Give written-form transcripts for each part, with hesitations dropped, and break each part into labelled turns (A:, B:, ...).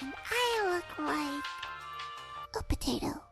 A: And I look like a potato.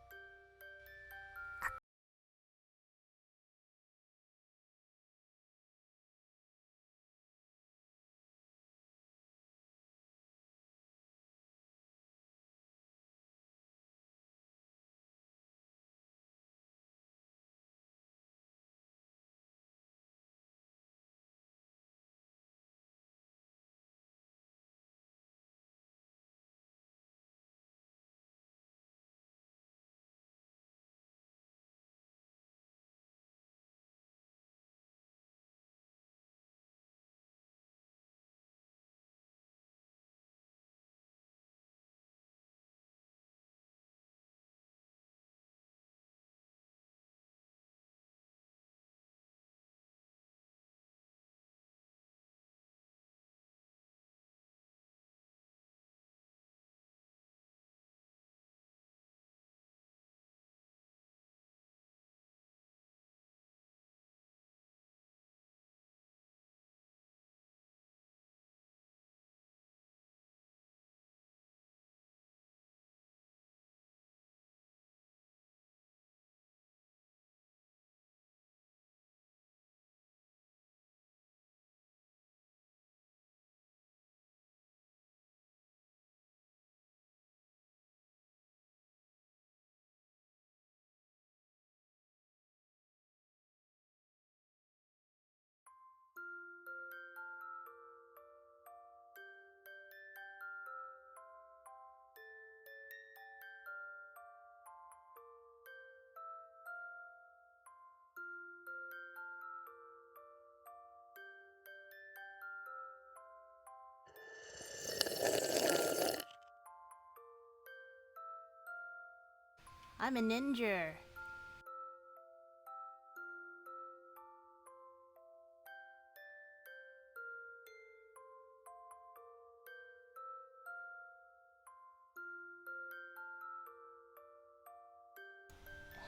B: I'm a ninja.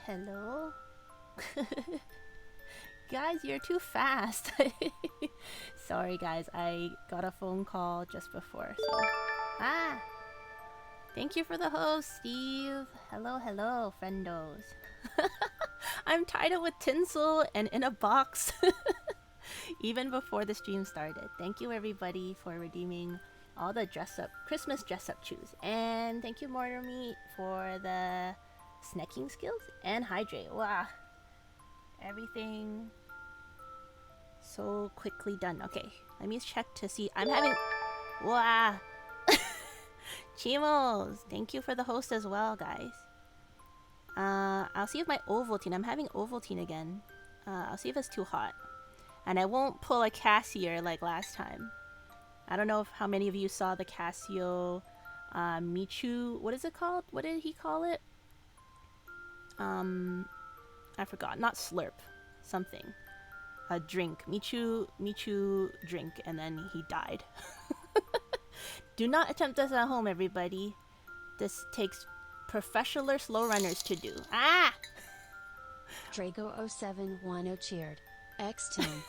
B: Hello? Guys, you're too fast. Sorry guys, I got a phone call just before, so... Ah! Thank you for the host, Steve. Hello, hello, friendos. I'm tied up with tinsel and in a box. Even before the stream started. Thank you everybody for redeeming all the Christmas dress up chews. And thank you Mortar Meat for the snacking skills and hydrate. Wow. Everything so quickly done. Okay, let me check to see. I'm having... Wow. Chimos, thank you for the host as well, guys. I'll see if my Ovaltine... I'm having Ovaltine again. I'll see if it's too hot. And I won't pull a Casio like last time. I don't know how many of you saw the Casio Michu... What is it called? What did he call it? I forgot. Not slurp. Something. A drink. Michu drink. And then he died. Do not attempt this at home, everybody. This takes professional slow runners to do. Ah!
C: Drago0710 cheered. X-Tone.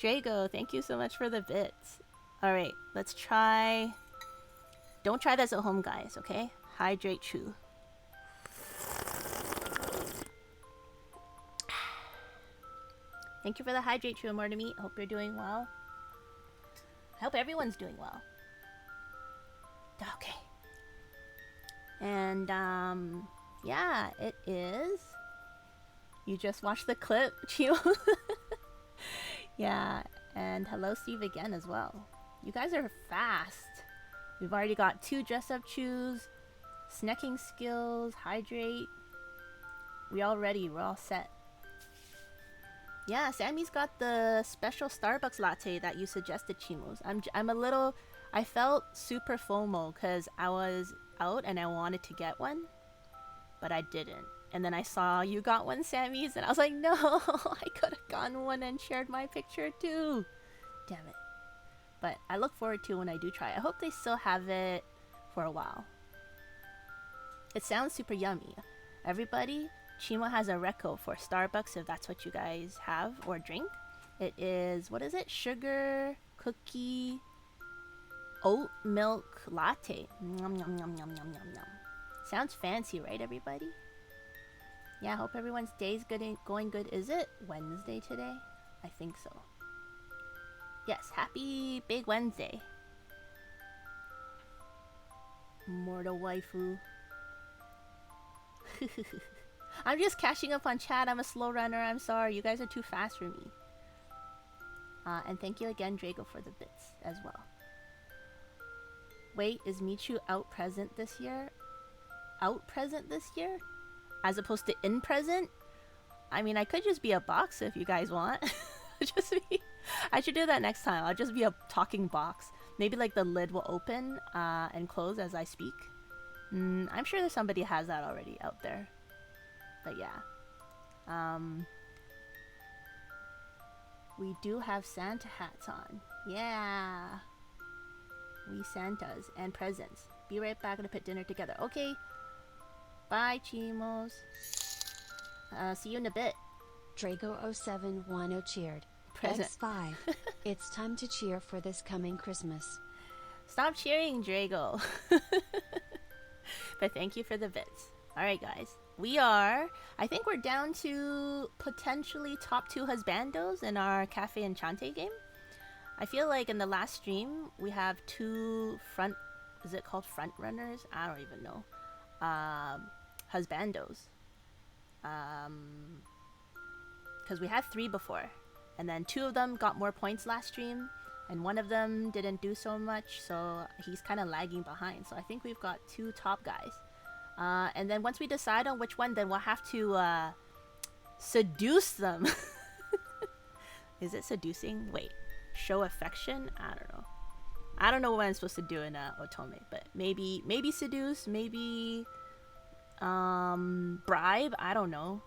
B: Drago, thank you so much for the bits. Alright, let's try... Don't try this at home, guys, okay? Hydrate chew. Thank you for the hydrate chew, more to meet. Hope you're doing well. I hope everyone's doing well. Okay. And, yeah, it is. You just watched the clip, Chio. Yeah, and hello Steve again as well. You guys are fast. We've already got 2 dress-up chews, snacking skills, hydrate. We're all ready. We're all set. Yeah, Sammy's got the special Starbucks latte that you suggested, Chimos. I'm a little... I felt super FOMO because I was out and I wanted to get one, but I didn't. And then I saw you got one, Sammy's, and I was like, no, I could have gotten one and shared my picture too. Damn it. But I look forward to when I do try. I hope they still have it for a while. It sounds super yummy. Everybody, Chimo has a reco for Starbucks if that's what you guys have or drink. It is, what is it? Sugar, cookie, Oat milk latte. Nom, nom, nom, nom, nom, nom, nom. Sounds fancy, right, everybody? Yeah, hope everyone's day's going good. Is it Wednesday today? I think so. Yes, happy Big Wednesday. Mortal waifu. I'm just catching up on chat. I'm a slow runner. I'm sorry. You guys are too fast for me. And thank you again, Drago, for the bits as well. Wait, is Michu out present this year? Out present this year? As opposed to in present? I mean, I could just be a box if you guys want. Just be... I should do that next time. I'll just be a talking box. Maybe like the lid will open and close as I speak. I'm sure there's somebody has that already out there. But yeah. We do have Santa hats on. Yeah. We Santas and presents. Be right back to put dinner together. Okay. Bye, Chimos. See you in a bit.
C: Drago0710 cheered.
B: Present.
C: X5. It's time to cheer for this coming Christmas.
B: Stop cheering, Drago. But thank you for the bits. Alright, guys. I think we're down to potentially top 2 husbandos in our Café Enchanté game. I feel like in the last stream, we have 2 is it called front runners? I don't even know. Husbandos. Because we had 3 before. And then 2 of them got more points last stream. And 1 of them didn't do so much. So he's kind of lagging behind. So I think we've got 2 top guys. And then once we decide on which one, then we'll have to seduce them. Is it seducing? Wait. Show affection? I don't know. I don't know what I'm supposed to do in Otome. But maybe seduce. Maybe bribe. I don't know.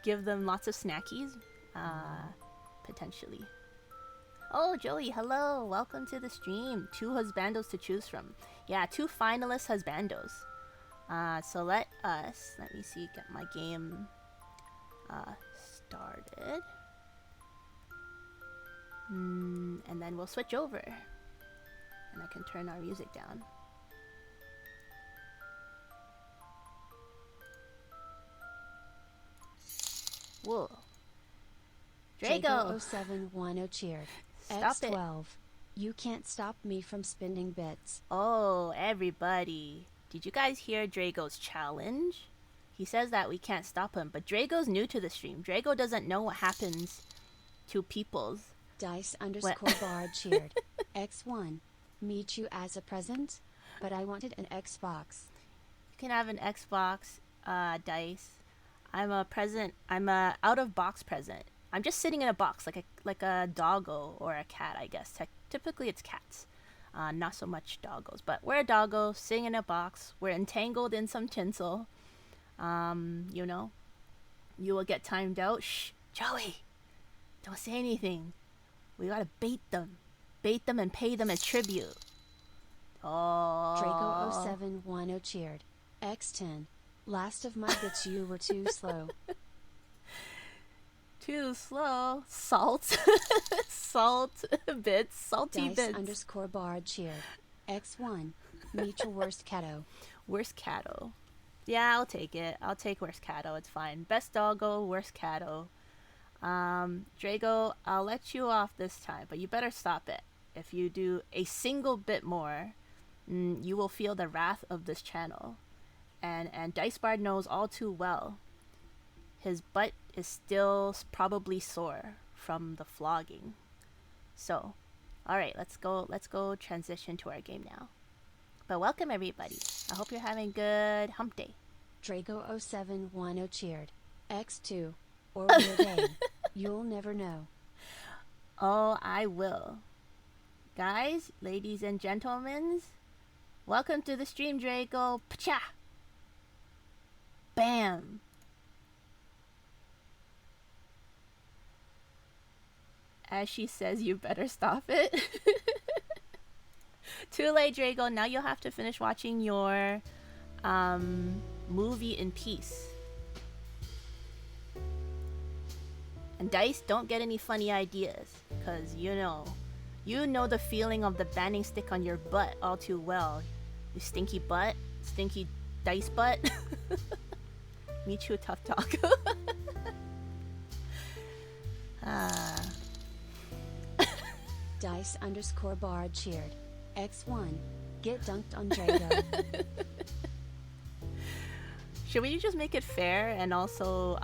B: Give them lots of snackies. Potentially. Oh, Joey, hello. Welcome to the stream. 2 husbandos to choose from. Yeah, 2 finalist husbandos. So let me see, get my game started. And then we'll switch over. And I can turn our music down. Whoa. Drago!
C: Drago0710 cheered.
B: Stop
C: X12. You can't stop me from spending bits.
B: Oh, everybody. Did you guys hear Drago's challenge? He says that we can't stop him, but Drago's new to the stream. Drago doesn't know what happens to people's.
C: Dice_bard cheered. X1. Meet you as a present, but I wanted an Xbox.
B: You can have an Xbox, Dice. I'm a out of box present. I'm just sitting in a box like a doggo or a cat, I guess. Typically it's cats. Not so much doggos, but we're a doggo sitting in a box. We're entangled in some tinsel. You know, you will get timed out. Shh, Joey, don't say anything. We gotta bait them and pay them as tribute. Oh.
C: Drago0710 cheered. X10. Last of my bits, you were too slow.
B: Too slow. Salt. Salt bits. Salty bits.
C: Dice_bard cheered. X1. Meet your worst catto.
B: Worst catto. Yeah, I'll take it. I'll take worst catto. It's fine. Best doggo, worst catto. Drago, I'll let you off this time, but you better stop it. If you do a single bit more, you will feel the wrath of this channel. And Dicebard knows all too well. His butt is still probably sore from the flogging. So, alright, let's go transition to our game now. But welcome everybody. I hope you're having a good hump day.
C: Drago0710 cheered. X2. Or we're game. You'll never know.
B: Oh, I will. Guys, ladies and gentlemen, welcome to the stream, Drago. Pcha! Bam! As she says, you better stop it. Too late, Drago. Now you'll have to finish watching your movie in peace. And Dice, don't get any funny ideas, because you know You know the feeling of the banding stick on your butt all too well. You stinky butt, stinky dice butt. Meet you tough talk.
C: Dice_bar cheered. X1. Get dunked on Drago.
B: Should we just make it fair and also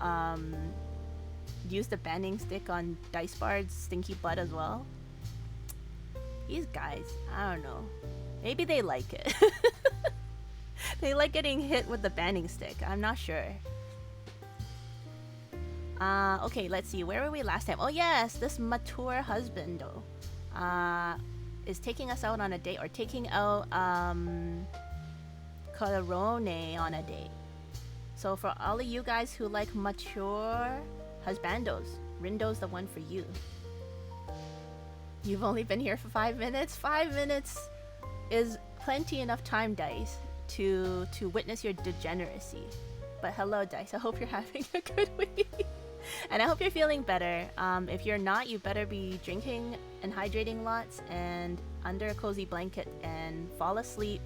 B: use the banding stick on Dice Bard's stinky butt as well? These guys, I don't know. Maybe they like it. They like getting hit with the banding stick. I'm not sure. Okay, let's see. Where were we last time? Oh yes, this mature husbando is taking us out on a date, or taking out Corone on a date. So for all of you guys who like mature husbandos, Rindo's the one for you. You've only been here for 5 minutes. 5 minutes is plenty enough time, Dice, to witness your degeneracy. But hello, Dice. I hope you're having a good week. And I hope you're feeling better. If you're not, you better be drinking and hydrating lots and under a cozy blanket and fall asleep.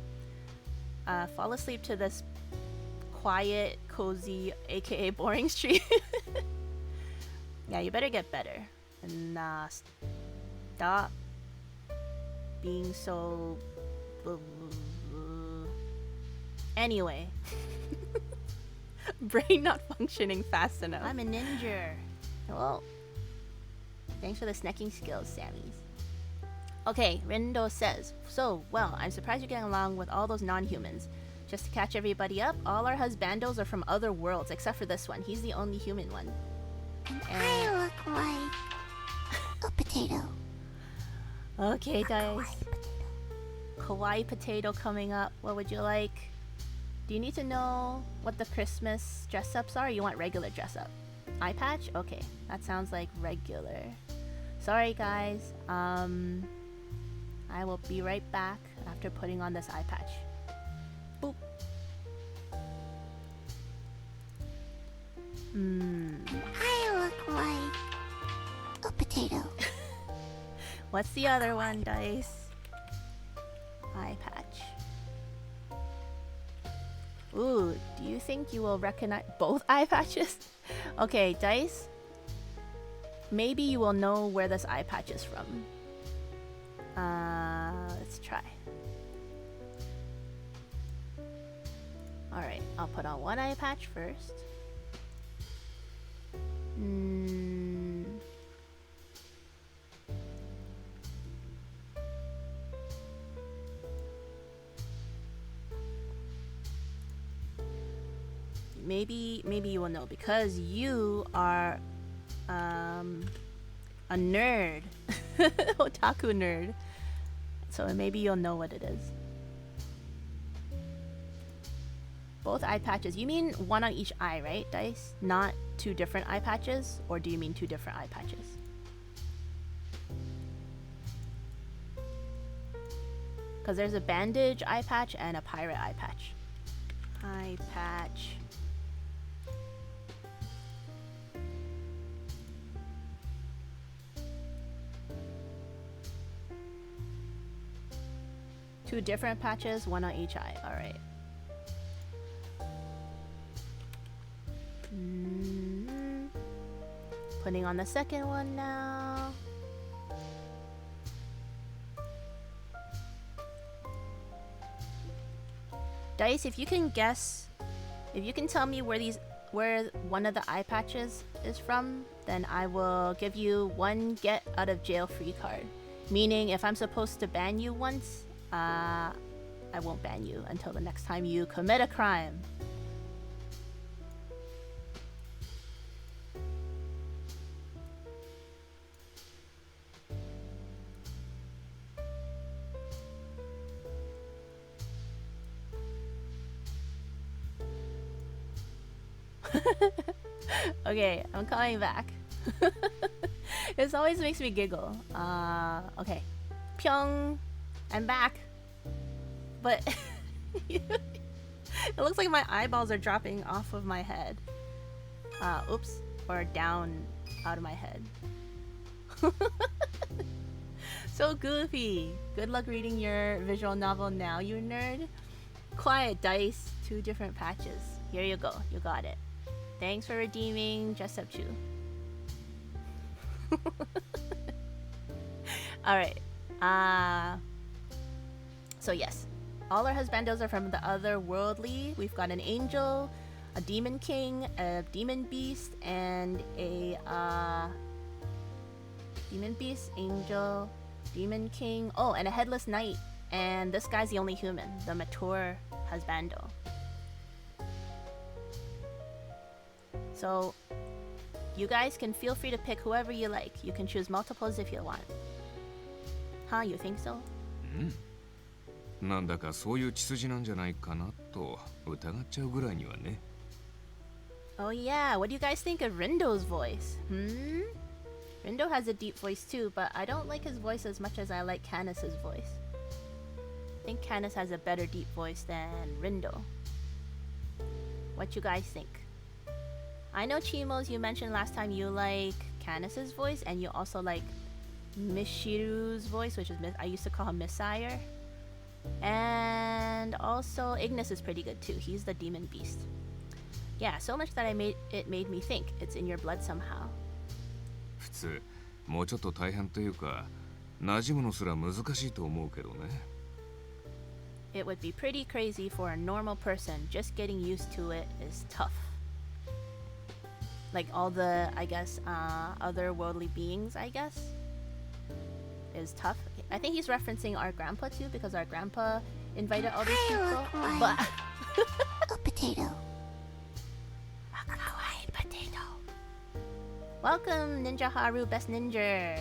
B: Fall asleep to this quiet, cozy, aka boring stream. Yeah, you better get better. And stop being so... Anyway. Brain not functioning fast enough. I'm a ninja. Well, thanks for the snacking skills, Sammys. Okay, Rindo says, so, well, I'm surprised you're getting along with all those non-humans. Just to catch everybody up, all our husbandos are from other worlds, except for this one. He's the only human one.
A: And I look like a potato.
B: Okay,
A: A
B: guys.
A: kawaii potato.
B: Kawaii potato coming up. What would you like? Do you need to know what the Christmas dress-ups are, or you want regular dress-up? Eye patch? Okay, that sounds like regular. Sorry, guys. I will be right back after putting on this eye patch. Boop.
A: I look like a potato.
B: What's the other one, Dice? Eye patch. Ooh, do you think you will recognize both eye patches? Okay, Dice. Maybe you will know where this eye patch is from. Let's try. Alright, I'll put on one eye patch first. Maybe you will know because you are a nerd. Otaku nerd. So maybe you'll know what it is. Both eye patches. You mean one on each eye, right, Dice? Not two different eye patches? Or do you mean two different eye patches? Because there's a bandage eye patch and a pirate eye patch. Eye patch. Two different patches, one on each eye. Alright. Putting on the second one now. Dice, if you can guess, if you can tell me where one of the eye patches is from, then I will give you one get out of jail free card. Meaning, if I'm supposed to ban you once, I won't ban you until the next time you commit a crime. Okay, I'm coming back. This always makes me giggle. Okay. Pyong! I'm back. But it looks like my eyeballs are dropping off of my head. Oops. Or down out of my head. So goofy. Good luck reading your visual novel now, you nerd. Quiet dice, 2 different patches. Here you go. You got it. Thanks for redeeming Dress Up Chew. Alright. So yes. All our husbandos are from the otherworldly. We've got an angel, a demon king, a demon beast, and a demon beast, angel, demon king. Oh, and a headless knight. And this guy's the only human, the mature husbando. So you guys can feel free to pick whoever you like. You can choose multiples if you want. Huh, you think so?
D: なんだかそういう血筋なんじゃないかなと疑っちゃうぐらいにはね。
B: Oh yeah, what do you guys think of Rindo's voice? Rindo has a deep voice too, but I don't like his voice as much as I like Canis's voice. I think Canis has a better deep voice than Rindo. What you guys think? I know Chimos, you mentioned last time you like Canis's voice, and you also like Mishiru's voice, which is I used to call him Missire. And also Ignis is pretty good too. He's the demon beast. Yeah, so much that it made me think it's in your blood somehow.
D: 普通もうちょっと大変というか馴染むのすら難しいと思うけどね。
B: It would be pretty crazy for a normal person. Just getting used to it is tough. Like all the, I guess, otherworldly beings, I guess, is tough. I think he's referencing our grandpa too, because our grandpa invited all these people. But
A: A potato.
B: a kawaii potato. Welcome, Ninja Haru, best ninja.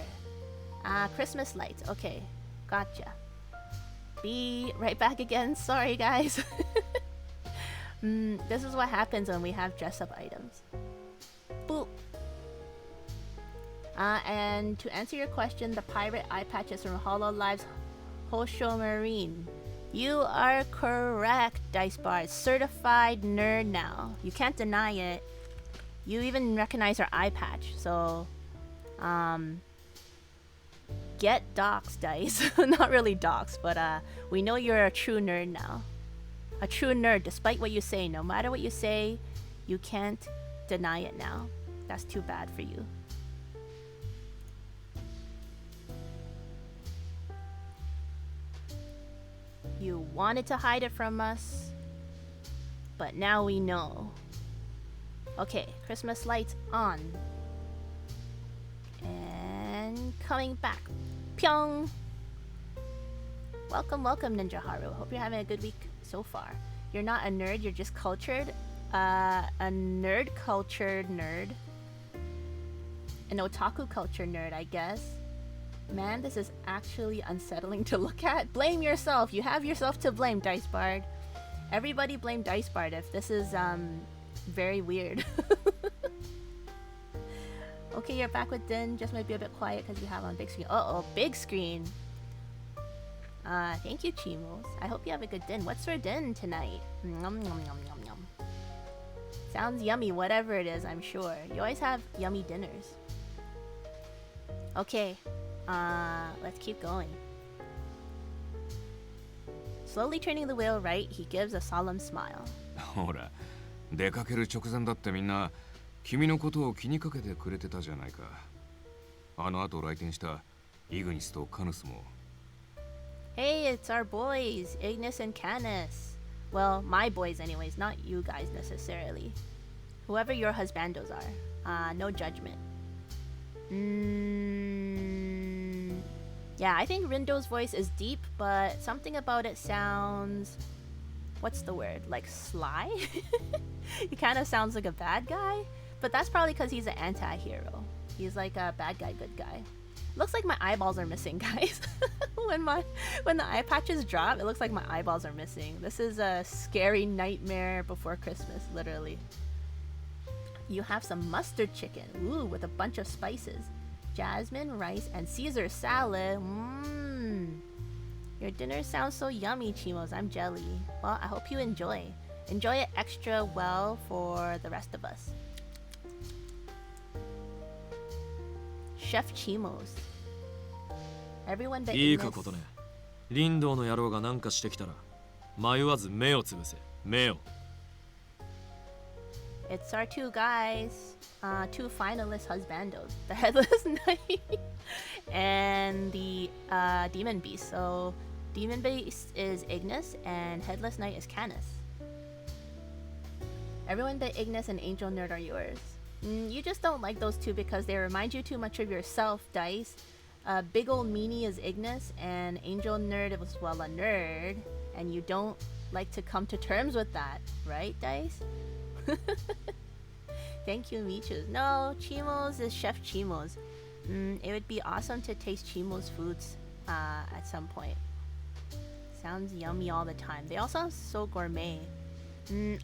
B: Christmas lights. Okay, gotcha. Be right back again. Sorry, guys. This is what happens when we have dress-up items. Boop. And to answer your question, the pirate eye patch is from Hololive's Hosho Marine. You are correct, Dice Bar. Certified nerd now. You can't deny it. You even recognize her eye patch. So, get doxed, Dice. Not really doxed, but we know you're a true nerd now. A true nerd, despite what you say. No matter what you say, you can't deny it now. That's too bad for you. You wanted to hide it from us, but now we know. Okay, Christmas lights on. And coming back. Pyong! Welcome, welcome, Ninja Haru. Hope you're having a good week so far. You're not a nerd, you're just cultured. A nerd cultured nerd. An otaku culture nerd, I guess. Man, this is actually unsettling to look at. Blame yourself. You have yourself to blame, Dice Bard. Everybody blame Dice Bard if this is very weird. Okay, you're back with Din. Just might be a bit quiet because you have on big screen. Uh-oh, big screen. Thank you, Chimos. I hope you have a good din. What's for din tonight? Nom, nom, nom, nom, nom. Sounds yummy, whatever it is, I'm sure. You always have yummy dinners. Okay, let's keep going. Slowly turning the wheel right, he gives a solemn smile.
D: ほら、出かける直前だってみんな君のことを気にかけてくれてたじゃないか。あの後来店したイグニスとカヌスも。
B: Hey, it's our boys, Ignis and Canis. Well, my boys anyways, not you guys necessarily. Whoever your husbandos are. No judgment. Yeah, I think Rindo's voice is deep, but something about it sounds... What's the word? Like sly? He kind of sounds like a bad guy, but that's probably because he's an anti-hero. He's like a bad guy, good guy. Looks like my eyeballs are missing, guys. When the eye patches drop, it looks like my eyeballs are missing. This is a scary nightmare before Christmas, literally. You have some mustard chicken, ooh, with a bunch of spices. Jasmine, rice, and Caesar salad. Your dinner sounds so yummy, Chimos. I'm jelly. Well, I hope you enjoy. Enjoy it extra well for the rest of us. Chef Chimos. Everyone but
E: いいか
B: Ignis.
E: ことね。リンドウの野郎がなんかしてきたら迷わず目をつぶせ。目を。
B: It's our two guys, two finalist husbandos, the Headless Knight and the Demon Beast. So Demon Beast is Ignis and Headless Knight is Canis. Everyone but Ignis and Angel Nerd are yours. You just don't like those two because they remind you too much of yourself, Dice. Big old meanie is Ignis and Angel Nerd was, well, a nerd, and you don't like to come to terms with that, right, Dice? Thank you, Michus. No, Chimo's is Chef Chimo's. It would be awesome to taste Chimo's foods at some point. Sounds yummy all the time. They all sound so gourmet.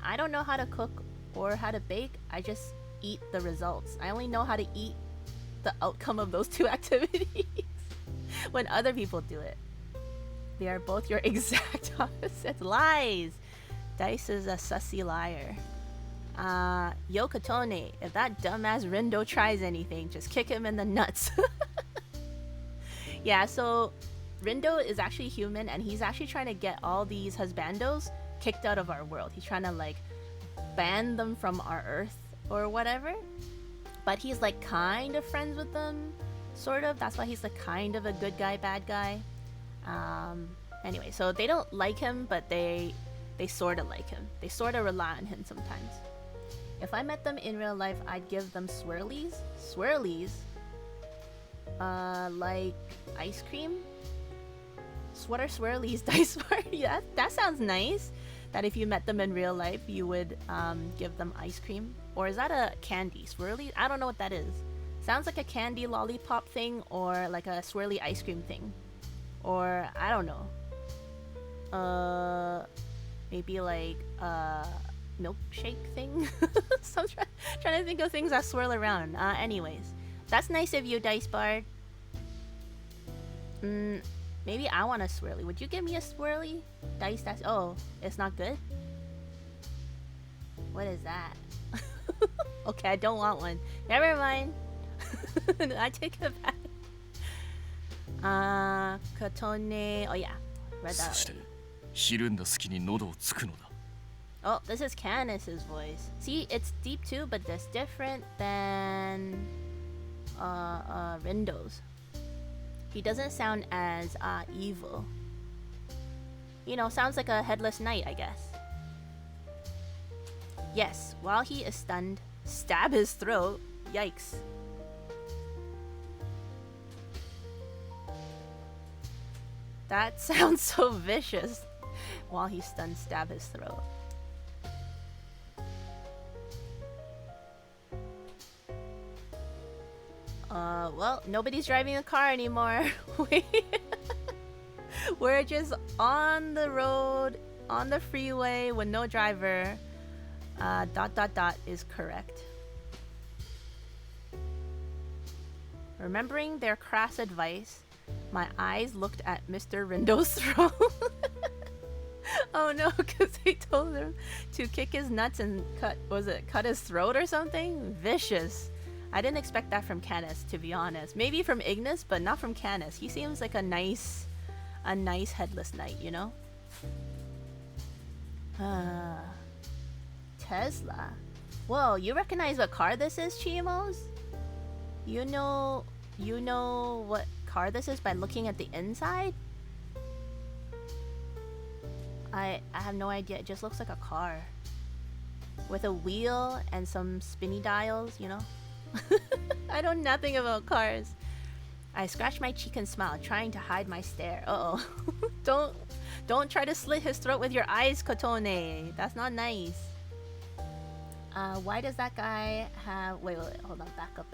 B: I don't know how to cook or how to bake. I just eat the results. I only know how to eat the outcome of those two activities when other people do it. They are both your exact opposites. Lies! Dice is a sussy liar. Yokotone, if that dumbass Rindo tries anything, just kick him in the nuts. Yeah, so Rindo is actually human and he's actually trying to get all these husbandos kicked out of our world. He's trying to like ban them from our earth or whatever. But he's like kind of friends with them, sort of. That's why he's like kind of a good guy, bad guy. Anyway, so they don't like him, but they sort of like him. They sort of rely on him sometimes. If I met them in real life, I'd give them swirlies. Swirlies? Like ice cream? What are swirlies? Dice party? Yeah, that sounds nice. That if you met them in real life, you would give them ice cream. Or is that a candy? Swirly? I don't know what that is. Sounds like a candy lollipop thing or like a swirly ice cream thing. Or, I don't know. Maybe like a milkshake thing? So I'm trying to think of things that swirl around. Anyways, that's nice of you, Dice Bard. Maybe I want a swirly. Would you give me a swirly? Dice, that's... Oh, it's not good? What is that? Okay, I don't want one. Never mind. I take it back. Katone... Oh yeah, read that already. Oh, this is Canis's voice. See, it's deep too, but it's different than Rindo's. He doesn't sound as evil. You know, sounds like a headless knight, I guess. Yes, while he is stunned, stab his throat. Yikes. That sounds so vicious. While he's stunned, stab his throat. Well, nobody's driving the car anymore. We're just on the road, on the freeway with no driver. ... is correct. Remembering their crass advice, my eyes looked at Mr. Rindo's throne. Oh no, because they told him to kick his nuts and cut his throat or something? Vicious. I didn't expect that from Canis, to be honest. Maybe from Ignis, but not from Canis. He seems like a nice headless knight, you know? Tesla. Whoa, you recognize what car this is, Chimos? You know what car this is by looking at the inside? I have no idea. It just looks like a car. With a wheel and some spinny dials, you know? I know nothing about cars. I scratched my cheek and smiled, trying to hide my stare. Uh-oh. Don't try to slit his throat with your eyes, Kotone. That's not nice. Why does that guy have... Wait, hold on. Back up.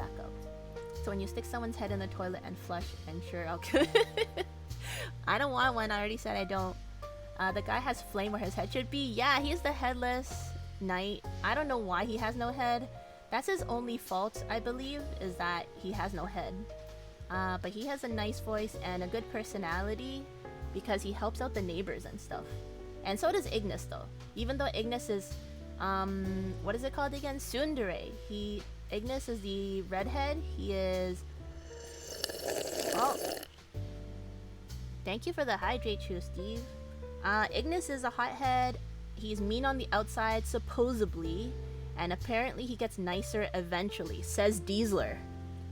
B: So when you stick someone's head in the toilet and flush, and sure, I'll kill it. I don't want one. I already said I don't. The guy has flame where his head should be. Yeah, he's the headless knight. I don't know why he has no head. That's his only fault, I believe, is that he has no head. But he has a nice voice and a good personality because he helps out the neighbors and stuff. And so does Ignis, though. Even though Ignis is... what is it called again? Tsundere. Ignis is the redhead. He is... Oh. Thank you for the hydrate chew, Steve. Ignis is a hothead. He's mean on the outside, supposedly, and apparently he gets nicer eventually, says Diesler.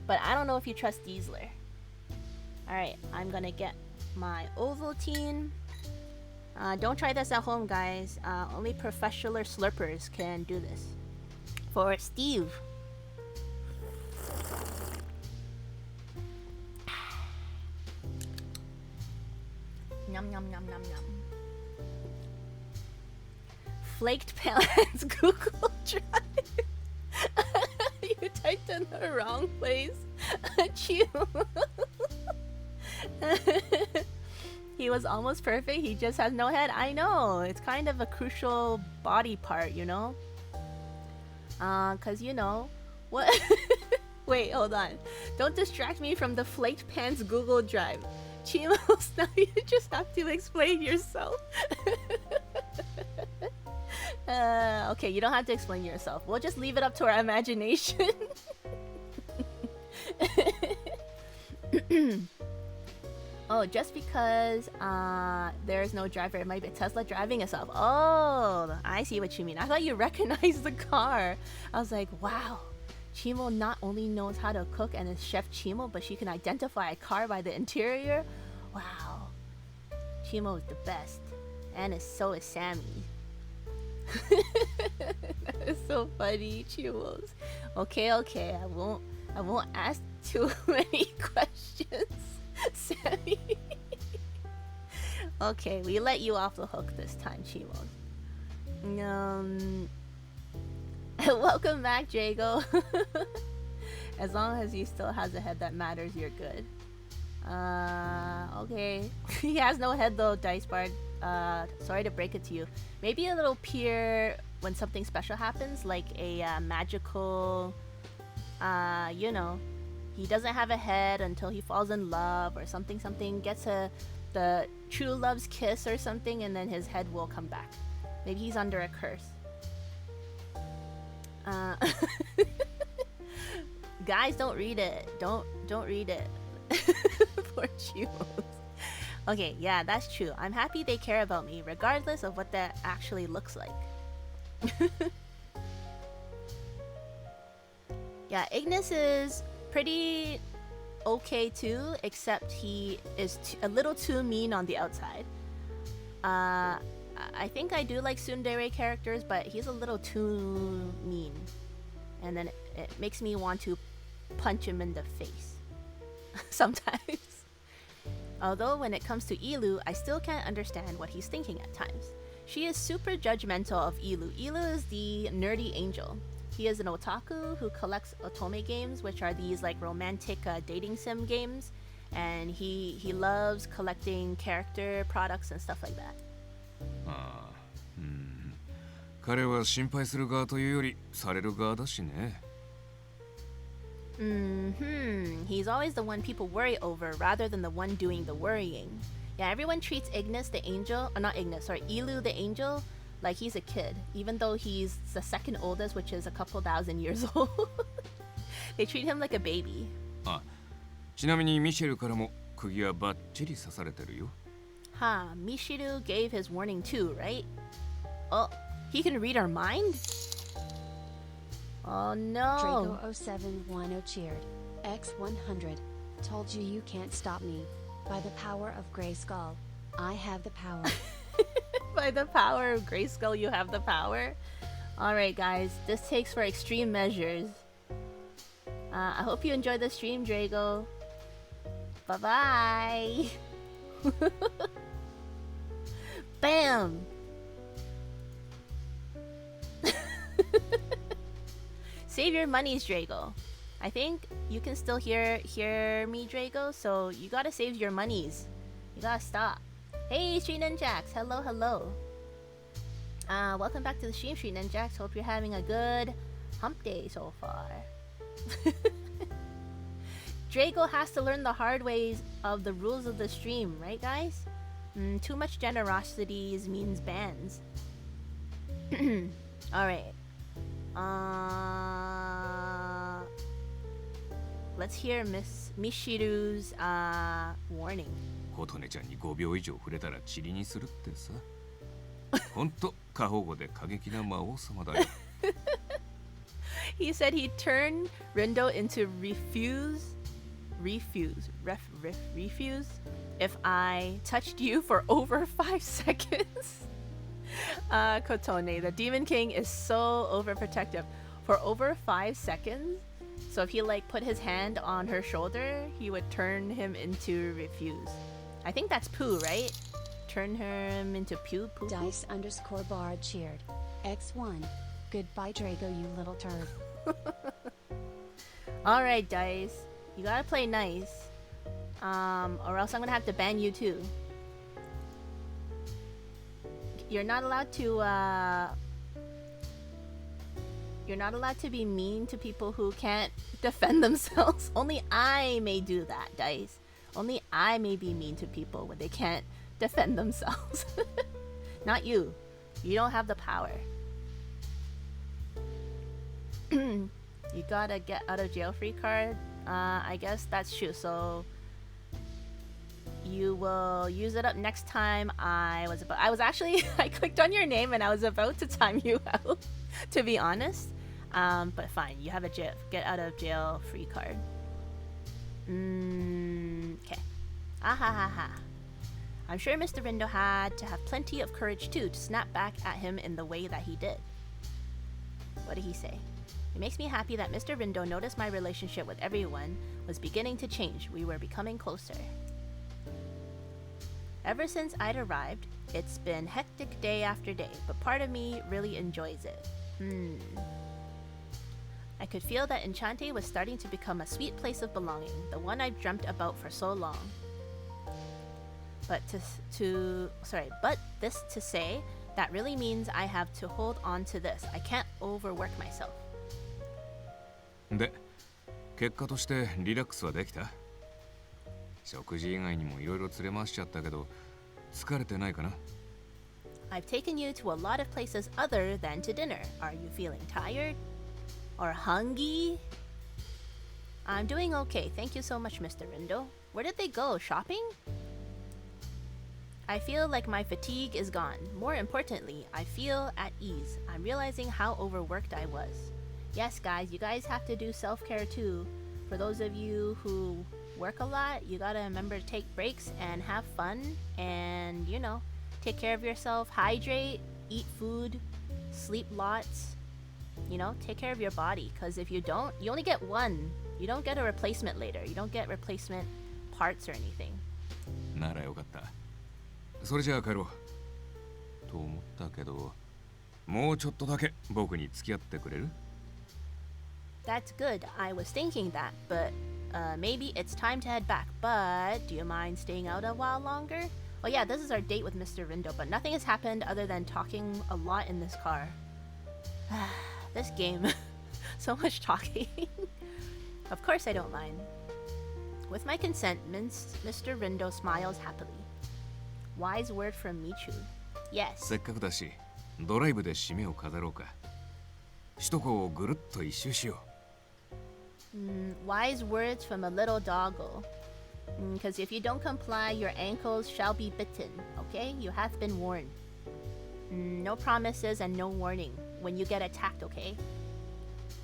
B: But I don't know if you trust Diesler. Alright, I'm gonna get my Ovaltine. Don't try this at home, guys. Only professional slurpers can do this. For Steve. Yum, yum, yum, yum, yum. Flaked pants Google Drive. You typed in the wrong place. Chew. He was almost perfect. He just has no head. I know. It's kind of a crucial body part, you know? Cause you know what? Wait, hold on. Don't distract me from the flaked pants Google Drive. Chimos, now you just have to explain yourself. Okay, you don't have to explain yourself. We'll just leave it up to our imagination. Oh, just because there's no driver, it might be Tesla driving itself. Oh, I see what you mean. I thought you recognized the car. I was like, wow. Chimo not only knows how to cook and is Chef Chimo, but she can identify a car by the interior. Wow. Chimo is the best. And so is Sammy. That is so funny, Chimos. Okay, I won't ask too many questions, Sammy. Okay, we let you off the hook this time, Chimos. Welcome back, Jago. As long as he still has a head that matters, you're good. Okay. He has no head though, Dice Bard. Sorry to break it to you. Maybe a little peer when something special happens, like a magical, you know, he doesn't have a head until he falls in love or something, gets the true love's kiss or something, and then his head will come back. Maybe he's under a curse. Guys, don't read it. Don't read it. Poor Chimos. Okay, yeah, that's true. I'm happy they care about me, regardless of what that actually looks like. Yeah, Ignis is pretty okay too, except he is a little too mean on the outside. I think I do like tsundere characters, but he's a little too mean. And then it makes me want to punch him in the face. Sometimes. Although when it comes to Ilu, I still can't understand what he's thinking at times. She is super judgmental of Ilu. Ilu is the nerdy angel. He is an otaku who collects otome games, which are these like romantic dating sim games. And he loves collecting character products and stuff like that.
D: 彼は心配する側というよりされる側だしね。
B: He's always the one people worry over rather than the one doing the worrying. Yeah, everyone treats Ignis the angel, or not Ignis, sorry, Ilu the angel, like he's a kid, even though he's the second oldest, which is a couple thousand years old. They treat him like a baby.
D: ちなみにミシェルからも釘はバッチリ刺されてるよ。
B: Ha, Mishiru gave his warning too, right? Oh, he can read our mind? Oh no.
C: Draco0710 cheered. X100. Told you can't stop me. By the power of Grayskull, I have the power.
B: By the power of Grayskull, you have the power? Alright guys, this takes for extreme measures. I hope you enjoyed the stream, Drago. Bye-bye. Bam! Save your monies, Drago. I think you can still hear me, Drago, so you gotta save your monies. You gotta stop. Hey, Street Ninjax! Hello, hello. Welcome back to the stream, Street Ninjax. Hope you're having a good hump day so far. Drago has to learn the hard ways of the rules of the stream, right guys? Too much generosity means bans. Alright. Let's hear Miss Mishiru's warning.
D: 琴音ちゃんに5秒以上触れたら塵にするってさ。ほんと過保護で過激な魔王様だよ。
B: He said he'd turn Rindo into refuse if I touched you for over 5 seconds. Kotone, the Demon King is so overprotective. For over 5 seconds? So if he like put his hand on her shoulder, he would turn him into refuse. I think that's poo, right? Turn him into poo.
C: Dice_bar cheered. X1. Goodbye Drago, you little turd.
B: Alright, Dice. You gotta play nice. Or else I'm gonna have to ban you too. You're not allowed to be mean to people who can't defend themselves. Only I may do that, Dice. Only I may be mean to people when they can't defend themselves. Not you. You don't have the power. You gotta get out of jail free card. I guess that's true. So you will use it up next time. I clicked on your name and I was about to time you out, to be honest. But fine, you have a get out of jail free card. Okay. I'm sure Mr. Rindo had to have plenty of courage too to snap back at him in the way that he did. What did he say? It makes me happy that Mr. Rindo noticed my relationship with everyone was beginning to change. We were becoming closer. Ever since I'd arrived, it's been hectic day after day, but part of me really enjoys it. I could feel that Enchanté was starting to become a sweet place of belonging, the one I've dreamt about for so long. But this to say, that really means I have to hold on to this. I can't overwork myself.
D: で、結果としてリラックスはできた？食事以外にもいろいろ連れ回しちゃったけど、疲れてないかな？
B: I've taken you to a lot of places other than to dinner. Are you feeling tired? Or hungry? I'm doing okay. Thank you so much, Mr. Rindo. Where did they go? Shopping? I feel like my fatigue is gone. More importantly, I feel at ease. I'm realizing how overworked I was. Yes, guys, you guys have to do self-care too. For those of you who work a lot, you gotta remember to take breaks and have fun and, you know, take care of yourself, hydrate, eat food, sleep lots, you know, take care of your body, because if you don't, you only get one. You don't get a replacement later. You don't get replacement parts or anything.
D: ならよかった。それじゃあ帰ろう。と思ったけど、もうちょっとだけ僕に付き合ってくれる？
B: That's good. I was thinking that, but maybe it's time to head back. But do you mind staying out a while longer? Oh yeah, this is our date with Mr. Rindo, but nothing has happened other than talking a lot in this car. This game. So much talking. Of course I don't mind. With my consent, Mr. Rindo smiles happily. Wise word from Michu. Yes.
D: せっかくだし、ドライブで締めを飾ろうか。首都高をぐるっと一周しよう。
B: Wise words from a little doggo. Because if you don't comply, your ankles shall be bitten. Okay? You have been warned. No promises and no warning when you get attacked, okay?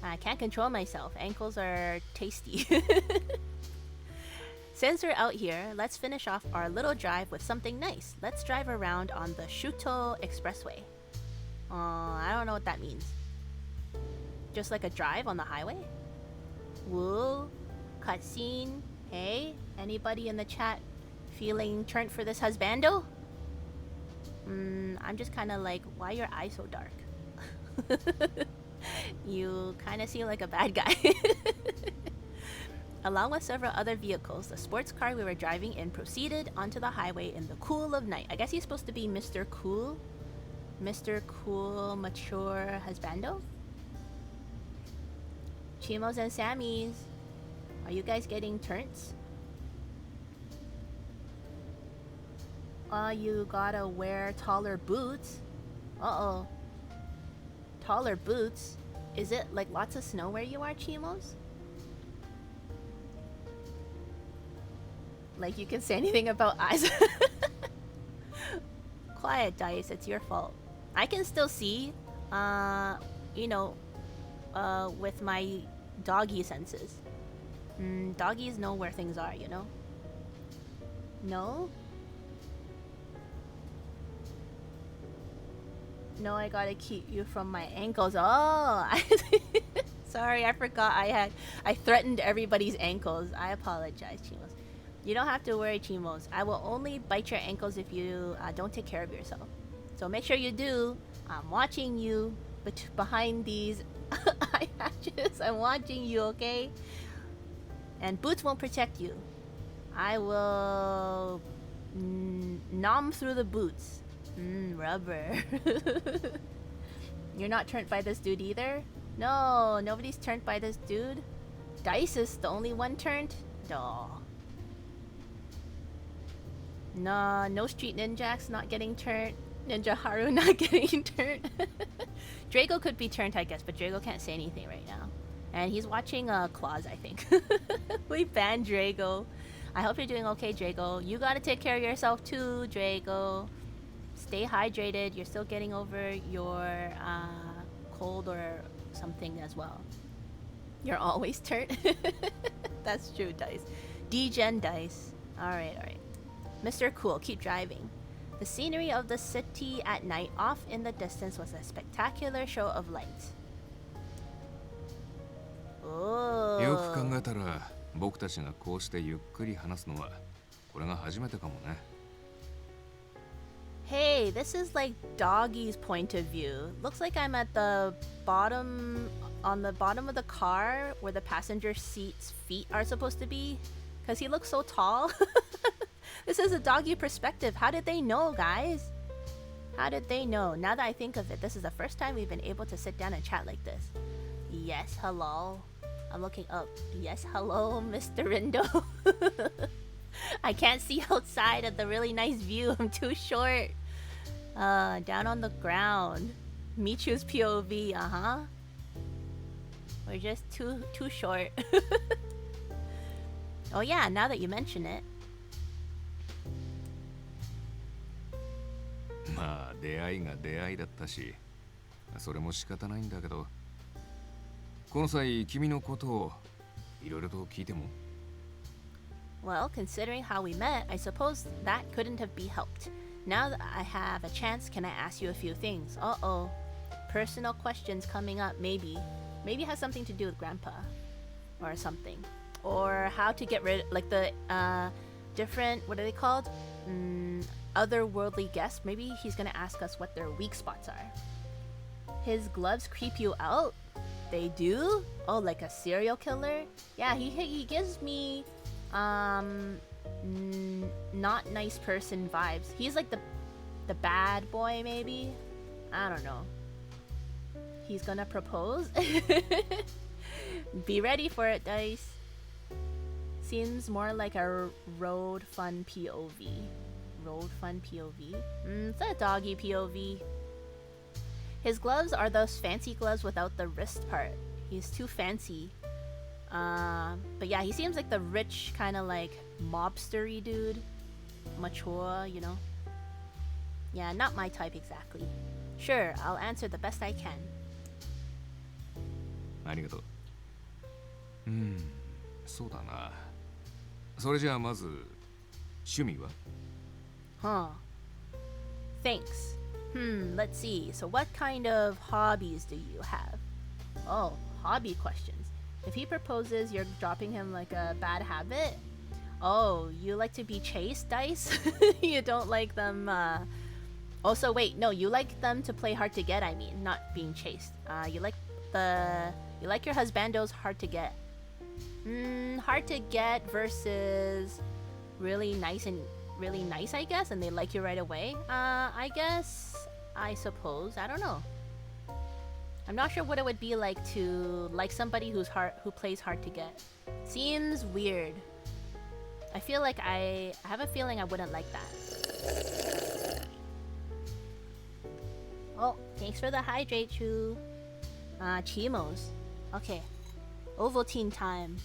B: I can't control myself. Ankles are tasty. Since we're out here, let's finish off our little drive with something nice. Let's drive around on the Shuto Expressway. I don't know what that means. Just like a drive on the highway? Woo, cutscene. Hey, anybody in the chat feeling turned for this husbando? I'm just kind of like, why your eyes so dark? You kind of seem like a bad guy. Along with several other vehicles, the sports car we were driving in proceeded onto the highway in the cool of night. I guess he's supposed to be Mr. Cool. Mr. Cool, mature husbando? Chimos and Sammys, are you guys getting turns? You gotta wear taller boots. Uh-oh. Taller boots? Is it like lots of snow where you are, Chimos? Like you can say anything about eyes. Quiet, Dice. It's your fault. I can still see, you know, with my doggy senses. Doggies know where things are, you know? No? No, I gotta keep you from my ankles. Oh! Sorry, I forgot I threatened everybody's ankles. I apologize, Chimos. You don't have to worry, Chimos. I will only bite your ankles if you don't take care of yourself. So make sure you do. I'm watching you behind these eye patches. I'm watching you, okay? And boots won't protect you. I will nom through the boots. Rubber. You're not turned by this dude either? No, nobody's turned by this dude. Dice is the only one turned? No. Nah, no street ninjas not getting turned. Ninja Haru not getting turned. Drago could be turned, I guess, but Drago can't say anything right now. And he's watching Claws, I think. We banned Drago. I hope you're doing okay, Drago. You gotta take care of yourself too, Drago. Stay hydrated. You're still getting over your cold or something as well. You're always turned. That's true, Dice. D-Gen Dice. Alright, alright. Mr. Cool, keep driving. The scenery of the city at night off in the distance was a spectacular show of light.
D: よく考えたら僕たちがこうしてゆっくり話すのはこれが初めてかもね。
B: Hey, this is like Doggy's point of view. Looks like I'm at the bottom, on the bottom of the car where the passenger seat's feet are supposed to be. Because he looks so tall. This is a Doggy perspective. How did they know, guys? How did they know? Now that I think of it, this is the first time we've been able to sit down and chat like this. Yes, hello. I'm looking up. Yes, hello, Mr. Rindo. I can't see outside of the really nice view. I'm too short. Down on the ground. Michu's POV, We're just too short. Oh yeah, now that you mention it.
D: まあ出会いが出会いだったし、それも仕方ないんだけど、この際君のことをいろいろと聞いても。
B: Well, considering how we met, I suppose that couldn't have been helped. Now that I have a chance, can I ask you a few things? Uh-oh. Personal questions coming up, maybe. Maybe it has something to do with Grandpa. Or something. Or how to get rid, like the, different, what are they called? Otherworldly guests. Maybe he's gonna ask us what their weak spots are. His gloves creep you out? They do? Oh, like a serial killer? Yeah, he gives me not nice person vibes. He's like the bad boy, maybe? I don't know. He's gonna propose? Be ready for it, Dice. Seems more like a road fun POV. Road fun POV? It's a doggy POV. His gloves are those fancy gloves without the wrist part. He's too fancy. But yeah, he seems like the rich kind of like mobstery dude. Mature, you know. Yeah, not my type exactly. Sure, I'll answer the best I can.
D: ありがとう。そうだな。それじゃあまず趣味は？
B: Huh. Thanks. Let's see. So what kind of hobbies do you have? Oh, hobby questions. If he proposes, you're dropping him like a bad habit? Oh, you like to be chased, Dice? You don't like them, Also, wait, no, you like them to play hard to get, I mean, not being chased. You like your husbandos hard to get. Hard to get versus really nice, I guess, and they like you right away. I suppose. I don't know. I'm not sure what it would be like to like somebody who plays hard to get. Seems weird. I feel like I have a feeling I wouldn't like that. Oh, thanks for the hydrate, Chu. Chimos. Okay. Ovaltine time.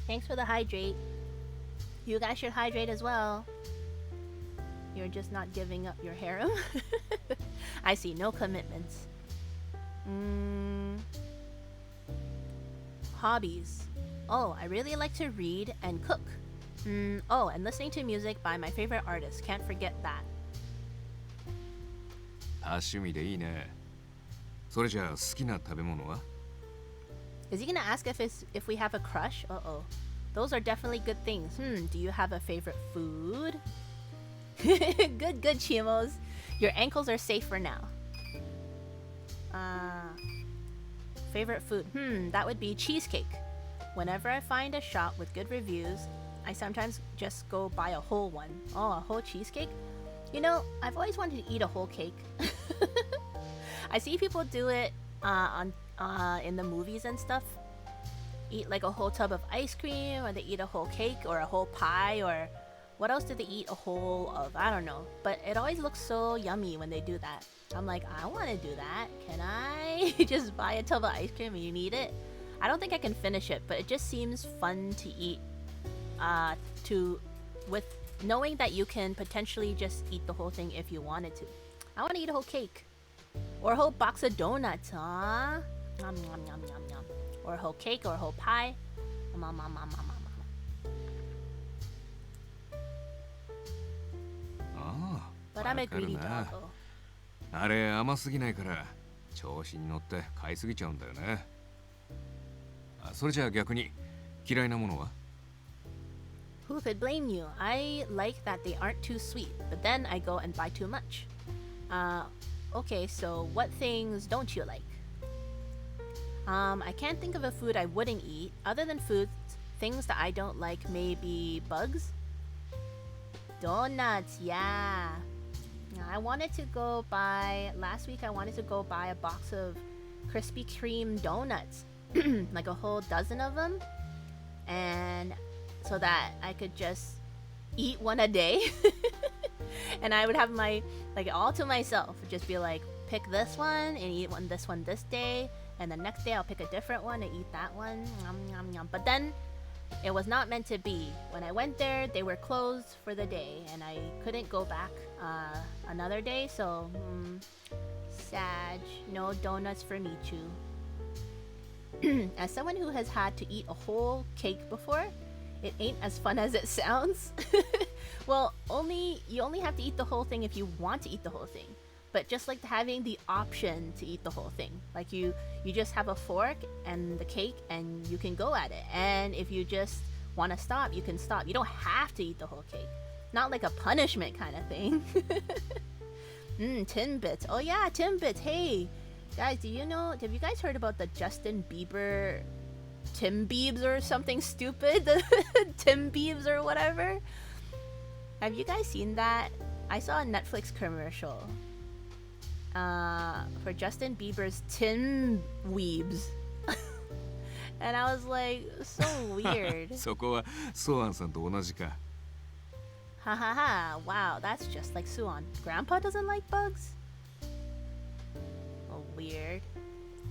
B: Thanks for the hydrate. You guys should hydrate as well. You're just not giving up your harem. I see, no commitments. Hobbies. Oh, I really like to read and cook. Oh, and listening to music by my favorite artist. Can't forget that.
D: 多趣味でいいね。それじゃあ好きな食べ物は？
B: Is he gonna ask if we have a crush? Uh-oh. Those are definitely good things. Do you have a favorite food? Good, Chimos. Your ankles are safe for now. Favorite food? That would be cheesecake. Whenever I find a shop with good reviews, I sometimes just go buy a whole one. Oh, a whole cheesecake? You know, I've always wanted to eat a whole cake. I see people do it in the movies and stuff. Eat like a whole tub of ice cream, or they eat a whole cake or a whole pie, or what else do they eat a whole of? I don't know. But it always looks so yummy when they do that. I'm like, I want to do that. Can I just buy a tub of ice cream and you need it? I don't think I can finish it, but it just seems fun to eat. With knowing that you can potentially just eat the whole thing if you wanted to. I want to eat a whole cake. Or a whole box of donuts, huh? Nom, nom, nom, nom, nom. Or a whole cake or a whole pie. Nom, nom, nom, nom, nom, nom. But I'm a greedy doggo.
D: あれ甘すぎないから調子に乗って買いすぎちゃうんだよね。それじゃあ逆に嫌いなものは？
B: Who could blame you? I like that they aren't too sweet, but then I go and buy too much. Okay, so what things don't you like? I can't think of a food I wouldn't eat. Other than foods, things that I don't like, maybe bugs? Donuts, yeah. Last week I wanted to go buy a box of Krispy Kreme donuts. Like a whole dozen of them. And so that I could just eat one a day. And I would have my, like, all to myself. Just be like, pick this one and eat this one this day. And the next day I'll pick a different one and eat that one. Yum, yum, yum. But then it was not meant to be. When I went there, they were closed for the day. And I couldn't go back another day. So, sad. No donuts for me too. As someone who has had to eat a whole cake before, it ain't as fun as it sounds. Well, you only have to eat the whole thing if you want to eat the whole thing. But just like having the option to eat the whole thing. Like you just have a fork and the cake and you can go at it. And if you just want to stop, you can stop. You don't have to eat the whole cake. Not like a punishment kind of thing. Timbits. Oh yeah, Timbits. Hey, guys, have you guys heard about the Justin Bieber Tim Biebs or something stupid? The Tim Biebs or whatever? Have you guys seen that? I saw a Netflix commercial for Justin Bieber's Tim Weebs. And I was like, so weird.
D: そこはソアンさんと同じか。
B: Hahaha, wow, that's just like Suan. Grandpa doesn't like bugs? Oh, weird.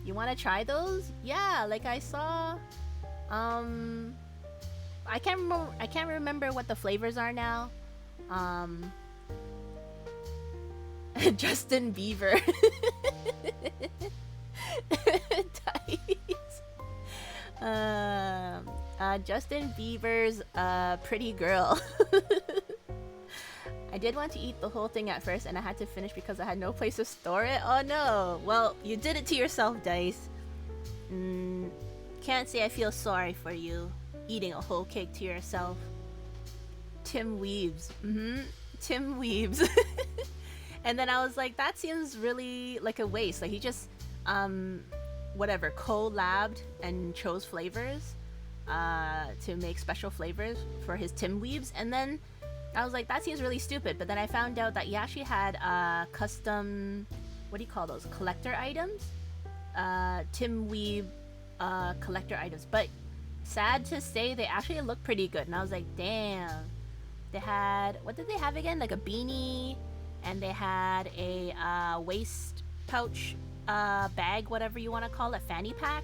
B: You want to try those? Yeah, like I saw. I can't remember what the flavors are now. Justin Bieber. Justin Bieber's Pretty Girl. I did want to eat the whole thing at first and I had to finish because I had no place to store it. Oh no. Well, you did it to yourself, Dice. Can't say I feel sorry for you eating a whole cake to yourself. Tim Weebs. Tim Weebs. And then I was like, that seems really like a waste. Like he just collabed and chose flavors to make special flavors for his Tim Weebs. And then I was like, that seems really stupid. But then I found out that he actually had custom, what do you call those? Collector items? Tim Weeb collector items. But sad to say, they actually look pretty good. And I was like, damn. They had, what did they have again? Like a beanie. And they had a waist pouch bag, whatever you want to call it, fanny pack.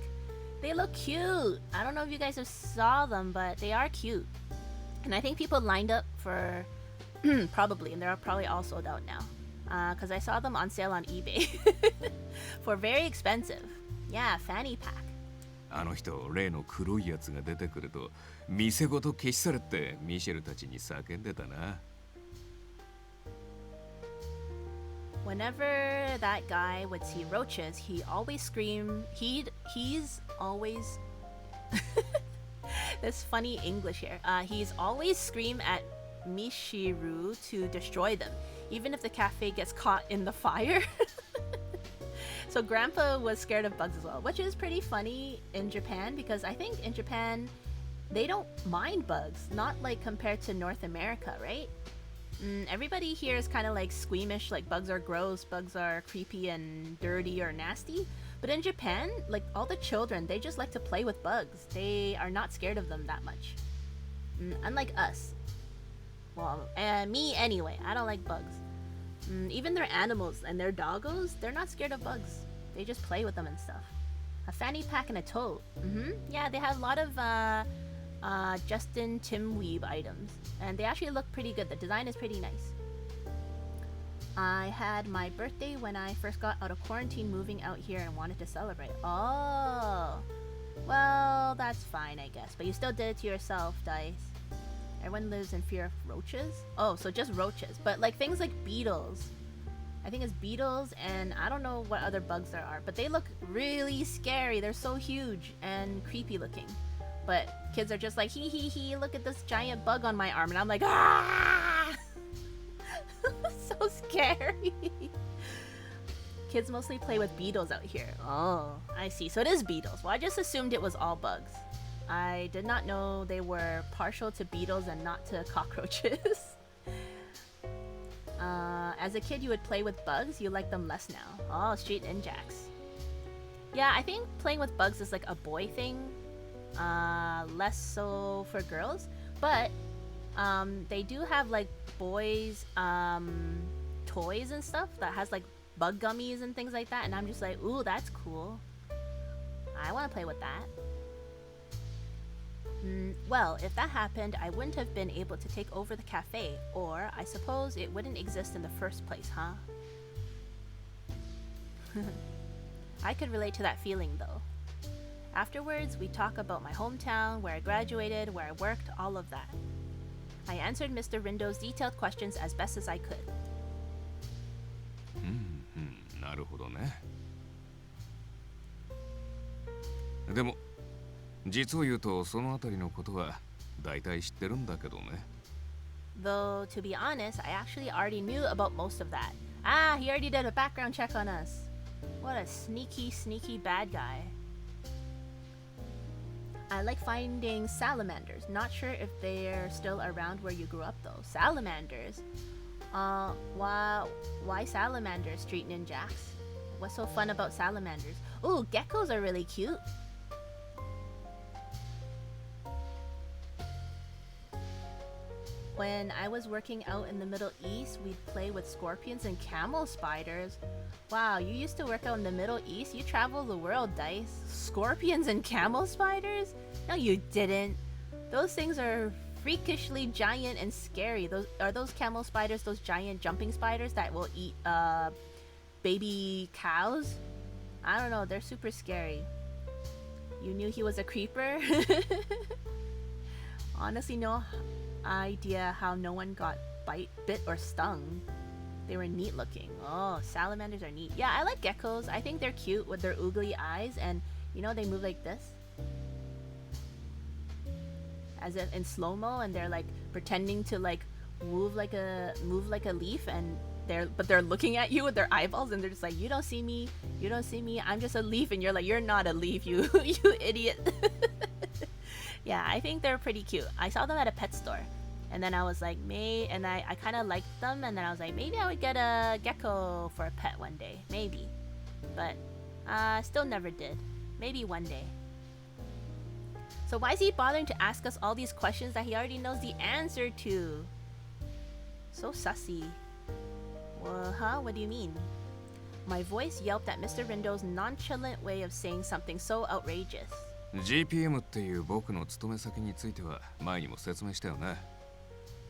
B: They look cute. I don't know if you guys have saw them, but they are cute. And I think people lined up for probably, and they're probably all sold out now. Because I saw them on sale on eBay for very expensive. Yeah, fanny pack.
D: あの人、例の黒いやつが出てくると、店ごと消し去れってミシェルたちに叫んでたな。
B: Whenever that guy would see roaches, he always scream. He's always this funny English here. He's always scream at Mishiru to destroy them, even if the cafe gets caught in the fire. So Grandpa was scared of bugs as well, which is pretty funny in Japan because I think in Japan they don't mind bugs, not like compared to North America, right? Everybody here is kind of like squeamish, like bugs are gross, bugs are creepy and dirty or nasty. But in Japan, like all the children, they just like to play with bugs. They are not scared of them that much. Unlike us. Well, me anyway, I don't like bugs. Even their animals and their doggos, they're not scared of bugs. They just play with them and stuff. A fanny pack and a tote. Yeah, they have a lot of Justin Tim Weeb items. And they actually look pretty good. The design is pretty nice. I had my birthday when I first got out of quarantine moving out here and wanted to celebrate. Oh. Well, that's fine, I guess. But you still did it to yourself, Dice. Everyone lives in fear of roaches? Oh, so just roaches. But like things like beetles. I think it's beetles and I don't know what other bugs there are. But they look really scary. They're so huge and creepy looking. But kids are just like, hee hee hee, look at this giant bug on my arm. And I'm like, ah! So scary. Kids mostly play with beetles out here. Oh, I see. So it is beetles. Well, I just assumed it was all bugs. I did not know they were partial to beetles and not to cockroaches. As a kid, you would play with bugs. You like them less now. Oh, Street Ninjax. Yeah, I think playing with bugs is like a boy thing. Less so for girls. But they do have like boys toys and stuff that has like bug gummies and things like that. And I'm just like, ooh, that's cool. I want to play with that. Well, if that happened, I wouldn't have been able to take over the cafe, or I suppose it wouldn't exist in the first place, huh? I could relate to that feeling, though. Afterwards, we talk about my hometown, where I graduated, where I worked, all of that. I answered Mr. Rindo's detailed questions as best as I could.
D: なるほどね。でも実を言うとそのあたりのことは大体知ってるんだけどね。
B: Though, to be honest, I actually already knew about most of that. Ah, he already did a background check on us. What a sneaky, sneaky bad guy. I like finding salamanders. Not sure if they're still around where you grew up though. Salamanders? Why salamanders, Street Ninjax? What's so fun about salamanders? Ooh, geckos are really cute. When I was working out in the Middle East, we'd play with scorpions and camel spiders. Wow, you used to work out in the Middle East? You travel the world, Dice. Scorpions and camel spiders? No, you didn't. Those things are freakishly giant and scary. Are those camel spiders those giant jumping spiders that will eat baby cows? I don't know, they're super scary. You knew he was a creeper? Honestly, no idea how no one got bit or stung. They were neat looking. Oh, salamanders are neat. Yeah, I like geckos. I think they're cute with their oogly eyes and you know they move like this. As if in slow-mo and they're like pretending to like move like a leaf and they're looking at you with their eyeballs and they're just like, you don't see me, I'm just a leaf, and you're like, you're not a leaf, you idiot. Yeah, I think they're pretty cute. I saw them at a pet store and then I was like, I kind of liked them and then I was like, maybe I would get a gecko for a pet one day, maybe. But still never did. Maybe one day. So why is he bothering to ask us all these questions that he already knows the answer to? So sussy. Well, huh? What do you mean? My voice yelped at Mr. Rindo's nonchalant way of saying something so outrageous.
D: GPM っていう僕の勤め先については前にも説明したよね。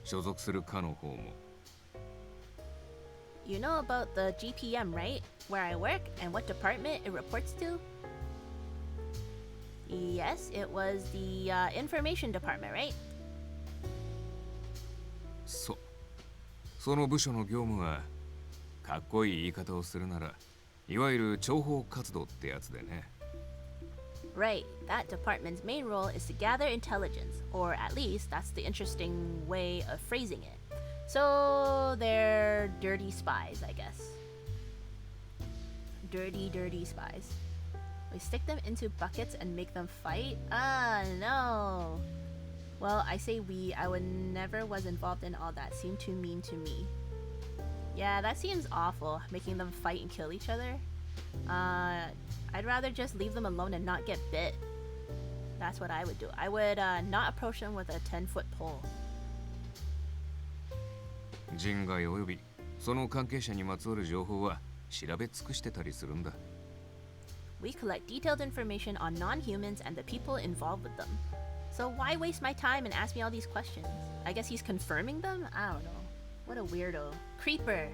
D: 所属する課の方も。
B: You know about the GPM, right? Where I work and what department it reports to? Yes, it was the information department, right?
D: その部署の業務はかっこいい言い方をするならいわゆる諜報活動ってやつでね。
B: Right, that department's main role is to gather intelligence, or at least that's the interesting way of phrasing it. So they're dirty spies, I guess. Dirty spies. We stick them into buckets and make them fight? Ah, no. Well, I say we. I would never was involved in all that. Seemed too mean to me. Yeah, that seems awful, making them fight and kill each other. I'd rather just leave them alone and not get bit. That's what I would do. I would not approach them with a 10-foot pole.
D: 人外およびその関係者にまつわる情報は調べ尽くしてたりするんだ。
B: We collect detailed information on non-humans and the people involved with them. So why waste my time and ask me all these questions? I guess he's confirming them? I don't know. What a weirdo. Creeper.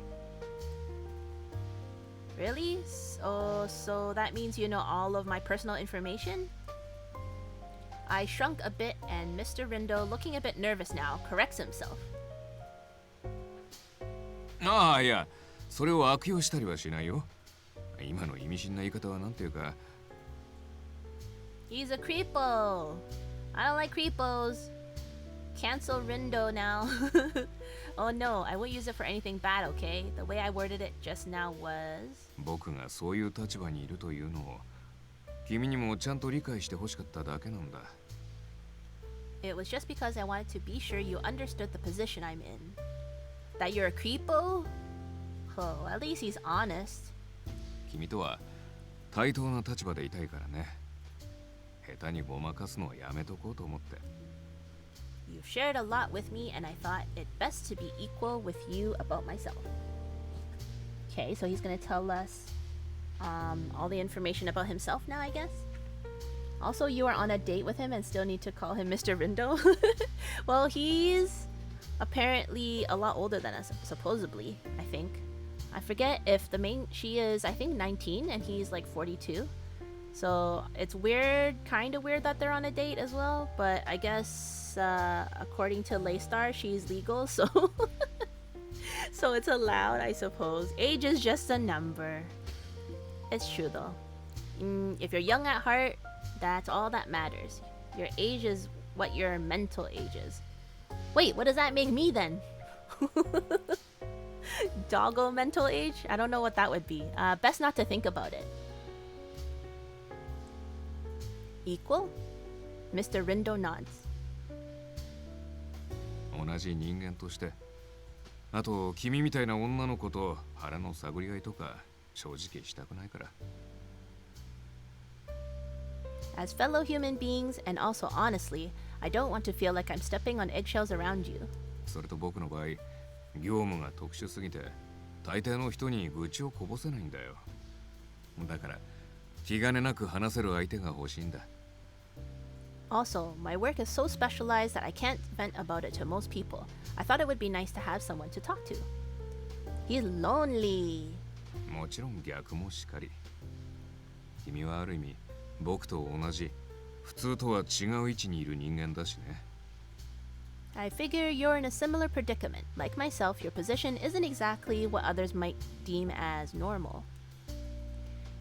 B: Really? So that means you know all of my personal information? I shrunk a bit and Mr. Rindo, looking a bit nervous now, corrects himself.
D: ああ、いや、それを悪用したりはしないよ。今の意味深な言い方はなんていうか。
B: He's a creepo. I don't like creepos. Cancel Rindo now. Oh no, I won't use it for anything bad, okay? The way I worded it just now was...
D: 僕がそういう立場にいるというのを君にもちゃんと理解してほしかっただけなんだ。
B: It was just because I wanted to be sure you understood the position I'm in. That you're a creepo? Oh, at least he's honest.
D: 君とは対等な立場でいたいからね。下手にごまかすのはやめとこうと思って。
B: You've shared a lot with me, and I thought it best to be equal with you about myself. Okay, so he's gonna tell us all the information about himself now, I guess. Also, you are on a date with him and still need to call him Mr. Rindo. Well, he's apparently a lot older than us, supposedly, I think. I forget if she is, I think, 19 and he's like 42. So it's weird, kind of weird that they're on a date as well, but I guess according to Laystar, she's legal, so so it's allowed, I suppose. Age is just a number. It's true though. If you're young at heart, that's all that matters. Your age is what your mental age is. Wait, what does that make me then? Doggo mental age? I don't know what that would be. Best not to think about it. Equal? Mr. Rindo nods.
D: 同じ人間として。あと君みたいな女の子と腹の探り合いとか正直したくないから。
B: As fellow human beings, and also honestly, I don't want to feel like I'm stepping on eggshells around you.
D: それと僕の場合、業務が特殊すぎて大抵の人に愚痴をこぼせないんだよ。だから気兼ねなく話せる相手が欲しいんだ。
B: Also, my work is so specialized that I can't vent about it to most people. I thought it would be nice to have someone to talk to. He's lonely.
D: もちろん逆もしかり。君はある意味僕と同じ普通とは違う位置にいる人間だしね。
B: I figure you're in a similar predicament. Like myself, your position isn't exactly what others might deem as normal.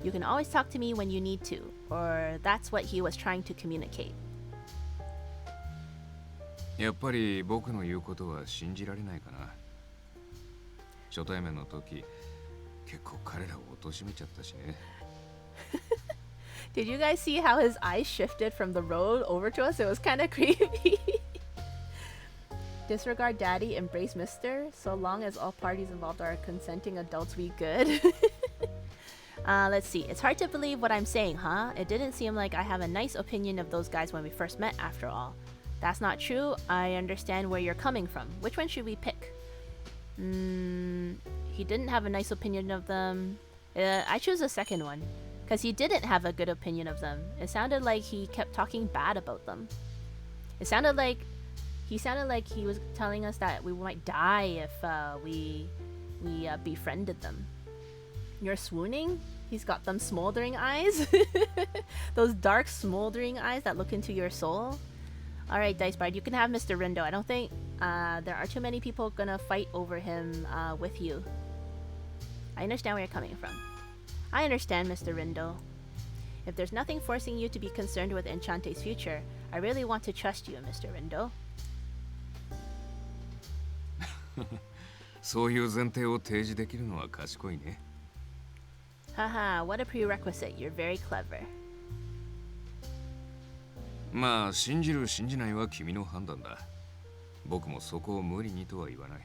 B: You can always talk to me when you need to, or that's what he was trying to communicate.
D: やっぱり僕の言うことは信じられないかな。初対面の時、結構彼らを貶めちゃったしね。
B: Did you guys see how his eyes shifted from the road over to us? It was kind of creepy. Disregard daddy, embrace mister. So long as all parties involved are consenting adults, we good. Let's see. It's hard to believe what I'm saying, huh? It didn't seem like I have a nice opinion of those guys when we first met, after all. That's not true. I understand where you're coming from. Which one should we pick? He didn't have a nice opinion of them. I choose the second one. Because he didn't have a good opinion of them. It sounded like he kept talking bad about them. It sounded like he was telling us that we might die if we befriended them. You're swooning? He's got them smoldering eyes. Those dark smoldering eyes that look into your soul. Alright, Dice Bard, you can have Mr. Rindo. I don't think there are too many people gonna fight over him with you. I understand where you're coming from. I understand, Mr. Rindo. If there's nothing forcing you to be concerned with Enchanté's future, I really want to trust you, Mr. Rindo.
D: そういう前提を提示できるのは賢いね。
B: Haha, what a prerequisite. You're very clever.
D: まあ信じる信じないは君の判断だ。僕もそこを無理にとは言わない。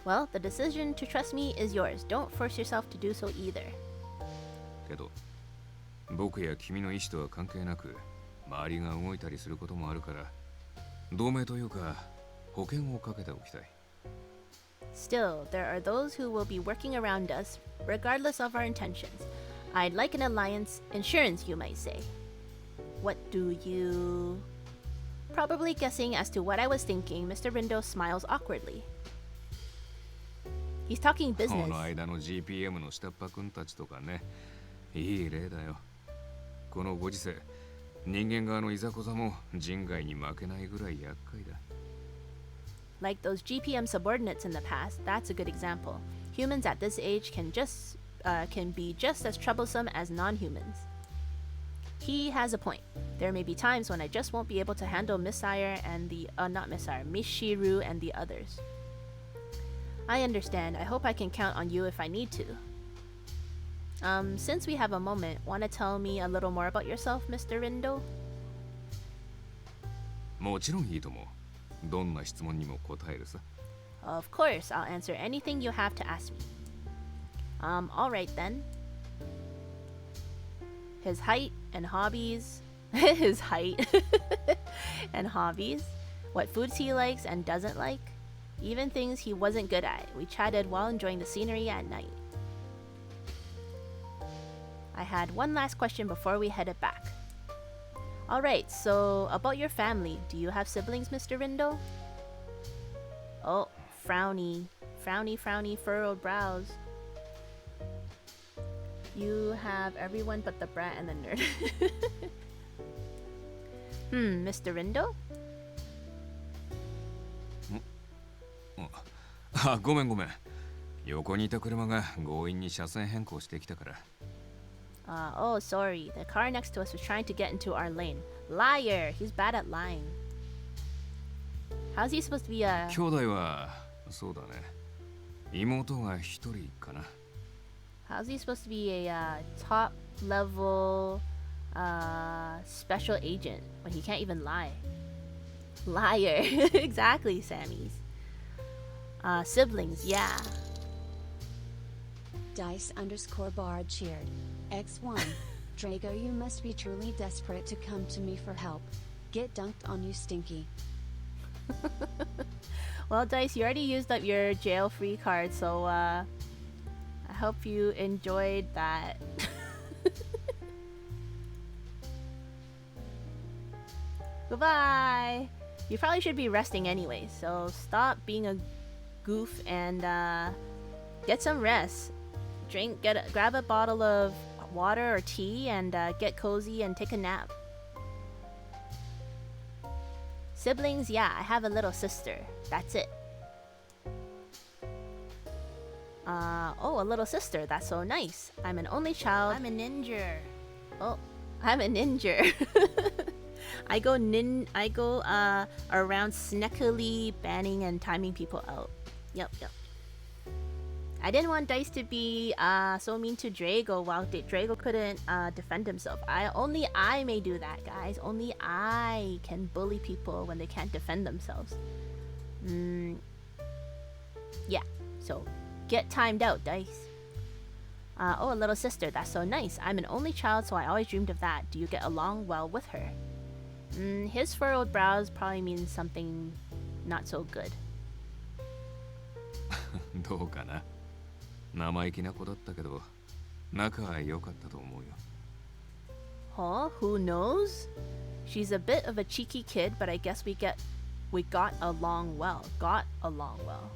B: Well, the decision to trust me is yours. Don't force yourself to do so either.
D: けど、僕や君の意思とは関係なく、周りが動いたりすることもあるから、同盟というか保険をかけておきたい。
B: Still, there are those who will be working around us, regardless of our intentions. I'd like an alliance, insurance, you might say. What do you... Probably guessing as to what I was thinking, Mr. Rindo smiles awkwardly. He's talking
D: こ
B: business.
D: の間の GPM の下っ端くんたちとかね、いい例だよ。このご時世、人間側のいざこざも人外に負けないぐらい厄介だ。
B: Like those GPM subordinates in the past, that's a good example. Humans at this age can be just as troublesome as non-humans. He has a point. There may be times when I just won't be able to handle Missire and the not Missire, Mishiru and the others. I understand. I hope I can count on you if I need to. Since we have a moment, want to tell me a little more about yourself, Mr. Rindo?
D: もちろんいいと思う。どんな質問にも答えるさ。
B: Of course, I'll answer anything you have to ask me. Alright then. His height and hobbies. His height and hobbies. What foods he likes and doesn't like. Even things he wasn't good at. We chatted while enjoying the scenery at night. I had one last question before we headed back. Alright, so about your family. Do you have siblings, Mr. Rindo? Oh, frowny. Frowny, frowny, furrowed brows. You have everyone but the brat and the nerd. Mr. Rindo?
D: あ、ごめんごめん。横にいた車が強引に車線変更してきたから。
B: Oh, sorry. The car next to us was trying to get into our lane. Liar! He's bad at lying. How's he supposed to be a...
D: 兄弟はそうだね。妹が一人かな。
B: How's he supposed to be a top level special agent when he can't even lie? Liar. Exactly, Sammy's. Siblings, yeah.
C: Dice_Bard cheered. X1. Drago, you must be truly desperate to come to me for help. Get dunked on, you stinky.
B: Well, Dice, you already used up your jail-free card, so I hope you enjoyed that. Goodbye! You probably should be resting anyway, so stop being a goof and get some rest. Grab a bottle of water or tea and get cozy and take a nap. Siblings, yeah, I have a little sister. That's it. Oh, a little sister. That's so nice. I'm an only child. I'm a ninja. Oh, I'm a ninja. I go around sneakily banning and timing people out. Yep. I didn't want Dice to be so mean to Drago while Drago couldn't defend himself. Only I may do that, guys. Only I can bully people when they can't defend themselves. Yeah, so get timed out, Dice. Oh, a little sister. That's so nice. I'm an only child, so I always dreamed of that. Do you get along well with her? His furrowed brows probably means something not so good.
D: どうかな。生意気な子だったけど、仲は良かったと思うよ。
B: Huh? Who knows? She's a bit of a cheeky kid, but I guess we got along well. Got along well.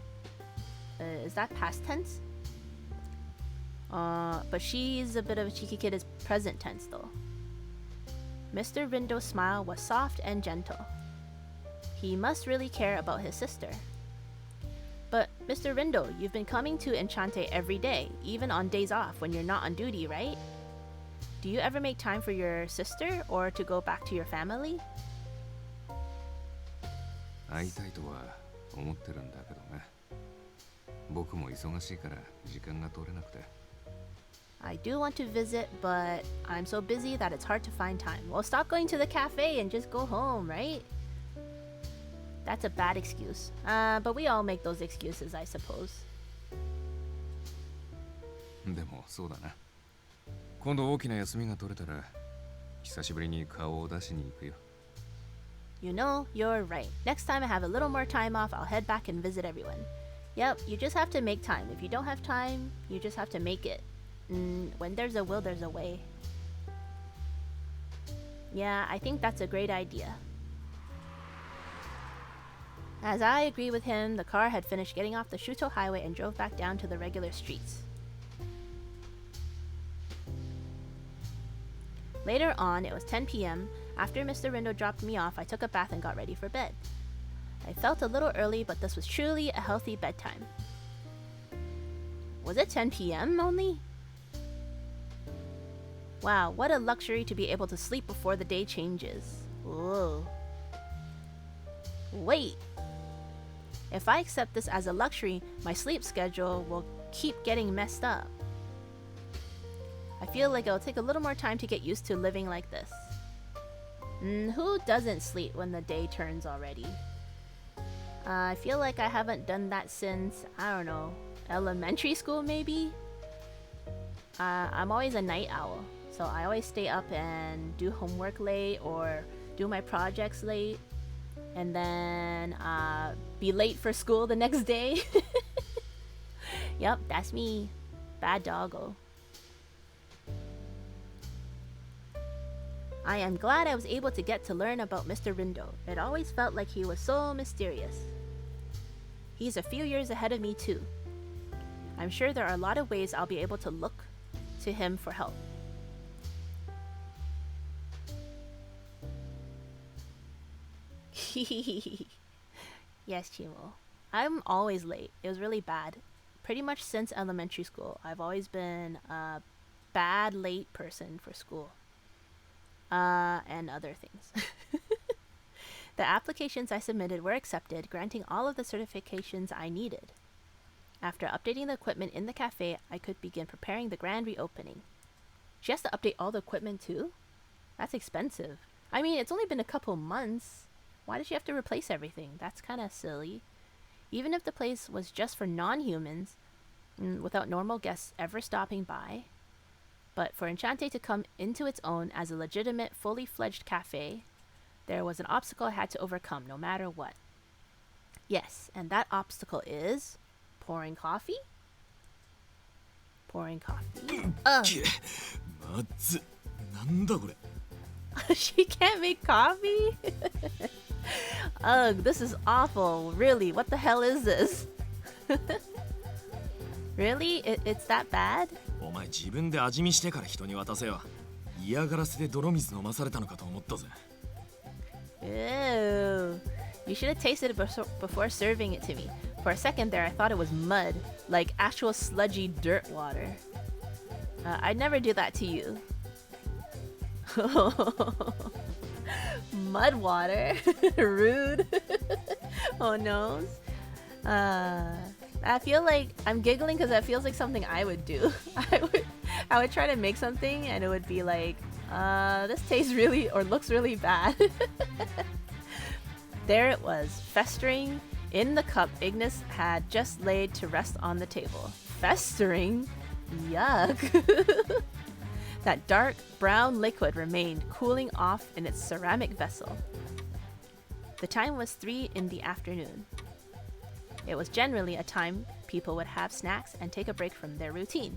B: Is that past tense? But she's a bit of a cheeky kid is present tense though. Mr. Rindo's smile was soft and gentle. He must really care about his sister. But Mr. Rindo, you've been coming to Enchanté every day, even on days off when you're not on duty, right? Do you ever make time for your sister or to go back to your family?
D: 会いたいとは思ってるんだけどね。僕も忙しいから時間が取れなくて。
B: I do want to visit, but I'm so busy that it's hard to find time. Well, stop going to the cafe and just go home, right? That's a bad excuse. But we all make those excuses, I suppose.
D: でもそうだな。今度大きな休みが取れたら久しぶりに顔を出しに行くよ。
B: You know, you're right. Next time I have a little more time off, I'll head back and visit everyone. Yep, you just have to make time. If you don't have time, you just have to make it. When there's a will, there's a way. Yeah, I think that's a great idea. As I agree with him, the car had finished getting off the Shuto highway and drove back down to the regular streets. Later on, it was 10 p.m. After Mr. Rindo dropped me off, I took a bath and got ready for bed. I felt a little early, but this was truly a healthy bedtime. Was it 10 p.m. only? Wow, what a luxury to be able to sleep before the day changes. Whoa. Wait. If I accept this as a luxury, my sleep schedule will keep getting messed up. I feel like it'll take a little more time to get used to living like this. Who doesn't sleep when the day turns already? I feel like I haven't done that since, I don't know, elementary school maybe? I'm always a night owl, so I always stay up and do homework late or do my projects late and then be late for school the next day. Yep, that's me. Bad doggo. I am glad I was able to get to learn about Mr. Rindo. It always felt like he was so mysterious. He's a few years ahead of me too. I'm sure there are a lot of ways I'll be able to look to him for help. Yes, Chimo. I'm always late. It was really bad. Pretty much since elementary school, I've always been a bad late person for school. And other things. The applications I submitted were accepted, granting all of the certifications I needed. After updating the equipment in the cafe, I could begin preparing the grand reopening. She has to update all the equipment too? That's expensive. I mean, it's only been a couple months. Why does she have to replace everything? That's kind of silly. Even if the place was just for non-humans, without normal guests ever stopping by, but for Enchanté to come into its own as a legitimate, fully fledged cafe, there was an obstacle I had to overcome no matter what. Yes, and that obstacle is pouring coffee? Pouring coffee. She can't make coffee? Ugh, this is awful. Really, what the hell is this? Really? It's that bad?
E: お前自分で味見してから人に渡せよ。嫌がらせで泥水飲まされたのかと思ったぜ。
B: Ew. You should have tasted it before serving it to me. For a second there, I thought it was mud, like actual sludgy dirt water. I'd never do that to you. Mud water? Rude. Oh no. I feel like I'm giggling because that feels like something I would do. I would try to make something and it would be like, this tastes really or looks really bad. There it was, festering in the cup Ignis had just laid to rest on the table. Festering? Yuck. That dark brown liquid remained cooling off in its ceramic vessel. The time was 3 in the afternoon. It was generally a time people would have snacks and take a break from their routine.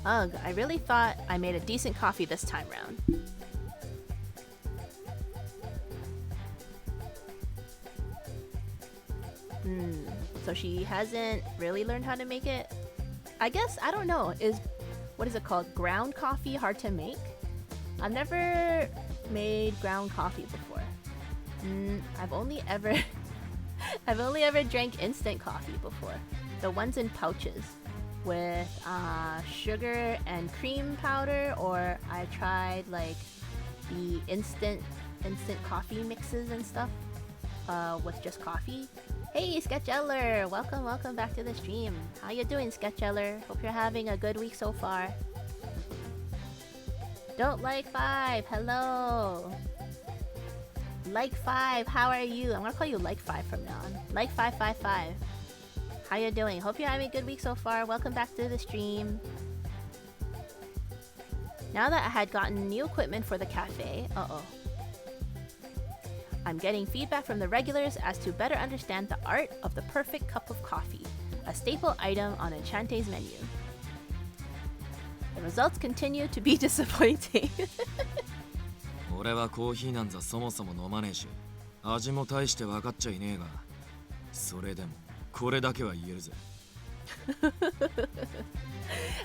B: Ugh, I really thought I made a decent coffee this time round. So she hasn't really learned how to make it? I guess, I don't know, what is it called? Ground coffee hard to make? I've never made ground coffee before. I've only ever drank instant coffee before. The ones in pouches with sugar and cream powder, or I tried like the instant coffee mixes and stuff with just coffee. Hey Sketcheller, welcome back to the stream. How you doing, Sketcheller? Hope you're having a good week so far. Don't like 5, hello. Like 5, how are you? I'm gonna call you Like 5 from now on. Like 555. How you doing? Hope you're having a good week so far. Welcome back to the stream. Now that I had gotten new equipment for the cafe, I'm getting feedback from the regulars as to better understand the art of the perfect cup of coffee, a staple item on Enchanté's menu. The results continue to be disappointing.
E: 俺はコーヒーなんざそもそも飲まねえし、味も大して分かっちゃいねえが、それでもこれだけは言えるぜ。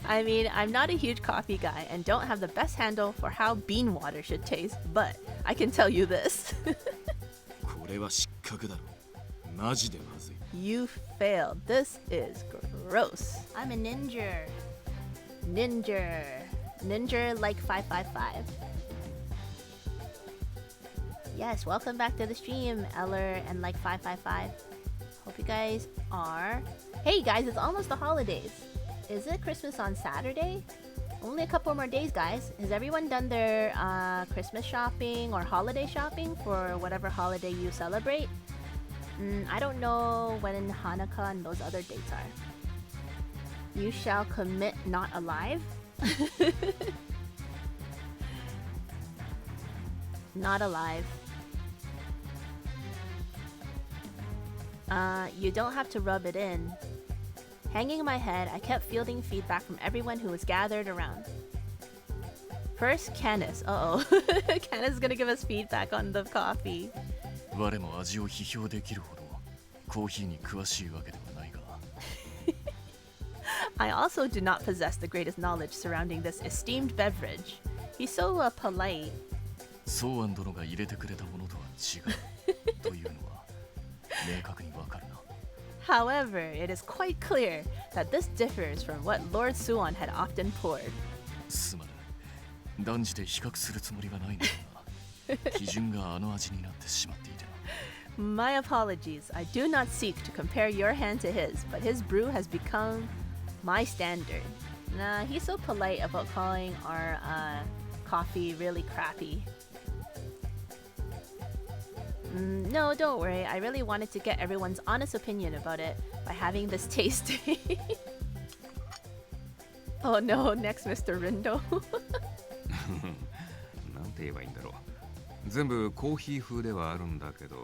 B: I mean, I'm not a huge coffee guy and don't have the best handle for how bean water should taste, but I can tell you this.
E: これは失格だろ。マジでまずい。
B: You failed. This is gross. I'm a ninja. Ninja like 555. Yes, welcome back to the stream, Eller and like 555. Hope you guys are. Hey guys, it's almost the holidays. Is it Christmas on Saturday? Only a couple more days, guys. Has everyone done their Christmas shopping or holiday shopping for whatever holiday you celebrate? I don't know when Hanukkah and those other dates are. You shall commit not alive? Not alive. You don't have to rub it in. Hanging in my head, I kept fielding feedback from everyone who was gathered around. First, Canis. Canis is gonna give us feedback on the coffee.
F: 我も味を批評できるほどコーヒーに詳しいわけではないが
B: I also do not possess the greatest knowledge surrounding this esteemed beverage. He's so polite.
F: ソーアン殿が入れてくれたものとは違うというのは明確にわかるな
B: However, it is quite clear that this differs from what Lord Suwon had often poured.
F: すまぬ断じて比較するつもりはないのだが基準があの味になってしまっていてな
B: My apologies. I do not seek to compare your hand to his, but his brew has become my standard. Nah, he's so polite about calling our coffee really crappy. No, don't worry. I really wanted to get everyone's honest opinion about it by having this tasting. Oh no, next Mr. Rindo.
D: なんて言えばいいんだろう。全部コーヒー風ではあるんだけど。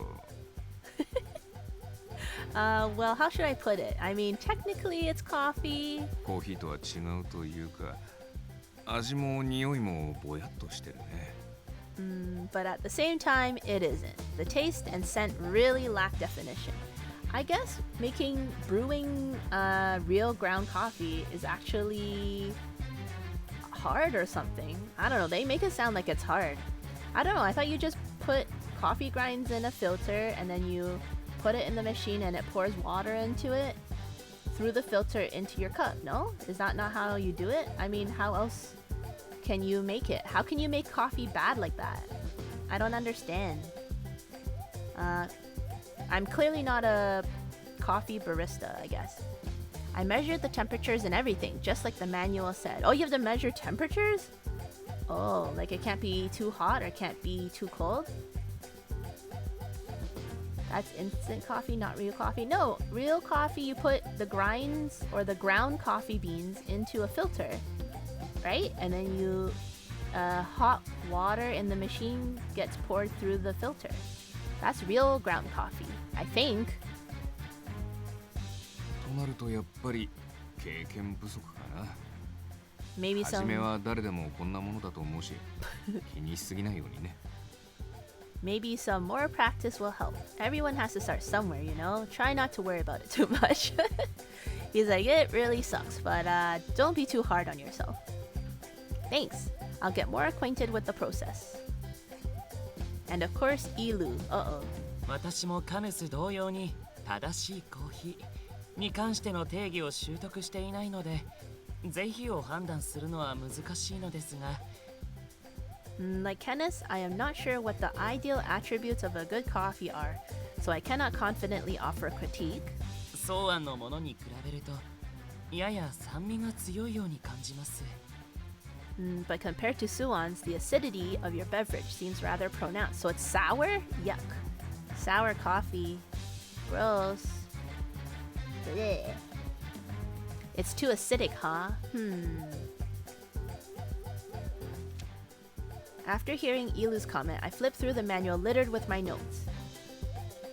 B: Well, how should I put it? I mean, technically it's coffee.
D: コーヒーとは違うというか、味も匂いもぼやっとしてるね。
B: But at the same time, it isn't. The taste and scent really lack definition. I guess brewing real ground coffee is actually hard or something. I don't know. They make it sound like it's hard. I don't know. I thought you just put coffee grinds in a filter and then you put it in the machine and it pours water into it through the filter into your cup. No? Is that not how you do it? I mean, how else can you make it? How can you make coffee bad like that? I don't understand. I'm clearly not a coffee barista, I guess. I measured the temperatures and everything, just like the manual said. Oh, you have to measure temperatures? Oh, like it can't be too hot or can't be too cold? That's instant coffee, not real coffee. No, real coffee, you put the grinds or the ground coffee beans into a filter, right? And then you hot water in the machine gets poured through the filter. That's real ground coffee, I think.
D: となるとやっぱり経験不足かな。
B: Maybe
D: 初
B: some
D: めは誰でもこんなものだと思うし、気にしすぎないようにね。
B: maybe some more practice will help. Everyone has to start somewhere, you know? Try not to worry about it too much. He's like, it really sucks, but don't be too hard on yourself. Thanks. I'll get more acquainted with the process. And of course, Ilu. Uh-oh.
G: 私もカヌス同様に正しいコーヒーに関しての定義を習得していないので、是非を判断するのは難しいのですが。
B: Like Kenneth, I am not sure what the ideal attributes of a good coffee are, so I cannot confidently offer a critique.
G: 草案のものに比べるとやや酸味が強いように感じます。
B: But compared to Suan's, the acidity of your beverage seems rather pronounced. So it's sour? Yuck. Sour coffee. Gross. Blech. It's too acidic, huh? After hearing Ilu's comment, I flipped through the manual littered with my notes.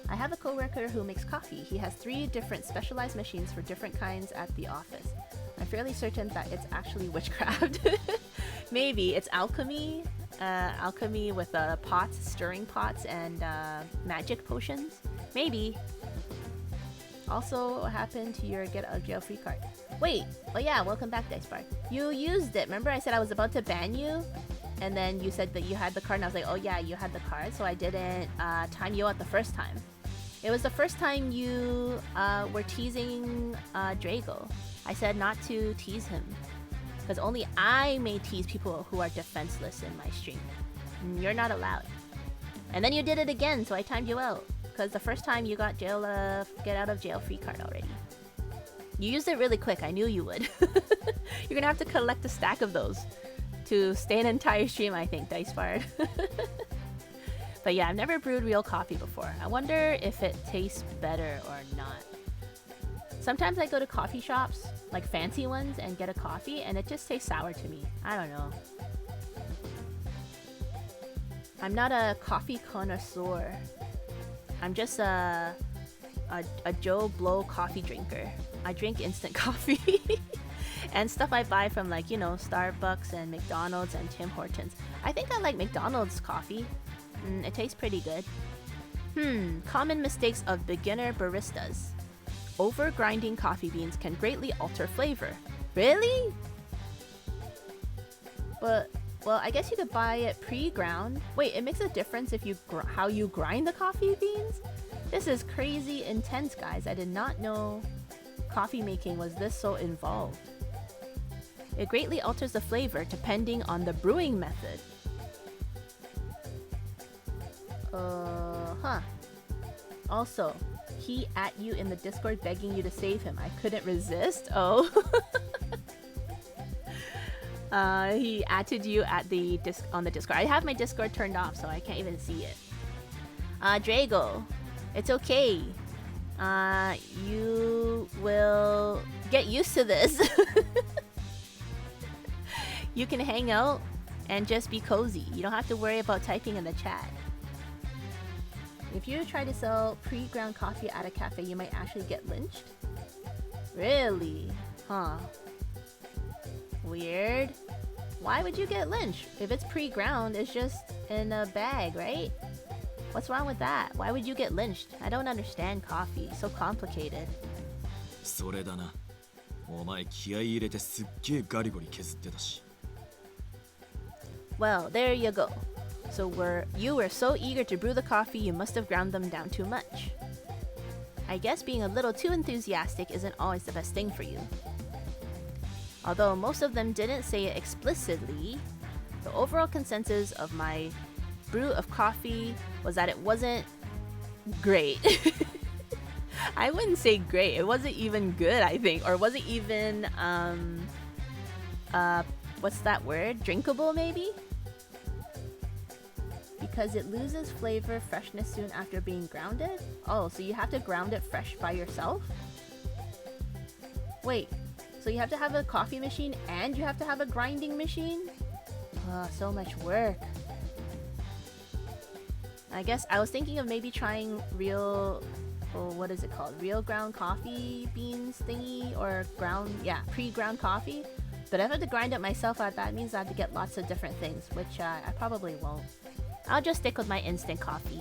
B: I have a coworker who makes coffee. He has 3 different specialized machines for different kinds at the office. I'm fairly certain that it's actually witchcraft. Maybe it's alchemy. Alchemy with pots, stirring pots, and magic potions. Maybe. Also, what happened to your get out of jail free card? Wait, oh yeah, welcome back, Dice Bar. You used it. Remember I said I was about to ban you? And then you said that you had the card, and I was like, oh yeah, you had the card, so I didn't time you out the first time. It was the first time you were teasing Drago. I said not to tease him, because only I may tease people who are defenseless in my stream. You're not allowed. And then you did it again, so I timed you out, because the first time you got get out of jail free card already. You used it really quick, I knew you would. You're gonna have to collect a stack of those to stay an entire stream, I think, Dice Bard. But yeah, I've never brewed real coffee before. I wonder if it tastes better or not. Sometimes I go to coffee shops, like fancy ones, and get a coffee, and it just tastes sour to me. I don't know. I'm not a coffee connoisseur. I'm just a Joe Blow coffee drinker. I drink instant coffee. And stuff I buy from, like, you know, Starbucks and McDonald's and Tim Hortons. I think I like McDonald's coffee. It tastes pretty good. Common mistakes of beginner baristas. Over grinding coffee beans can greatly alter flavor. Really? But, well, I guess you could buy it pre-ground. Wait, it makes a difference if you how you grind the coffee beans? This is crazy intense, guys. I did not know coffee making was this so involved. It greatly alters the flavor depending on the brewing method. Also, he at you in the Discord begging you to save him. I couldn't resist. Oh. He added you at the on the Discord. I have my Discord turned off, so I can't even see it. Drago, it's okay. You will get used to this. You can hang out and just be cozy. You don't have to worry about typing in the chat. If you try to sell pre-ground coffee at a cafe, you might actually get lynched. Really? Huh. Weird. Why would you get lynched? If it's pre-ground, it's just in a bag, right? What's wrong with that? Why would you get lynched? I don't understand coffee. So complicated.
E: それだな。お前気合い入れてすっげえガリゴリ削ってたし。
B: Well, there you go. So you were so eager to brew the coffee, you must have ground them down too much. I guess being a little too enthusiastic isn't always the best thing for you. Although most of them didn't say it explicitly, the overall consensus of my brew of coffee was that it wasn't great. I wouldn't say great. It wasn't even good, I think. Or wasn't even, what's that word? Drinkable, maybe? Because it loses flavor freshness soon after being grounded? Oh, so you have to ground it fresh by yourself? Wait, so you have to have a coffee machine and you have to have a grinding machine? Oh, so much work. I guess I was thinking of maybe trying real, what is it called? Real ground coffee beans thingy, or pre-ground coffee. But if I have to grind it myself, that means I have to get lots of different things, which I probably won't. I'll just stick with my instant coffee.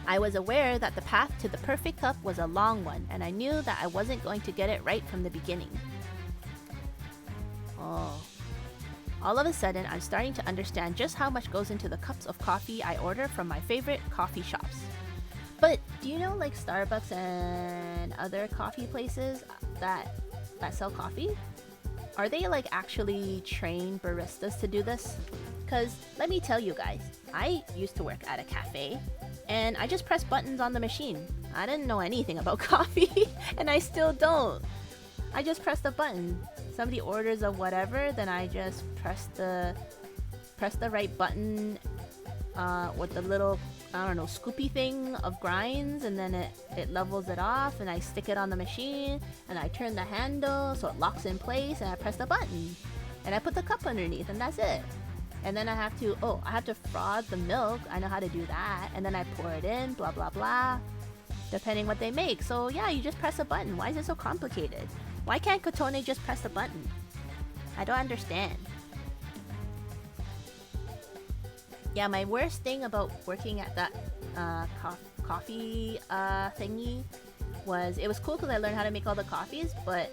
B: I was aware that the path to the perfect cup was a long one, and I knew that I wasn't going to get it right from the beginning. Oh. All of a sudden, I'm starting to understand just how much goes into the cups of coffee I order from my favorite coffee shops. But do you know, like Starbucks and other coffee places that sell coffee? Are they like actually trained baristas to do this? Because let me tell you guys, I used to work at a cafe and I just pressed buttons on the machine. I didn't know anything about coffee and I still don't. I just pressed a button. Somebody orders a whatever, then I just press the right button with the little, I don't know, scoopy thing of grinds, and then it levels it off, and I stick it on the machine, and I turn the handle so it locks in place, and I press the button, and I put the cup underneath, and that's it. And then I have to froth the milk. I know how to do that, and then I pour it in, blah blah blah, depending what they make. So yeah, you just press a button. Why is it so complicated? Why can't Kotone just press the button? I don't understand. Yeah, my worst thing about working at that coffee thingy was, it was cool because I learned how to make all the coffees, but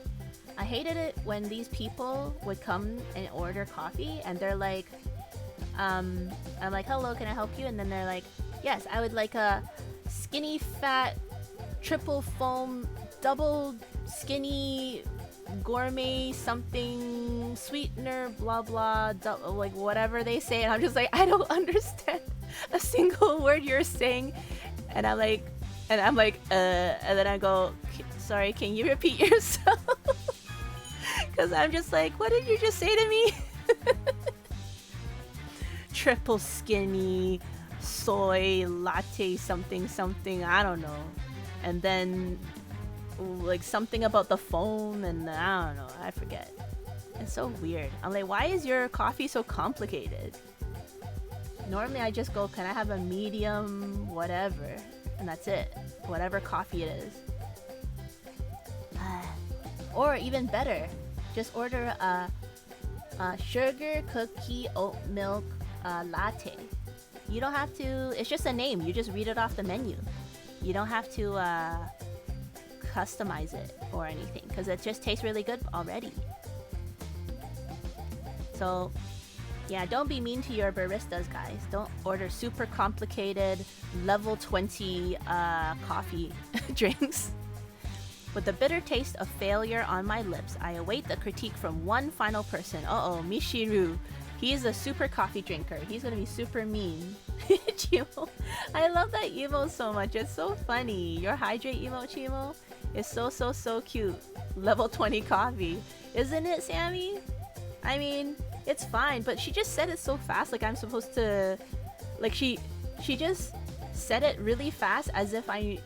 B: I hated it when these people would come and order coffee and they're like, I'm like, hello, can I help you? And then they're like, yes, I would like a skinny fat triple foam double skinny gourmet something sweetener blah blah like whatever they say, and I'm just like, I don't understand a single word you're saying, and I'm like and then I go, sorry, can you repeat yourself? Because I'm just like, what did you just say to me? Triple skinny soy latte something something, I don't know, and then like something about the foam, and I don't know, I forget. It's so weird. I'm like, why is your coffee so complicated? Normally I just go, can I have a medium whatever, and that's it, whatever coffee it is. Or even better, just order a sugar cookie oat milk latte. You don't have to, it's just a name, you just read it off the menu. You don't have to customize it or anything, because it just tastes really good already. So yeah, don't be mean to your baristas, guys. Don't order super complicated level 20 coffee drinks. With the bitter taste of failure on my lips, I await the critique from one final person. Mishiru. He's a super coffee drinker. He's gonna be super mean. Chimo. I love that emote so much. It's so funny. Your hydrate emote, Chimo, is so cute. Level 20 coffee. Isn't it, Sammy? I mean, it's fine, but she just said it so fast, like I'm supposed to, like she just said it really fast as if I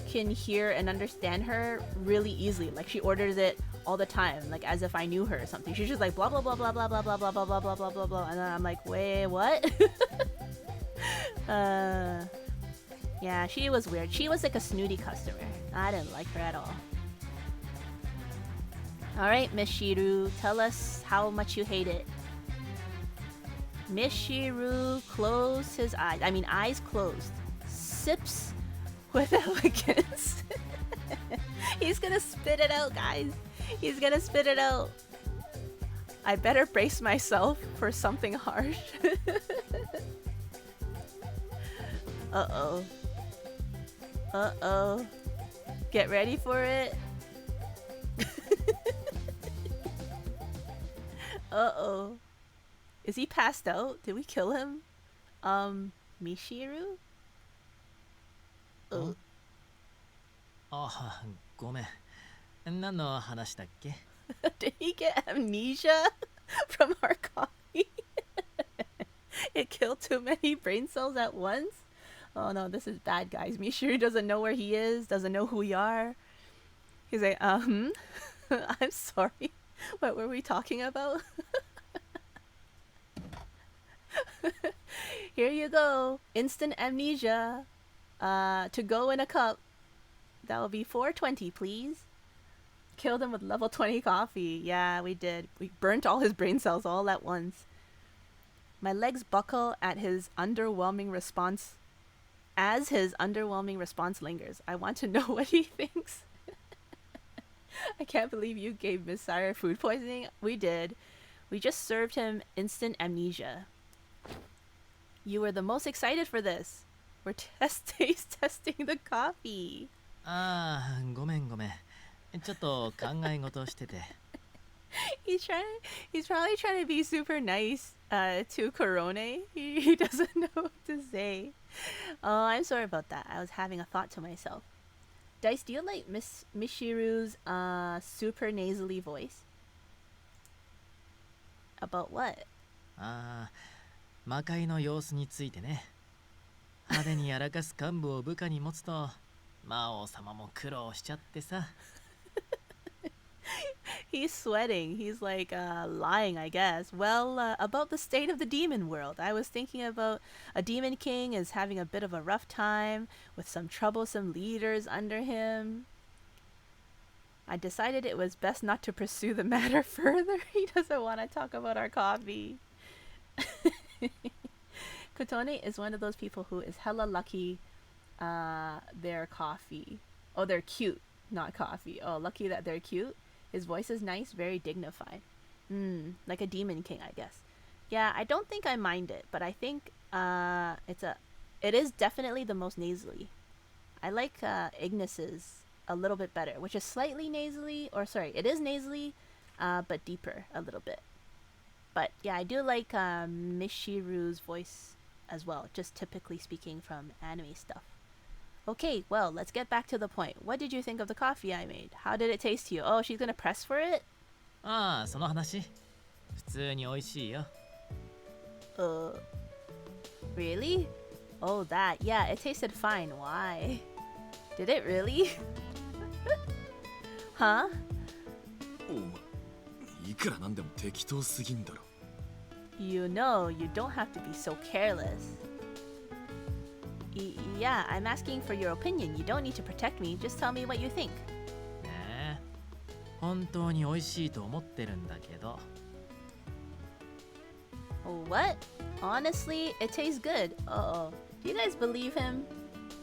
B: can hear and understand her really easily. Like she orders it all the time, like as if I knew her or something. She's just like blah blah blah blah blah blah blah blah blah blah blah blah blah blah, and then I'm like, wait, what? Yeah, she was weird. She was like a snooty customer. I didn't like her at all. Alright, Miss Shiru, tell us how much you hate it. Miss Shiru closed his eyes. I mean, eyes closed. Sips with elegance. He's gonna spit it out, guys. He's gonna spit it out. I better brace myself for something harsh. Uh-oh. Uh-oh. Get ready for it. Uh-oh. Is he passed out? Did we kill him? Mishiru? Oh.
H: あ、ごめん。何の話だっけ?
B: Did he get amnesia from our coffee? It killed too many brain cells at once? Oh no, this is bad, guys. Mishiru doesn't know where he is, doesn't know who we are. He's like, I'm sorry. What were we talking about? Here you go. Instant amnesia. To go in a cup. That will be 420, please. Killed him with level 20 coffee. Yeah, we did. We burnt all his brain cells all at once. My legs buckle at his underwhelming response. As his underwhelming response lingers, I want to know what he thinks. I can't believe you gave Miss Sire food poisoning. We did. We just served him instant amnesia. You were the most excited for this. We're taste testing the coffee.
H: ああ、ごめんごめん。ちょっと考え事してて。
B: He's probably trying to be super nice to Korone. He doesn't know what to say. Oh, I'm sorry about that. I was having a thought to myself. Dice, do you like Miss Mishiru's super nasally voice? About what?
H: ああ、魔界の様子についてね。派手にやらかす幹部を部下に持つと、魔王様も苦労しちゃってさ。
B: He's sweating. He's like lying, I guess. Well, about the state of the demon world. I was thinking about a demon king is having a bit of a rough time with some troublesome leaders under him. I decided it was best not to pursue the matter further. He doesn't want to talk about our coffee. Kotone is one of those people who is hella lucky they're coffee. Oh, they're cute, not coffee. Oh, lucky that they're cute. His voice is nice, very dignified. Like a demon king, I guess. Yeah, I don't think I mind it, but I think it is definitely the most nasally. I like Ignis's a little bit better, which is slightly nasally, or sorry, it is nasally, but deeper a little bit. But yeah, I do like Mishiru's voice as well, just typically speaking from anime stuff. Okay, well, let's get back to the point. What did you think of the coffee I made? How did it taste to you? Oh, she's gonna press for it?
H: ああ、その話。普通に美味しいよ。
B: Really? Oh, that. Yeah, it tasted fine. Why? Did it really? Huh?
E: お前、いくらなんでも適当すぎんだろ。
B: You know, you don't have to be so careless. Yeah, I'm asking for your opinion. You don't need to protect me. Just tell me what you think.
H: ねえ、本当に美味しいと思ってるんだけど。
B: What? Honestly, it tastes good. Uh-oh. Do you guys believe him?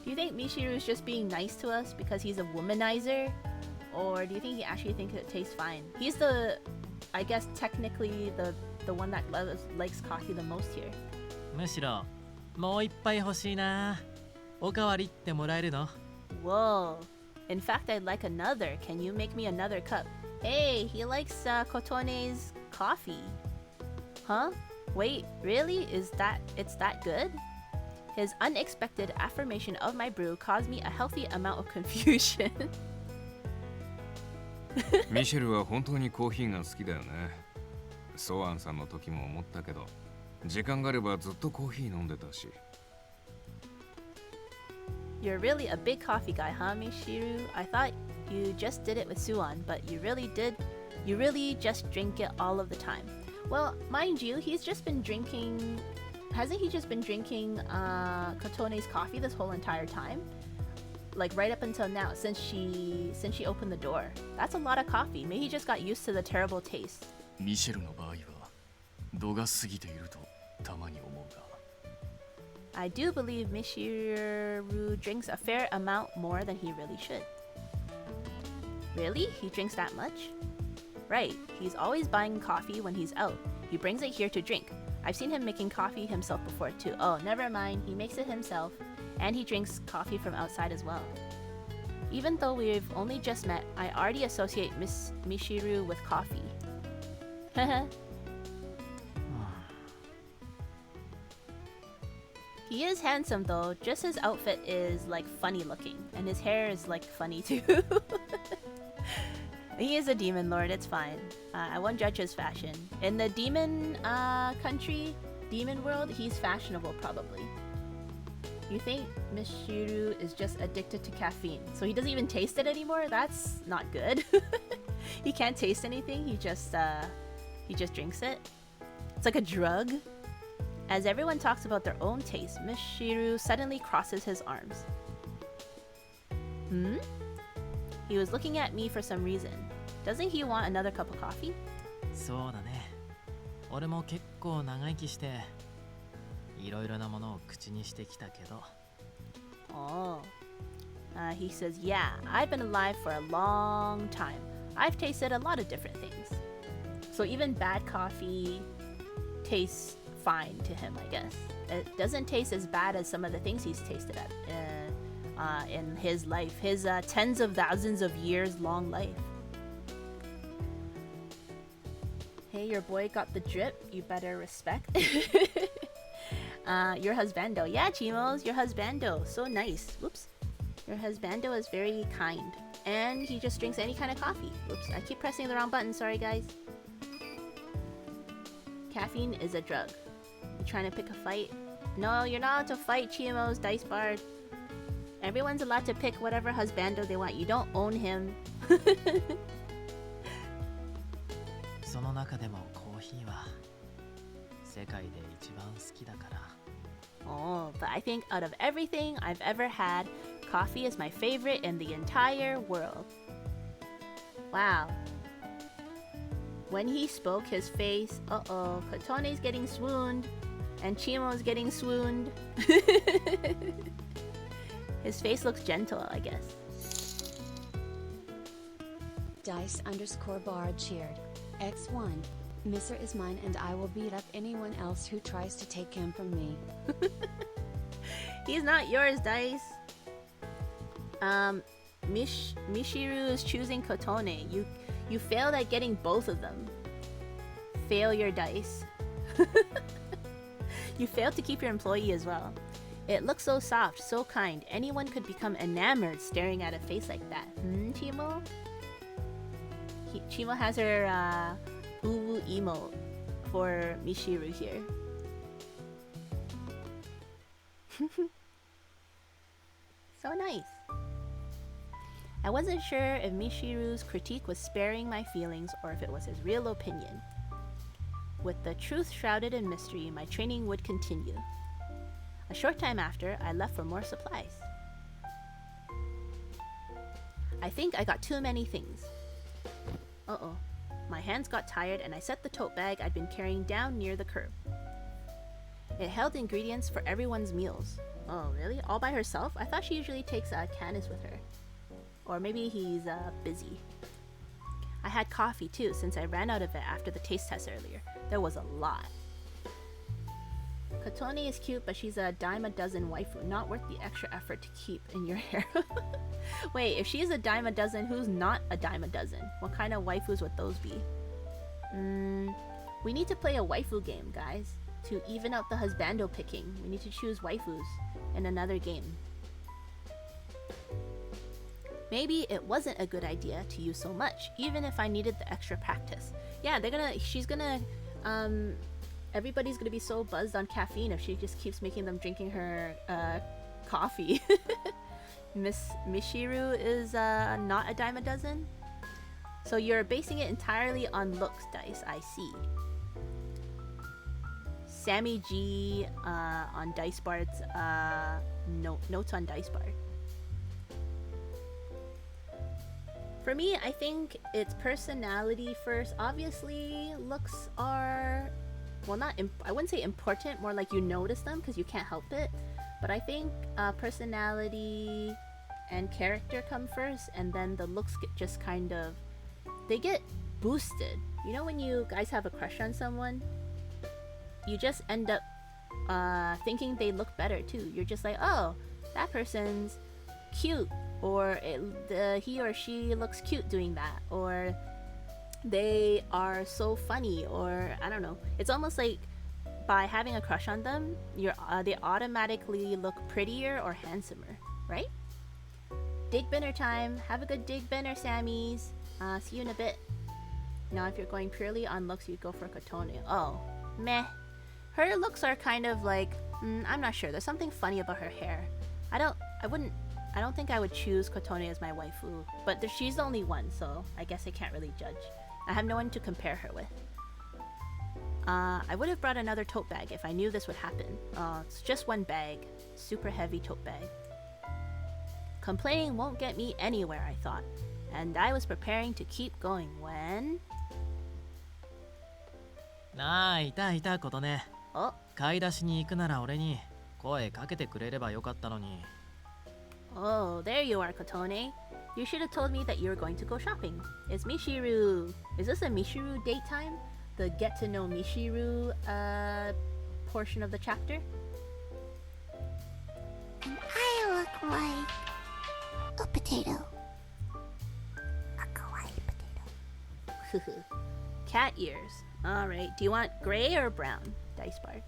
B: Do you think Mishiru's just being nice to us because he's a womanizer? Or do you think he actually thinks it tastes fine? He's the, I guess, technically the one that likes coffee the most here.
H: むしろ、もう一杯欲しいな。おかわりってもらえるの？
B: Whoa. In fact, I'd like another. Can you make me another cup? Hey, he likes Kotone's coffee. Huh? Wait, really? It's that good? His unexpected affirmation of my brew caused me a healthy amount of confusion.
D: ミシェルは本当にコーヒーが好きだよね。ソアンさんの時も思ったけど、時間があればずっとコーヒー飲んでたし。
B: You're really a big coffee guy, huh, Mishiru? I thought you just did it with Suan, but you really just drink it all of the time. Well, mind you, he's just been drinking... Hasn't he just been drinking Kotone's coffee this whole entire time? Like right up until now, since she opened the door. That's a lot of coffee. Maybe he just got used to the terrible taste.
F: ミシェルの場合は度が過ぎているとたまに思うが。
B: I do believe Mishiru drinks a fair amount more than he really should. Really? He drinks that much? Right, he's always buying coffee when he's out. He brings it here to drink. I've seen him making coffee himself before too. Oh, never mind, he makes it himself. And he drinks coffee from outside as well. Even though we've only just met, I already associate Miss Mishiru with coffee. He is handsome though, just his outfit is like funny looking, and his hair is like funny too. He is a demon lord, it's fine. I won't judge his fashion. In the demon country, demon world, he's fashionable probably. You think Mishiru is just addicted to caffeine, so he doesn't even taste it anymore? That's not good. He can't taste anything, he just drinks it. It's like a drug. As everyone talks about their own taste, Mishiru suddenly crosses his arms. He was looking at me for some reason. Doesn't he want another cup of coffee?
H: そうだね。俺も結構長生きしていろいろなものを口にしてきたけど。
B: Oh. He says, yeah, I've been alive for a long time. I've tasted a lot of different things. So even bad coffee tastes fine to him, I guess. It doesn't taste as bad as some of the things he's tasted in his life, his tens of thousands of years long life. Hey, your boy got the drip. You better respect. Your husbando. Yeah, Chimos, your husbando. So nice. Whoops. Your husbando is very kind. And he just drinks any kind of coffee. Whoops, I keep pressing the wrong button. Sorry, guys. Caffeine is a drug. You trying to pick a fight? No, you're not allowed to fight, Chimos, Dice Bard. Everyone's allowed to pick whatever husbando they want. You don't own him.
H: その中でもコーヒーは世界で一番好きだから。
B: Oh, but I think out of everything I've ever had, coffee is my favorite in the entire world. Wow. When he spoke, his face, uh-oh, Kotone's getting swooned, and Chimo's getting swooned. His face looks gentle, I guess.
C: Dice_Bard cheered. X1. Misser is mine and I will beat up anyone else who tries to take him from me.
B: He's not yours, Dice. Mishiru is choosing Kotone. You failed at getting both of them. Fail your dice. You failed to keep your employee as well. It looks so soft, so kind. Anyone could become enamored staring at a face like that. Chimo? Chimo has her uwu emote for Mishiru here. So nice. I wasn't sure if Mishiru's critique was sparing my feelings or if it was his real opinion. With the truth shrouded in mystery, my training would continue. A short time after, I left for more supplies. I think I got too many things. Uh-oh. My hands got tired and I set the tote bag I'd been carrying down near the curb. It held ingredients for everyone's meals. Oh, really? All by herself? I thought she usually takes Canis with her. Or maybe he's busy. I had coffee too, since I ran out of it after the taste test earlier. There was a lot. Kotone is cute, but she's a dime a dozen waifu, not worth the extra effort to keep in your hair. Wait, if she's a dime a dozen, who's not a dime a dozen? What kind of waifus would those be? We need to play a waifu game, guys. To even out the husbando picking, we need to choose waifus in another game. Maybe it wasn't a good idea to use so much, even if I needed the extra practice. Yeah, everybody's gonna be so buzzed on caffeine if she just keeps making them drinking her coffee. Miss Mishiru is not a dime a dozen? So you're basing it entirely on looks, Dice, I see. Sammy G on Dice Bard's notes on Dice Bard. For me, I think it's personality first. Obviously, looks are, well, I wouldn't say important, more like you notice them because you can't help it. But I think personality and character come first, and then the looks just kind of, they get boosted. You know when you guys have a crush on someone? You just end up thinking they look better too. You're just like, oh, that person's cute, or he or she looks cute doing that, or they are so funny, or I don't know. It's almost like by having a crush on them, they automatically look prettier or handsomer, right? Dig binner time. Have a good dig binner, Sammys. See you in a bit. Now, if you're going purely on looks, you'd go for Kotone. Oh, meh. Her looks are kind of like, I'm not sure. There's something funny about her hair. I don't think I would choose Kotone as my waifu, but she's the only one, so I guess I can't really judge. I have no one to compare her with. I would have brought another tote bag if I knew this would happen. It's just one bag. Super heavy tote bag. Complaining won't get me anywhere, I thought. and I was preparing to keep going when...
H: なあ、いたことね。
B: Oh,
H: 買い出しに行くなら俺に声かけてくれればよかったのに。
B: oh, there you are, Kotone. You should have told me that you were going to go shopping. It's Mishiru. Is this a Mishiru date time? The get to know Mishiru portion of the chapter?
A: And I look like a potato. A kawaii potato.
B: Cat ears. Alright, do you want gray or brown? Dice Bard.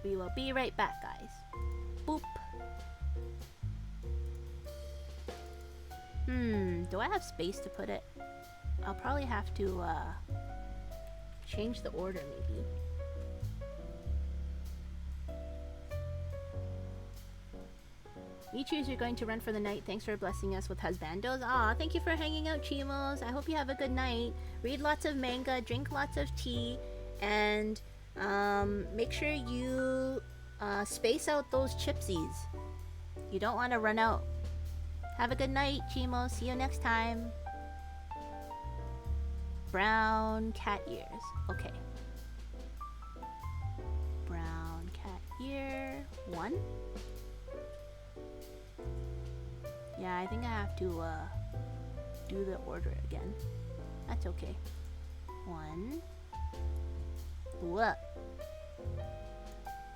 B: We will be right back, guys. Boop. Do I have space to put it? I'll probably have to change the order maybe. Michus, you're going to run for the night. Thanks for blessing us with husbandos. Aw, thank you for hanging out, Chimos. I hope you have a good night. Read lots of manga, drink lots of tea, and make sure you space out those chipsies. You don't want to run out. Have a good night, Chimos. See you next time. Brown cat ears. Okay. Brown cat ear 1. Yeah, I think I have to do the order again. That's okay. 1. What?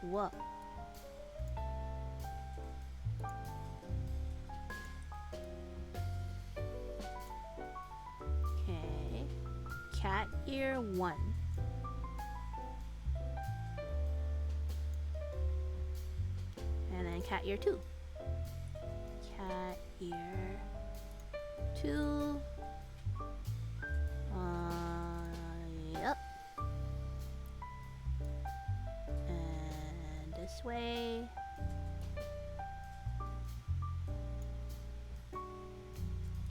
B: What? Okay. Cat ear 1. And then cat ear 2. Cat ear 2. Yep. And this way.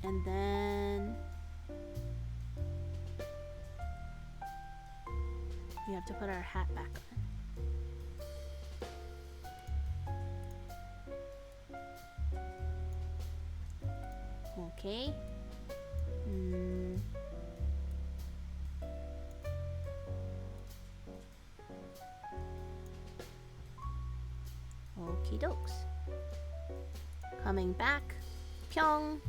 B: And then we have to put our hat back on. Okay. Okie dokes. Coming back. Pyong.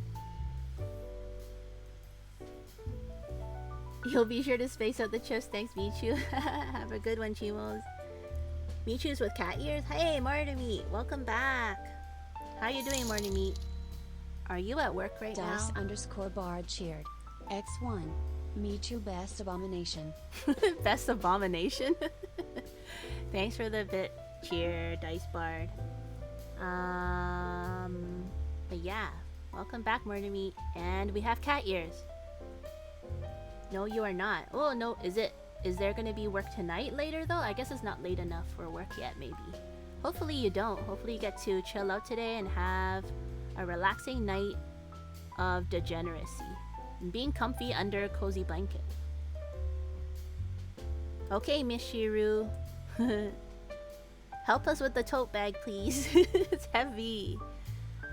B: You'll be sure to space out the chips. Thanks, Michu. Have a good one, Chimos. Michu's with cat ears. Hey, Martameat. Welcome back. How you doing, Martameat? Are you at work right now?
C: Dice_Bard cheered. X1. Michu best abomination.
B: Best abomination? Thanks for the bit cheer, Dice Bard. But yeah, welcome back, Murder Meat. And we have cat ears. No, you are not. Oh no, is there gonna be work tonight later though? I guess it's not late enough for work yet, maybe. Hopefully you don't. Hopefully you get to chill out today and have a relaxing night of degeneracy. And being comfy under a cozy blanket. Okay, Miss Shiru. Help us with the tote bag, please. It's heavy.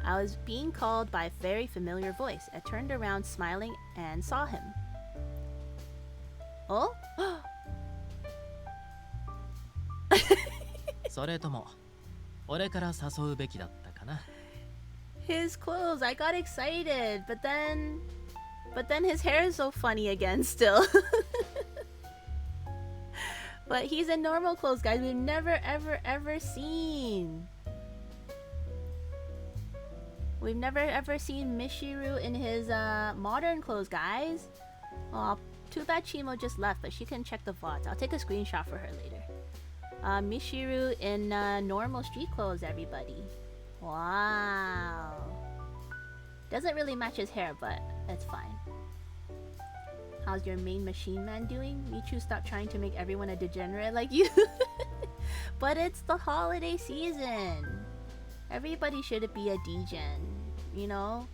B: I was being called by a very familiar voice. I turned around smiling and saw him. Oh?
H: それとも俺から誘うべきだったかな。
B: His clothes. I got excited, but then his hair is so funny again still. But he's in normal clothes, guys. We've never ever seen. We've never ever seen Mishiru in his modern clothes, guys. Aw, too bad Chimo just left, but she can check the VODs. I'll take a screenshot for her later. Mishiru in normal street clothes, everybody. Wow. Doesn't really match his hair, but that's fine. How's your main machine man doing? Michu, stop trying to make everyone a degenerate like you. But it's the holiday season. Everybody should be a degen. You know?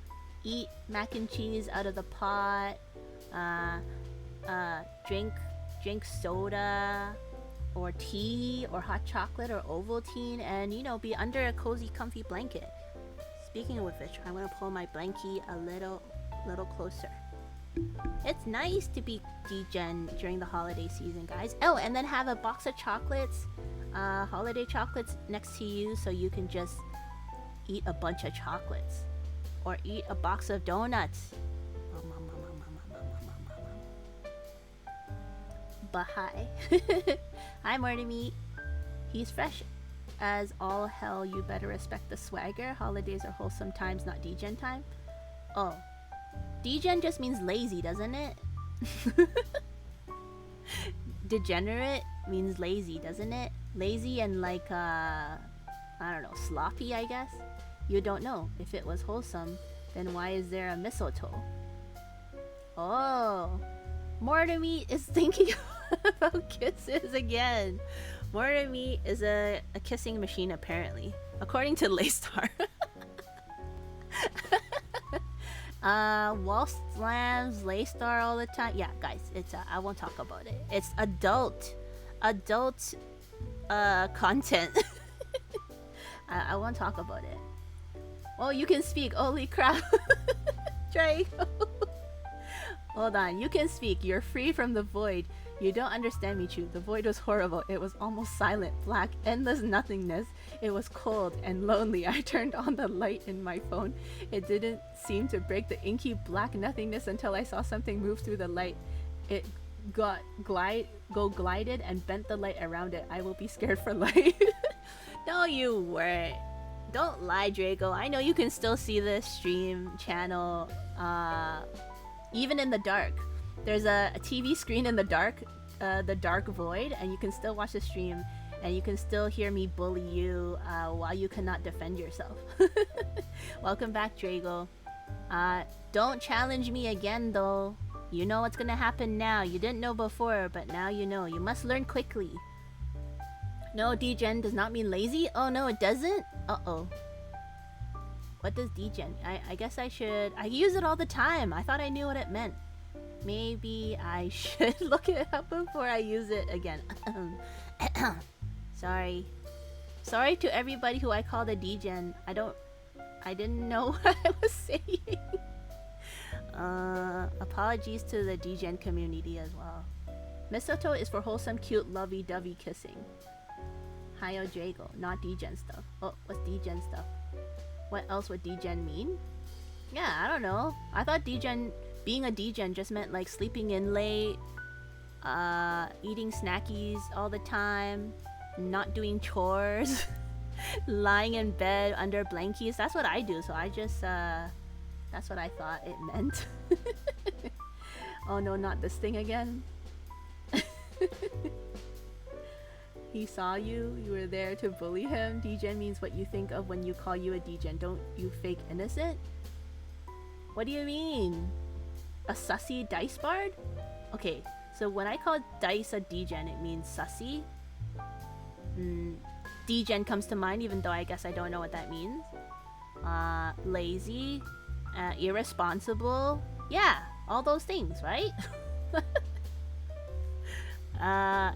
B: Eat mac and cheese out of the pot. Drink soda. or tea or hot chocolate or Ovaltine and, you know, be under a cozy, comfy blanket. Speaking of which, I'm gonna pull my blankie a little closer. It's nice to be degen during the holiday season, guys. Oh, and then have a box of chocolates, holiday chocolates next to you so you can just eat a bunch of chocolates. Or eat a box of donuts. But hi. Hi, Mortimer. He's fresh as all hell. You better respect the swagger. Holidays are wholesome times, not degen time. Oh. Degen just means lazy, doesn't it? Degenerate means lazy, doesn't it? Lazy and like, I don't know, sloppy, I guess? You don't know. If it was wholesome, then why is there a mistletoe? Oh. Mortimer is thinking about kisses again. Mortimer is a kissing machine, apparently. According to Laystar. Wall slams, Laystar all the time. Yeah, guys, it's I won't talk about it. It's adult content. I won't talk about it. Oh, you can speak. Holy crap. Draco. Hold on, you can speak. You're free from the void. You don't understand me, Chu. The void was horrible. It was almost silent, black, endless nothingness. It was cold and lonely. I turned on the light in my phone. It didn't seem to break the inky black nothingness until I saw something move through the light. It glided and bent the light around it. I will be scared for life. No, you weren't. Don't lie, Draco. I know you can still see this stream channel, even in the dark. There's a TV screen in the dark void, and you can still watch the stream, and you can still hear me bully you while you cannot defend yourself. Welcome back, Drago. Don't challenge me again, though. You know what's gonna happen now. You didn't know before, but now you know. You must learn quickly. No, degen does not mean lazy. Oh no, it doesn't? Uh-oh. What does degen? I guess I should... I use it all the time. I thought I knew what it meant. Maybe I should look it up before I use it again. Sorry. Sorry to everybody who I called a degen. I didn't know what I was saying. Apologies to the degen community as well. Mistletoe is for wholesome, cute, lovey-dovey kissing. Hiyo Drago, not degen stuff. Oh, what's degen stuff? What else would degen mean? Yeah, I don't know. I thought degen, being a degen just meant like sleeping in late, eating snackies all the time, not doing chores, lying in bed under blankies. That's what I do, so I just, that's what I thought it meant. Oh no, not this thing again. He saw you, you were there to bully him. Degen means what you think of when you call you a degen. Don't you fake innocent? What do you mean? A sussy dice bard? Okay, so when I call dice a degen, it means sussy. Degen comes to mind, even though I guess I don't know what that means. Lazy, irresponsible. Yeah, all those things, right?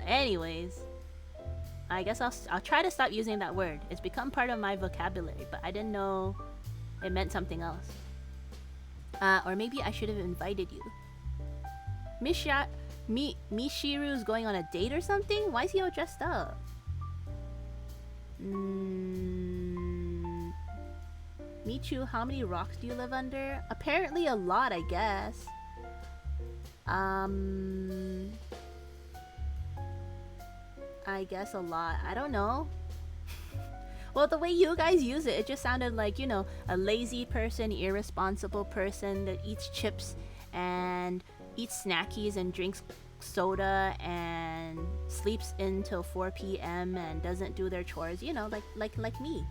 B: Anyways. I guess I'll try to stop using that word. It's become part of my vocabulary, but I didn't know it meant something else. Or maybe I should have invited you. Mishiru's going on a date or something? Why is he all dressed up? Michu, how many rocks do you live under? Apparently a lot, I guess. I guess a lot. I don't know. Well, the way you guys use it, it just sounded like, you know, a lazy person, irresponsible person that eats chips and eats snackies and drinks soda and sleeps until 4 p.m. and doesn't do their chores. You know, like me.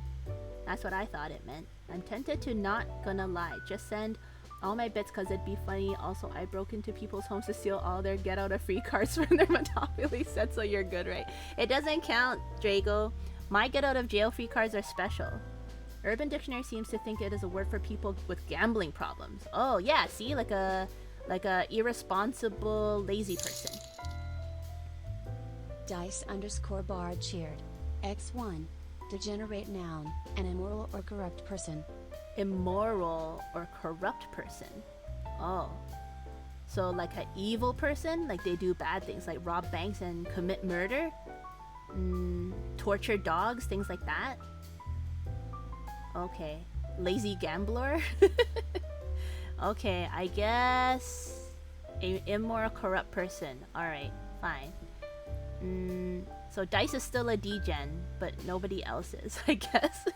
B: That's what I thought it meant. I'm tempted to not gonna lie. Just send all my bits because it'd be funny. Also, I broke into people's homes to steal all their get out of free cards from their Monopoly set, so you're good, right? It doesn't count, Drago. My get out of jail free cards are special. Urban Dictionary seems to think it is a word for people with gambling problems. Oh yeah, see, like a irresponsible, lazy person.
C: Dice_bar cheered. X1. Degenerate noun, an immoral or corrupt person.
B: Immoral or corrupt person. Oh. So like an evil person, like they do bad things, like rob banks and commit murder, torture dogs, things like that. Okay, lazy gambler. Okay, I guess a immoral, corrupt person. All right, fine. So Dice is still a degen, but nobody else is, I guess.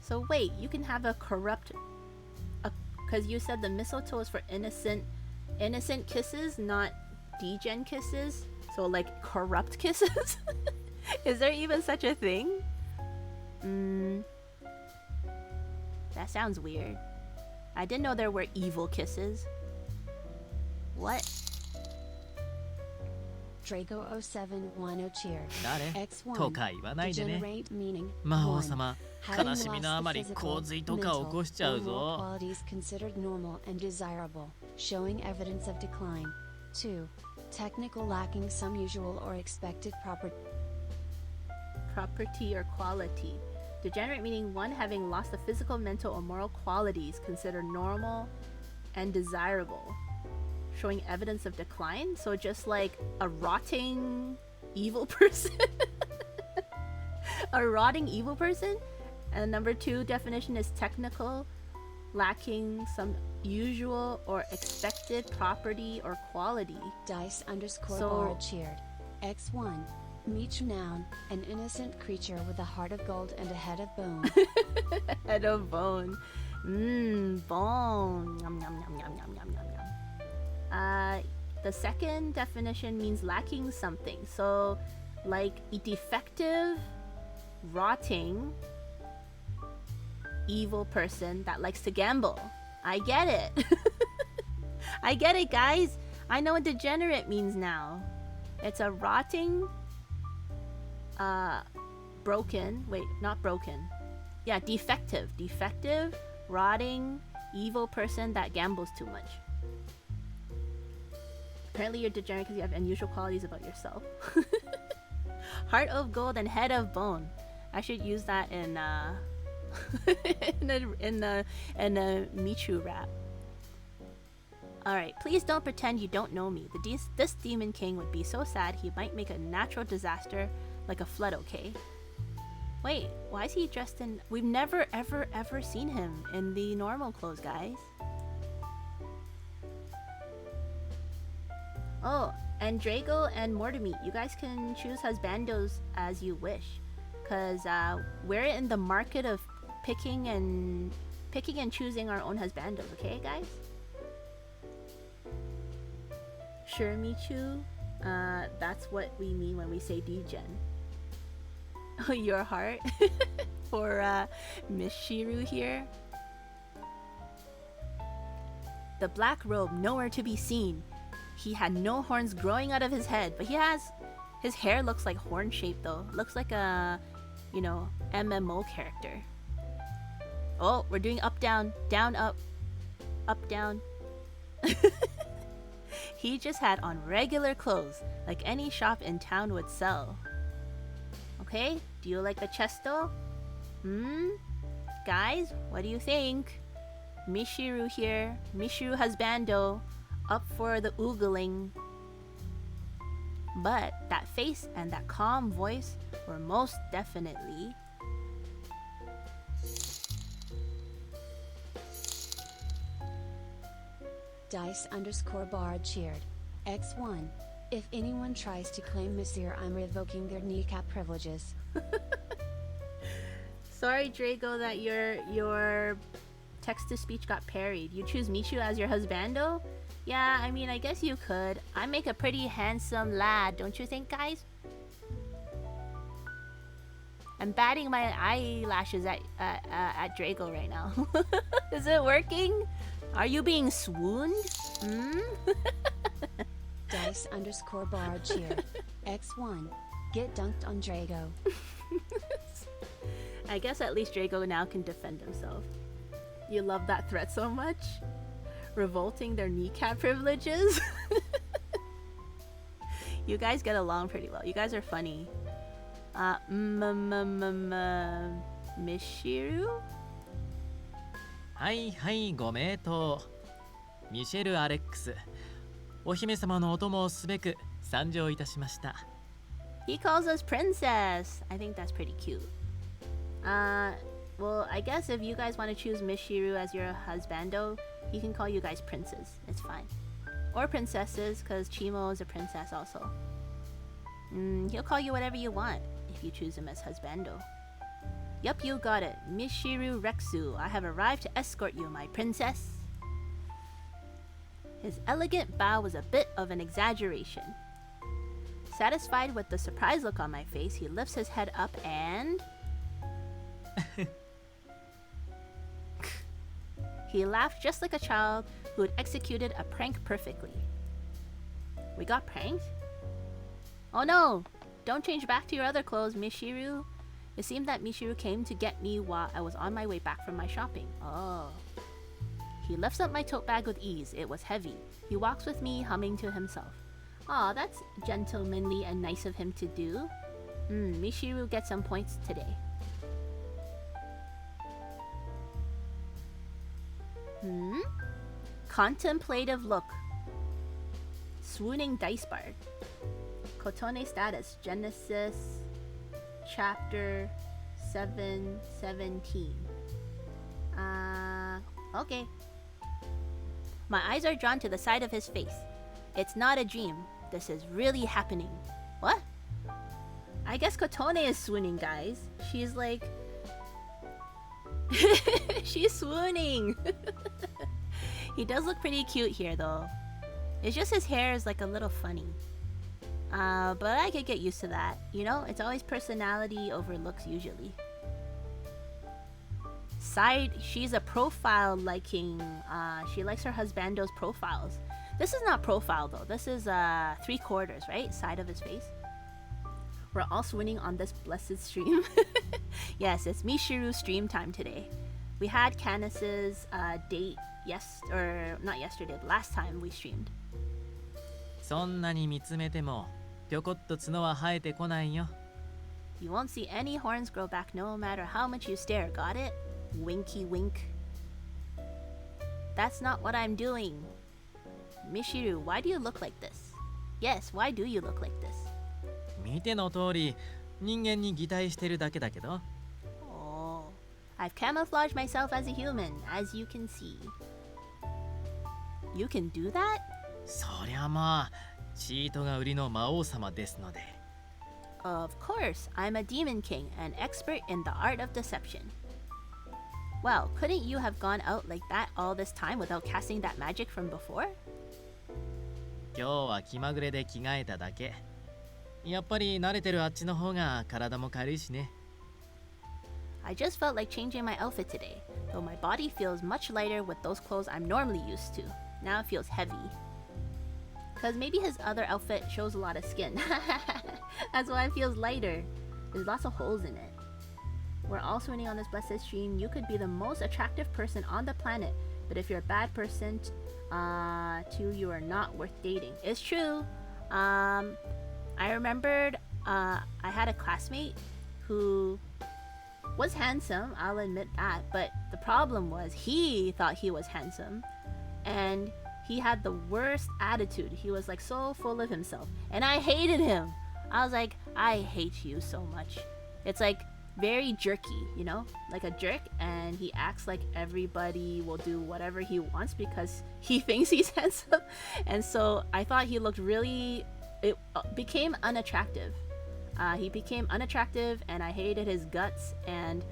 B: So wait, you can have a corrupt, because you said the mistletoe is for innocent kisses, not degen kisses. So like corrupt kisses. Is there even such a thing? That sounds weird. I didn't know there were evil kisses. What?
C: Drago0710 cheered.
H: 誰
C: X1.
H: とか言わないでね。
C: Degenerate meaning.
H: 魔王
C: One.
H: 様、
C: Having
H: 悲しみのあまり
C: lost the
H: 洪
C: physical,
H: 水とか起こしちゃう
C: mental,
H: ぞ。
C: or moral qualities considered normal and desirable, showing evidence of decline. 2. Technical lacking some usual or expected
B: Property or quality. Degenerate meaning one having lost the physical, mental, or moral qualities considered normal and desirable, showing evidence of decline. So just like a rotting evil person. A rotting evil person. And number 2 definition is technical, lacking some usual or expected property or quality.
C: Dice_bar cheered. X1. Michu noun, an innocent creature with a heart of gold and a head of bone.
B: Head of bone. Bone. Yum, yum, yum, yum, yum, yum, yum, yum. The second definition means lacking something. So, like a defective, rotting, evil person that likes to gamble. I get it. I get it, guys. I know what degenerate means now. It's a rotting, broken. Wait, not broken. Yeah, defective, rotting, evil person that gambles too much. Apparently you're degenerate because you have unusual qualities about yourself. Heart of gold and head of bone. I should use that in in a Michu rap. Alright, please don't pretend you don't know me. This Demon King would be so sad he might make a natural disaster like a flood, okay? Wait, why is he dressed in... We've never ever seen him in the normal clothes, guys. Oh, and Drago and Mortimeat, you guys can choose husbandos as you wish. Because we're in the market of picking and choosing our own husbandos, okay, guys? Sure, Michu. That's what we mean when we say degen. Your heart for Miss Shiru here. The black robe nowhere to be seen. He had no horns growing out of his head, but his hair looks like horn shaped though. Looks like a, you know, MMO character. Oh, we're doing up down, down up, up down. He just had on regular clothes, like any shop in town would sell. Okay, do you like the chesto? Guys, what do you think? Mishiru here, Mishiru husbando, up for the oogling. But that face and that calm voice were most definitely...
C: Dice_bar cheered. X1. If anyone tries to claim Monsieur, I'm revoking their kneecap privileges.
B: Sorry, Drago, that your text-to-speech got parried. You choose Michu as your husbando? Yeah, I mean, I guess you could. I make a pretty handsome lad, don't you think, guys? I'm batting my eyelashes at Drago right now. Is it working? Are you being swooned?
C: Dice_bar cheered. X1. Get dunked on Drago.
B: I guess at least Drago now can defend himself. You love that threat so much? revolting their kneecap privileges. You guys get along pretty well. You guys are funny. Mishiru?
H: はいはい、ご名答。ミシェル・アレックス。お姫様のお供をすべく参上いたしました。
B: He calls us princess. I think that's pretty cute. Well, I guess if you guys want to choose Mishiru as your husbando, he can call you guys princes. It's fine. Or princesses, because Chimo is a princess also. He'll call you whatever you want if you choose him as husbando. Yup, you got it. Mishiru Rexu, I have arrived to escort you, my princess. His elegant bow was a bit of an exaggeration. Satisfied with the surprised look on my face, he lifts his head up and... He laughed just like a child who had executed a prank perfectly. We got pranked? Oh no! Don't change back to your other clothes, Mishiru. It seemed that Mishiru came to get me while I was on my way back from my shopping. Oh. He lifts up my tote bag with ease. It was heavy. He walks with me, humming to himself. Aw, that's gentlemanly and nice of him to do. Mishiru gets some points today. Contemplative look. Swooning dice bard. Kotone status. Genesis chapter 7:17. Okay. My eyes are drawn to the side of his face. It's not a dream. This is really happening. What? I guess Kotone is swooning, guys. She's like... She's swooning! He does look pretty cute here, though. It's just his hair is like a little funny. But I could get used to that. You know, it's always personality over looks usually. She's a profile liking. She likes her husbando's profiles. This is not profile though. This is 3/4, right? Side of his face. We're all swooning on this blessed stream. Yes, it's Mishiru stream time today. We had Candace's date not yesterday, but last time we streamed.
H: そんなに見つめてもぴょこっと角は生えてこないよ。
B: You won't see any horns grow back no matter how much you stare, got it? Winky wink. That's not what I'm doing. Mishiru, why do you look like this? Yes, why do you look like this?
H: 見ての通り人間に擬態してるだけだけど。
B: Oh, I've camouflaged myself as a human, as you can see. You can do that?
H: そりゃまあチートが売りの魔王様ですので。
B: Of course, I'm a demon king, an expert in the art of deception. Well, couldn't you have gone out like that all this time without casting that magic from before?
H: 今日は気まぐれで着替えただけ。やっぱり慣れてるあっちの方が体も軽いしね。
B: I just felt like changing my outfit today, though my body feels much lighter with those clothes I'm normally used to. Now it feels heavy. Cause maybe his other outfit shows a lot of skin. That's why it feels lighter. There's lots of holes in it. We're all swooning on this blessed stream. You could be the most attractive person on the planet, but if you're a bad person, you are not worth dating. It's true. I remembered I had a classmate who was handsome, I'll admit that, but the problem was he thought he was handsome and he had the worst attitude. He was like so full of himself and I hated him. I was like, I hate you so much. It's like very jerky, you know, like a jerk, and he acts like everybody will do whatever he wants because he thinks he's handsome. And so I thought he looked really, it became unattractive. He became unattractive and I hated his guts and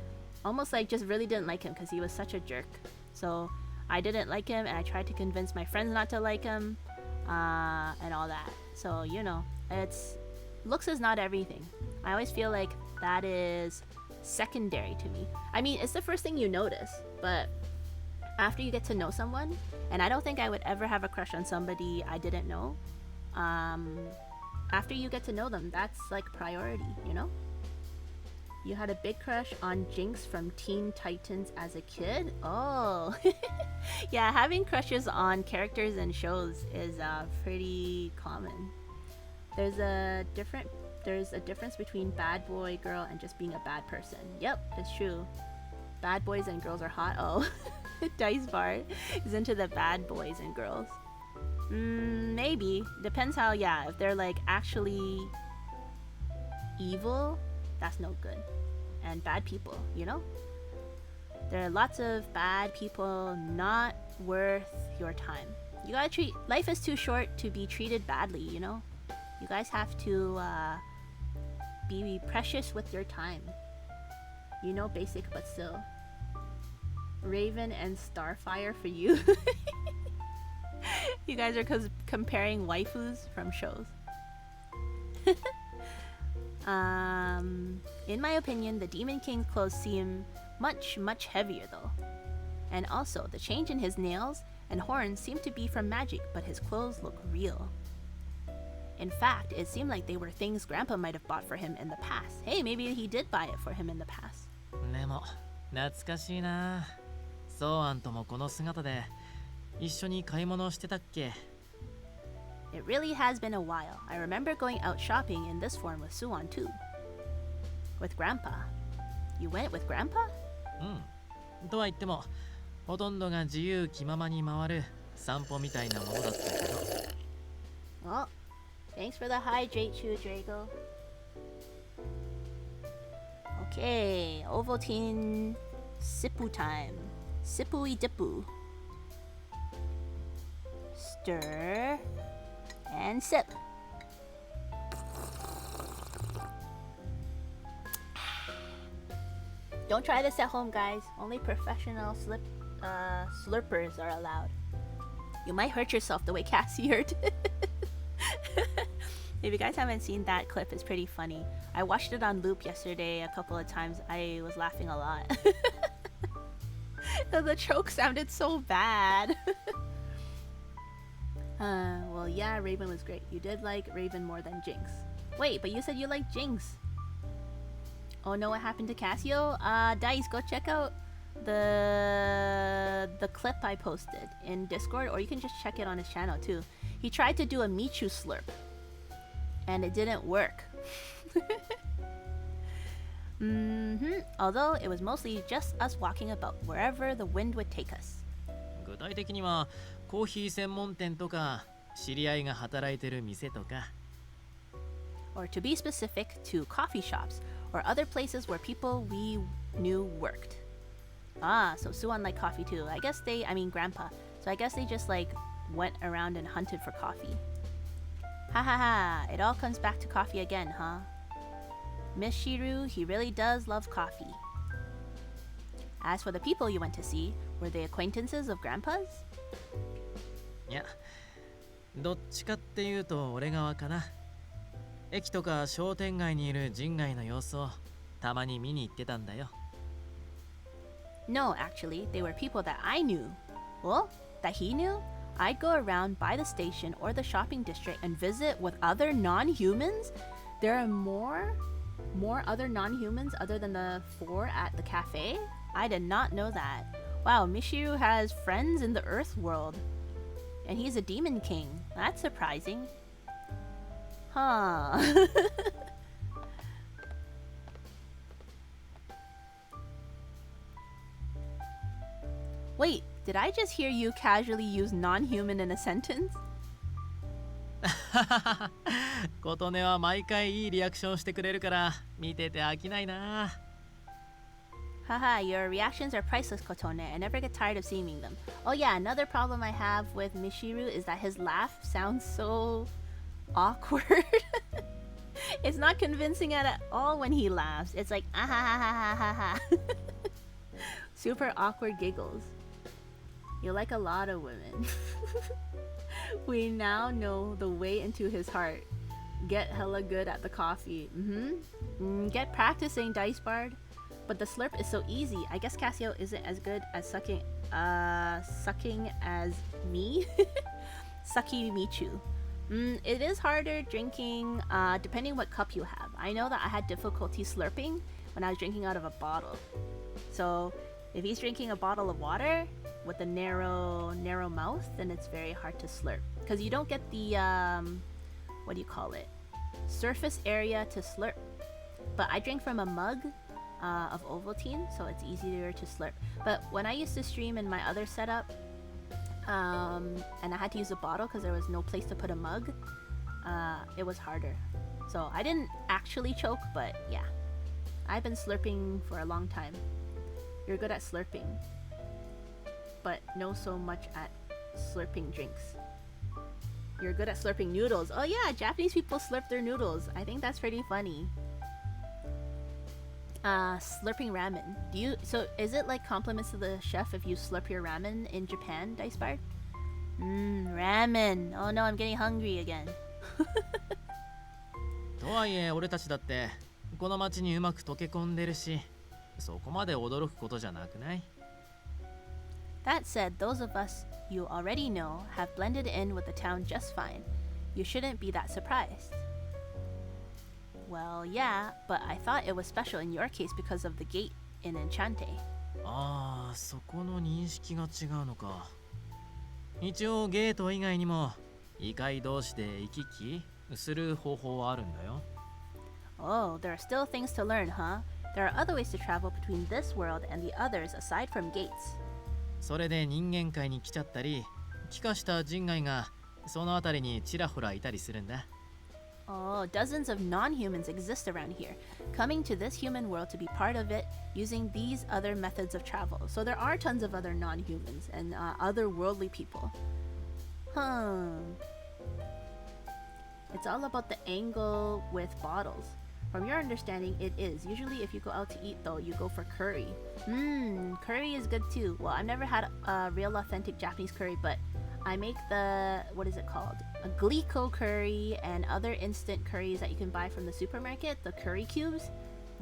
B: almost like just really didn't like him because he was such a jerk. So I didn't like him and I tried to convince my friends not to like him and all that. So, you know, looks is not everything. I always feel like that is secondary to me. I mean, it's the first thing you notice, but after you get to know someone, and I don't think I would ever have a crush on somebody I didn't know, after you get to know them, that's like priority, you know? You had a big crush on Jinx from Teen Titans as a kid? Oh. Yeah, having crushes on characters and shows is pretty common. There's a difference between bad boy, girl, and just being a bad person. Yep, it's true. Bad boys and girls are hot. Oh. Dice Bar is into the bad boys and girls. Maybe. Depends how, yeah, if they're like actually evil, that's no good. And bad people, you know? There are lots of bad people not worth your time. You gotta treat, life is too short to be treated badly, you know? You guys have to be precious with your time. You know, basic but still. Raven and Starfire for you. You guys are comparing waifus from shows. In my opinion, the Demon King's clothes seem much heavier though. And also, the change in his nails and horns seem to be from magic, but his clothes look real. In fact, it seemed like they were things Grandpa might have bought for him in the past. Hey, maybe he did buy it for him in the past.
H: でも懐かしいな。ソーアンともこの姿で一緒に買い物してたっけ?
B: It really has been a while. I remember going out shopping in this form with Suan too. With Grandpa. You went with Grandpa?
H: とは言ってもほとんどが自由気ままに回る散歩みたいなものだったけど。
B: Oh, thanks for the hydrate, Drago. Okay, Ovaltine Sipu time. Sipui dipu. Stir and sip. Don't try this at home, guys. Only professional slurpers are allowed. You might hurt yourself the way Cassie hurt. If you guys haven't seen that clip, it's pretty funny. I watched it on loop yesterday a couple of times. I was laughing a lot. The choke sounded so bad. Well, yeah, Raven was great. You did like Raven more than Jinx. Wait, but you said you liked Jinx. Oh no, what happened to Cassio? Dice, go check out the clip I posted in Discord, or you can just check it on his channel too. He tried to do a Michu slurp, and it didn't work. Although it was mostly just us walking about wherever the wind would take us.
H: 具体的にはコーヒー専門店とか知り合いが働いてる店とか。
B: Or to be specific, to coffee shops or other places where people we knew worked. Ah, so Suan liked coffee too. I mean Grandpa. So I guess they just like went around and hunted for coffee. Ha ha ha, it all comes back to coffee again, huh? Miss Shiru, he really does love coffee. As for the people you went to see, were they acquaintances of Grandpa's?
H: いや、どっちかっていうと俺側かな。駅とか商店街にいる人外の様子をたまに見に行ってたんだよ。
B: No, actually, they were people that I knew. Well, that he knew? I'd go around by the station or the shopping district and visit with other non-humans? There are more other non-humans other than the 4 at the cafe? I did not know that. Wow, Mishiru has friends in the Earth world. And he's a demon king. That's surprising. Huh. Wait, did I just hear you casually use non-human in a sentence?
H: 琴音は毎回いいリアクションしてくれるから見てて飽きないな。
B: Haha, your reactions are priceless, Kotone. I never get tired of seeing them. Oh yeah, another problem I have with Mishiru is that his laugh sounds so awkward. It's not convincing at all when he laughs. It's like ah ha ha ha ha ha. Super awkward giggles. You like a lot of women. We now know the way into his heart. Get hella good at the coffee. Get practicing, Dice Bard. But the slurp is so easy. I guess Cassio isn't as good at sucking as me. Sucky Michu. It is harder drinking depending what cup you have. I know that I had difficulty slurping when I was drinking out of a bottle. So if he's drinking a bottle of water with a narrow mouth, then it's very hard to slurp. Because you don't get the, what do you call it? Surface area to slurp. But I drink from a mug of Ovaltine, so it's easier to slurp. But when I used to stream in my other setup, and I had to use a bottle because there was no place to put a mug, it was harder. So I didn't actually choke, but yeah. I've been slurping for a long time. You're good at slurping, but no so much at slurping drinks. You're good at slurping noodles. Oh yeah, Japanese people slurp their noodles. I think that's pretty funny. Slurping ramen. So is it like compliments to the chef if you slurp your ramen in Japan, Dicebard? Ramen. Oh no, I'm getting hungry again.
H: とはいえ俺たちだってこの街にうまく溶け込んでるし、そこまで驚くことじゃなくない？
B: That said, those of us you already know have blended in with the town just fine. You shouldn't be that surprised. Well, yeah, but I thought it was special in your case because of the gate in Enchanté.
H: ああ、そこの認識が違うのか。一応ゲート以外にも異界同士で行き来する方法はあるんだよ。
B: Oh, there are still things to learn, huh? There are other ways to travel between this world and the others aside from gates.
H: それで人間界に来ちゃったり、帰化した人外がその辺りにちらほらいたりするんだ。
B: Oh, dozens of non-humans exist around here, coming to this human world to be part of it using these other methods of travel. So there are tons of other non-humans and otherworldly people. It's all about the angle with bottles. From your understanding, it is. Usually if you go out to eat though, you go for curry. Curry is good too. Well, I've never had a real authentic Japanese curry, but I make the, what is it called? A glico curry and other instant curries that you can buy from the supermarket, the curry cubes.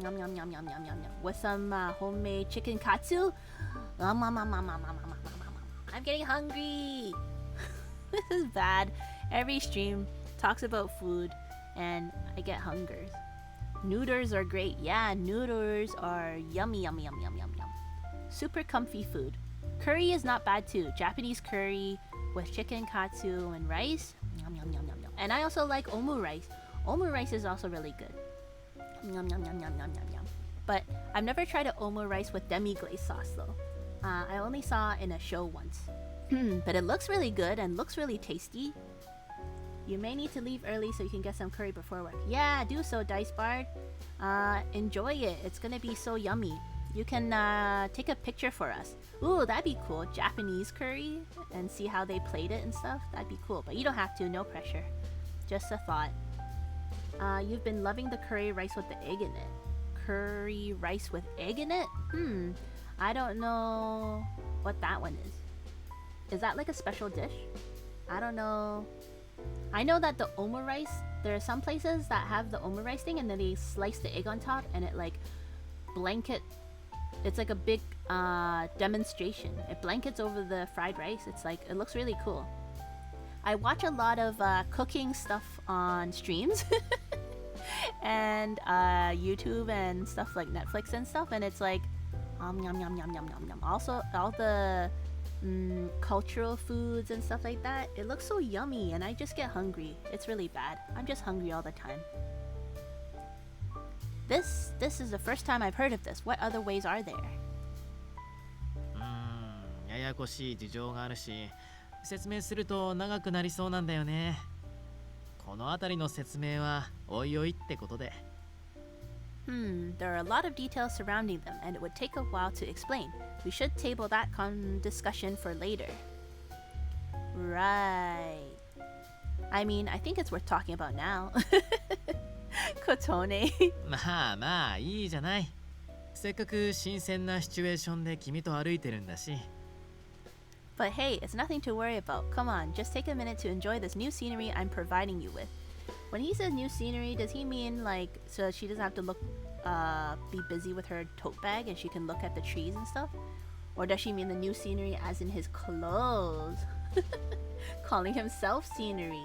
B: Yum yum yum yum yum yum yum. With some homemade chicken katsu. I'm getting hungry. This is bad. Every stream talks about food and I get hungers. Noodles are great. Yeah, noodles are yummy yummy yum yum yum yum. Super comfy food. Curry is not bad too. Japanese curry with chicken katsu and rice. Yum yum yum yum yum. And I also like omu rice. Omu rice is also really good. Yum yum yum yum yum yum yum. But I've never tried an omu rice with demi-glaze sauce though. I only saw in a show once. But it looks really good and looks really tasty. You may need to leave early so you can get some curry before work. Yeah, do so, Dicebard. Enjoy it. It's gonna be so yummy. You can take a picture for us. Ooh, that'd be cool. Japanese curry and see how they played it and stuff. That'd be cool. But you don't have to. No pressure. Just a thought. You've been loving the curry rice with the egg in it. Curry rice with egg in it? I don't know what that one is. Is that like a special dish? I don't know. I know that the omu rice, there are some places that have the omu rice thing and then they slice the egg on top and it like blanket. It's like a big demonstration. It blankets over the fried rice. It's like, it looks really cool. I watch a lot of cooking stuff on streams and YouTube and stuff like Netflix and stuff, and it's like yum yum yum yum yum yum. Also all the cultural foods and stuff like that, it looks so yummy and I just get hungry. It's really bad. I'm just hungry all the time. This is the first time I've heard of this. What other ways are there?
H: ややこしい事情があるし、説明すると長くなりそうなんだよね。この辺りの説明はおいおいってことで。
B: There are a lot of details surrounding them, and it would take a while to explain. We should table that discussion for later. Right. I mean, I think it's worth talking about now. Kotone.
H: まあまあいいじゃない。せっかく新鮮なシチュエーションで君と歩いてるんだし。
B: But hey, it's nothing to worry about. Come on, just take a minute to enjoy this new scenery I'm providing you with. When he says new scenery, does he mean like so she doesn't have to look be busy with her tote bag and she can look at the trees and stuff? Or does she mean the new scenery as in his clothes? Calling himself scenery.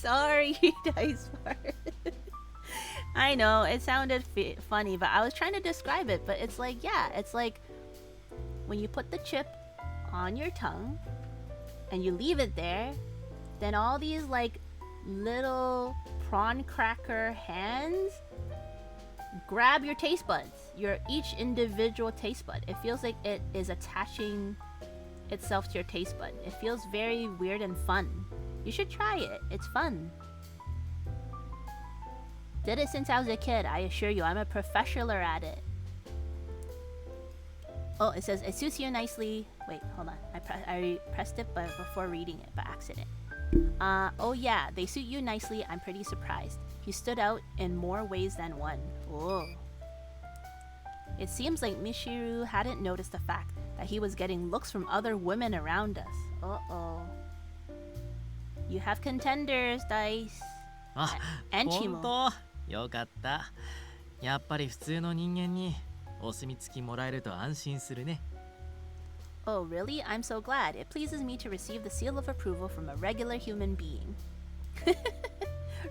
B: Sorry, Dice Fart. I know, it sounded funny, but I was trying to describe it, but it's like, yeah, it's like when you put the chip on your tongue and you leave it there, then all these like little prawn cracker hands grab your taste buds, your each individual taste bud. It feels like it is attaching itself to your taste bud. It feels very weird and fun. You should try it. It's fun. Did it since I was a kid. I assure you, I'm a professional at it. Oh, it says it suits you nicely. Wait, hold on. I pressed it but before reading it by accident. Oh yeah, they suit you nicely. I'm pretty surprised. You stood out in more ways than one. Whoa. It seems like Mishiru hadn't noticed the fact that he was getting looks from other women around us. Uh-oh. You have contenders, Dice.
H: あ、
B: And
H: 本
B: Chimo.
H: 当よかった。やっぱり普通の人間にお墨付きもらえると安心するね。
B: Oh, really? I'm so glad. It pleases me to receive the seal of approval from a regular human being.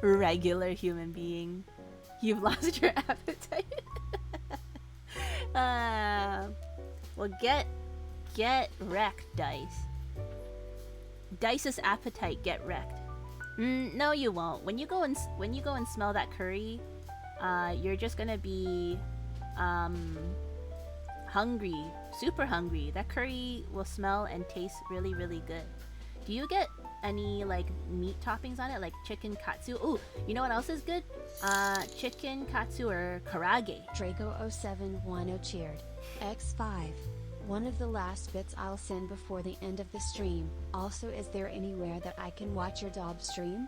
B: Regular human being. You've lost your appetite. Well, get wrecked, Dice. Dice's appetite get wrecked. No, you won't. When you go and smell that curry, you're just gonna be hungry, super hungry. That curry will smell and taste really, really good. Do you get any like meat toppings on it, like chicken katsu? Ooh, you know what else is good? Chicken katsu or karage.
C: Drago0710 cheered. X5. One of the last bits I'll send before the end of the stream. Also, is there anywhere that I can watch your Dob stream?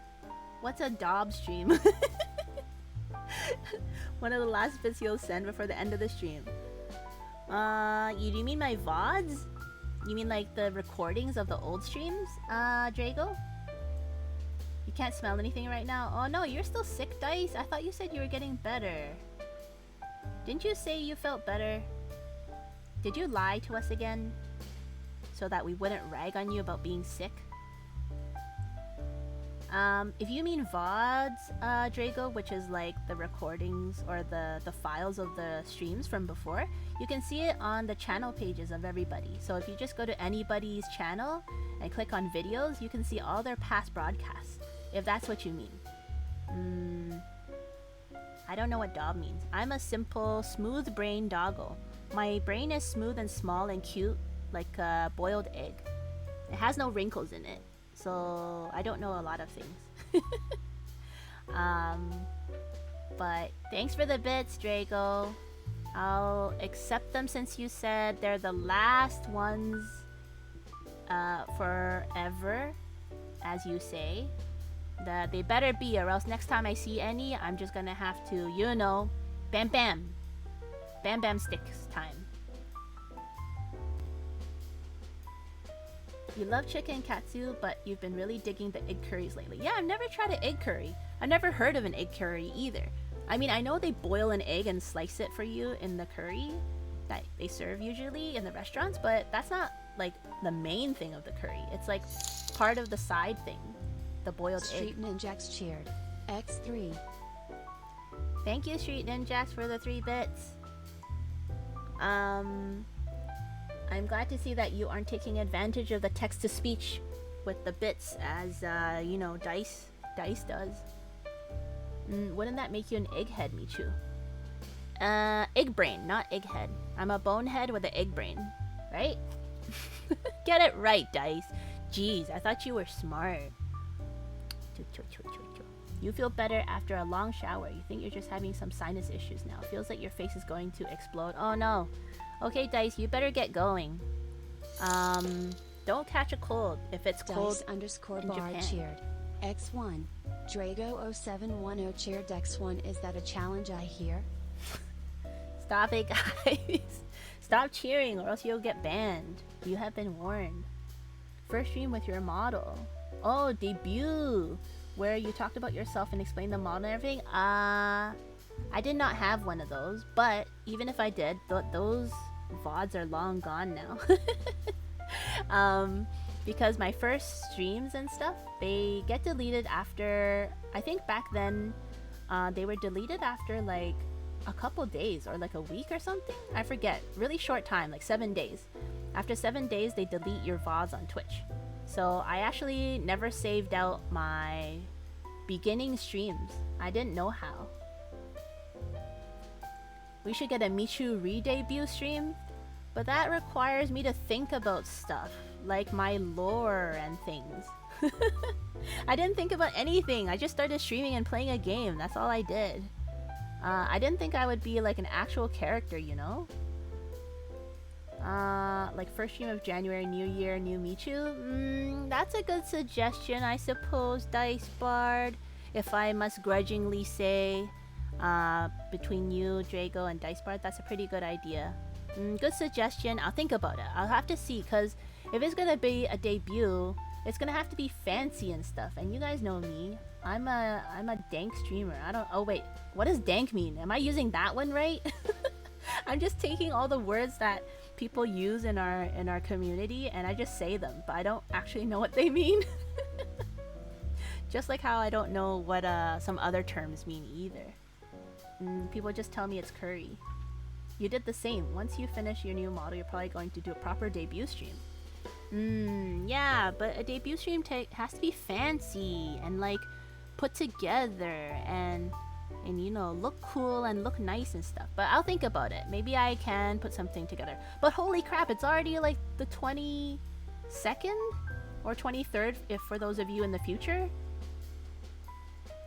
B: What's a Dob stream? One of the last bits you'll send before the end of the stream. You mean my VODs? You mean like the recordings of the old streams, Drago? You can't smell anything right now? Oh no, you're still sick, Dice? I thought you said you were getting better. Didn't you say you felt better? Did you lie to us again? So that we wouldn't rag on you about being sick? If you mean VODs, Drago, which is like the recordings or the files of the streams from before, you can see it on the channel pages of everybody. So if you just go to anybody's channel and click on videos, you can see all their past broadcasts, if that's what you mean. I don't know what dog means. I'm a simple, smooth-brained doggo. My brain is smooth and small and cute, like a boiled egg. It has no wrinkles in it. So I don't know a lot of things. But thanks for the bits, Drago. I'll accept them since you said they're the last ones forever, as you say. They better be, or else next time I see any, I'm just gonna have to, you know, bam bam. Bam bam sticks time. You love chicken katsu, but you've been really digging the egg curries lately. Yeah, I've never tried an egg curry. I've never heard of an egg curry either. I mean, I know they boil an egg and slice it for you in the curry that they serve usually in the restaurants, but that's not like the main thing of the curry. It's like part of the side thing, the boiled egg.
C: Street Ninjax cheered. X3.
B: Thank you, Street Ninjax, for the 3 bits. I'm glad to see that you aren't taking advantage of the text-to-speech with the bits as, you know, Dice does. Wouldn't that make you an egghead, Michu? Egg brain, not egghead. I'm a bonehead with an egg brain, right? Get it right, Dice. Jeez, I thought you were smart. You feel better after a long shower. You think you're just having some sinus issues now. Feels like your face is going to explode. Oh no. Okay, Dice, you better get going. Don't catch a cold if it's cold in
C: Dice_bar
B: Japan.
C: cheered. X1. Drago0710 cheered. X1. Is that a challenge I hear?
B: Stop it, guys. Stop cheering or else you'll get banned. You have been warned. First stream with your model. Oh, debut. Where you talked about yourself and explained the model and everything. I did not have one of those, but even if I did, those VODs are long gone now. because my first streams and stuff, they get deleted after, I think back then, they were deleted after like a couple days or like a week or something. I forget. Really short time, like 7 days. After 7 days, they delete your VODs on Twitch. So I actually never saved out my beginning streams. I didn't know how. We should get a Michu re-debut stream, but that requires me to think about stuff, like my lore and things. I didn't think about anything. I just started streaming and playing a game. That's all I did. I didn't think I would be like an actual character, you know? Like first stream of January, New Year, new Michu? That's a good suggestion, I suppose, Dice Bard. If I must grudgingly say, between you, Drago, and Dice Bard, that's a pretty good idea. Good suggestion. I'll think about it. I'll have to see, because if it's gonna be a debut, it's gonna have to be fancy and stuff. And you guys know me. I'm a dank streamer. Oh wait, what does dank mean? Am I using that one right? I'm just taking all the words that people use in our community and I just say them, but I don't actually know what they mean. Just like how I don't know what some other terms mean either. People just tell me it's curry. You did the same. Once you finish your new model, you're probably going to do a proper debut stream. Yeah, but a debut stream has to be fancy and like put together and you know, look cool and look nice and stuff. But I'll think about it. Maybe I can put something together. But holy crap, it's already like the 22nd or 23rd if for those of you in the future.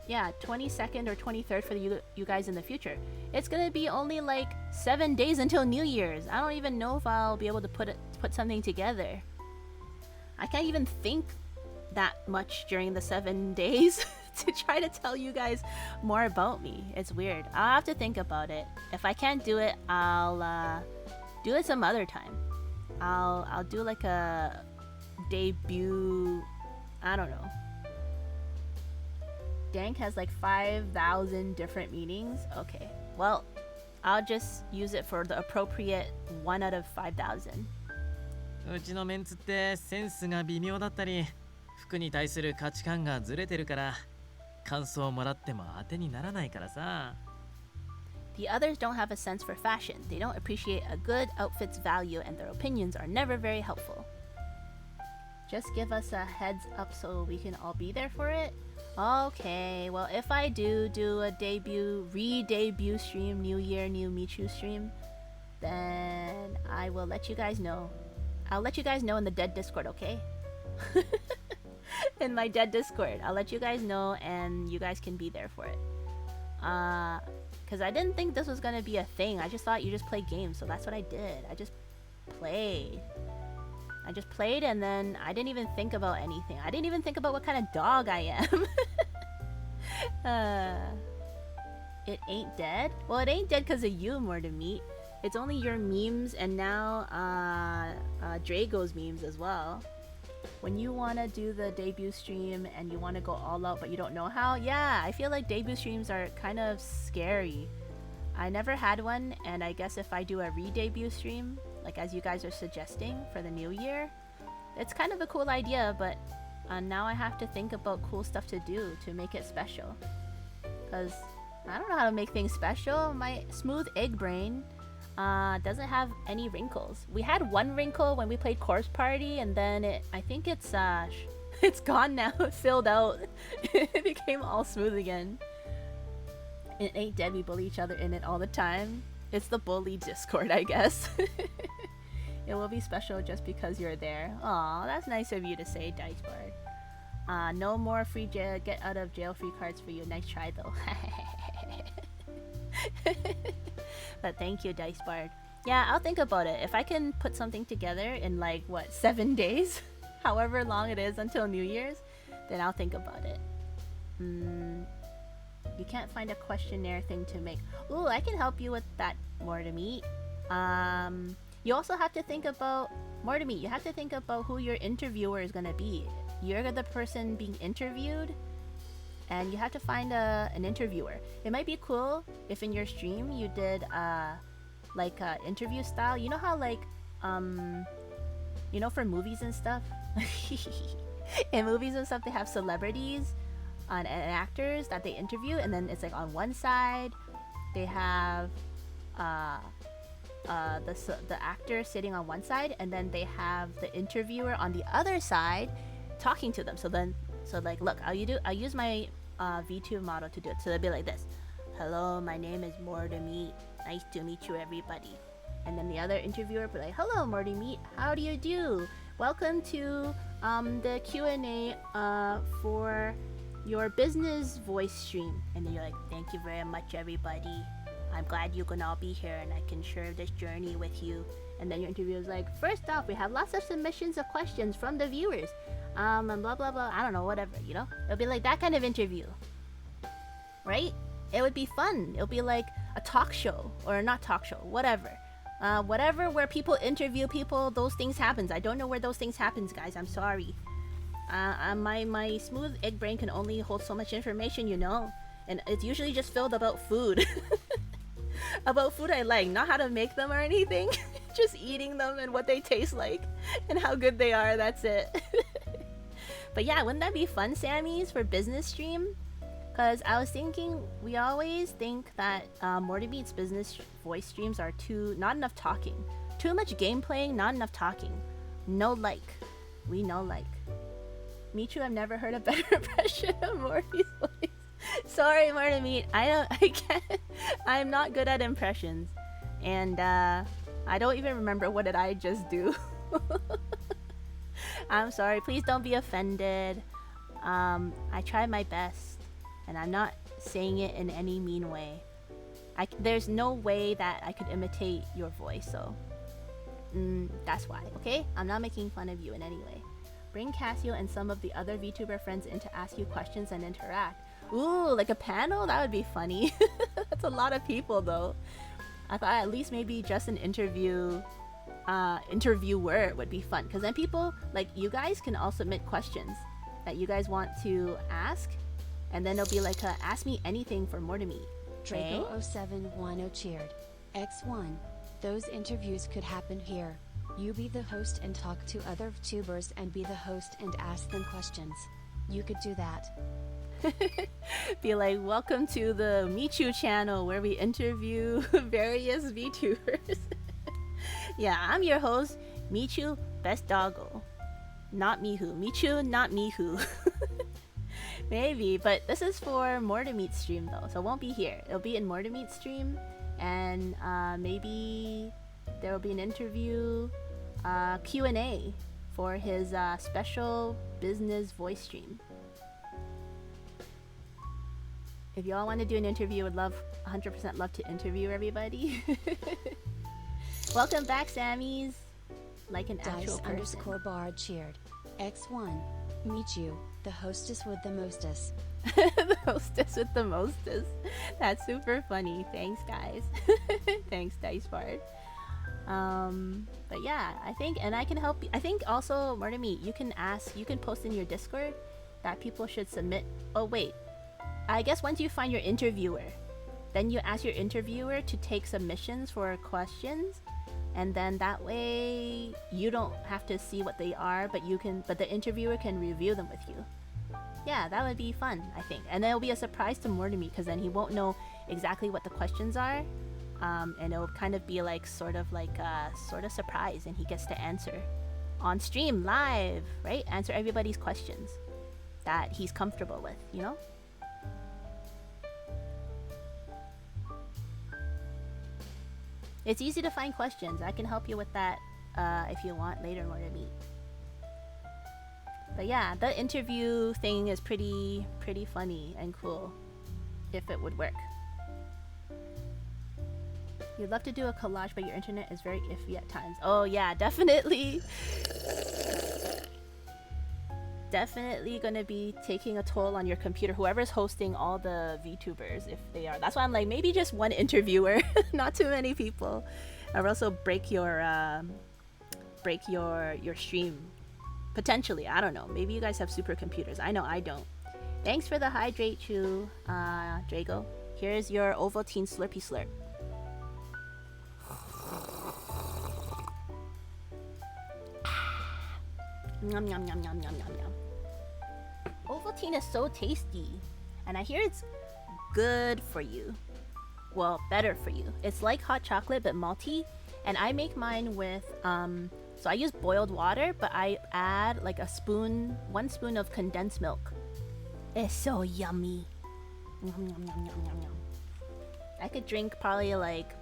B: Yeah, 22nd or 23rd for you guys in the future. It's gonna be only like 7 days until New Year's. I don't even know if I'll be able to put something together. I can't even think that much during the 7 days to try to tell you guys more about me. It's weird. I'll have to think about it. If I can't do it, I'll do it some other time. I'll do like a debut. I don't know. Dank has like 5,000 different meanings. Okay, well, I'll just use it for the appropriate 1 out of 5,000.
H: うちのメンツってセンスが微妙だったり、服に対する価値観がずれてるから、感想をもらっても当てにならないからさ。
B: The others don't have a sense for fashion. They don't appreciate a good outfit's value and their opinions are never very helpful. Just give us a heads up so we can all be there for it. Okay, well if I do a re-debut stream, New Year, New Michu stream, then I will let you guys know. I'll let you guys know in the dead Discord, okay? In my dead Discord. I'll let you guys know and you guys can be there for it. Because I didn't think this was going to be a thing. I just thought you just play games, so that's what I did. I just played. And then I didn't even think about anything. I didn't even think about what kind of dog I am. It ain't dead? Well, it ain't dead because of you, more to meet. It's only your memes and now Drago's memes as well. When you want to do the debut stream and you want to go all out but you don't know how, yeah, I feel like debut streams are kind of scary. I never had one, and I guess if I do a re-debut stream, like as you guys are suggesting for the new year, it's kind of a cool idea, but now I have to think about cool stuff to do to make it special. Because I don't know how to make things special. My smooth egg brain doesn't have any wrinkles. We had one wrinkle when we played Corpse Party, and then I think it's gone now. It filled out. It became all smooth again. It ain't dead. We bully each other in it all the time. It's the bully Discord, I guess. It will be special just because you're there. Aw, that's nice of you to say, Dice Bard. No more free get out of jail free cards for you. Nice try though. But thank you, Dice Bard. Yeah, I'll think about it. If I can put something together in like, what, 7 days? However long it is until New Year's, then I'll think about it. You can't find a questionnaire thing to make. Ooh, I can help you with that, more to meet. You also have to think about, more to meet, you have to think about who your interviewer is gonna be. You're the person being interviewed, and you have to find an interviewer. It might be cool if in your stream you did like interview style. You know how like you know, for movies and stuff. In movies and stuff, they have celebrities and actors that they interview, and then it's like on one side they have the actor sitting on one side, and then they have the interviewer on the other side talking to them. So like, look, I'll use my VTuber model to do it. So they'll be like this: hello, my name is Morty Meat, nice to meet you, everybody. And then the other interviewer will be like, hello, Morty Meat, how do you do? Welcome to the Q&A for your business voice stream. And then you're like, thank you very much, everybody. I'm glad you can all be here and I can share this journey with you. And then your interviewer's like, first off, we have lots of submissions of questions from the viewers. And blah, blah, blah. I don't know, whatever, you know? It'll be like that kind of interview. Right? It would be fun. It'll be like a talk show, or not talk show, whatever. Whatever where people interview people, those things happens. I don't know where those things happens, guys. I'm sorry. My smooth egg brain can only hold so much information, you know? And it's usually just filled about food. About food I like, not how to make them or anything. Just eating them and what they taste like and how good they are, that's it. But yeah, wouldn't that be fun, Sammys, for business stream? Because I was thinking, we always think that Morty Meat's business voice streams are not enough talking. Too much game playing, not enough talking. No like. We know like. Michu, I've never heard a better impression of Morty's voice. Sorry, Morty Meat. I can't. I'm not good at impressions. And I don't even remember what did I just do. I'm sorry. Please don't be offended. I tried my best. And I'm not saying it in any mean way. There's no way that I could imitate your voice, so that's why, okay? I'm not making fun of you in any way. Bring Casio and some of the other VTuber friends in to ask you questions and interact. Ooh, like a panel? That would be funny. That's a lot of people, though. I thought at least maybe just an interviewer would be fun. Because then people, like you guys, can all submit questions that you guys want to ask. And then it'll be like, ask me anything for Morty Meat. Okay?
C: Draco0710 cheered. X1. Those interviews could happen here. You be the host and talk to other VTubers and be the host and ask them questions. You could do that.
B: Be like, welcome to the Michu channel where we interview various VTubers. Yeah, I'm your host, Michu Best Doggo. Not Mihu. Michu, not Mihu. Maybe, but this is for Morty Meat stream though, so it won't be here. It'll be in Morty Meat stream, and maybe there will be an interview, Q&A for his special business voice stream. If y'all want to do an interview, would love 100% love to interview everybody. Welcome back, Sammys. Like an actual person.
C: Dice_Bard cheered. X1. Meet you, the hostess with the mostest.
B: The hostess with the mostest. That's super funny. Thanks, guys. Thanks, Dicebard. But yeah, I think, and I can help you. I think also, Morty Meat, you can post in your Discord that people should submit. Oh, wait. I guess once you find your interviewer, then you ask your interviewer to take submissions for questions, and then that way you don't have to see what they are, but the interviewer can review them with you. Yeah, that would be fun, I think. And it'll be a surprise to Morty Meat, because then he won't know exactly what the questions are, and it'll kind of be like sort of surprise, and he gets to answer on stream live, right? Answer everybody's questions that he's comfortable with, you know? It's easy to find questions. I can help you with that if you want later, Morty Meat. But yeah, the interview thing is pretty funny and cool if it would work. You'd love to do a collage, but your internet is very iffy at times. Oh yeah, definitely. Definitely gonna be taking a toll on your computer, whoever's hosting all the VTubers, if they are. That's why I'm like, maybe just one interviewer, not too many people, or else it'll break your stream potentially. I don't know, maybe you guys have supercomputers. I know I don't. Thanks for the hydrate, Chu, Drago. Here's your Ovaltine Slurpee Slurp. Yum yum yum yum yum yum yum. Ovaltine is so tasty, and I hear it's good for you. Well, better for you. It's like hot chocolate but malty, and I make mine with so I use boiled water, but I add like 1 spoon of condensed milk. It's so yummy. Yum, yum, yum, yum, yum, yum. I could drink probably like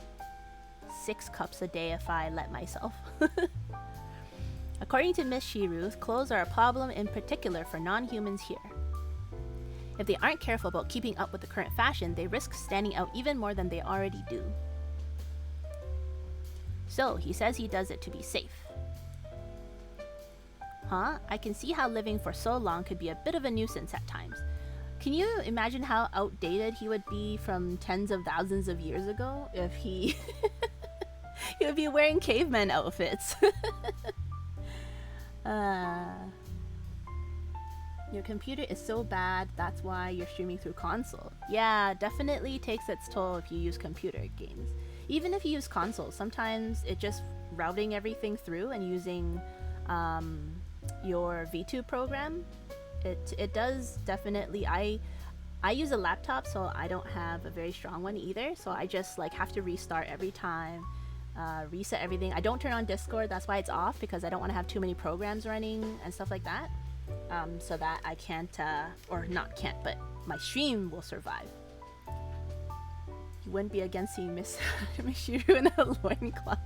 B: 6 cups a day if I let myself. According to Miss Shiru, clothes are a problem in particular for non-humans here. If they aren't careful about keeping up with the current fashion, they risk standing out even more than they already do. So, he says he does it to be safe. Huh? I can see how living for so long could be a bit of a nuisance at times. Can you imagine how outdated he would be from tens of thousands of years ago if he he would be wearing caveman outfits? Your computer is so bad, that's why you're streaming through console. Yeah, definitely takes its toll if you use computer games. Even if you use console, sometimes it just routing everything through and using your Vtuber program. It does definitely. I use a laptop, so I don't have a very strong one either, so I just like have to restart every time, reset everything. I don't turn on Discord, that's why it's off, because I don't want to have too many programs running and stuff like that, so that I can't or not can't, but my stream will survive. You wouldn't be against seeing Miss Shiru in a loincloth.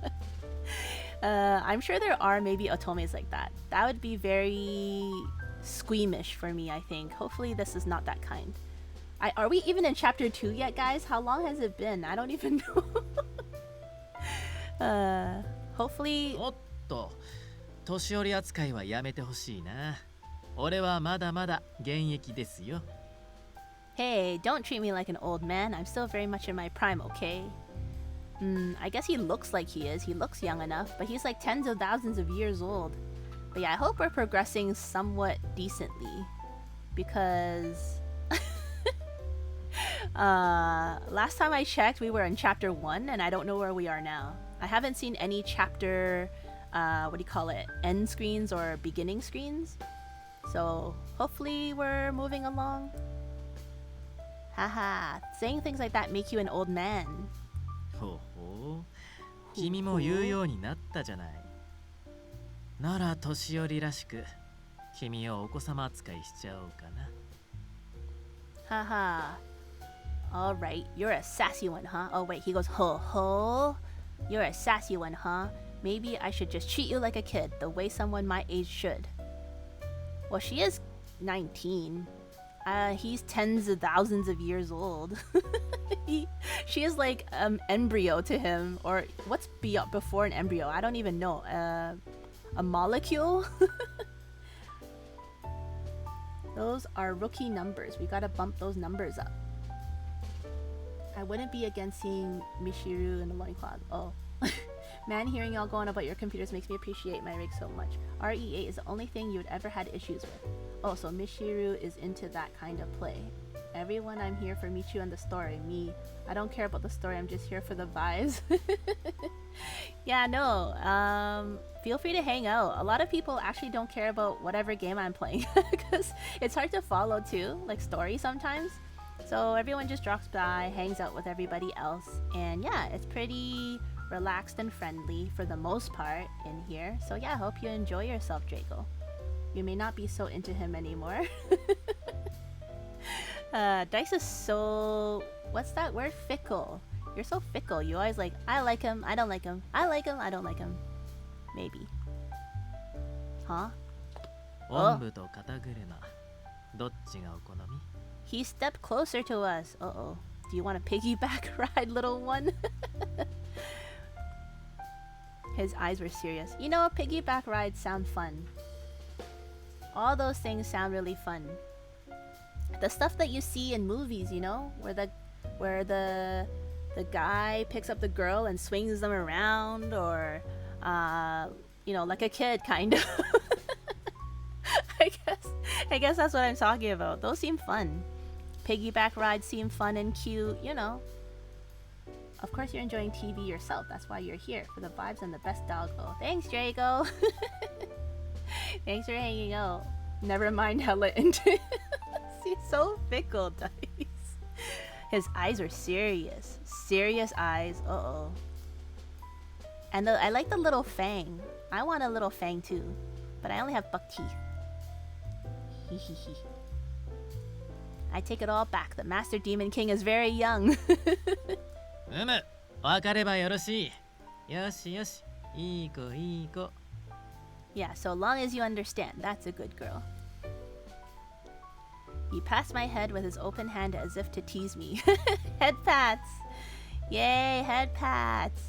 B: I'm sure there are maybe otomes like that. That would be very squeamish for me, I think. Hopefully this is not that kind. Are we even in chapter 2 yet, guys? How long has it been? I don't even know. Hopefully...
H: おっと、年寄り扱いはやめてほしいな。俺はまだまだ現役ですよ。
B: Hey, don't treat me like an old man. I'm still very much in my prime, okay? I guess he looks like he is. He looks young enough, but he's like tens of thousands of years old. But yeah, I hope we're progressing somewhat decently, because last time I checked, we were in chapter 1, and I don't know where we are now. I haven't seen any chapter, end screens or beginning screens. So hopefully we're moving along. Haha, saying things like that make you an old man.
H: ほほう、君も言うようになったじゃない。なら年寄りらしく、君をお子様扱いしちゃおうかな。
B: Haha. Alright, you're a sassy one, huh? Oh wait, he goes, ho ho. You're a sassy one, huh? Maybe I should just treat you like a kid, the way someone my age should. Well, she is 19. He's tens of thousands of years old. She is like embryo to him, or what's before an embryo? I don't even know. A molecule? Those are rookie numbers. We gotta bump those numbers up. I wouldn't be against seeing Mishiru in the loincloth. Oh. Man, hearing y'all go on about your computers makes me appreciate my rig so much. RE8 is the only thing you would ever had issues with. Oh, so Mishiru is into that kind of play. Everyone, I'm here for Michiru and the story. Me, I don't care about the story, I'm just here for the vibes. Yeah, no, feel free to hang out. A lot of people actually don't care about whatever game I'm playing, because it's hard to follow too, like story sometimes. So everyone just drops by, hangs out with everybody else, and yeah, it's pretty relaxed and friendly for the most part in here. So yeah, hope you enjoy yourself, Draco. You may not be so into him anymore. Dice is so... what's that word? Fickle. You're so fickle. You always like, I like him, I don't like him. I like him, I don't like him. Maybe. Huh?
H: おんぶと肩車、どっちがお好み?
B: He stepped closer to us. Uh-oh. Do you want a piggyback ride, little one? His eyes were serious. You know, piggyback rides sound fun. All those things sound really fun. The stuff that you see in movies, you know, where the guy picks up the girl and swings them around, or you know, like a kid kind of. I guess that's what I'm talking about. Those seem fun. Piggyback rides seem fun and cute, you know. Of course you're enjoying TV yourself. That's why you're here, for the vibes and the best doggo. Thanks, Draco. Thanks for hanging out. Never mind hella into. He's so fickle, Dice. His eyes are serious. Serious eyes. Uh-oh. And I like the little fang. I want a little fang too. But I only have buck teeth. Hehehe. I take it all back. The Master Demon King is very young.
H: わかればよろしい。よしよし。いい子いい子。
B: Yeah, so long as you understand, that's a good girl. He passed my head with his open hand as if to tease me. Head pats! Yay, head pats!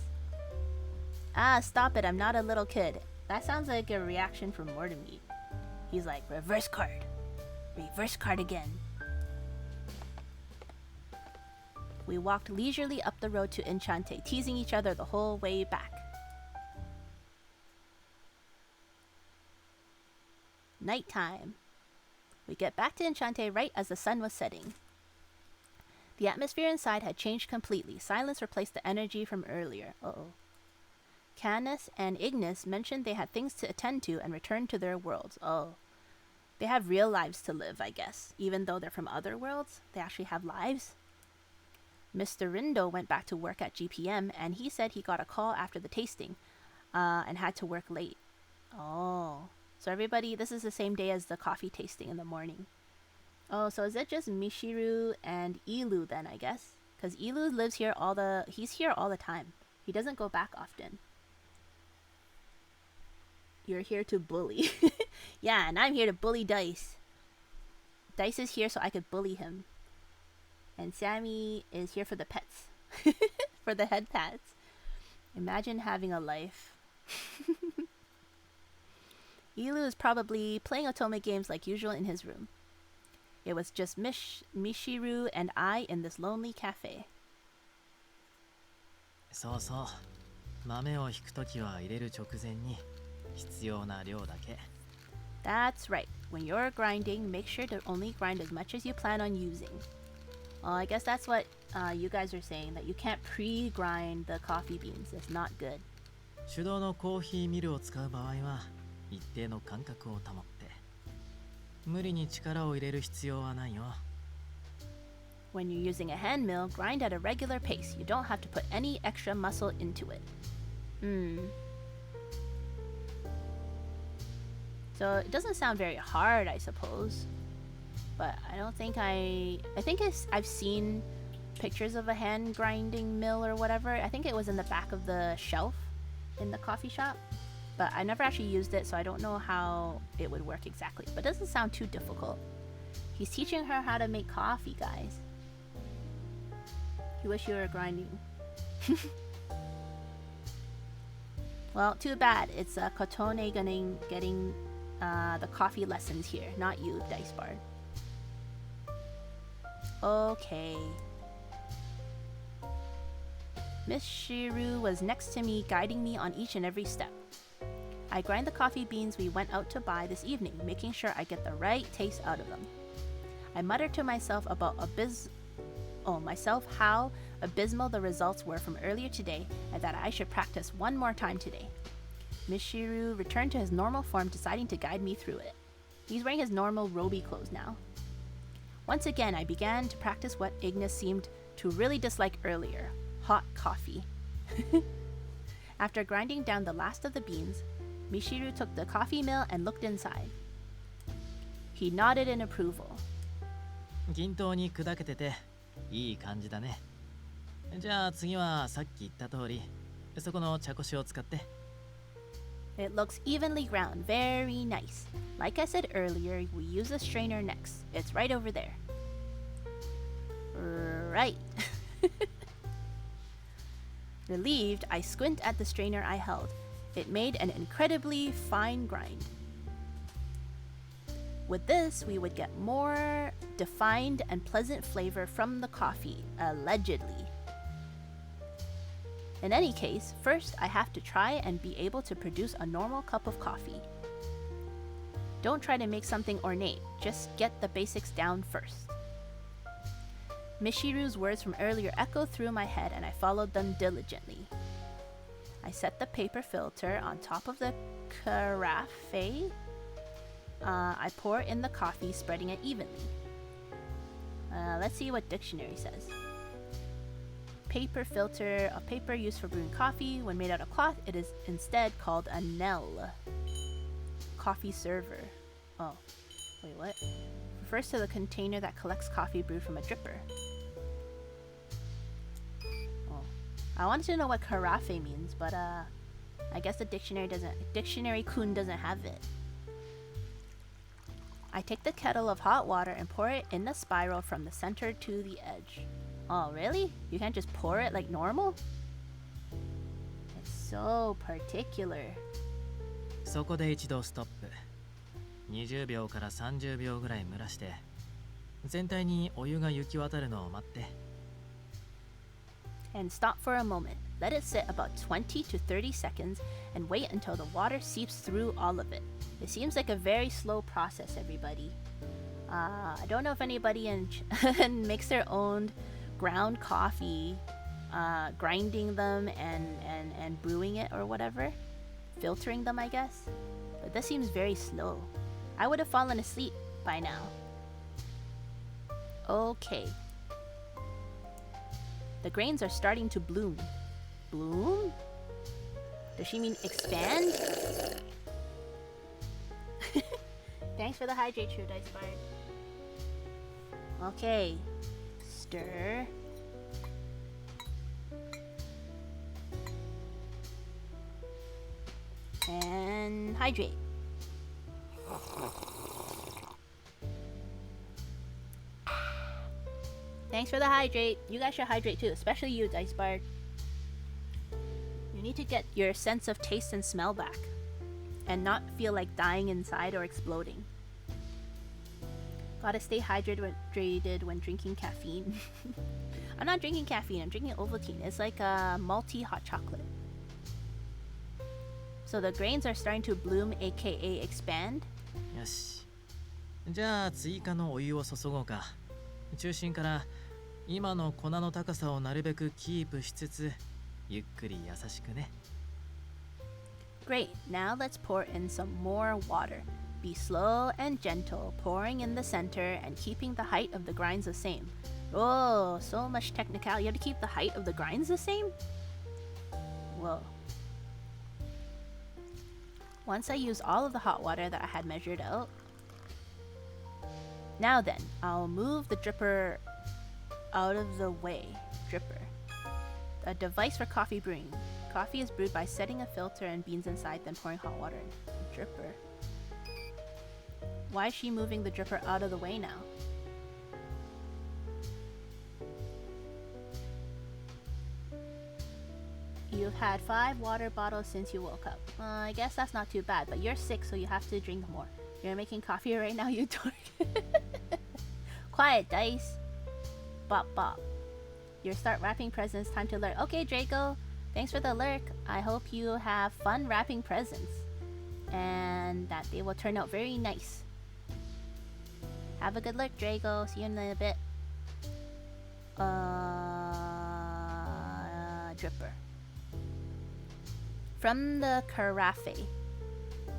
B: Ah, stop it, I'm not a little kid. That sounds like a reaction from Mortimeat. He's like, reverse card. Reverse card again. We walked leisurely up the road to Enchanté, teasing each other the whole way back. Nighttime. We get back to Enchanté right as the sun was setting. The atmosphere inside had changed completely. Silence replaced the energy from earlier. Uh-oh. Canis and Ignis mentioned they had things to attend to and returned to their worlds. Oh. They have real lives to live, I guess. Even though they're from other worlds, they actually have lives. Mr. Rindo went back to work at GPM, and he said he got a call after the tasting, and had to work late. Oh. So everybody, this is the same day as the coffee tasting in the morning. Oh, so is it just Mishiru and Ilu then, I guess? Because Ilu lives here he's here all the time. He doesn't go back often. You're here to bully. Yeah, and I'm here to bully Dice. Dice is here so I could bully him. And Sammy is here for the pets. For the head pats. Imagine having a life. Ilu is probably playing otome games like usual in his room. It was just Mishiru and I in this lonely cafe.
H: そうそう。豆をひくときは入れる直前に必要な量だけ。
B: That's right. When you're grinding, make sure to only grind as much as you plan on using. Well, I guess that's what you guys are saying, that you can't pre-grind the coffee beans. It's not good.
H: 手動のコーヒーミルを使う場合は一定の間隔を保って。無理に力を入れる必要はないよ。
B: When you're using a hand mill, grind at a regular pace. You don't have to put any extra muscle into it. So it doesn't sound very hard, I suppose. But I don't think I think I've seen pictures of a hand grinding mill or whatever. I think it was in the back of the shelf in the coffee shop. But I never actually used it, so I don't know how it would work exactly. But it doesn't sound too difficult. He's teaching her how to make coffee, guys. You wish you were grinding. Well, too bad. It's Kotone getting the coffee lessons here, not you, Dice Bard. Okay. Miss Shiru was next to me, guiding me on each and every step. I grind the coffee beans we went out to buy this evening, making sure I get the right taste out of them. I muttered to myself about how abysmal the results were from earlier today, and that I should practice one more time today. Mishiru returned to his normal form, deciding to guide me through it. He's wearing his normal roby clothes now. Once again, I began to practice what Ignis seemed to really dislike earlier: hot coffee. After grinding down the last of the beans, Mishiru took the coffee mill and looked inside. He nodded in approval.
H: 均等に砕けてていい感じだね。じゃあ次はさっき言った通り、そこの茶こしを使って。
B: It looks evenly ground, very nice. Like I said earlier, we use a strainer next. It's right over there. Right. Relieved, I squint at the strainer I held. It made an incredibly fine grind. With this, we would get more defined and pleasant flavor from the coffee, allegedly. In any case, first I have to try and be able to produce a normal cup of coffee. Don't try to make something ornate, just get the basics down first. Mishiru's words from earlier echoed through my head, and I followed them diligently. I set the paper filter on top of the carafe I pour in the coffee, spreading it evenly. Let's see what dictionary says. Paper filter, a paper used for brewing coffee. When made out of cloth, it is instead called a knell. Coffee server. Oh, wait, what? Refers to the container that collects coffee brewed from a dripper. Oh, I wanted to know what carafe means, but I guess the dictionary kun doesn't have it. I take the kettle of hot water and pour it in the spiral from the center to the edge. Oh, really? You can't just pour it like normal? It's so particular.
H: そこで一度ストップ。20秒から30秒ぐらい蒸らして、全体にお湯が行き渡るのを待って。
B: And stop for a moment. Let it sit about 20 to 30 seconds and wait until the water seeps through all of it. It seems like a very slow process, everybody. I don't know if anybody makes their own ground coffee, grinding them and brewing it or whatever. Filtering them, I guess. But this seems very slow. I would have fallen asleep by now. Okay. The grains are starting to bloom. Bloom? Does she mean expand? Thanks for the hydrate, True Dice Bard. Okay. Stir. And hydrate. Thanks for the hydrate. You guys should hydrate too, especially you, Dice Bard. You need to get your sense of taste and smell back, and not feel like dying inside or exploding. Gotta stay hydrated when drinking caffeine. I'm not drinking caffeine, I'm drinking Ovaltine. It's like a malty hot chocolate. So the grains are starting to bloom, aka expand.
H: よし。じゃあ追加のお湯を注ごうか。中心から今の粉の高さをなるべくキープしつつ、ゆっくり優しくね。
B: Great, now let's pour in some more water. Be slow and gentle, pouring in the center and keeping the height of the grinds the same. Oh, so much technicality. You have to keep the height of the grinds the same? Whoa. Once I use all of the hot water that I had measured out. Now then, I'll move the dripper out of the way. Dripper. A device for coffee brewing. Coffee is brewed by setting a filter and beans inside, then pouring hot water in. Dripper. Why is she moving the dripper out of the way now? You've had 5 water bottles since you woke up. I guess that's not too bad, but you're sick, so you have to drink more. You're making coffee right now, you dork. Quiet, Dice. Bop bop. You start wrapping presents, time to lurk. Okay, Draco. Thanks for the lurk. I hope you have fun wrapping presents. And that they will turn out very nice. Have a good lurk, Draco. See you in a bit. Dripper. From the carafe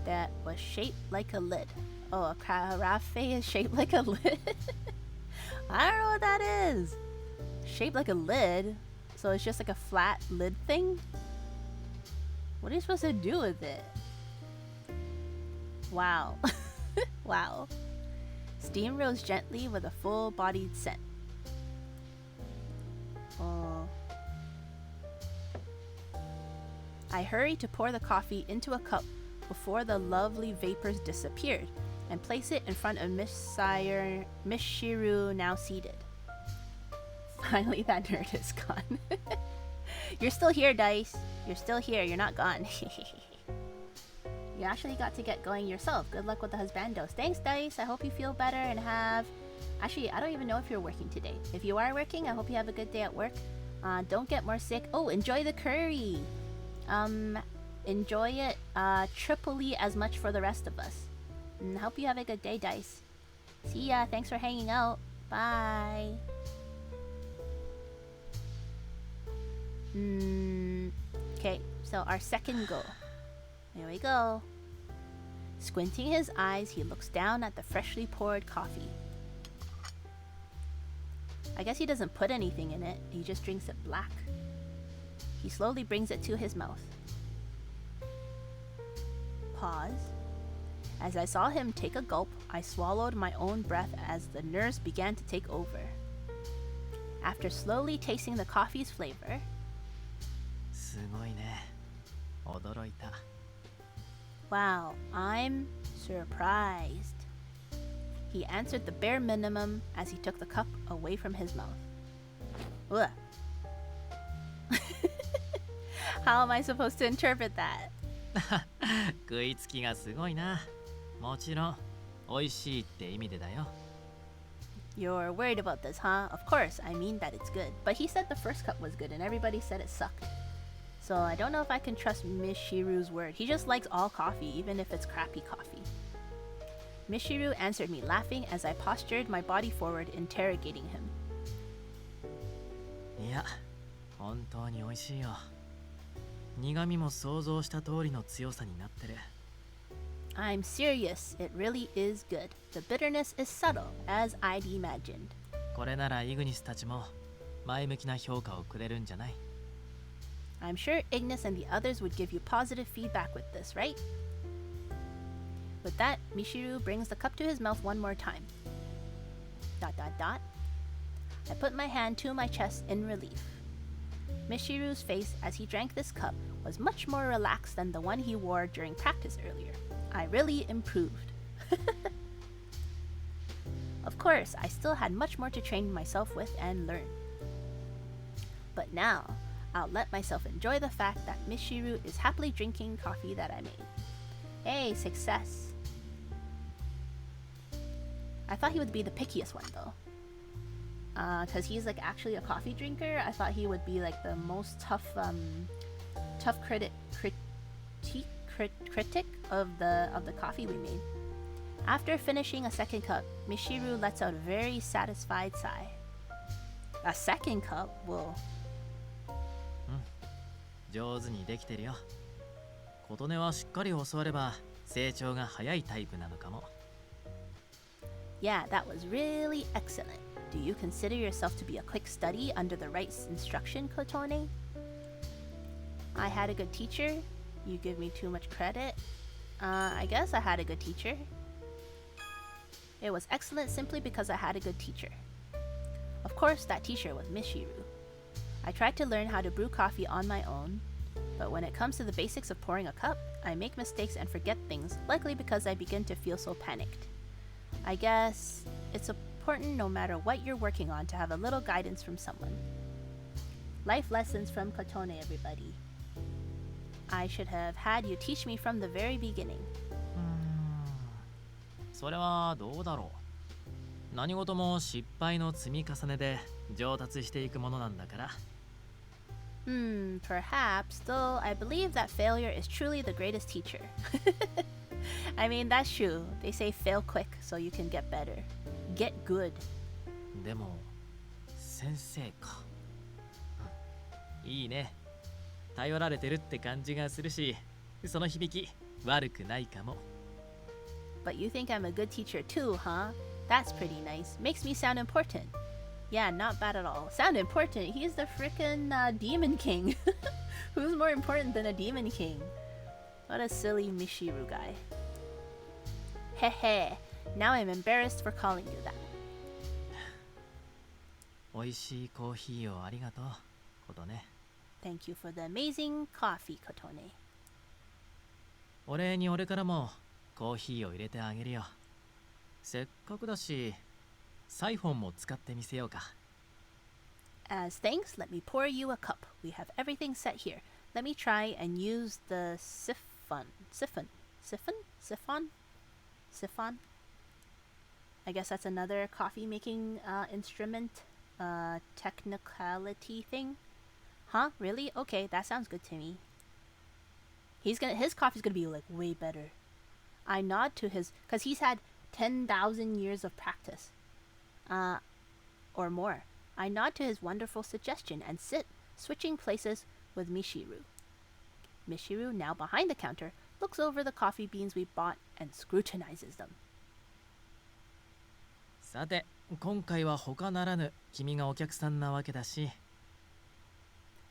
B: that was shaped like a lid. Oh, a carafe is shaped like a lid? I don't know what that is. Shaped like a lid? So it's just like a flat lid thing? What are you supposed to do with it? Wow. Wow. Steam rose gently with a full-bodied scent. Oh. I hurried to pour the coffee into a cup before the lovely vapors disappeared, and place it in front of Miss Shiru, now seated. Finally, that nerd is gone. You're still here, Dice. You're still here. You're not gone. You actually got to get going yourself. Good luck with the husbandos. Thanks, Dice. I hope you feel better and have... Actually, I don't even know if you're working today. If you are working, I hope you have a good day at work. Don't get more sick. Oh, enjoy the curry. Enjoy it triply as much for the rest of us. And hope you have a good day, Dice. See ya. Thanks for hanging out. Bye. Okay, so our second goal. Here we go. Squinting his eyes, he looks down at the freshly poured coffee. I guess he doesn't put anything in it, he just drinks it black. He slowly brings it to his mouth. Pause. As I saw him take a gulp, I swallowed my own breath as the nerves began to take over. After slowly tasting the coffee's flavor,
H: すごいね。驚いた。
B: wow, I'm surprised. He answered the bare minimum as he took the cup away from his mouth. Ugh. How am I supposed to interpret that?
H: 食いつきがすごいな。もちろん、美味しいって意味でだよ。
B: You're worried about this, huh? Of course, I mean that it's good. But he said the first cup was good and everybody said it sucked. So I don't know if I can trust Mishiru's word. He just likes all coffee, even if it's crappy coffee. Mishiru answered me laughing as I postured my body forward, interrogating him.
H: いや、本当に美味しいよ。苦味も想像した通りの強さになってる。
B: I'm serious, it really is good. The bitterness is subtle, as I'd imagined.
H: これならイグニスたちも前向きな評価をくれるんじゃない？
B: I'm sure Ignis and the others would give you positive feedback with this, right? With that, Mishiru brings the cup to his mouth one more time. ... I put my hand to my chest in relief. Mishiru's face as he drank this cup was much more relaxed than the one he wore during practice earlier. I really improved. Of course, I still had much more to train myself with and learn. But now, I'll let myself enjoy the fact that Mishiru is happily drinking coffee that I made. Hey, success! I thought he would be the pickiest one though. Cause he's like actually a coffee drinker. I thought he would be like the most tough critic of the coffee we made. After finishing a second cup, Mishiru lets out a very satisfied sigh. A second cup? Whoa.
H: 上手にできてるよ。琴音はしっかり教われば成長が早いタイプなのかも。
B: Yeah, that was really excellent. Do you consider yourself to be a quick study under the right instruction, Kotone? I had a good teacher. You give me too much credit. I guess I had a good teacher. It was excellent simply because I had a good teacher. Of course, that teacher was Mishiru. I tried to learn how to brew coffee on my own, but when it comes to the basics of pouring a cup, I make mistakes and forget things, likely because I begin to feel so panicked. I guess it's important no matter what you're working on to have a little guidance from someone. Life lessons from Kotone, everybody. I should have had you teach me from the very beginning.
H: それはどうだろう。何事も失敗の積み重ねで上達していくものなんだから。
B: Perhaps, though I believe that failure is truly the greatest teacher. I mean, that's true. They say fail quick so you can get better. Get good.
H: でも先生か。いいね。頼られてるって感じがするし、その響き悪くないかも。
B: But you think I'm a good teacher too, huh? That's pretty nice. Makes me sound important. Yeah, not bad at all. Sound important? He's the frickin' Demon King. Who's more important than a Demon King? What a silly Mishiru guy. Hehe. Now I'm embarrassed for calling you that.
H: 美味しいコーヒーをありがとう、ことね。
B: Thank you for the amazing coffee, Kotone.
H: お礼に俺からもコーヒーを入れてあげるよ。せっかくだし、サイフォンも使ってみせようか。
B: As thanks, let me pour you a cup. We have everything set here. Let me try and use the siphon. I guess that's another coffee making instrument, technicality thing. Huh? Really? Okay, that sounds good to me. His coffee's gonna be like way better. I nod to his, cause he's had 10,000 years of practice, or more. I nod to his wonderful suggestion and sit, switching places with Mishiru. Mishiru, now behind the counter, looks over the coffee beans we bought and scrutinizes them.
H: さて、今回は他ならぬ君がお客さんなわけだし。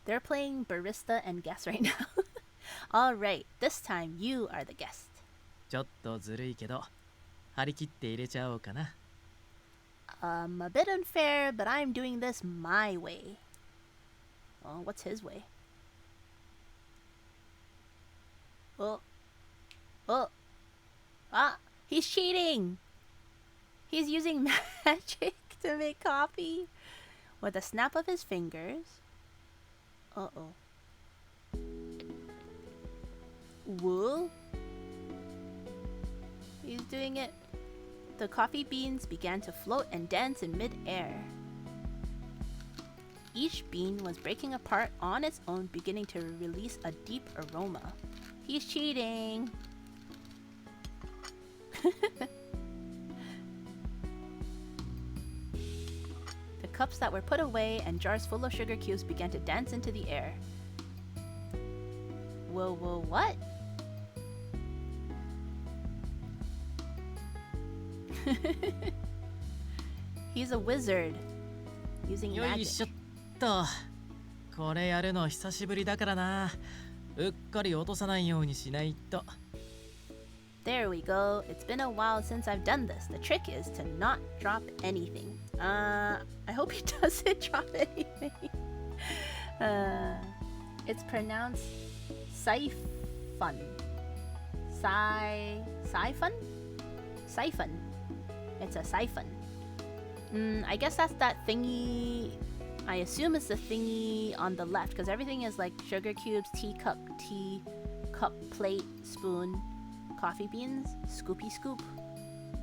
B: They're playing Barista and Guess right now. Alright, this time you are the guest.
H: ちょっとずるいけど、張り切って入れちゃおうかな。
B: A bit unfair, but I'm doing this my way. Well, what's his way? Oh. Ah, he's cheating! He's using magic to make coffee. With a snap of his fingers. Uh-oh. Whoa. He's doing it. The coffee beans began to float and dance in mid-air. Each bean was breaking apart on its own, beginning to release a deep aroma. He's cheating! The cups that were put away and jars full of sugar cubes began to dance into the air. Whoa, what? He's a wizard using
H: よいしょ
B: magic.
H: っと。これやるの久しぶりだからな。うっかり落とさないようにしないと。
B: There we go. It's been a while since I've done this. The trick is to not drop anything. I hope he doesn't drop anything. It's pronounced siphon. Siphon? Siphon. It's a siphon. I guess that's that thingy. I assume it's the thingy on the left because everything is like sugar cubes, teacup, plate, spoon, coffee beans, scoopy scoop.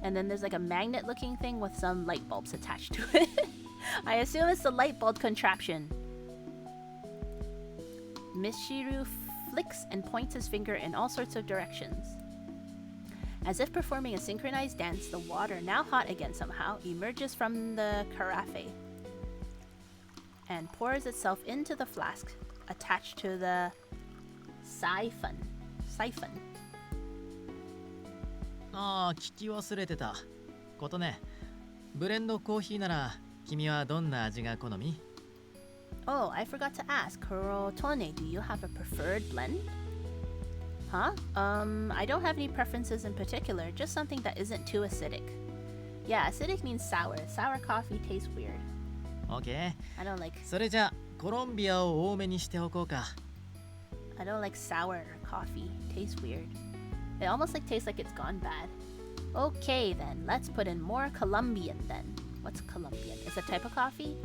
B: And then there's like a magnet looking thing with some light bulbs attached to it. I assume it's the light bulb contraption. Mishiru flicks and points his finger in all sorts of directions. As if performing a synchronized dance, the water, now hot again somehow, emerges from the carafe and pours itself into the flask attached to the siphon.
H: ああ、聞き忘れてた。ことね。ブレンドコーヒーなら君はどんな味が好み？
B: Oh, I forgot to ask. Kurotone, do you have a preferred blend? Huh? I don't have any preferences in particular, just something that isn't too acidic. Yeah, acidic means sour. Sour coffee tastes weird.
H: OK。
B: I don't like
H: それじゃあコロンビアを多めにしておこうか。
B: I don't like sour coffee. Tastes weird. It almost like tastes like it's gone bad. Okay then, let's put in more Colombian then. What's Colombian? It's a type of coffee?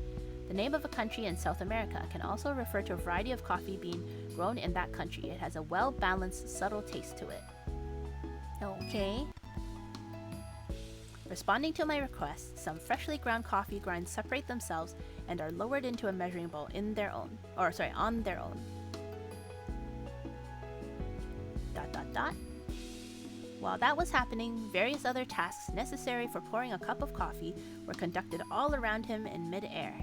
B: The name of a country in South America can also refer to a variety of coffee bean grown in that country. It has a well-balanced, subtle taste to it. Okay. Responding to my request, some freshly ground coffee grinds separate themselves and are lowered into a measuring bowl on their own. While that was happening, various other tasks necessary for pouring a cup of coffee were conducted all around him in mid-air.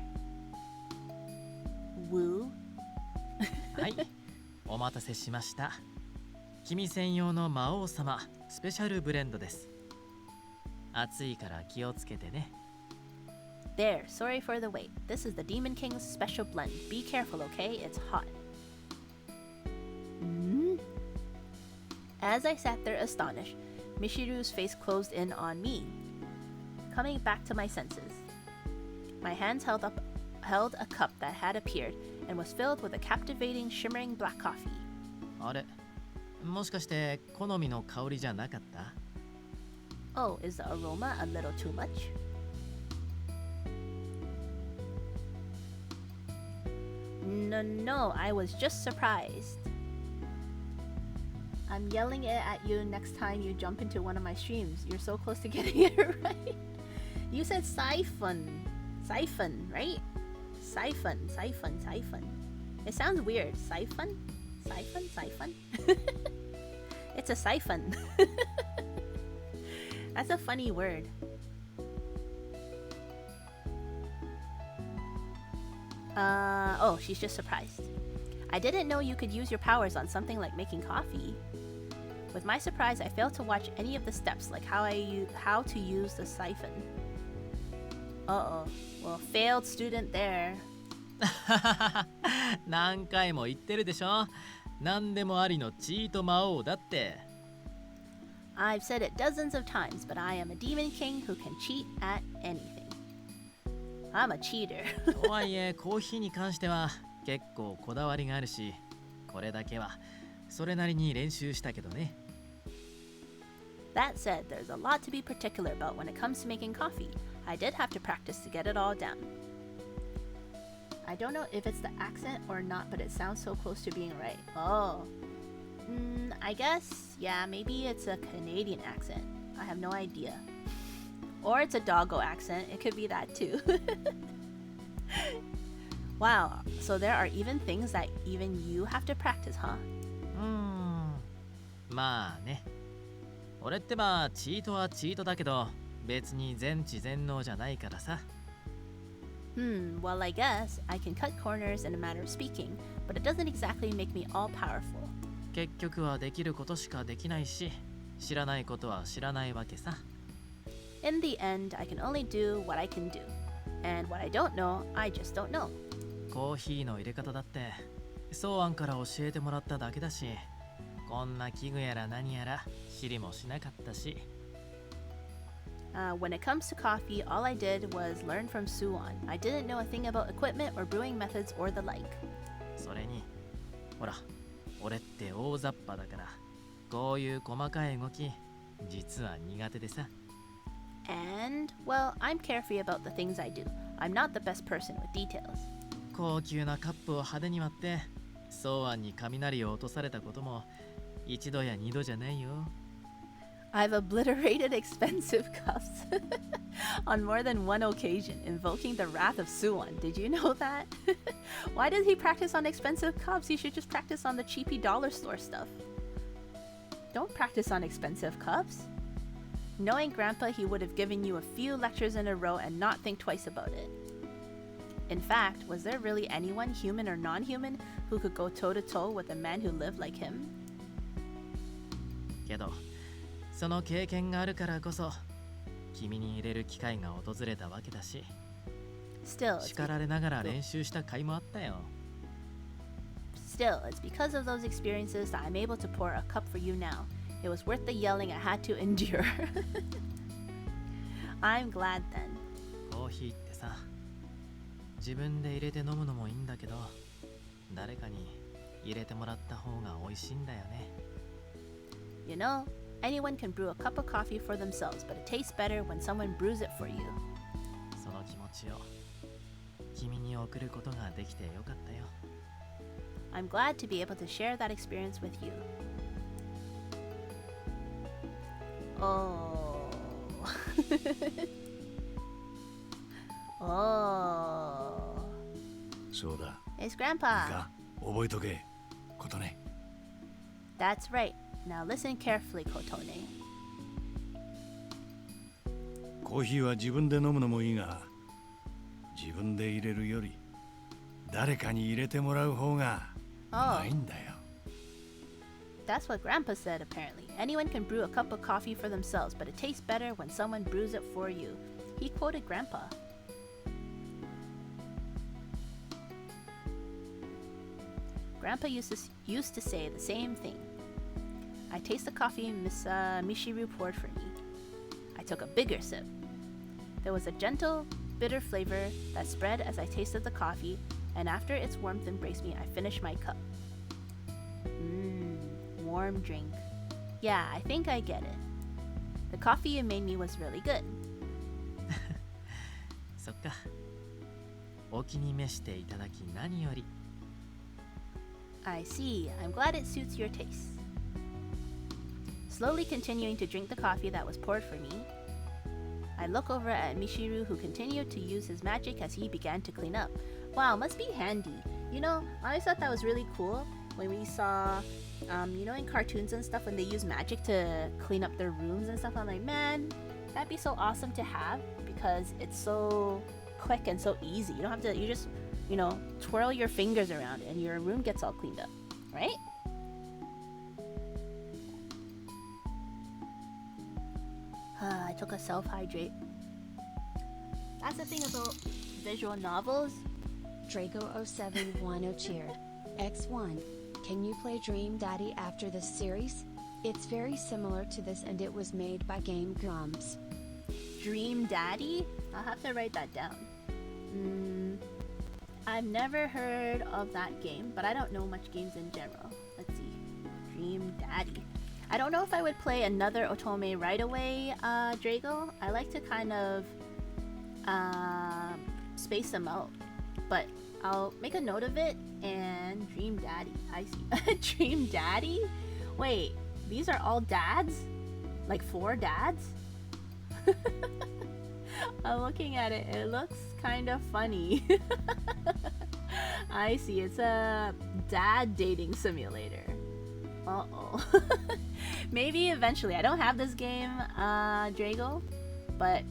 B: Woo.
H: はい。お待たせしました。君専用の魔王様スペシャルブレンドです。暑いから気をつけてね。
B: There, sorry for the wait. This is the Demon King's special blend. Be careful, okay? It's hot. As I sat there astonished, Mishiru's face closed in on me. Coming back to my senses, my hands held a cup that had appeared and was filled with a captivating, shimmering black coffee.
H: あれ、もしかして好みの香りじゃなかった？
B: Oh, is the aroma a little too much? No, I was just surprised. I'm yelling it at you next time you jump into one of my streams. You're so close to getting it right. You said siphon. Siphon, right? Siphon. It sounds weird. Siphon? It's a siphon. That's a funny word. Oh, she's just surprised. I didn't know you could use your powers on something like making coffee. With my surprise, I failed to watch any of the steps, like how to use the siphon. Uh-oh. Well, failed student there.
H: 何回も言ってるでしょ。何でもありのチート魔王だって。
B: I've said it dozens of times, but I am a demon king who can cheat at anything. I'm a cheater.
H: とはいえ、コーヒーに関しては結構こだわりがあるし、これだけはそれなりに練習したけどね。
B: That said, there's a lot to be particular about when it comes to making coffee. I did have to practice to get it all down. I don't know if it's the accent or not, but it sounds so close to being right. Oh. I guess, yeah, maybe it's a Canadian accent. I have no idea. Or it's a doggo accent. It could be that too. Wow, so there are even things that even you have to practice, huh?
H: まあね。俺ってばチートはチートだけど、別に全知全能じゃないからさ。
B: Well, I guess I can cut corners in a matter of speaking, but it doesn't exactly make me all powerful.
H: 結局はできることしかできないし、知らないことは知らないわけさ。
B: In the end, I can only do what I can do. And what I don't know, I just don't know.
H: コーヒーの入れ方だって、ソーアンから教えてもらっただけだし、こんな器具やら何やら知りもしなかったし。
B: When it comes to coffee, all I did was learn from Suwon. I didn't know a thing about equipment or brewing methods or the like.
H: それに、ほら、俺って大雑把だから、こういう細かい動き、実は苦手でさ。
B: And, well, I'm carefree about the things I do. I'm not the best person with details.
H: 高級なカップを派手に割って、ソーアンに雷を落とされたことも一度や二度じゃないよ。
B: I've obliterated expensive cups on more than one occasion, invoking the wrath of Suwon. Did you know that? Why does he practice on expensive cups? He should just practice on the cheapy dollar store stuff. Don't practice on expensive cups. Knowing Grandpa, he would have given you a few lectures in a row and not think twice about it. In fact, was there really anyone, human or non-human, who could go toe-to-toe with a man who lived like him?
H: けど、その経験があるからこそ、君に入れる機会が訪れたわけだし、
B: Still,
H: 叱られながら練習した甲斐もあったよ。
B: Still, it's because of those experiences that I'm able to pour a cup for you now. It was worth the yelling I had to endure. I'm glad then.
H: コーヒーってさ、自分で入れて飲むのもいいんだけど、誰かに入れてもらった方が美味しいんだよね。
B: You know, anyone can brew a cup of coffee for themselves, but it tastes better when someone brews it for you.
H: その気持ちを君に送ることができてよかったよ。
B: I'm glad to be able to share that experience with you. Oh. Oh.
I: そうだ。
B: It's Grandpa.
I: 覚えとけ。ことね。
B: That's right. Now listen carefully, Kotone.
I: コーヒーは自分で飲むのもいいが、自分で入れるより誰かに入れてもらう方がうまいんだよ。
B: That's what Grandpa said, apparently. Anyone can brew a cup of coffee for themselves, but it tastes better when someone brews it for you. He quoted Grandpa. Grandpa used to say the same thing. I taste the coffee Miss Mishiru poured for me. I took a bigger sip. There was a gentle, bitter flavor that spread as I tasted the coffee, and after its warmth embraced me, I finished my cup. Warm drink. Yeah, I think I get it. The coffee you made me was really good.
H: そっか。お気に召していただき何より。
B: I see. I'm glad it suits your taste. Slowly continuing to drink the coffee that was poured for me, I look over at Mishiru, who continued to use his magic as he began to clean up. Wow, must be handy. You know, I always thought that was really cool when we saw, you know, in cartoons and stuff, when they use magic to clean up their rooms and stuff. I'm like, man, that'd be so awesome to have because it's so quick and so easy. You don't have to, you just, you know, twirl your fingers around and your room gets all cleaned up, right? took a self-hydrate. That's the thing about visual novels.
C: Drago0710 cheered. X1. Can you play Dream Daddy after this series? It's very similar to this and it was made by Game Grumps.
B: Dream Daddy? I'll have to write that down. I've never heard of that game, but I don't know much games in general. Let's see. Dream Daddy. I don't know if I would play another Otome right away, Drago. I like to kind of space them out. But I'll make a note of it. And Dream Daddy. I see. Dream Daddy? Wait, these are all dads? Like 4 dads? I'm looking at it. It looks kind of funny. I see. It's a dad dating simulator. Uh-oh. Maybe eventually. I don't have this game, Drago, but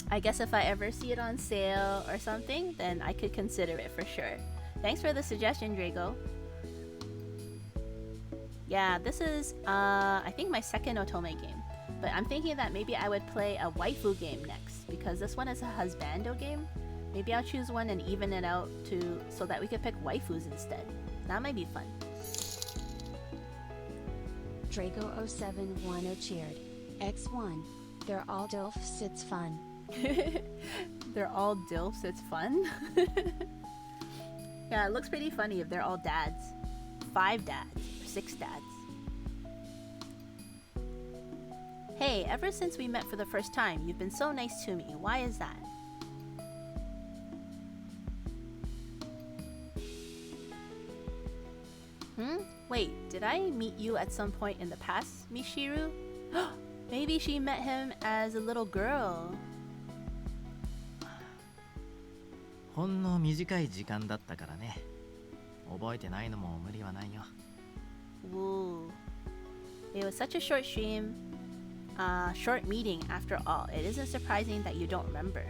B: I guess if I ever see it on sale or something, then I could consider it for sure. Thanks for the suggestion, Drago. Yeah, this is, I think my second Otome game. But I'm thinking that maybe I would play a waifu game next, because this one is a Husbando game. Maybe I'll choose one and even it out so that we could pick waifus instead. That might be fun.
C: Drago0710 cheered. X1. They're all DILFs, it's fun.
B: They're all DILFs, it's fun? Yeah, it looks pretty funny if they're all dads. 5 dads, or 6 dads. Hey, ever since we met for the first time, you've been so nice to me. Why is that? Wait, did I meet you at some point in the past, Mishiru? Maybe she met him as a little girl.
H: ほんの短い時間だったからね。覚えてないのも無理はないよ。
B: Woo. It was such a short stream, short meeting after all. It isn't surprising that you don't remember.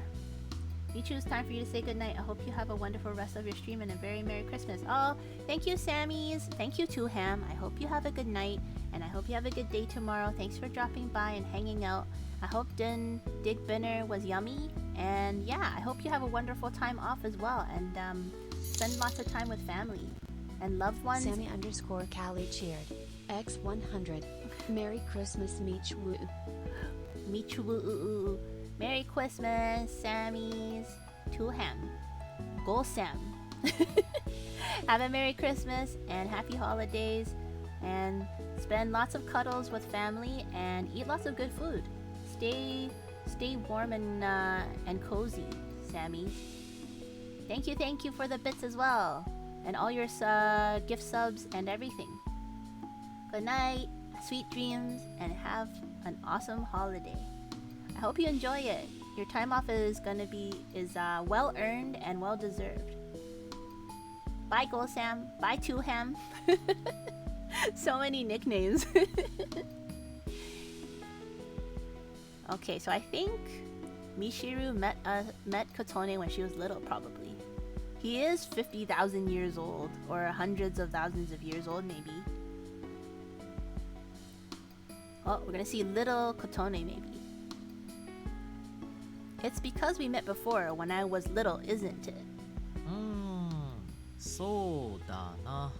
B: Michu, it's time for you to say goodnight. I hope you have a wonderful rest of your stream and a very Merry Christmas. Oh, thank you, Sammys. Thank you, too, Ham. I hope you have a good night, and I hope you have a good day tomorrow. Thanks for dropping by and hanging out. I hope Dig Dinner was yummy, and yeah, I hope you have a wonderful time off as well, and spend lots of time with family and loved ones.
C: Sammy_Callie cheered. X100. Merry Christmas, Michu.
B: Michu. Merry Christmas, Sammys. To Ham. Go Sam. Have a Merry Christmas and Happy Holidays, and spend lots of cuddles with family and eat lots of good food. Stay warm and cozy, Sammy. Thank you for the bits as well, and all your gift subs and everything. Good night, sweet dreams, and have an awesome holiday. I hope you enjoy it. Your time off is well earned and well deserved. Bye, Go Sam. Bye, Two Ham. So many nicknames. Okay, so I think Mishiru met Kotone when she was little, probably. He is 50,000 years old, or hundreds of thousands of years old, maybe. Oh, we're gonna see little Kotone, maybe. It's because we met before when I was little, isn't it?
H: そうだな。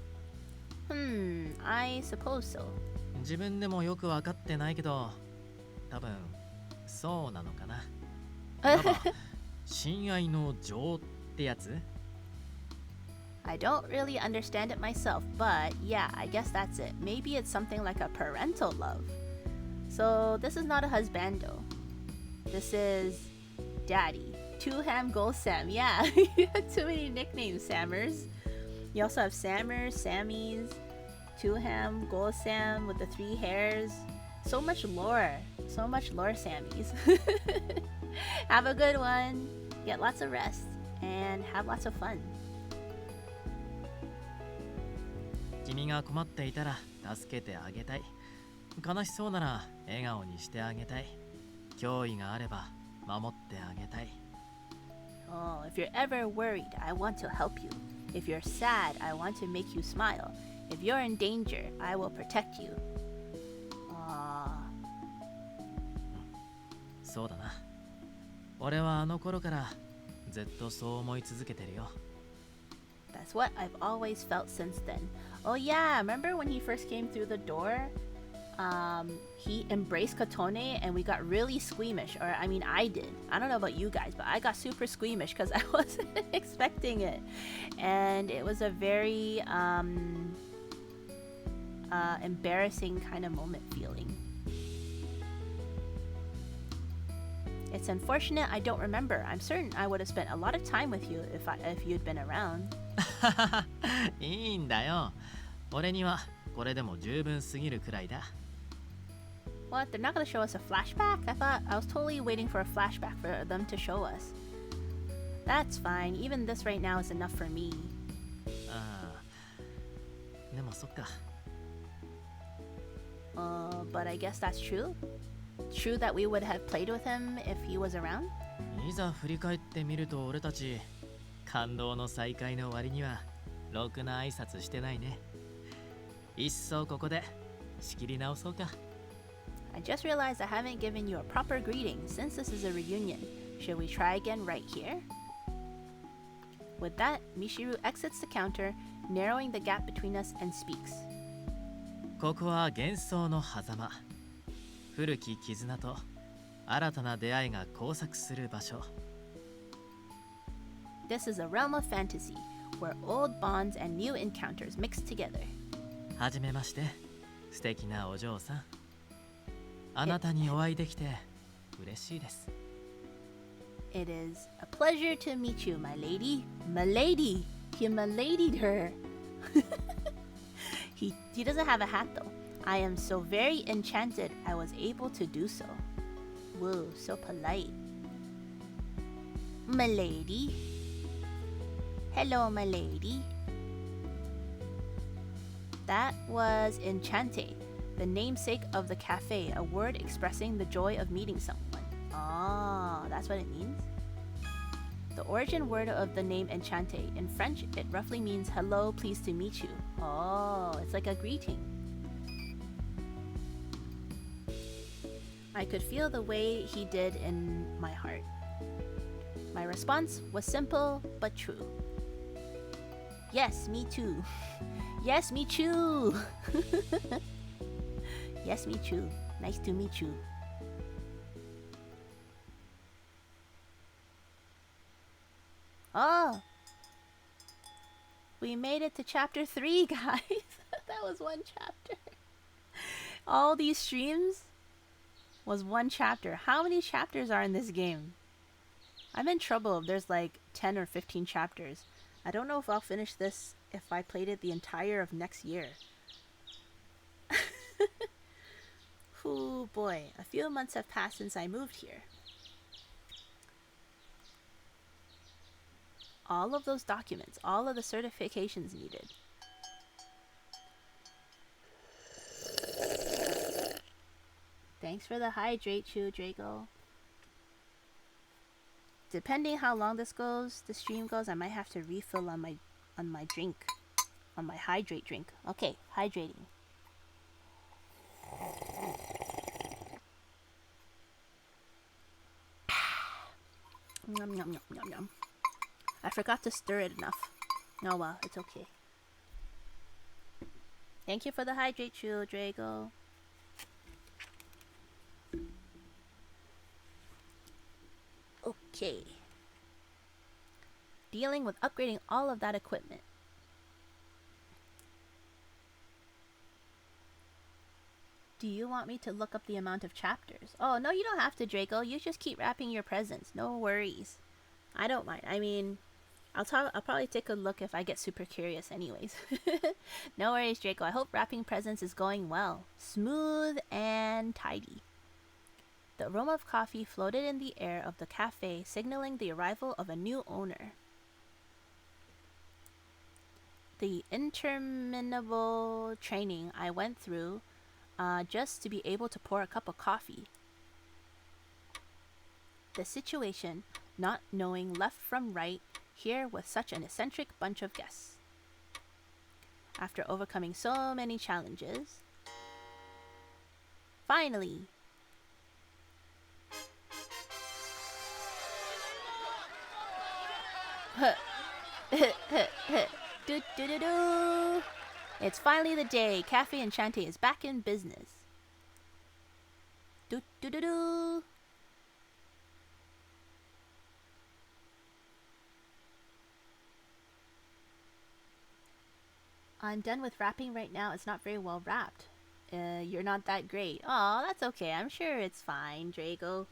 B: I suppose so.
H: 自分でもよく分かってないけど、多分そうなのかな。なんか親愛の情ってやつ?
B: I don't really understand it myself, but yeah, I guess that's it. Maybe it's something like a parental love. So this is not a husbando. This is Daddy. Two Ham Goal Sam. Yeah, you have too many nicknames, Sammers. You also have Sammers, Sammys, Two Ham Goal Sam with the 3 hairs. So much lore, Sammys. Have a good one. Get lots of rest and have lots of fun.
H: 君が困っていたら助けてあげたい。悲しそうなら笑顔にしてあげたい。脅威があれば守ってあげたい。
B: Oh, if you're ever worried, I want to help you. If you're sad, I want to make you smile. If you're in danger, I will protect you.
H: そうだな。俺はあの頃からずっとそう思い続けてるよ。
B: That's what I've always felt since then. Oh yeah, remember when he first came through the door? He embraced Kotone and we got really squeamish. Or I mean, I did. I don't know about you guys, but I got super squeamish because I wasn't expecting it. And it was a very embarrassing kind of moment feeling. It's unfortunate I don't remember. I'm certain I would have spent a lot of time with you if you'd been around.
H: いいんだよ。俺にはこれでも十分すぎるくらいだ。
B: What? They're not going to show us a flashback? I was totally waiting for a flashback for them to show us. That's fine. Even this right now is enough for me.
H: ああ。でもそっか。
B: But I guess that's true. True that we would have played with him if he was around?
H: いざ振り返ってみると俺たち感動の再会の割にはろくな挨拶してないね。いっそここで仕切り直そうか。
B: I just realized I haven't given you a proper greeting since this is a reunion. Should we try again right here? With that, Mishiru exits the counter, narrowing the gap between us and speaks.
H: ここは幻想の狭間。古き絆と新たな出会いが交錯する場所。
B: This is a realm of fantasy, where old bonds and new encounters mix together.
H: はじめまして、素敵なお嬢さん。あなたにお会いできて嬉しいです。
B: It is a pleasure to meet you, my lady. My lady! He miladied her. He doesn't have a hat though. I am so very enchanted I was able to do so. Whoa, so polite. My lady. Hello, my lady. That was Enchanté, the namesake of the Café, a word expressing the joy of meeting someone. Ah, that's what it means? The origin word of the name Enchanté, in French, it roughly means hello, pleased to meet you. Oh, it's like a greeting. I could feel the way he did in my heart. My response was simple but true. Yes, me too. Yes, me too. Yes, me too. Nice to meet you. Oh, we made it to chapter 3, guys. That was one chapter. All these streams was one chapter. How many chapters are in this game? I'm in trouble if there's like 10 or 15 chapters. I don't know if I'll finish this if I played it the entire of next year. Oh boy, a few months have passed since I moved here. All of those documents, all of the certifications needed. Thanks for the hydrate, Drago. Depending how long the stream goes, I might have to refill on my drink, on my hydrate drink. Okay, hydrating. Yum, yum, yum, yum, yum. I forgot to stir it enough. Oh well, it's okay. Thank you for the hydrate, Drago. Okay. Dealing with upgrading all of that equipment. Do you want me to look up the amount of chapters? Oh, no, you don't have to, Draco. You just keep wrapping your presents. No worries. I don't mind. I mean, I'll probably take a look if I get super curious anyways. No worries, Draco. I hope wrapping presents is going well. Smooth and tidy. The aroma of coffee floated in the air of the cafe, signaling the arrival of a new owner. The interminable training I went through just to be able to pour a cup of coffee. The situation, not knowing left from right, here with such an eccentric bunch of guests. After overcoming so many challenges, finally! Do, do, do, do. It's finally the day. Café Enchanté is back in business. Do, do, do, do. I'm done with wrapping right now. It's not very well wrapped. You're not that great. Oh, that's okay. I'm sure it's fine, Drago.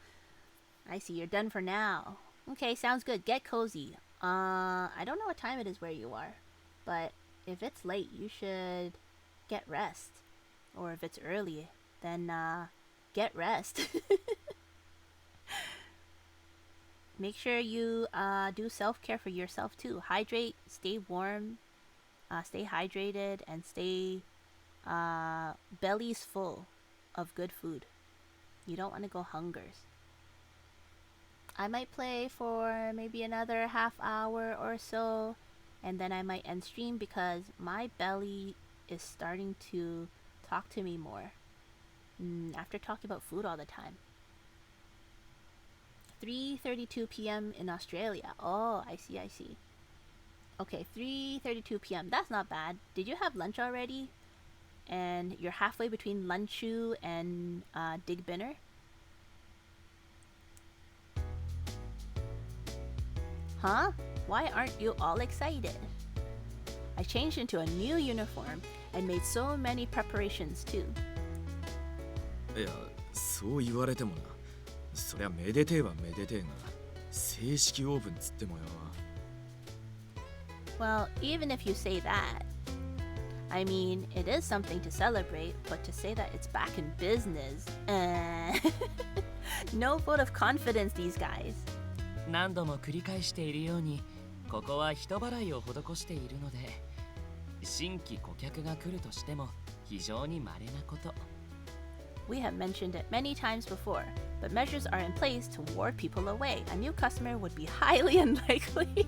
B: I see. You're done for now. Okay, sounds good. Get cozy. I don't know what time it is where you are, but if it's late, you should get rest. Or if it's early, then get rest. Make sure you do self-care for yourself too. Hydrate, stay warm, stay hydrated, and stay bellies full of good food. You don't want to go hungers. I might play for maybe another half hour or so, and then I might end stream because my belly is starting to talk to me more after talking about food all the time. 3:32 p.m. in Australia. Oh, I see. Okay, 3:32 p.m. That's not bad. Did you have lunch already? And you're halfway between lunchu and dig dinner? Huh? Why aren't you all excited? I changed into a new uniform and made so many preparations too.
E: いや、そう言われてもな。そりゃめでてえはめでてえが、正式オープンつってもよ。
B: Well, even if you say that, I mean, it is something to celebrate, but to say that it's back in business, no vote of confidence, these guys.
G: 何度も繰り返しているように、ここは人払いを施しているので、新規顧客が来るとしても非常に稀なこと。
B: We have mentioned it many times before, but measures are in place to ward people away. A new customer would be highly unlikely.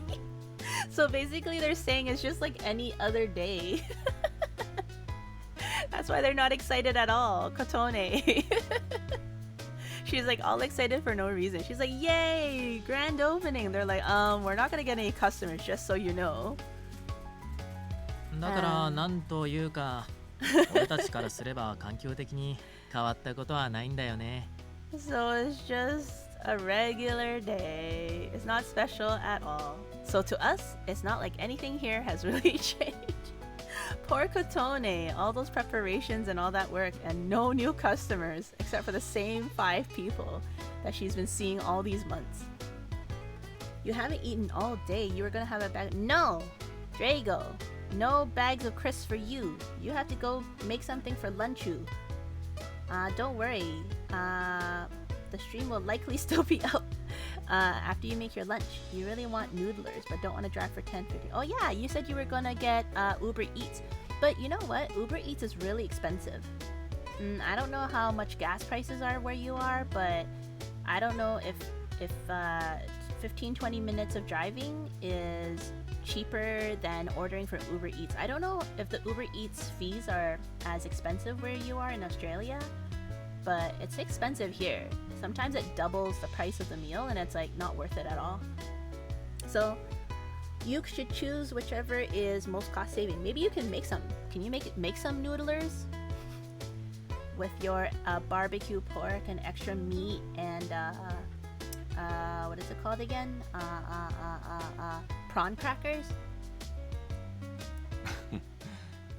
B: So basically they're saying it's just like any other day. That's why they're not excited at all. Kotone. She's like all excited for no reason. She's like, yay, grand opening. They're like, we're not gonna get any customers, just so you know.
H: だからなんというか、俺たちからすれば環境的に変わったことはないんだよね。
B: So it's just a regular day. It's not special at all. So to us, it's not like anything here has really changed. Poor Kotone, all those preparations and all that work and no new customers except for the same 5 people that she's been seeing all these months. You haven't eaten all day. You were gonna have a bag. No! Drago, no bags of crisps for you. You have to go make something for lunchu. Don't worry. The stream will likely still be up after you make your lunch. You really want noodlers, but don't want to drive for 10:50. Oh yeah, you said you were gonna get Uber Eats. But you know what? Uber Eats is really expensive. I don't know how much gas prices are where you are, but I don't know if 15-20 minutes of driving is cheaper than ordering for Uber Eats. I don't know if the Uber Eats fees are as expensive where you are in Australia, but it's expensive here. Sometimes it doubles the price of the meal and it's like not worth it at all. So you should choose whichever is most cost saving. Maybe you can make some. Can you make some noodlers with your barbecue pork and extra meat and what is it called again? Prawn crackers?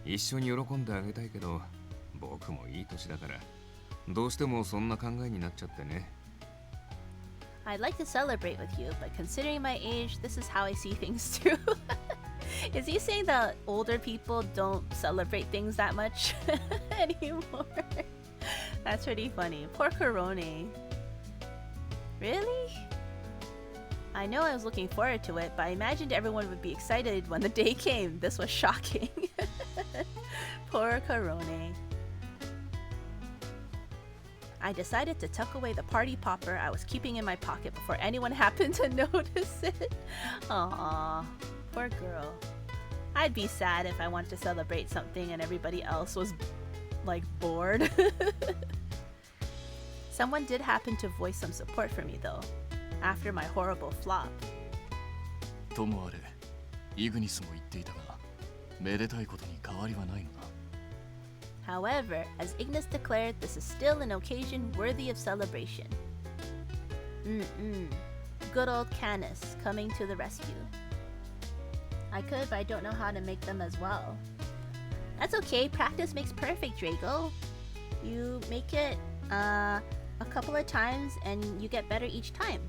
D: 一緒に喜んであげたいけど、僕もいい年だから、どうしてもそんな考えになっちゃってね。
B: I'd like to celebrate with you, but considering my age, this is how I see things too. Is he saying that older people don't celebrate things that much anymore? That's pretty funny. Poor Corone. Really? I know I was looking forward to it, but I imagined everyone would be excited when the day came. This was shocking. Poor Corone. I decided to tuck away the party popper I was keeping in my pocket before anyone happened to notice it. Aww, poor girl. I'd be sad if I wanted to celebrate something and everybody else was, like, bored. Someone did happen to voice some support for me, though, after my horrible flop.
F: ともあれ、イグニスも言っていたが、めでたいことに変わりはないのだ。
B: However, as Ignis declared, this is still an occasion worthy of celebration. Good old Canis coming to the rescue. I could, but I don't know how to make them as well. That's okay, practice makes perfect, Drago. You make it a couple of times and you get better each time.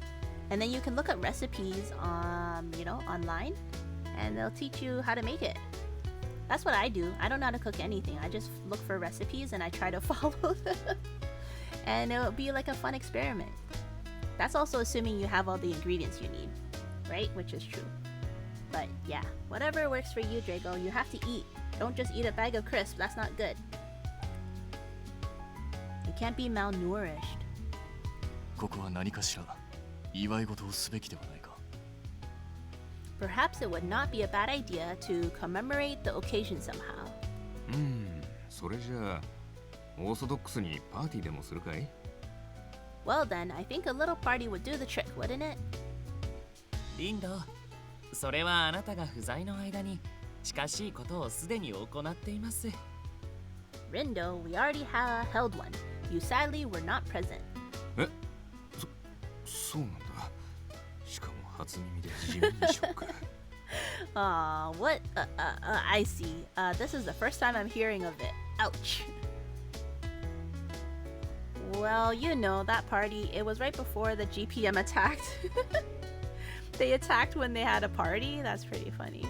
B: And then you can look up recipes online, and they'll teach you how to make it. That's what I do. I don't know how to cook anything. I just look for recipes and I try to follow them. And it'll be like a fun experiment. That's also assuming you have all the ingredients you need, right? Which is true. But yeah, whatever works for you, Drago. You have to eat. Don't just eat a bag of crisps. That's not good. You can't be malnourished.
F: ここは何かしら祝い事をすべきではないか。
B: Perhaps it would not be a bad idea to commemorate the occasion somehow.
D: それじゃあオーソドックスにパーティーでもするかい？
B: Well then, I think a little party would do the trick, wouldn't it?
G: リンド、それはあなたが不在の間に近しいことをすでに行っています。
B: Rindo, we already held one. You sadly were not present.
D: そうなんだ。しかも初耳で地味にショック。
B: What? I see. This is the first time I'm hearing of it. Ouch. Well, you know, that party, it was right before the GPM attacked. They attacked when they had a party? That's pretty funny.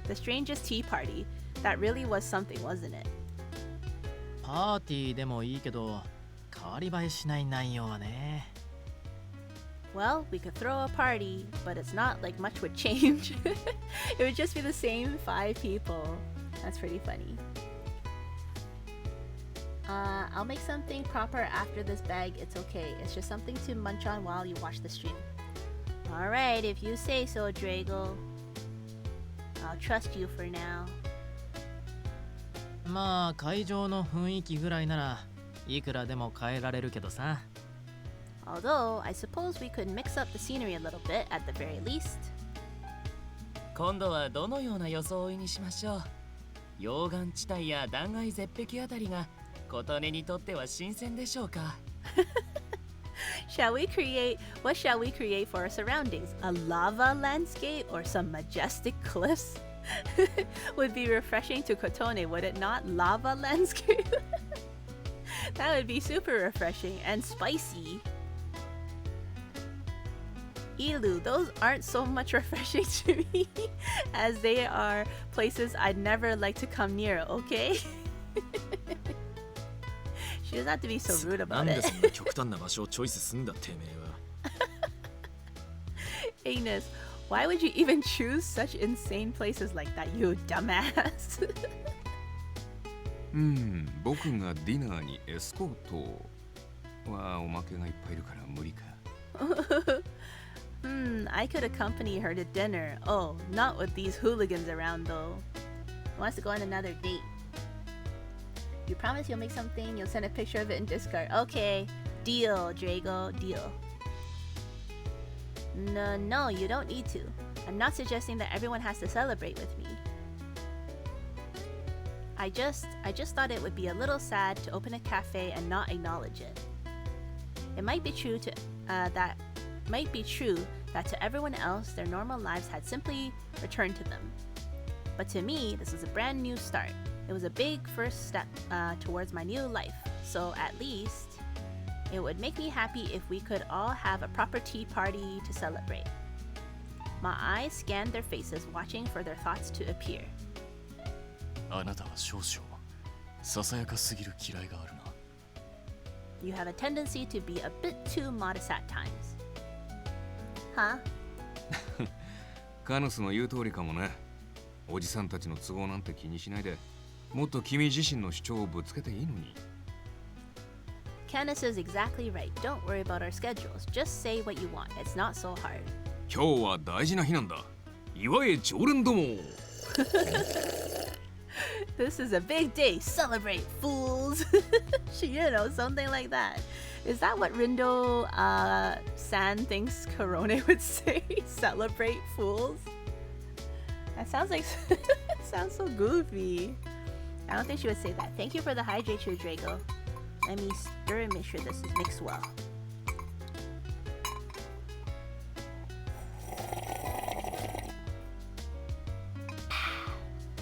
B: The strangest tea party. That really was something, wasn't it?
H: パーティーでもいいけど、変わり映えしない内容はね。
B: Well, we could throw a party, but it's not like much would change. It would just be the same 5 people. That's pretty funny. I'll make something proper after this bag. It's okay. It's just something to munch on while you watch the stream. Alright, if you say so, Drago. I'll trust you for now.
H: まあ会場の雰囲気ぐらいならいくらでも変えられるけどさ。
B: Although, I suppose we could mix up the scenery a little bit at the very least.
G: 今度はどのような装いにしましょう。溶岩地帯や断崖絶壁あたりが琴音にとっては新鮮でしょうか。
B: What shall we create for our surroundings? A lava landscape or some majestic cliffs? Would be refreshing to Kotone, would it not? Lava landscape? That would be super refreshing and spicy. Ilu, those aren't so much refreshing to me as they are places I'd never like to come near, okay? She doesn't have to be so rude about
E: なんで
B: it.
E: そんな極端な場所をチョイスすんだてめえは。
B: Ignis, why would you even choose such insane places like that, you dumbass?
D: 僕がディナーにエスコートはおまけがいっぱいいるから無理か。
B: I could accompany her to dinner. Oh, not with these hooligans around though. Wants to go on another date. You promise you'll make something, you'll send a picture of it in Discord. Okay, deal, Drago, deal. No, you don't need to. I'm not suggesting that everyone has to celebrate with me. I just thought it would be a little sad to open a cafe and not acknowledge it. It might be true that to everyone else, their normal lives had simply returned to them. But to me, this was a brand new start. It was a big first step towards my new life. So at least, it would make me happy if we could all have a proper tea party to celebrate. My eyes scanned their faces, watching for their thoughts to appear.
F: あなたは少々ささやかすぎる嫌いがあるな。
B: You have a tendency to be a bit too modest at times. Huh?
D: カヌスの言う通りかもね。おじさんたちの都合なんて気にしないで、もっと君自身の主張をぶつけていいのに。
B: Candace is exactly right. Don't worry about our schedules. Just say what you want. It's not so hard.
D: 今日は大事な日なんだ。祝え常連ども。
B: This is a big day. Celebrate, fools. Something like that. Is that what Rindo San thinks Korone would say? Celebrate, fools? That sounds like sounds so goofy. I don't think she would say that. Thank you for the hydrate, Drago. Let me stir and make sure this is mixed well.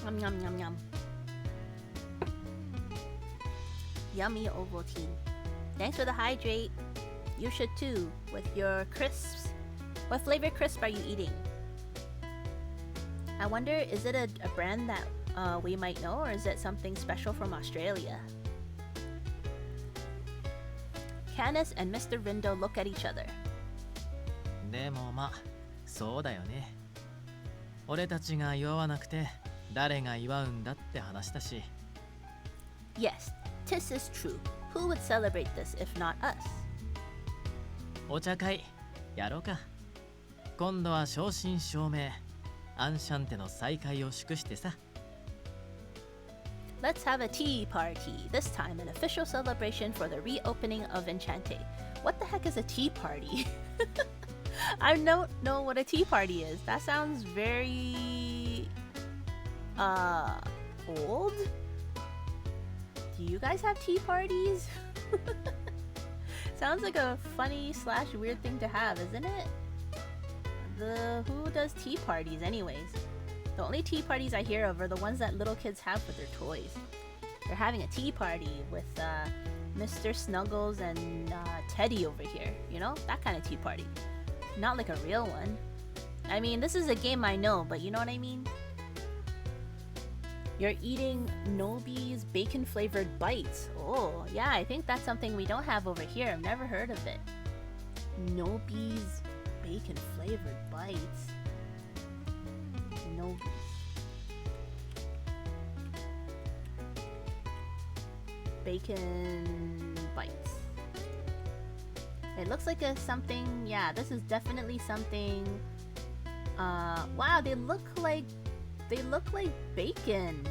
B: Yum yum yum yum. Yummy Ovaltine. Thanks for the hydrate. You should too, with your crisps. What flavor crisp are you eating? I wonder, is it a brand that we might know, or is it something special from Australia? Canis and Mr. Rindo look at each other.
H: でもまあ、そうだよね。俺たちが祝わなくて誰が祝うんだって話だし。
B: Yes, this is true. Who would celebrate this if not us?
H: お茶会やろうか。今度は正真正銘アンシャンテの再会を祝してさ。
B: Let's have a tea party. This time an official celebration for the reopening of Enchanté. What the heck is a tea party? I don't know what a tea party is. That sounds very old. Do you guys have tea parties? Sounds like a funny / weird thing to have, isn't it? Who does tea parties anyways? The only tea parties I hear of are the ones that little kids have with their toys. They're having a tea party with Mr. Snuggles and Teddy over here. You know, that kind of tea party. Not like a real one. I mean, this is a game I know, but you know what I mean? You're eating Nobi's bacon flavored bites. Oh, yeah, I think that's something we don't have over here. I've never heard of it. Nobi's bacon flavored bites. Nobi's. Bacon bites. It looks like something, yeah, this is definitely something. Wow, they look like bacon.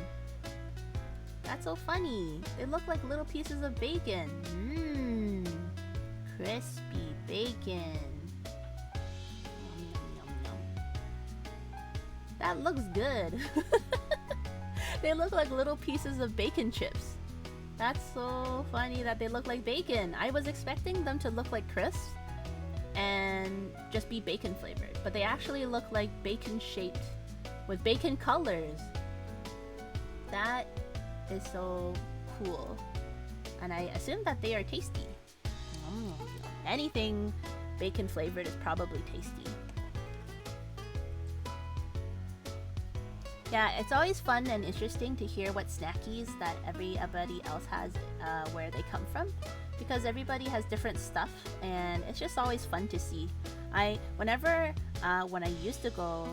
B: That's so funny. They look like little pieces of bacon. Mmm, crispy bacon. Yum, yum, yum, yum. That looks good. They look like little pieces of bacon chips. That's so funny that they look like bacon. I was expecting them to look like crisps and just be bacon flavored, but they actually look like bacon shaped with bacon colors. That is so cool. And I assume that they are tasty. Anything bacon flavored is probably tasty. Yeah, it's always fun and interesting to hear what snackies that everybody else has, where they come from, because everybody has different stuff, and it's just always fun to see. When I used to go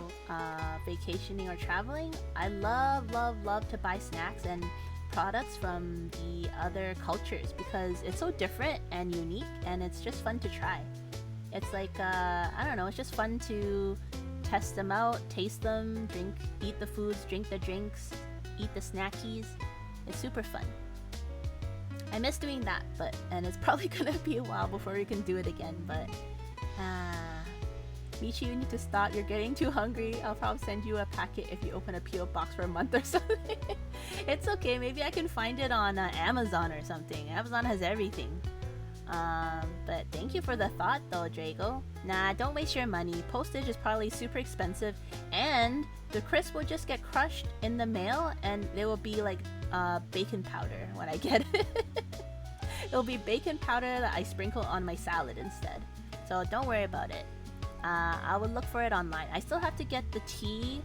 B: vacationing or traveling, I love to buy snacks and products from the other cultures because it's so different and unique, and it's just fun to try. It's like I don't know, it's just fun to test them out, taste them, eat the foods, drink the drinks, eat the snackies. It's super fun. I miss doing that, and it's probably gonna be a while before we can do it again, but Michi, you need to stop. You're getting too hungry. I'll probably send you a packet if you open a P.O. box for a month or something. It's okay. Maybe I can find it on Amazon or something. Amazon has everything. But thank you for the thought though, Drago. Nah, don't waste your money. Postage is probably super expensive, and the crisp will just get crushed in the mail, and they will be like bacon powder when I get it. It'll be bacon powder that I sprinkle on my salad instead. So don't worry about it. I will look for it online. I still have to get the tea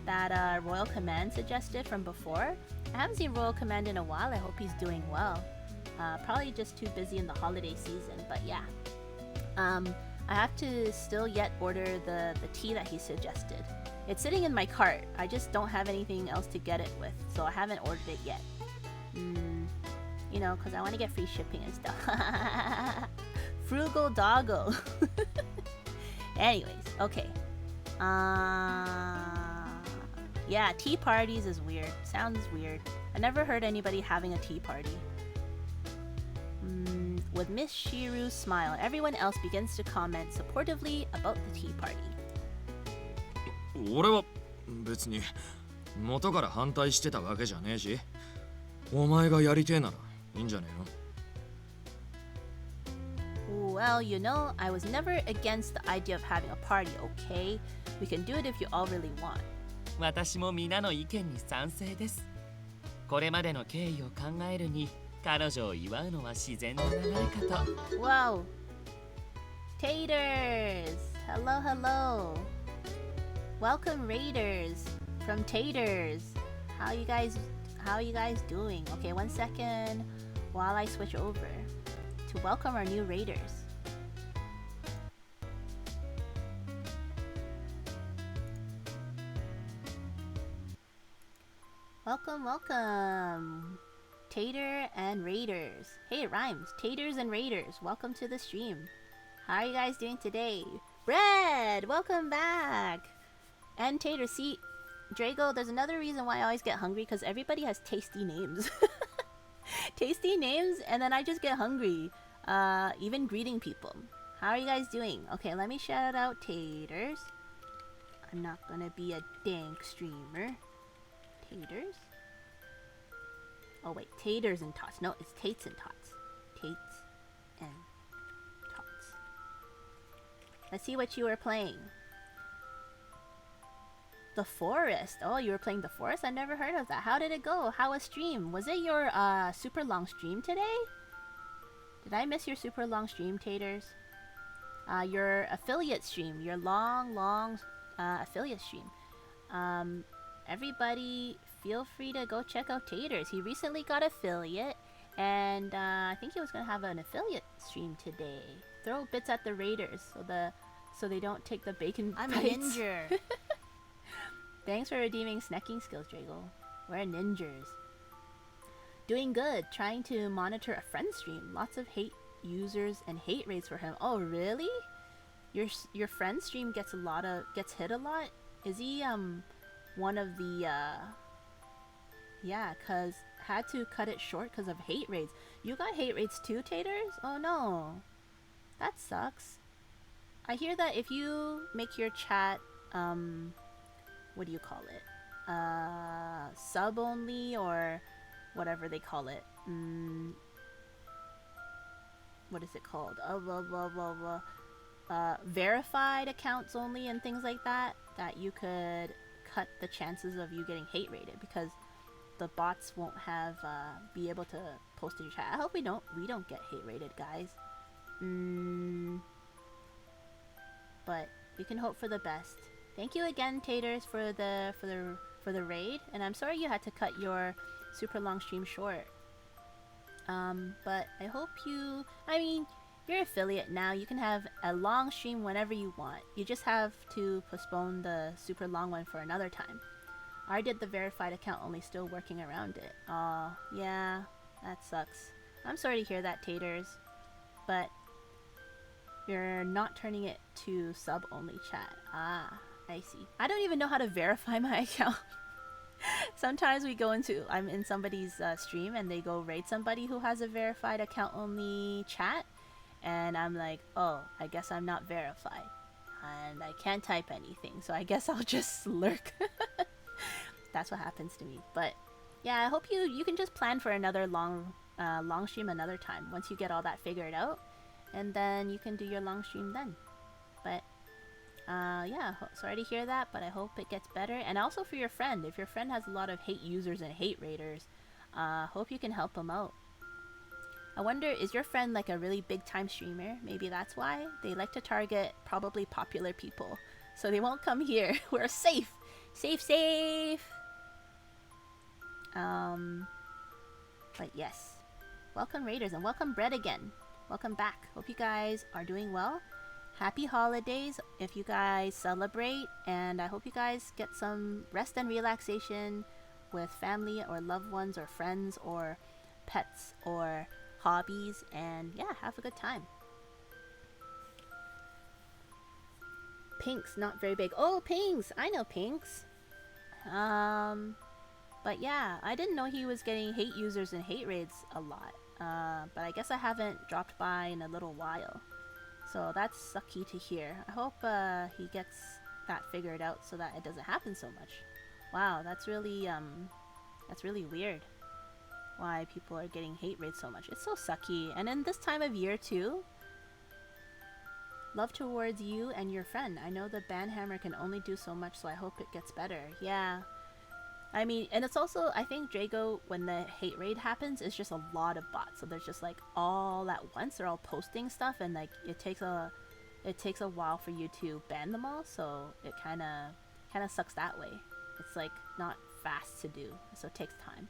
B: that Royal Command suggested from before. I haven't seen Royal Command in a while. I hope he's doing well. Probably just too busy in the holiday season, but yeah. I have to still yet order the tea that he suggested. It's sitting in my cart. I just don't have anything else to get it with, so I haven't ordered it yet. You know, because I want to get free shipping and stuff. Frugal doggo. Anyways, okay. Yeah, Yeah, tea parties is weird. Sounds weird. I never heard anybody having a tea party. With Miss Shiru's smile, everyone else begins to comment supportively about the tea party.
E: 俺は別に元から反対してたわけじゃねえし、お前がやりてえならいいんじゃねえの？
B: Well, you know, I was never against the idea of having a party, okay? We can do it if you all really want.
G: 私も皆の意見に賛成です。これまでの経緯を考えるに、彼女を祝うのは自然な流れかと。
B: Wow! Taters! Hello, hello! Welcome, Raiders from Taters. How you guys doing? Okay, 1 second while I switch over to welcome our new Raiders. Welcome, welcome, Tater and Raiders. Hey, it rhymes. Taters and Raiders, welcome to the stream. How are you guys doing today? Bread, welcome back. And Tater, see, Drago, there's another reason why I always get hungry, because everybody has tasty names. Tasty names, and then I just get hungry. Even greeting people. How are you guys doing? Okay, let me shout out Taters. I'm not gonna be a dank streamer. Taters? Oh wait, Taters and Tots. No, it's Tates and Tots. Tates and Tots. Let's see what you were playing. The Forest. Oh, you were playing The Forest? I never heard of that. How did it go? How was stream? Was it your super long stream today? Did I miss your super long stream, Taters? Your affiliate stream. Your long affiliate stream. Everybody feel free to go check out Taters. He recently got affiliate, and I think he was gonna have an affiliate stream today. Throw bits at the Raiders so they don't take the bacon
J: I'm
B: bites.
J: a ninja.
B: Thanks for redeeming snacking skills, Drago. We're ninjas. Doing good. Trying to monitor a friend stream. Lots of hate users and hate raids for him. Oh, really? Your friend stream gets hit a lot? Is he one of the yeah, cuz had to cut it short because of hate raids. You got hate raids too, Taters? Oh no. That sucks. I hear that if you make your chat what do you call it? Sub only, or whatever they call it. What is it called? Verified accounts only and things like that. That you could cut the chances of you getting hate rated because the bots won't have be able to post in your chat. I hope we don't get hate rated, guys. But we can hope for the best. Thank you again, Taters, for the raid, and I'm sorry you had to cut your super long stream short. But I hope I mean, you're affiliate now. You can have a long stream whenever you want. You just have to postpone the super long one for another time. I did the verified account only, still working around it. Aw, yeah, that sucks. I'm sorry to hear that, Taters, but you're not turning it to sub only chat. Ah, I see. I don't even know how to verify my account. Sometimes I'm in somebody's stream and they go raid somebody who has a verified account only chat, and I'm like, oh, I guess I'm not verified and I can't type anything, so I guess I'll just lurk. That's what happens to me. But yeah, I hope you can just plan for another long stream another time once you get all that figured out, and then you can do your long stream then. But yeah, sorry to hear that, but I hope it gets better. And also for your friend, if your friend has a lot of hate users and hate raiders, hope you can help them out. I wonder, is your friend like a really big time streamer? Maybe that's why they like to target probably popular people, so they won't come here. We're safe. But yes, welcome Raiders, and welcome Bread again. Welcome back. Hope you guys are doing well. Happy holidays if you guys celebrate, and I hope you guys get some rest and relaxation with family or loved ones or friends or pets or hobbies, and yeah, have a good time. Pink's not very big. Oh, Pink's! I know Pink's. But yeah, I didn't know he was getting hate users and hate raids a lot. But I guess I haven't dropped by in a little while. So that's sucky to hear. I hope he gets that figured out so that it doesn't happen so much. Wow, that's really weird. Why people are getting hate raids so much. It's so sucky. And in this time of year too. Love towards you and your friend. I know the banhammer can only do so much, so I hope it gets better. Yeah. I mean, and it's also, I think Drago, when the hate raid happens, it's just a lot of bots. So there's just like all at once, they're all posting stuff, and like it takes a while for you to ban them all. So it kind of sucks that way. It's like not fast to do, so it takes time.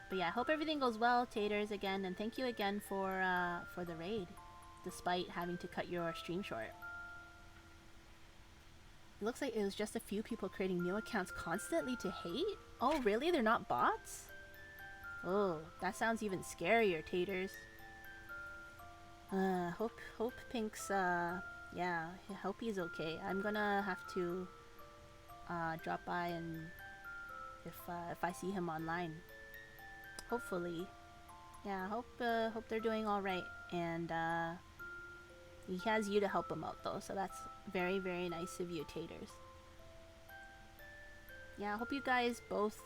B: But yeah, I hope everything goes well, Taters, again, and thank you again for the raid, despite having to cut your stream short. It looks like it was just a few people creating new accounts constantly to hate? Oh, really? They're not bots? Oh, that sounds even scarier, Taters. Hope Pink's, yeah, I hope he's okay. I'm gonna have to, drop by and if I see him online. Hopefully. Yeah, hope they're doing alright. And, he has you to help him out though, so that's very, very nice of you, Taters. Yeah, I hope you guys both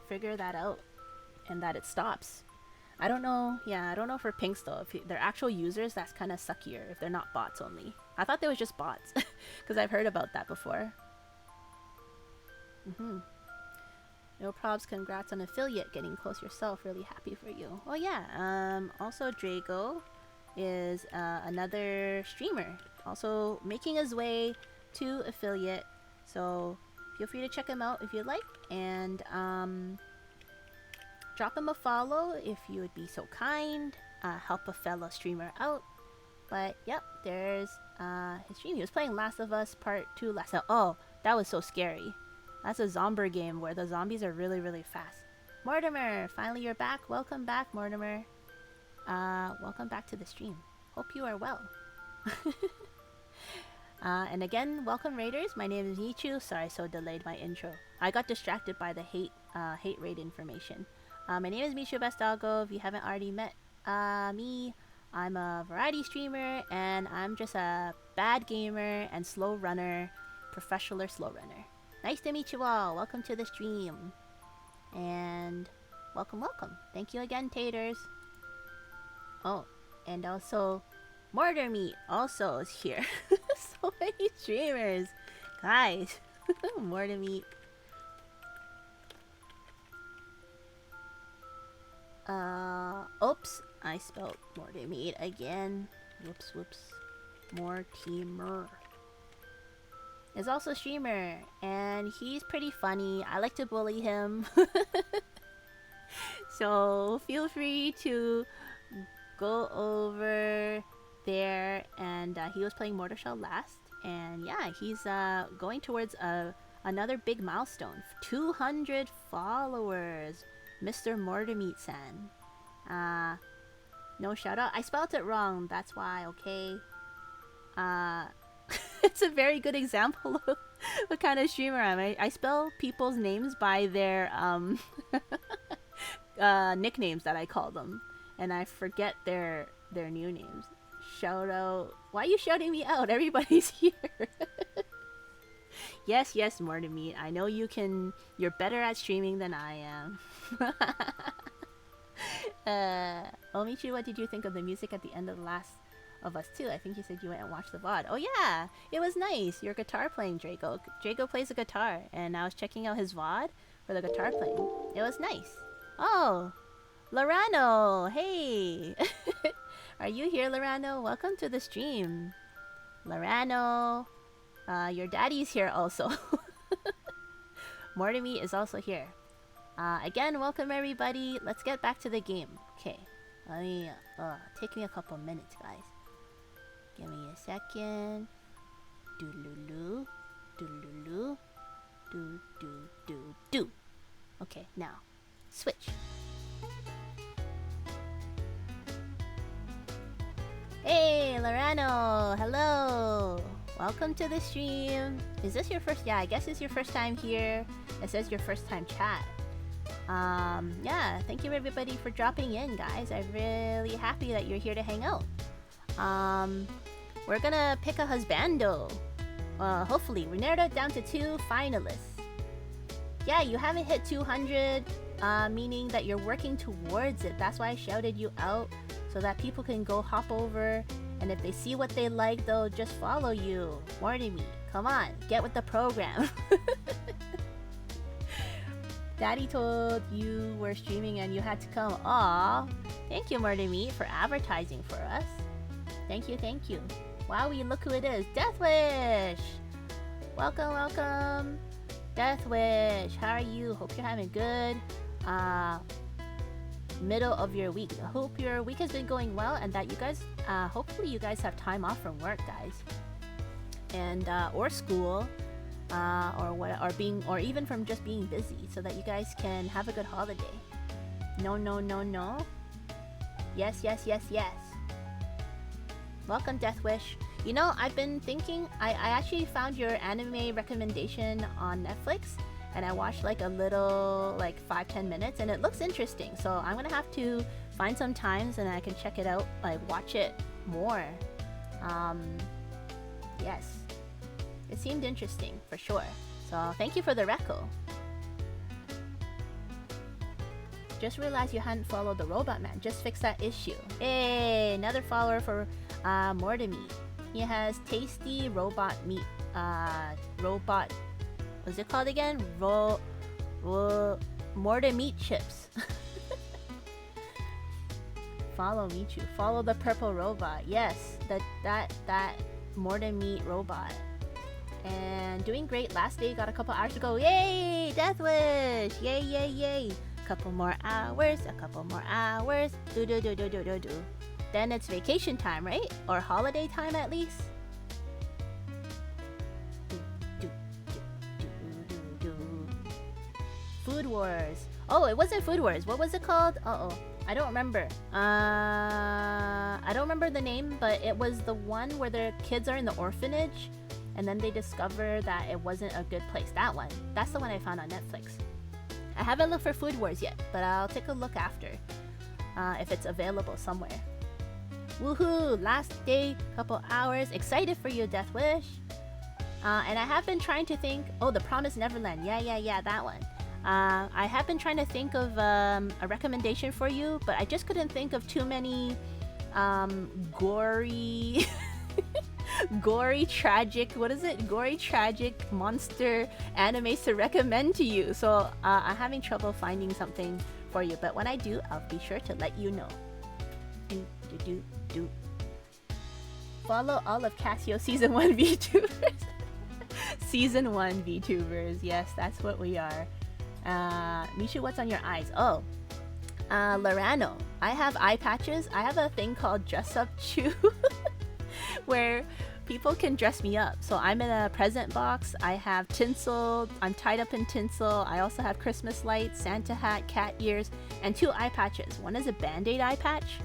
B: figure that out and that it stops. I don't know, yeah, I don't know for Pinks though. If they're actual users, that's kind of suckier if they're not bots only. I thought they was just bots, because I've heard about that before. No probs, congrats on affiliate, getting close yourself, really happy for you. Oh yeah, also Drago is another streamer, also making his way to affiliate, so feel free to check him out if you'd like, and drop him a follow if you would be so kind. Help a fellow streamer out. But yep, there's his stream. He was playing Last of Us Part 2 last night. Oh, that was so scary. That's a zombie game where the zombies are really, really fast. Mortimer, finally you're back. Welcome back, Mortimer. Welcome back to the stream. Hope you are well. And again, welcome Raiders. My name is Nichu. Sorry, so delayed my intro. I got distracted by the hate raid information. My name is Mishu Bastago. If you haven't already met me, I'm a variety streamer, and I'm just a bad gamer and slow runner, professional slow runner. Nice to meet you all. Welcome to the stream. And welcome, welcome. Thank you again, Taters. Oh, and also Mortar Meat also is here. So many streamers. Guys, Mortar Meat. Oops, I spelled Mortar Meat again. Whoops, whoops. Mortimer is also a streamer, and he's pretty funny. I like to bully him. So feel free to go over there, and he was playing Mortar Shell last, and yeah, he's going towards another big milestone, 200 followers. Mr. Mortimeat-san. No shout out. I spelled it wrong, that's why, okay? It's a very good example of what kind of streamer I am. I spell people's names by their nicknames that I call them, and I forget their new names. Shout out. Why are you shouting me out? Everybody's here. Yes, yes, Mortimeat. I know you can. You're better at streaming than I am. Omichi, what did you think of the music at the end of The Last of Us 2? I think you said you went and watched the VOD. Oh yeah, it was nice. Your guitar playing, Drago. Drago plays a guitar, and I was checking out his VOD for the guitar playing. It was nice. Oh, Lorano, hey. Are you here, Lorano? Welcome to the stream. Lorano. Your daddy's here also. Mortimeat is also here. Again, welcome everybody. Let's get back to the game. Okay. Let me, take me a couple minutes, guys. Give me a second. Doodaloo. Doodaloo. Do. Okay, now. Switch. Hey, Lorano. Hello. Welcome to the stream. Is this your first? Yeah, I guess it's your first time here. It says your first time chat. Yeah, thank you everybody for dropping in, guys. I'm really happy that you're here to hang out. We're gonna pick a husbando. Hopefully, we narrowed it down to 2 finalists. Yeah, you haven't hit 200, meaning that you're working towards it. That's why I shouted you out, so that people can go hop over, and if they see what they like, they'll just follow you. More than me. Come on, get with the program. Daddy told you were streaming and you had to come. Aw, thank you, Murder Meat, for advertising for us. Thank you, thank you. Wowie, look who it is. Deathwish! Welcome, welcome. Deathwish, how are you? Hope you're having good middle of your week. I hope your week has been going well and that you guys, hopefully you guys have time off from work, guys. And, or school. Or even from just being busy, so that you guys can have a good holiday. No, no, no, no. Yes, yes, yes, yes. Welcome, Deathwish. You know, I've been thinking, I actually found your anime recommendation on Netflix, and I watched like a little, like 5-10 minutes, and it looks interesting. So I'm gonna have to find some times and I can check it out, like watch it more. Yes. It seemed interesting, for sure. So, thank you for the reco. Just realized you hadn't followed the Robot Man. Just fix that issue. Hey, another follower for More to Meat. He has tasty robot meat. Robot... What's it called again? More to Meat chips. Follow Michu. Follow the purple robot. Yes, that More to Meat robot. And doing great. Last day, got a couple hours to go. Yay! Deathwish! Yay, yay, yay! Couple more hours, a couple more hours. Do. Then it's vacation time, right? Or holiday time at least. Food Wars. Oh, it wasn't Food Wars. What was it called? Uh-oh. I don't remember. I don't remember the name, but it was the one where the kids are in the orphanage. And then they discover that it wasn't a good place. That one. That's the one I found on Netflix. I haven't looked for Food Wars yet, but I'll take a look after. If it's available somewhere. Woohoo! Last day, couple hours. Excited for you, Deathwish. And I have been trying to think... Oh, The Promised Neverland. Yeah, that one. I have been trying to think of a recommendation for you, but I just couldn't think of too many gory... gory tragic monster animes to recommend to you, so I'm having trouble finding something for you, but when I do, I'll be sure to let you know. Do. Follow all of Casio season 1 VTubers. Season 1 VTubers, yes, that's what we are. Mishu, what's on your eyes? Oh, Lorano, I have eye patches. I have a thing called Dress Up Chew where people can dress me up. So I'm in a present box. I have tinsel. I'm tied up in tinsel. I also have Christmas lights, Santa hat, cat ears, and 2 eye patches. One is a Band-Aid eye patch,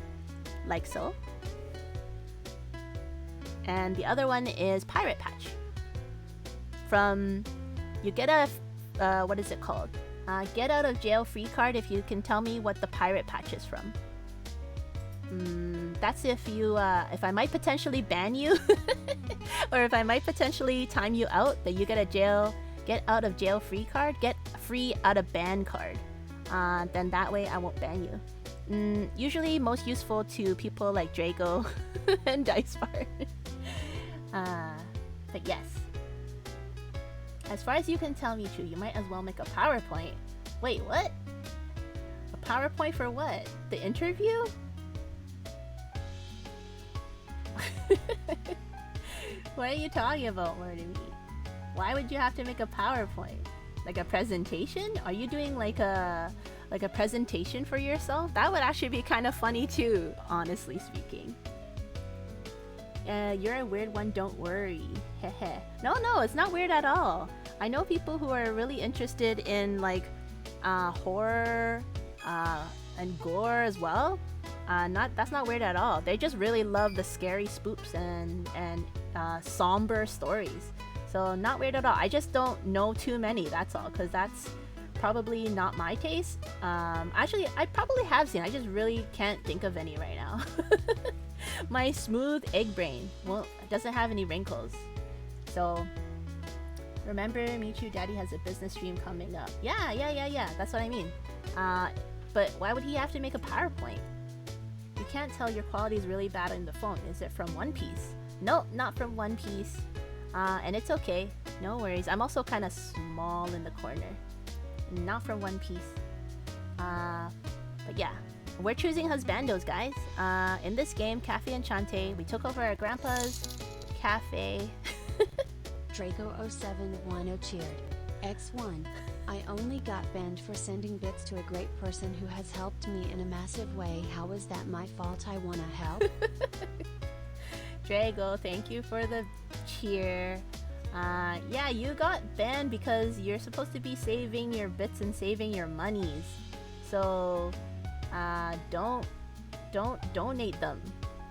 B: like so. And the other one is Pirate Patch. You get a, what is it called? Get out of jail free card if you can tell me what the Pirate Patch is from. That's if I might potentially ban you, or if I might potentially time you out, that you get out of jail free card, get free out of ban card. Then that way I won't ban you. Usually most useful to people like Drago and Dicefart. But yes. As far as you can tell me, Chu, you might as well make a PowerPoint. Wait, what? A PowerPoint for what? The interview? What are you talking about, Morty? Why would you have to make a PowerPoint? Like a presentation? Are you doing like a presentation for yourself? That would actually be kind of funny too, honestly speaking. You're a weird one, don't worry. Hehe. No, it's not weird at all. I know people who are really interested in like horror and gore as well. That's not weird at all. They just really love the scary spooks and somber stories. So not weird at all. I just don't know too many, that's all, because that's probably not my taste. Actually, I probably have seen. I just really can't think of any right now. My smooth egg brain, well, it doesn't have any wrinkles. So remember, Michu Daddy has a business stream coming up. Yeah. That's what I mean. But why would he have to make a PowerPoint? You can't tell your quality is really bad on the phone. Is it from One Piece? No, not from One Piece. And it's okay. No worries. I'm also kind of small in the corner. Not from One Piece. But yeah. We're choosing husbandos, guys. In this game, Café Enchanté, we took over our grandpa's cafe.
C: Draco0710 cheered. X1. I only got banned for sending bits to a great person who has helped me in a massive way. How is that my fault? I wanna help.
B: Drago, thank you for the cheer. Yeah, you got banned because you're supposed to be saving your bits and saving your monies. So, don't donate them.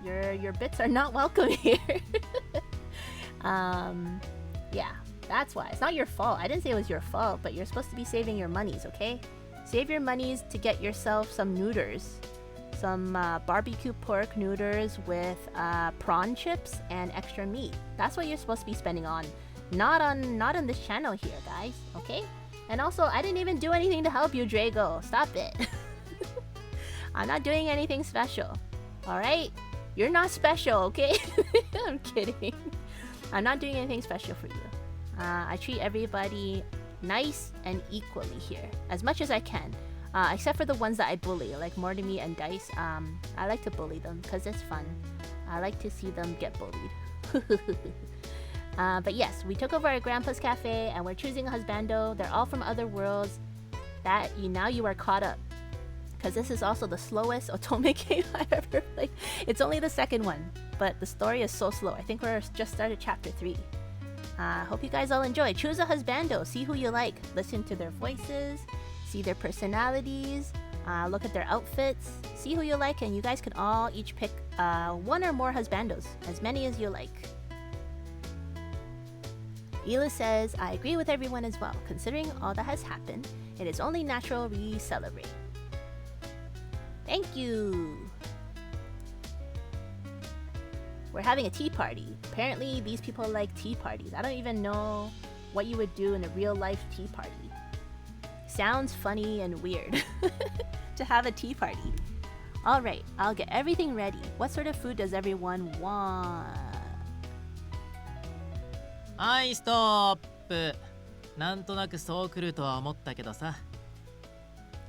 B: Your bits are not welcome here. Yeah, that's why. It's not your fault. I didn't say it was your fault, but you're supposed to be saving your monies, okay? Save your monies to get yourself some noodles. Some barbecue pork noodles with prawn chips and extra meat. That's what you're supposed to be spending on. Not on this channel here, guys, okay? And also, I didn't even do anything to help you, Drago. Stop it. I'm not doing anything special. Alright? You're not special, okay? I'm kidding. I'm not doing anything special for you. I treat everybody nice and equally here, as much as I can. Except for the ones that I bully, like Mortimer and Dice. I like to bully them because it's fun. I like to see them get bullied. But yes, we took over our grandpa's cafe and we're choosing a husbando. They're all from other worlds. Now you are caught up. Because this is also the slowest otome game I've ever played. It's only the second one, but the story is so slow. I think we're just started chapter 3. Hope you guys all enjoy. Choose a husbando. See who you like. Listen to their voices. See their personalities. Look at their outfits. See who you like, and you guys can all each pick one or more husbandos. As many as you like. Ela says, I agree with everyone as well. Considering all that has happened, it is only natural we celebrate. Thank you! We're having a tea party. Apparently, these people like tea parties. I don't even know what you would do in a real-life tea party. Sounds funny and weird to have a tea party. Alright, I'll get everything ready. What sort of food does everyone want?
H: はい、ストップ。なんとなくそう来るとは思ったけどさ。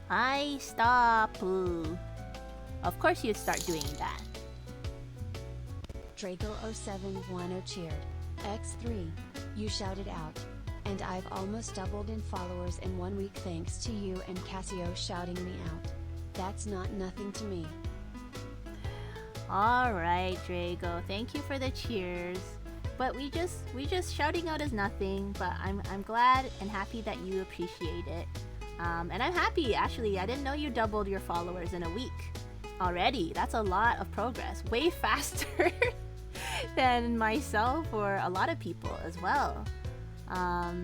B: I stop. Of course you'd start doing that.
C: Draco0710 cheered. X3. You shouted out. And I've almost doubled in followers in 1 week thanks to you and Casio shouting me out. That's not nothing to me.
B: Alright, Drago. Thank you for the cheers. But we just shouting out is nothing, but I'm glad and happy that you appreciate it. And I'm happy, actually. I didn't know you doubled your followers in a week already. That's a lot of progress. Way faster than myself or a lot of people as well.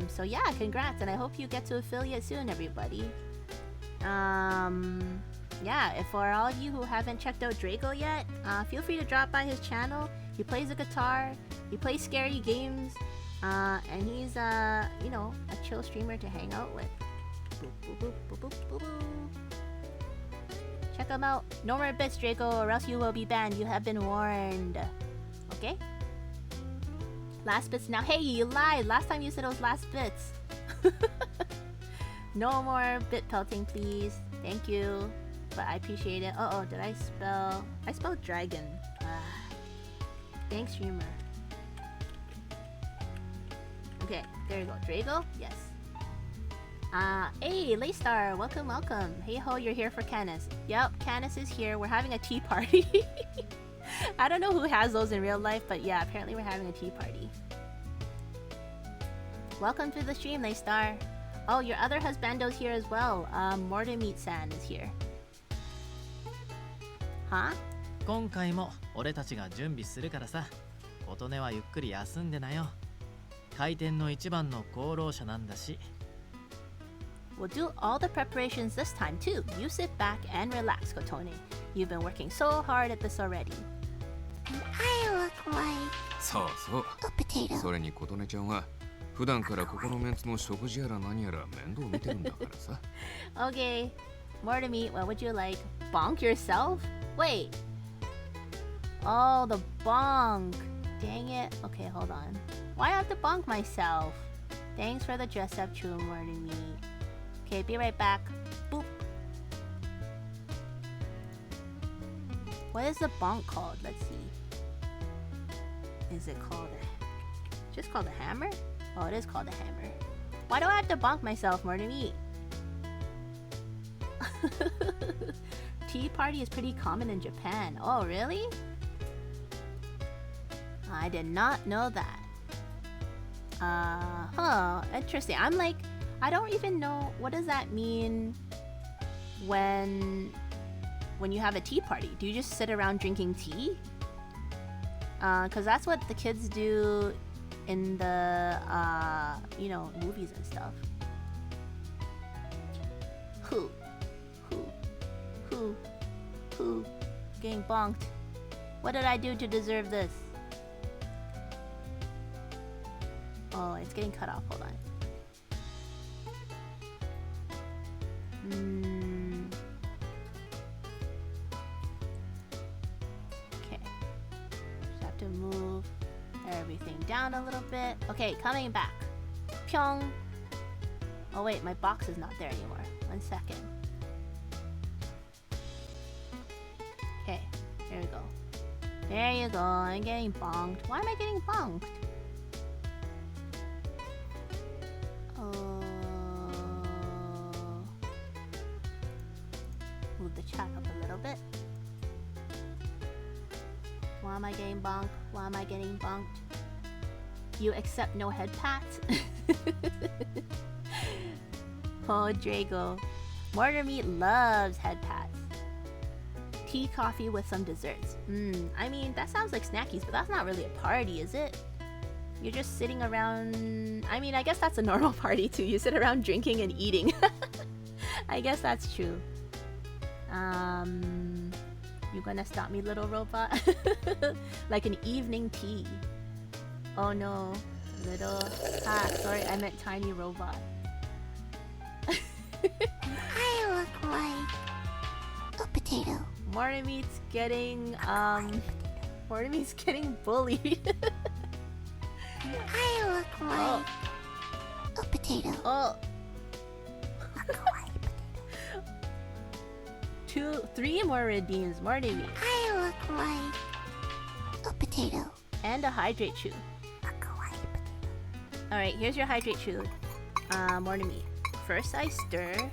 B: So yeah, congrats, and I hope you get to affiliate soon, everybody. Yeah, if for all of you who haven't checked out Draco yet, feel free to drop by his channel. He plays the guitar, he plays scary games, and he's you know, a chill streamer to hang out with. Boop, boop, boop, boop, boop, boop, boop. Check him out. No more bits, Draco, or else you will be banned. You have been warned. Okay? Last bits now. Hey, you lied. Last time you said it was last bits. No more bit pelting, please. Thank you. But I appreciate it. Uh-oh, did I spell... I spelled dragon. Thanks, streamer. Okay, there you go. Drago? Yes. Hey, Laystar, welcome, welcome. Hey ho, you're here for Canis. Yep, Canis is here. We're having a tea party. I don't know who has those in real life, but yeah, apparently we're having a tea party. Welcome to the stream, Laystar. Oh, your other husbando's here as well. Mortimer-san is here. Huh?
H: 今回も俺たちが準備するからさ。琴音はゆっくり休んでなよ。開店の一番の功労者なんだし。
B: We'll do all the preparations this time too. You sit back and relax, Kotone. You've been working so hard at this already.
A: And I look like
D: そうそう
A: a potato.
D: それに琴音ちゃんは普段からここのメンツの食事やら何やら面倒見てるんだからさ。
B: Okay, more to meat. What would you like? Bonk yourself? Wait. Oh, the bonk. Dang it. Okay, hold on. Why have to bonk myself? Thanks for the dress up chew, more to meat. Okay, be right back. Boop. What is the bonk called? Let's see. Is it called just called a hammer? Oh, it is called a hammer. Why do I have to bonk myself, more to meat? Tea party is pretty common in Japan. Oh, really? I did not know that. Interesting. I'm like, I don't even know, what does that mean when you have a tea party? Do you just sit around drinking tea? Cause that's what the kids do in the movies and stuff. Who getting bonked? What did I do to deserve this? Oh, it's getting cut off. Hold on. Okay. Just have to move everything down a little bit. Okay, coming back. Pyong. Oh wait, my box is not there anymore. 1 second. Okay, here we go. There you go. I'm getting bonked. Why am I getting bonked? Move the chat up a little bit. Why am I getting bonked? Why am I getting bonked? You accept no head pats? Oh, Drago. Mortar Meat loves head pats. Tea, coffee with some desserts. I mean, that sounds like snackies, but that's not really a party, is it? You're just sitting around... I mean, I guess that's a normal party too. You sit around drinking and eating. I guess that's true. You gonna stop me, little robot? Like an evening tea. Oh no, little... sorry, I meant tiny robot.
A: I look like a potato.
B: Mortimeat's getting, Mortimeat's getting bullied.
A: I look like a potato.
B: Oh.
A: A kawaii potato.
B: 3 more redeems, Mortimeat.
A: I look like a potato.
B: And a hydrate chew.
A: A kawaii potato.
B: Alright, here's your hydrate chew. Mortimeat. First I stir.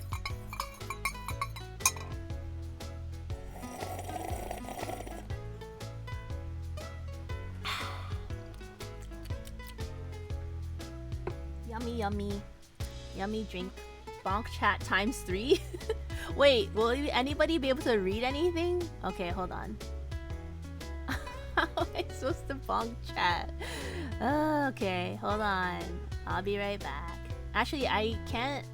B: Yummy, yummy. Yummy drink. Bonk chat times 3? Wait, will anybody be able to read anything? Okay, hold on. How am I supposed to bonk chat? Okay, hold on. I'll be right back. Actually, I can't.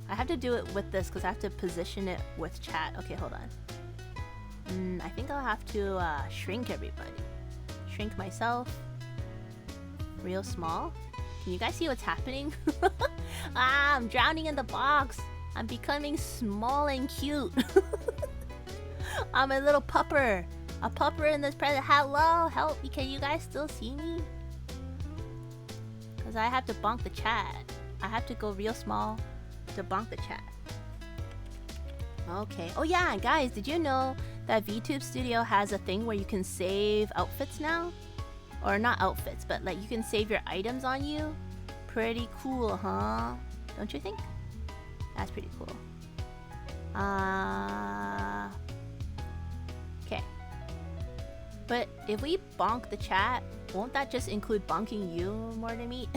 B: I have to do it with this because I have to position it with chat. Okay, hold on. I think I'll have to shrink everybody. Shrink myself. Real small. Can you guys see what's happening? I'm drowning in the box. I'm becoming small and cute. I'm a little pupper. A pupper in this present. Hello, help me. Can you guys still see me? Because I have to bonk the chat. I have to go real small to bonk the chat. Okay. Oh yeah, guys, did you know that VTube Studio has a thing where you can save outfits now? Or not outfits, but like you can save your items on you? Pretty cool, huh? Don't you think? That's pretty cool. Okay. But if we bonk the chat, won't that just include bonking you, Mortimeat?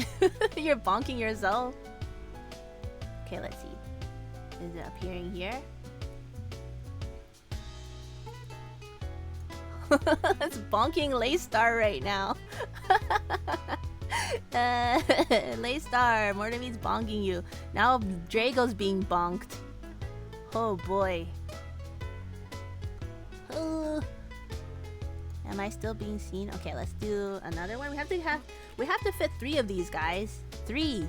B: You're bonking yourself? Okay, let's see. Is it appearing here? It's bonking Laystar right now. Laystar, Mortimer's bonking you. Now Drago's being bonked. Oh boy. Am I still being seen? Okay, let's do another one. We have to fit 3 of these guys. 3.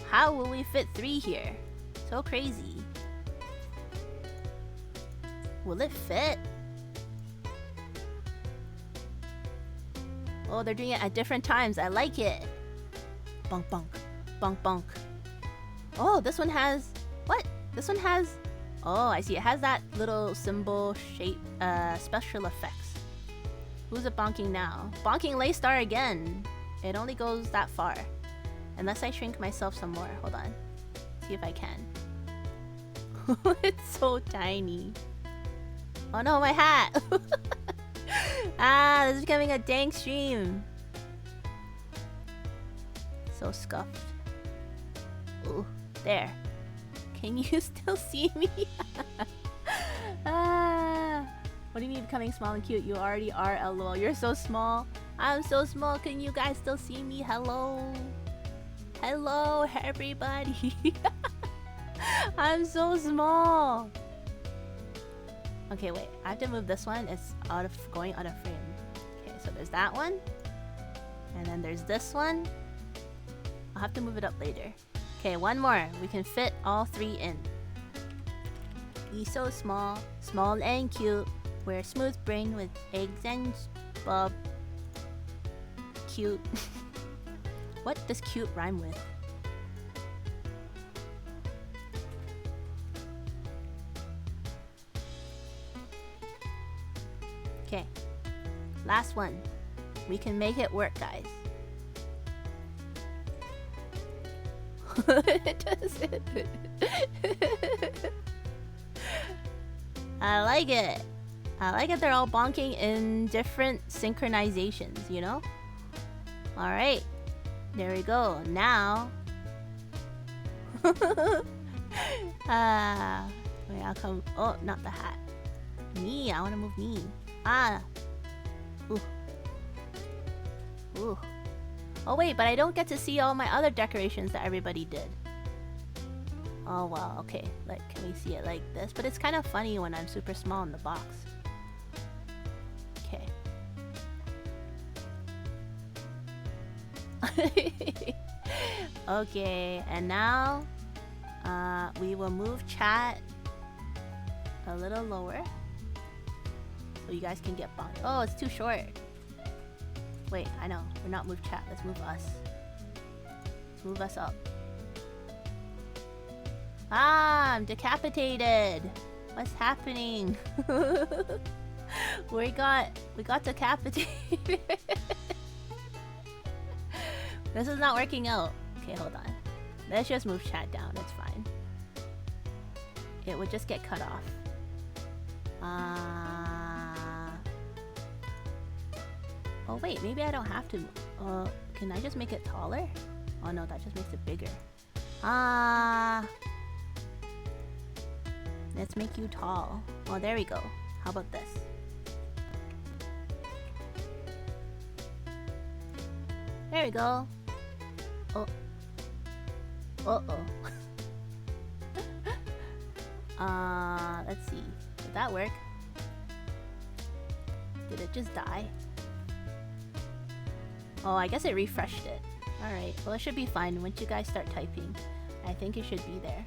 B: How will we fit 3 here? So crazy. Will it fit? Oh, they're doing it at different times. I like it. Bonk, bonk. Bonk, bonk. Oh, this one has... What? This one has... Oh, I see. It has that little symbol shape, special effects. Who's it bonking now? Bonking Laystar again. It only goes that far. Unless I shrink myself some more. Hold on. See if I can. It's so tiny. Oh no, my hat! Ah, this is becoming a dank stream. So scuffed. Ooh, there. Can you still see me? Ah, what do you mean becoming small and cute? You already are, lol. You're so small. I'm so small. Can you guys still see me? Hello? Hello, everybody. I'm so small. Okay, wait. I have to move this one. It's going out of frame. Okay, so there's that one. And then there's this one. I'll have to move it up later. Okay, one more. We can fit all 3 in. He's so small. Small and cute. We're smooth brain with eggs and bob. Cute. What does cute rhyme with? Okay, last one. We can make it work, guys. It does it. I like it. I like it. They're all bonking in different synchronizations, you know? Alright. There we go. Now. Wait, I'll come. Oh, not the hat. Me. I want to move me. Ah. Ooh. Ooh. Oh wait, but I don't get to see all my other decorations that everybody did. Oh wow, okay. Like, can we see it like this? But it's kind of funny when I'm super small in the box. Okay. Okay, and now we will move chat a little lower so you guys can get bonked. Oh, it's too short. Wait, I know. We're not move chat. Let's move us. Move us up. Ah, I'm decapitated. What's happening? we got decapitated. This is not working out. Okay, hold on. Let's just move chat down. It's fine. It would just get cut off. Oh wait, maybe I don't have to. Can I just make it taller? Oh no, that just makes it bigger. Let's make you tall. Oh, there we go. How about this? There we go. Oh. Uh-oh. Let's see. Did that work? Did it just die? Oh, I guess it refreshed it. Alright, well it should be fine once you guys start typing. I think it should be there.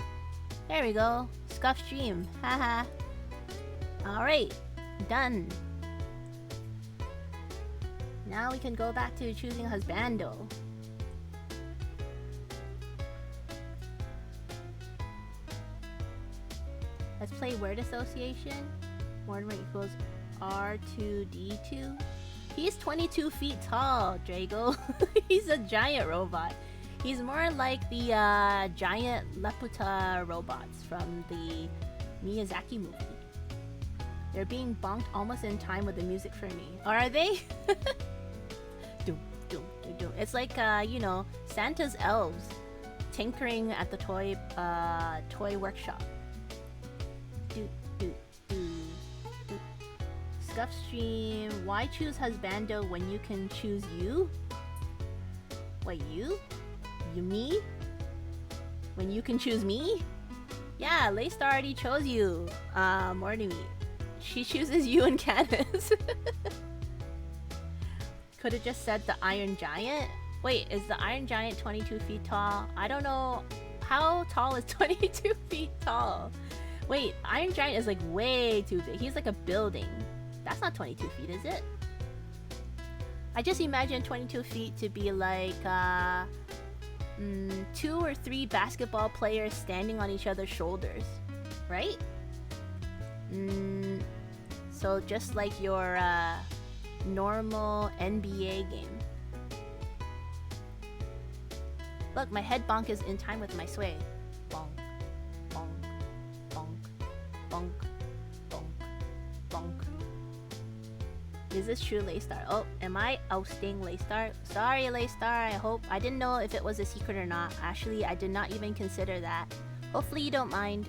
B: There we go. Scuff stream. Haha. Alright. Done. Now we can go back to choosing Husbando. Let's play word association. Mortimer equals R2D2. He's 22 feet tall, Drago. He's a giant robot. He's more like the giant Laputa robots from the Miyazaki movie. They're being bonked almost in time with the music for me. Are they? Doom, doom, doom, doom. It's like, you know, Santa's elves tinkering at the toy workshop. Do, do, do, do. Scuff stream. Why choose Husbando when you can choose you? Wait, you? You me? When you can choose me? Yeah, Laystar already chose you. Morning. She chooses you and Candace. Could have just said the Iron Giant. Wait, is the Iron Giant 22 feet tall? I don't know. How tall is 22 feet tall? Wait, Iron Giant is like way too big. He's like a building. That's not 22 feet, is it? I just imagine 22 feet to be like 2 or 3 basketball players standing on each other's shoulders, right? So just like your normal NBA game. Look, my head bonk is in time with my sway. Bonk, bonk, bonk, bonk, bonk, bonk. Is this true, Laystar? Oh, am I ousting Laystar? Sorry, Laystar. I didn't know if it was a secret or not. Actually, I did not even consider that. Hopefully you don't mind.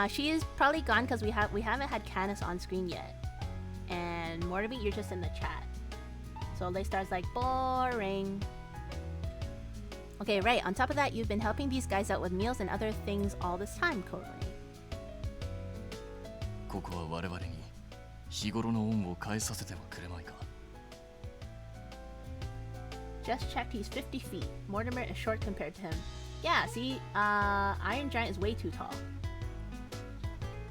B: She is probably gone because we haven't had Candace on screen yet. And Mortimer, you're just in the chat. So Laystar's like, boring. Okay, right. On top of that, you've been helping these guys out with meals and other things all this time, Kodori.
F: ここは我々に日頃の恩を返させてはくれまいか。
B: Just checked, he's 50 feet. Mortimer is short compared to him. Yeah, see, Iron Giant is way too tall.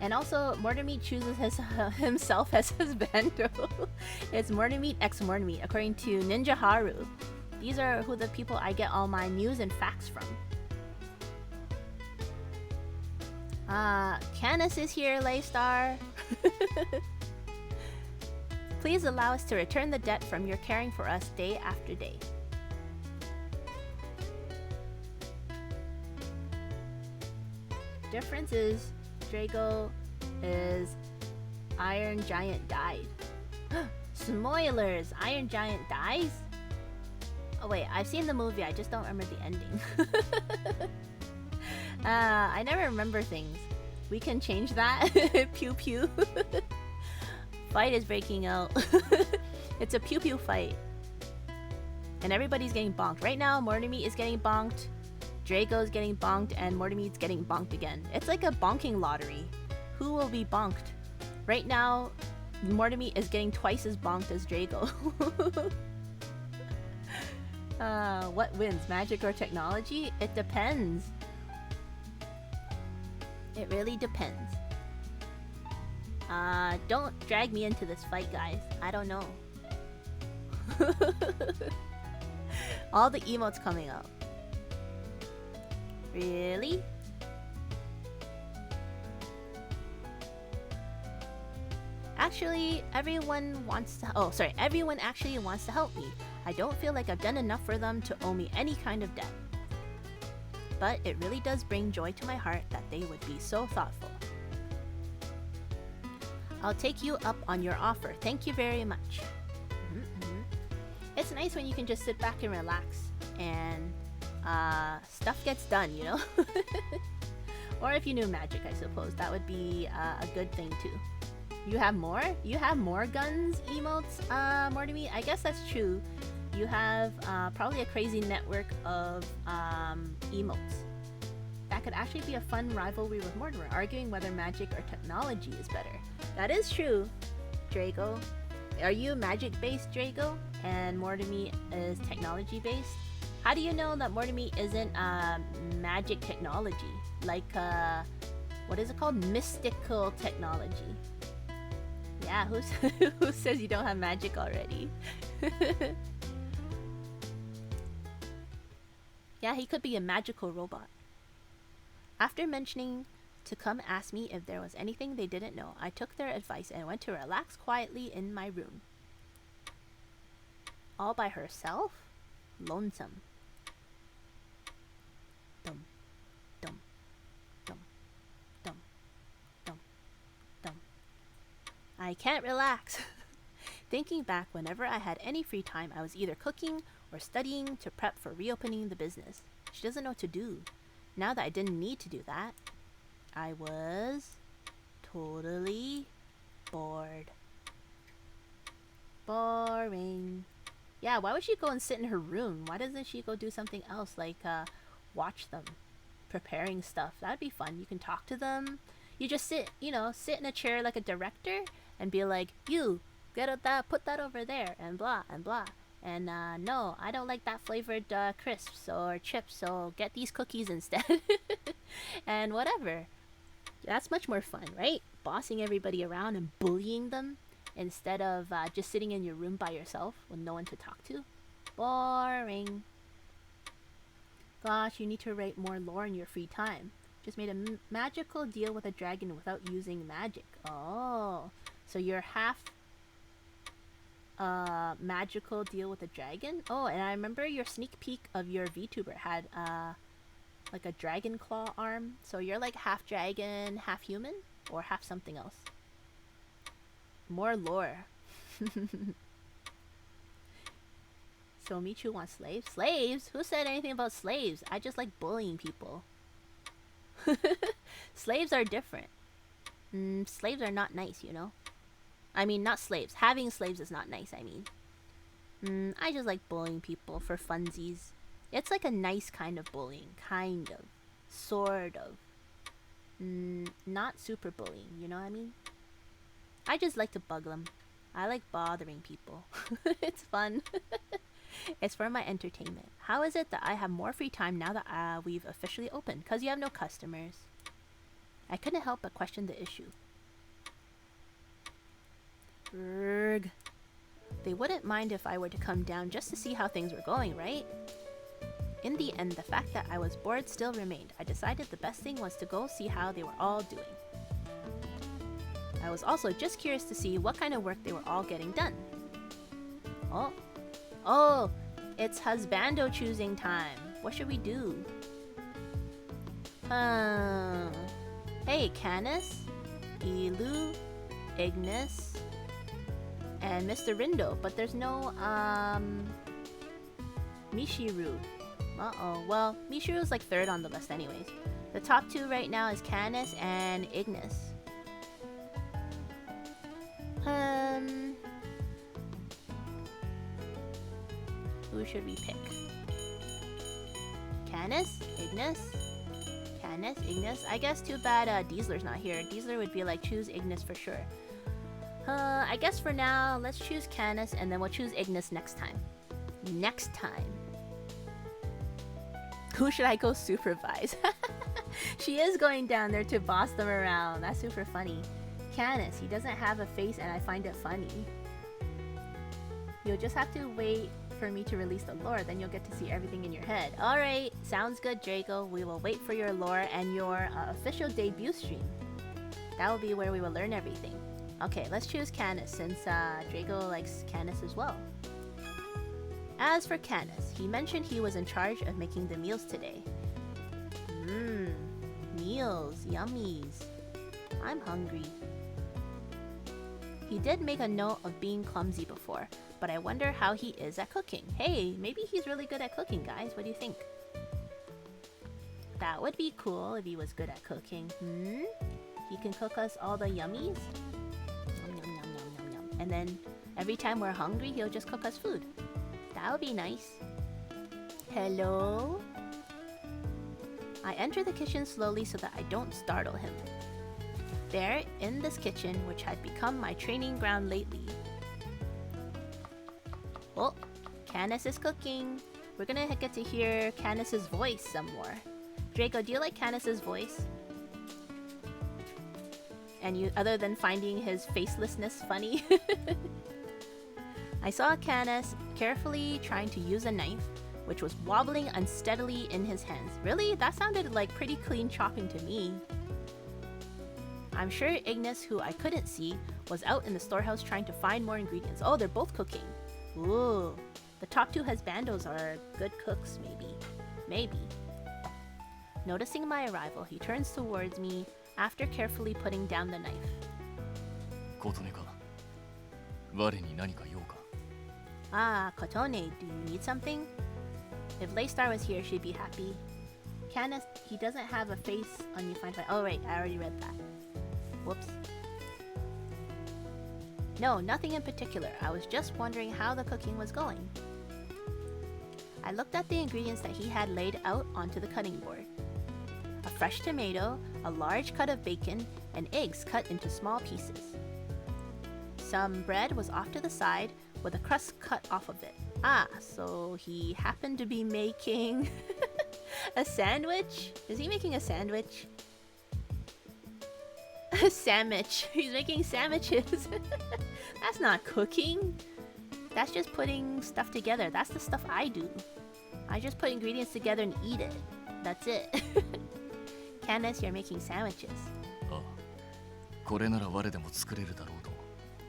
B: And also, Mortimer chooses himself as Husbando. It's Mortimer x Mortimer, according to Ninja Haru. These are who the people I get all my news and facts from. Canis is here, Laystar. Please allow us to return the debt from your caring for us day after day. Difference is, Drago is Iron Giant died. Spoilers! Iron Giant dies? Oh wait, I've seen the movie, I just don't remember the ending. I never remember things. We can change that. Pew pew. Fight is breaking out. It's a pew pew fight. And everybody's getting bonked. Right now, Mortimer is getting bonked, Drago's getting bonked, and Mortimer's getting bonked again. It's like a bonking lottery. Who will be bonked? Right now, Mortimer is getting twice as bonked as Drago. What wins, magic or technology? It depends. It really depends. Don't drag me into this fight, guys. I don't know. All the emotes coming up. Really? Actually, everyone actually wants to help me. I don't feel like I've done enough for them to owe me any kind of debt. But it really does bring joy to my heart that they would be so thoughtful. I'll take you up on your offer. Thank you very much. It's nice when you can just sit back and relax and stuff gets done, you know? Or if you knew magic, I suppose. That would be a good thing too. You have more? You have more guns, emotes, Mortimer? I guess that's true. You have probably a crazy network of emotes. That could actually be a fun rivalry with Mortimer, arguing whether magic or technology is better. That is true, Drago. Are you magic-based, Drago? And Mortimer is technology-based? How do you know that Mortimer isn't magic technology? Like, what is it called? Mystical technology. Yeah, who says you don't have magic already? Yeah, he could be a magical robot. After mentioning to come ask me if there was anything they didn't know, I took their advice and went to relax quietly in my room. All by herself? Lonesome. Dum, dum, dum, dum, dum, dum. I can't relax. Thinking back, whenever I had any free time, I was either cooking or studying to prep for reopening the business. She doesn't know what to do. Now that I didn't need to do that, I was totally bored. Boring. Yeah, why would she go and sit in her room? Why doesn't she go do something else, like watch them preparing stuff? That'd be fun. You can talk to them. You just sit, sit in a chair like a director and be like, you, get that, put that over there, and blah, and blah. And no, I don't like that flavored crisps or chips, so get these cookies instead. And whatever. That's much more fun, right? Bossing everybody around and bullying them instead of just sitting in your room by yourself with no one to talk to. Boring. Gosh, you need to write more lore in your free time. Just made a magical deal with a dragon without using magic. Oh, so you're half magical deal with a dragon? Oh, and I remember your sneak peek of your VTuber had like a dragon claw arm. So you're like half dragon, half human? Or half something else? More lore. So Michu wants slaves? Slaves? Who said anything about slaves? I just like bullying people. Slaves are different. Slaves are not nice, I mean, not slaves. Having slaves is not nice, I mean. I just like bullying people for funsies. It's like a nice kind of bullying. Kind of. Sort of. Not super bullying, you know what I mean? I just like to bug them. I like bothering people. It's fun. It's for my entertainment. How is it that I have more free time now that we've officially opened? Because you have no customers. I couldn't help but question the issue. Urgh. They wouldn't mind if I were to come down just to see how things were going, right? In the end, the fact that I was bored still remained. I decided the best thing was to go see how they were all doing. I was also just curious to see what kind of work they were all getting done. Oh, it's Husbando choosing time. What should we do? Hey, Canis, Ilu, Ignis, and Mr. Rindo, but there's no, Mishiru. Uh-oh, well, Mishiru's like third on the list anyways. The top two right now is Canis and Ignis. Who should we pick? Canis? Ignis? Canis? Ignis? I guess too bad Diesler's not here. Diesler would be like, choose Ignis for sure. I guess for now, let's choose Canis and then we'll choose Ignis next time. Next time. Who should I go supervise? She is going down there to boss them around. That's super funny. Canis, he doesn't have a face and I find it funny. You'll just have to wait for me to release the lore, then you'll get to see everything in your head. Alright, sounds good, Draco. We will wait for your lore and your official debut stream. That will be where we will learn everything. Okay, let's choose Canis since Draco likes Canis as well. As for Canis, he mentioned he was in charge of making the meals today. Meals, yummies. I'm hungry. He did make a note of being clumsy before, but I wonder how he is at cooking. Hey, maybe he's really good at cooking, guys. What do you think? That would be cool if he was good at cooking. He can cook us all the yummies. Yum, yum, yum, yum, yum, yum. And then every time we're hungry, he'll just cook us food. That would be nice. Hello? I enter the kitchen slowly so that I don't startle him. There, in this kitchen, which had become my training ground lately. Oh, Canis is cooking. We're gonna get to hear Canis's voice some more. Draco, do you like Canis's voice? And you, other than finding his facelessness funny? I saw Canis carefully trying to use a knife, which was wobbling unsteadily in his hands. Really? That sounded like pretty clean chopping to me. I'm sure Ignis, who I couldn't see, was out in the storehouse trying to find more ingredients. Oh, they're both cooking. Ooh. The top two Husbandos are good cooks, maybe. Maybe. Noticing my arrival, he turns towards me after carefully putting down the knife.
F: 琴音か。我に何か用か。
B: Ah, Kotone, do you need something? If Laystar was here, she'd be happy. Canis, he doesn't have a face on You Find Fight. Oh, right, I already read that. Whoops. No, nothing in particular. I was just wondering how the cooking was going. I looked at the ingredients that he had laid out onto the cutting board. A fresh tomato, a large cut of bacon, and eggs cut into small pieces. Some bread was off to the side with a crust cut off of it. Ah, so he happened to be making a sandwich? Is he making a sandwich? A sandwich. He's making sandwiches. That's not cooking. That's just putting stuff together. That's the stuff I do. I just put ingredients together and eat it. That's it. Candace, you're making sandwiches.
F: ああ、これなら我でも作れるだろうと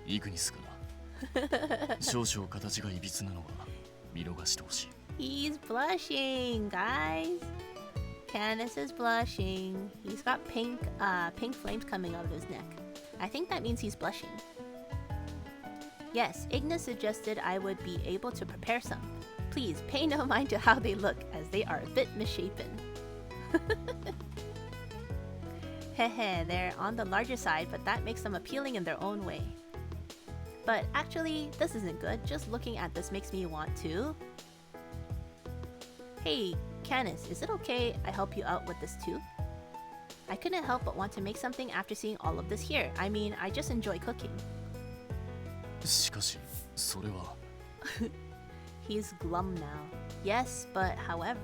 F: イグニスかな。少々形がいびつなのは見逃してほしい。
B: He's blushing, guys. Candace is blushing. He's got pink flames coming out of his neck. I think that means he's blushing. Yes, Ignis suggested I would be able to prepare some. Please pay no mind to how they look, as they are a bit misshapen. Hehe, they're on the larger side, but that makes them appealing in their own way. But actually, this isn't good. Just looking at this makes me want to... Hey, Candace, is it okay I help you out with this too? I couldn't help but want to make something after seeing all of this here. I mean, I just enjoy cooking.
F: しかし、それは
B: He's glum now. Yes, but however...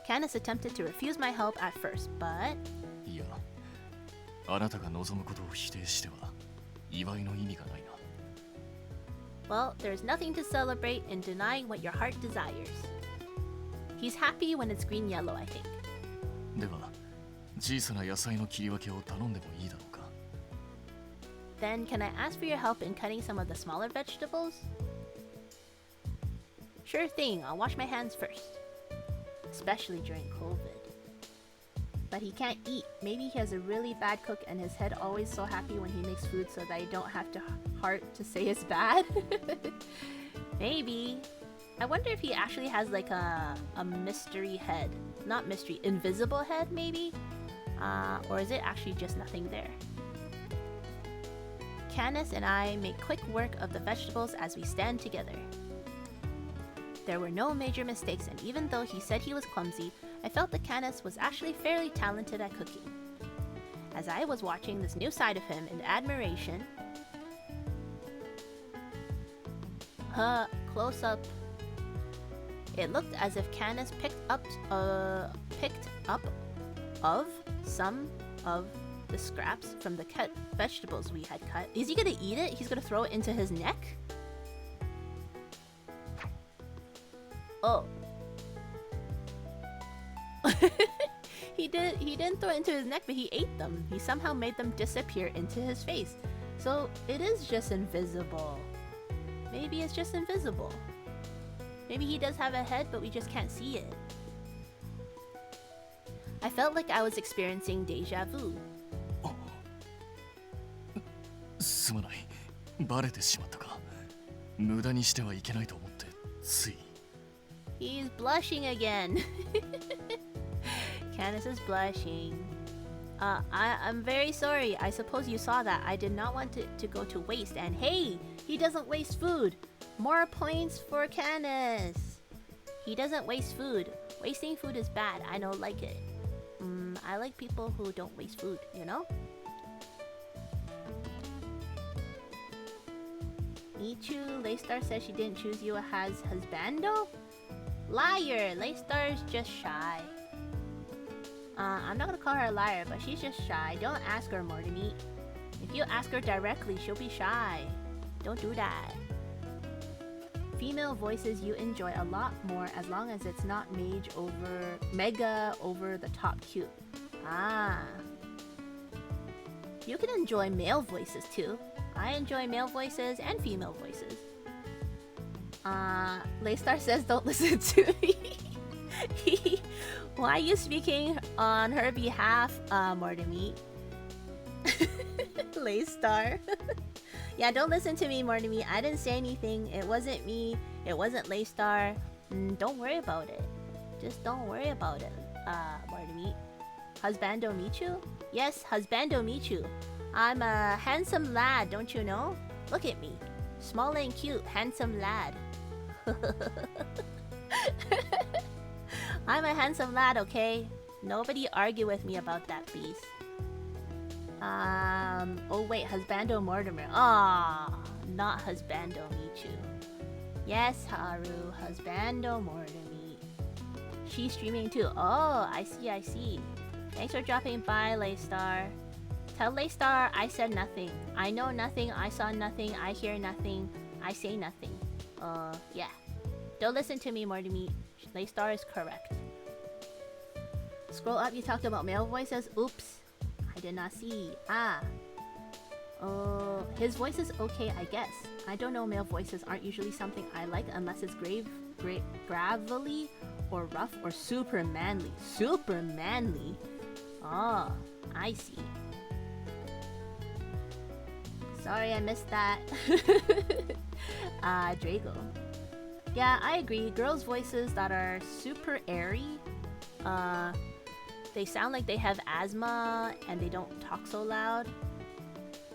B: Candace attempted to refuse my help at first, but...
F: いや、あなたが望むことを否定しては祝いの意味がないな。
B: Well, there's nothing to celebrate in denying what your heart desires. He's happy when it's green-yellow, I think.
F: では、小さな野菜の切り分けを頼んでもいいだろうか。
B: Then can I ask for your help in cutting some of the smaller vegetables? Sure thing, I'll wash my hands first. Especially during COVID. But he can't eat. Maybe he has a really bad cook and his head always so happy when he makes food so that I don't have to heart to say it's bad. Maybe. I wonder if he actually has like a mystery head. Not mystery, invisible head maybe? Or is it actually just nothing there? Candace and I make quick work of the vegetables as we stand together. There were no major mistakes, and even though he said he was clumsy, I felt that Candace was actually fairly talented at cooking. As I was watching this new side of him in admiration... close up. It looked as if Candace picked up of some of the scraps from the cut vegetables we had cut. Is he gonna eat it? He's gonna throw it into his neck? Oh. He didn't throw it into his neck, but he ate them. He somehow made them disappear into his face. So it is just invisible. Maybe it's just invisible. Maybe he does have a head, but we just can't see it. I felt like I was experiencing deja vu.
F: すまない。バレてしまったか。無駄にしてはいけないと思ってつい。
B: He's blushing again. Candace is blushing. I'm very sorry. I suppose you saw that. I did not want it to go to waste. And hey, he doesn't waste food. More points for Candace. He doesn't waste food. Wasting food is bad. I don't like it. I like people who don't waste food, you know? Michu, Laystar says she didn't choose you as husbando? Liar! Laystar's just shy. I'm not gonna call her a liar, but she's just shy. Don't ask her, Mortimer. If you ask her directly, she'll be shy. Don't do that. Female voices you enjoy a lot more as long as it's not mega over the top cute. Ah. You can enjoy male voices too. I enjoy male voices and female voices. Laystar says don't listen to me. Why are you speaking on her behalf, Mortimer? Laystar. Yeah, don't listen to me, Mortimer. I didn't say anything. It wasn't me. It wasn't Laystar. Don't worry about it. Just don't worry about it, Mortimer. Husbando Michu? Yes, Husbando Michu. I'm a handsome lad, don't you know? Look at me. Small and cute, handsome lad. I'm a handsome lad, okay? Nobody argue with me about that, please. Oh wait, Husbando Mortimer. Ah, not Husbando Michu. Yes, Haru, Husbando Mortimer. She's streaming too. Oh, I see. Thanks for dropping by, Laystar. Tell Laystar I said nothing. I know nothing, I saw nothing, I hear nothing, I say nothing. Yeah. Don't listen to me, Mortimer. Laystar is correct. Scroll up, you talked about male voices. Oops. I did not see. His voice is okay, I guess. I don't know, male voices aren't usually something I like unless it's gravelly or rough or super manly. Super manly? Oh, I see. Sorry, I missed that. Drago. Yeah, I agree. Girls' voices that are super airy, they sound like they have asthma and they don't talk so loud.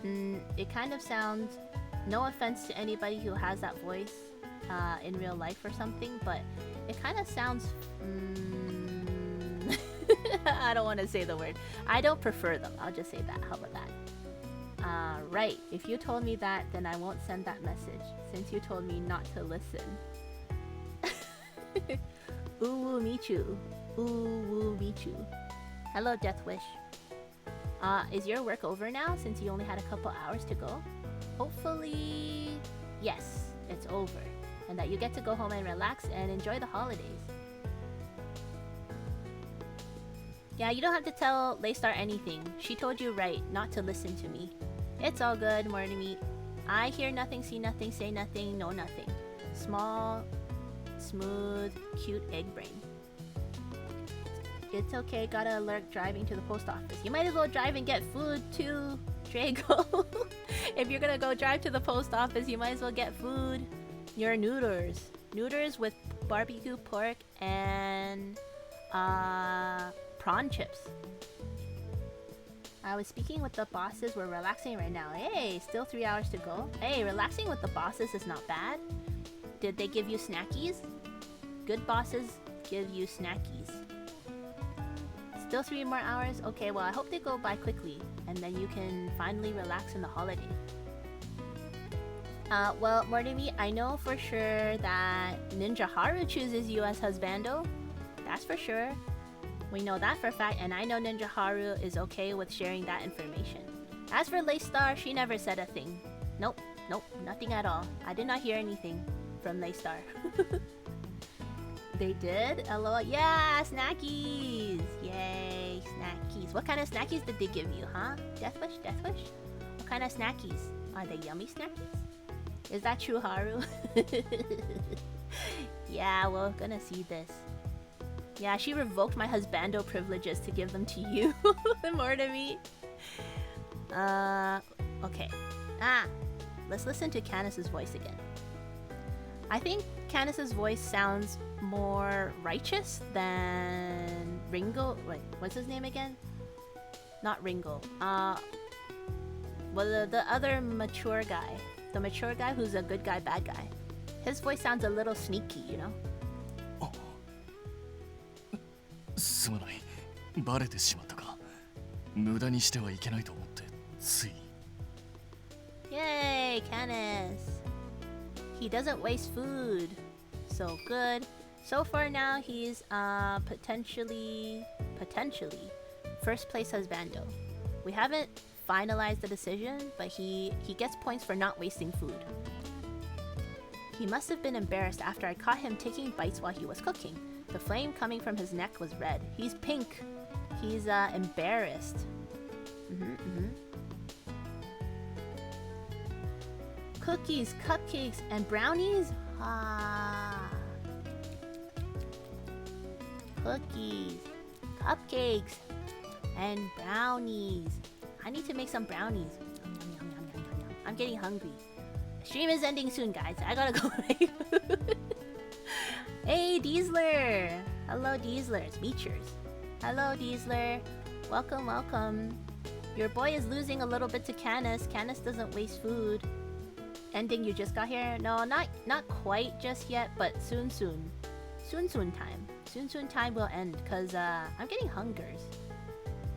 B: It kind of sounds, no offense to anybody who has that voice in real life or something, but it kind of sounds... I don't want to say the word. I don't prefer them. I'll just say that. How about that? Right. If you told me that, then I won't send that message, since you told me not to listen. Ooh, Michu. Ooh, Michu. Hello, Death Wish. Is your work over now, since you only had a couple hours to go? Hopefully, yes, it's over. And that you get to go home and relax and enjoy the holidays. Yeah, you don't have to tell Laystar anything. She told you right, not to listen to me. It's all good, Mortimer. I hear nothing, see nothing, say nothing, know nothing. Small, smooth, cute egg brain. It's okay, gotta alert driving to the post office. You might as well drive and get food too, Drago. If you're gonna go drive to the post office, you might as well get food. Your noodles. Noodles with barbecue pork and prawn chips. I was speaking with the bosses. We're relaxing right now. Hey, still 3 hours to go. Hey, relaxing with the bosses is not bad. Did they give you snackies? Good bosses give you snackies. Still 3 more hours? Okay, well, I hope they go by quickly, and then you can finally relax in the holiday. Well, Mortimer, I know for sure that Ninja Haru chooses you as Husbando. That's for sure. We know that for a fact, and I know Ninja Haru is okay with sharing that information. As for Laystar, she never said a thing. Nope, nothing at all. I did not hear anything from Laystar. They did? LOL. Yeah, snackies! Yay, snackies. What kind of snackies did they give you, huh? Deathwish? What kind of snackies? Are they yummy snackies? Is that true, Haru? Yeah, we're gonna see this. Yeah, she revoked my husbando privileges to give them to you, Mortimer. Okay. Let's listen to Candace's voice again. I think Candace's voice sounds more righteous than Ringo. Wait, what's his name again? Not Ringo. Well, the other mature guy. The mature guy who's a good guy, bad guy. His voice sounds a little sneaky, you know?
F: すまない。バレてしまったか。無駄にしてはいけないと思ってつい。
B: Yay, Canis. He doesn't waste food. So good. So far now he's potentially first place husbando. We haven't finalized the decision, but he gets points for not wasting food. He must have been embarrassed after I caught him taking bites while he was cooking. The flame coming from his neck was red. He's pink. He's embarrassed. Cookies, cupcakes, and brownies? Cookies, cupcakes, and brownies. I need to make some brownies. I'm getting hungry. Stream is ending soon, guys. I gotta go make food. Hey, Diesler! Hello, Diesler. It's Meechers. Hello, Diesler. Welcome, welcome. Your boy is losing a little bit to Canis. Canis doesn't waste food. ending you just got here? No, not quite just yet, but soon time. Soon time will end, cause I'm getting hungers.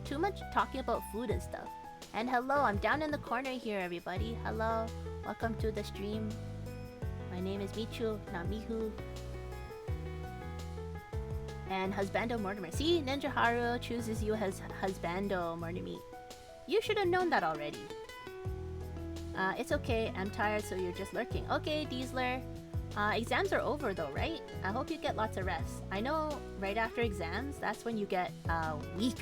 B: Too much talking about food and stuff. And hello, I'm down in the corner here, everybody. Hello, welcome to the stream. My name is Michu, not Mihu. And Husbando Mortimer. See, Ninja Haru chooses you as Husbando Mortimer. You should have known that already. It's okay, I'm tired, so you're just lurking. Okay, Diesler. Exams are over though, right? I hope you get lots of rest. I know right after exams, that's when you get weak.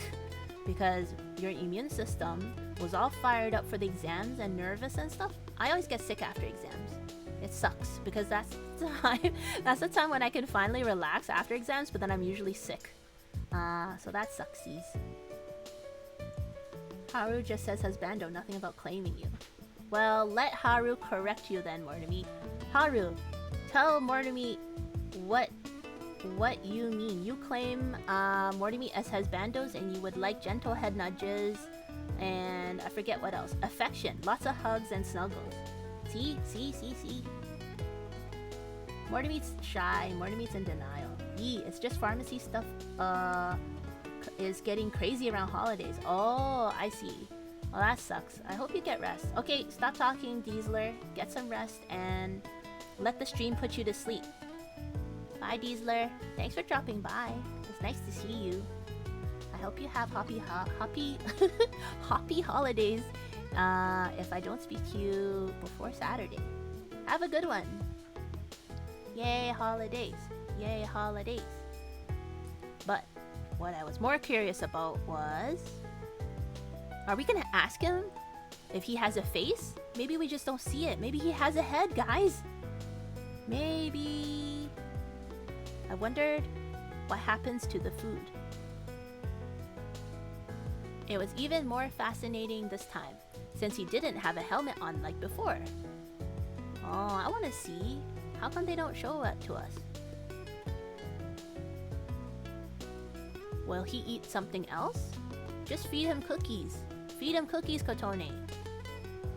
B: Because your immune system was all fired up for the exams and nervous and stuff. I always get sick after exams. It sucks because that's the time when I can finally relax after exams, but then I'm usually sick. So that sucksies. Haru just says Husbando, nothing about claiming you. Well, let Haru correct you then, Mortimer. Haru, tell Mortimer what you mean. You claim Mortimer as Husbandos and you would like gentle head nudges and I forget what else. Affection, lots of hugs and snuggles. See? Mortimer's shy, Mortimer's in denial. It's just pharmacy stuff is getting crazy around holidays. Oh, I see. Well, that sucks. I hope you get rest. Okay, stop talking, Diesler. Get some rest and let the stream put you to sleep. Bye, Diesler. Thanks for dropping by. It's nice to see you. I hope you have happy holidays. If I don't speak to you before Saturday, have a good one. Yay holidays! Yay holidays! But what I was more curious about was, are we gonna ask him if he has a face? Maybe we just don't see it. Maybe he has a head, guys. Maybe. I wondered what happens to the food. It was even more fascinating this time, since he didn't have a helmet on like before. Oh, I want to see. How come they don't show it to us? Will he eat something else? Just feed him cookies. Feed him cookies, Kotone.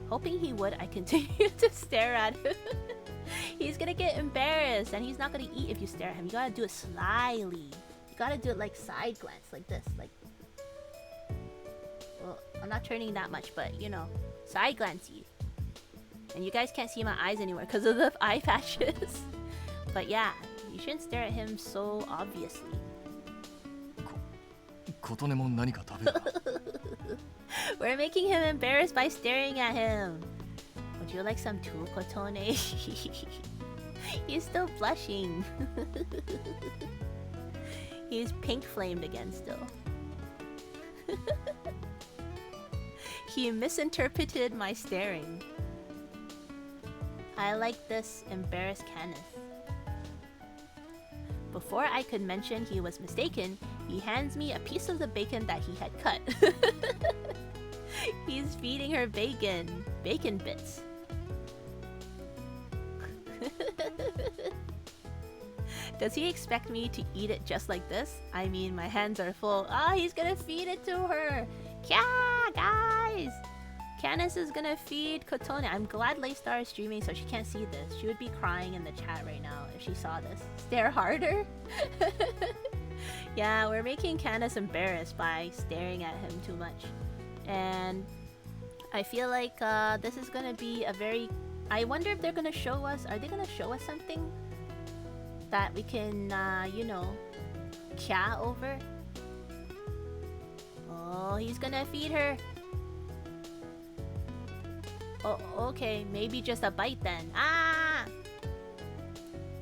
B: Hoping he would, I continue to stare at him. He's gonna get embarrassed and he's not gonna eat if you stare at him. You gotta do it slyly. You gotta do it like side glance, like this. Like, well, I'm not turning that much, but you know, side glancey. And you guys can't see my eyes anymore because of the eye patches. But yeah, you shouldn't stare at him so obviously. We're making him embarrassed by staring at him. Would you like some too, Kotone? He's still blushing. He's pink flamed again still. He misinterpreted my staring. I like this embarrassed Kenneth. Before I could mention he was mistaken, he hands me a piece of the bacon that he had cut. He's feeding her bacon bits. Does he expect me to eat it just like this? I mean, my hands are full. Ah, he's gonna feed it to her. Yeah, guys! Candace is gonna feed Kotone. I'm glad Laystar is streaming so she can't see this. She would be crying in the chat right now if she saw this. Stare harder? Yeah, we're making Candace embarrassed by staring at him too much. And I feel like this is gonna be a very... I wonder if they're gonna show us... Are they gonna show us something that we can, you know, kya over? Oh, he's gonna feed her. Oh, okay, maybe just a bite then. Ah!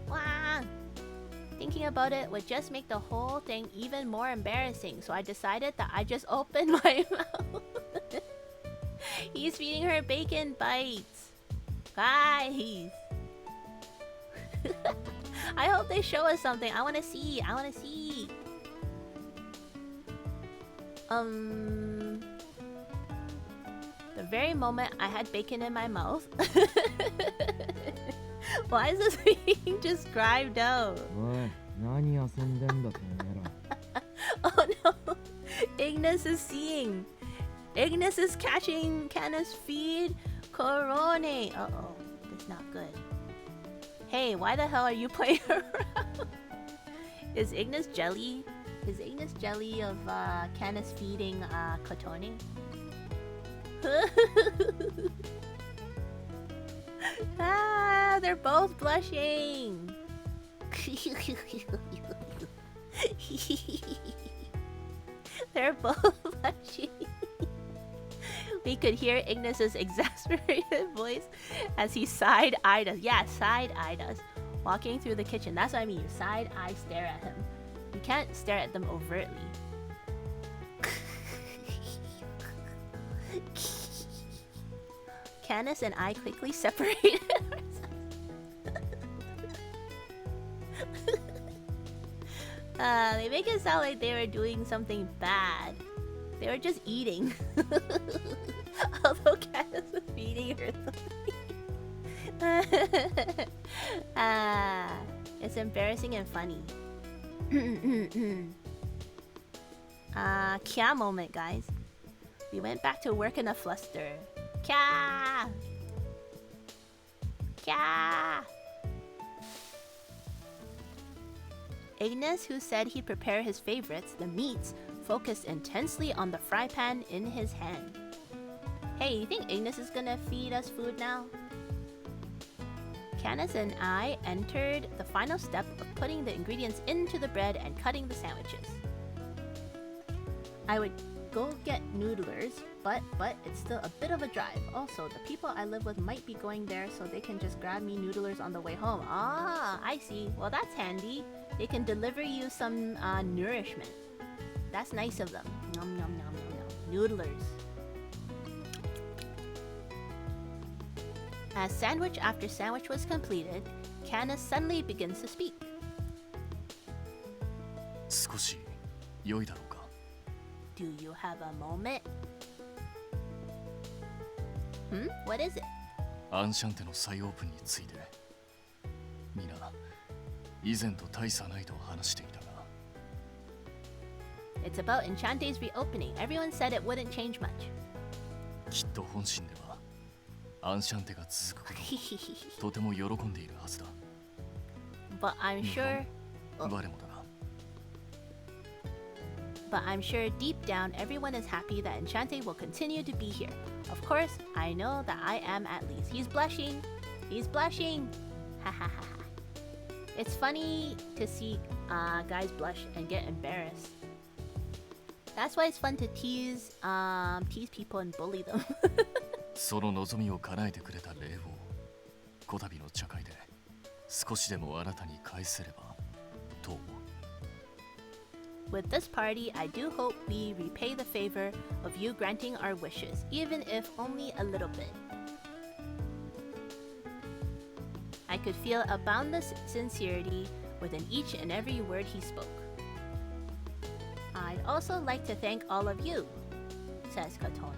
B: Wah! Thinking about it would just make the whole thing even more embarrassing, so I decided that I just opened my mouth. He's feeding her bacon bites. Guys! I hope they show us something. I wanna see. The very moment I had bacon in my mouth. Why is this being described out? Oh no! Ignis is seeing. Ignis is catching Canna's feed. Corone. Uh-oh. It's not good. Hey, why the hell are you playing around? Is Ignis jelly? Is Ignis jelly of Canis feeding Kotone? Ah, they're both blushing. They're both blushing. We could hear Ignis's exasperated voice as he side-eyed us. Yeah, side-eyed us. Walking through the kitchen. That's what I mean. You side-eye stare at him. You can't stare at them overtly. Canis and I quickly separated ourselves. They make it sound like they were doing something bad. They were just eating. Although Canis was feeding her something. It's embarrassing and funny. Kya moment, guys. We went back to work in a fluster. Kya! Kya! Ignis, who said he'd prepare his favorites, the meats, focused intensely on the fry pan in his hand. Hey, you think Ignis is gonna feed us food now? Canis and I entered the final step of putting the ingredients into the bread and cutting the sandwiches. I would go get noodlers, but it's still a bit of a drive. Also, the people I live with might be going there, so they can just grab me noodlers on the way home. Ah, I see. Well, that's handy. They can deliver you some nourishment. That's nice of them. Nom nom nom nom nom. Noodlers. As sandwich after sandwich was completed, Canis suddenly begins to speak.
F: 少し良いだろうか。
B: Do you have a moment? What is it?
F: アンシャンテの再オープンについて。みんな以前と大差ないと話していたが。
B: It's about Enchanté's reopening. Everyone said it wouldn't change much.
F: きっと本心ではアンシャンテが続くことをとても喜んでいるはずだ。
B: But I'm sure...
F: 我もだな。
B: But I'm sure deep down everyone is happy that Enchanté will continue to be here. Of course, I know that I am at least. He's blushing. He's blushing. Ha ha ha ha. It's funny to see guys blush and get embarrassed. That's why it's fun to tease people and bully them.
F: その望みを叶えてくれた礼をこたびの茶会で少しでもあなたに返せればと思う。
B: With this party, I do hope we repay the favor of you granting our wishes, even if only a little bit. I could feel a boundless sincerity within each and every word he spoke. I'd also like to thank all of you, says Kotone.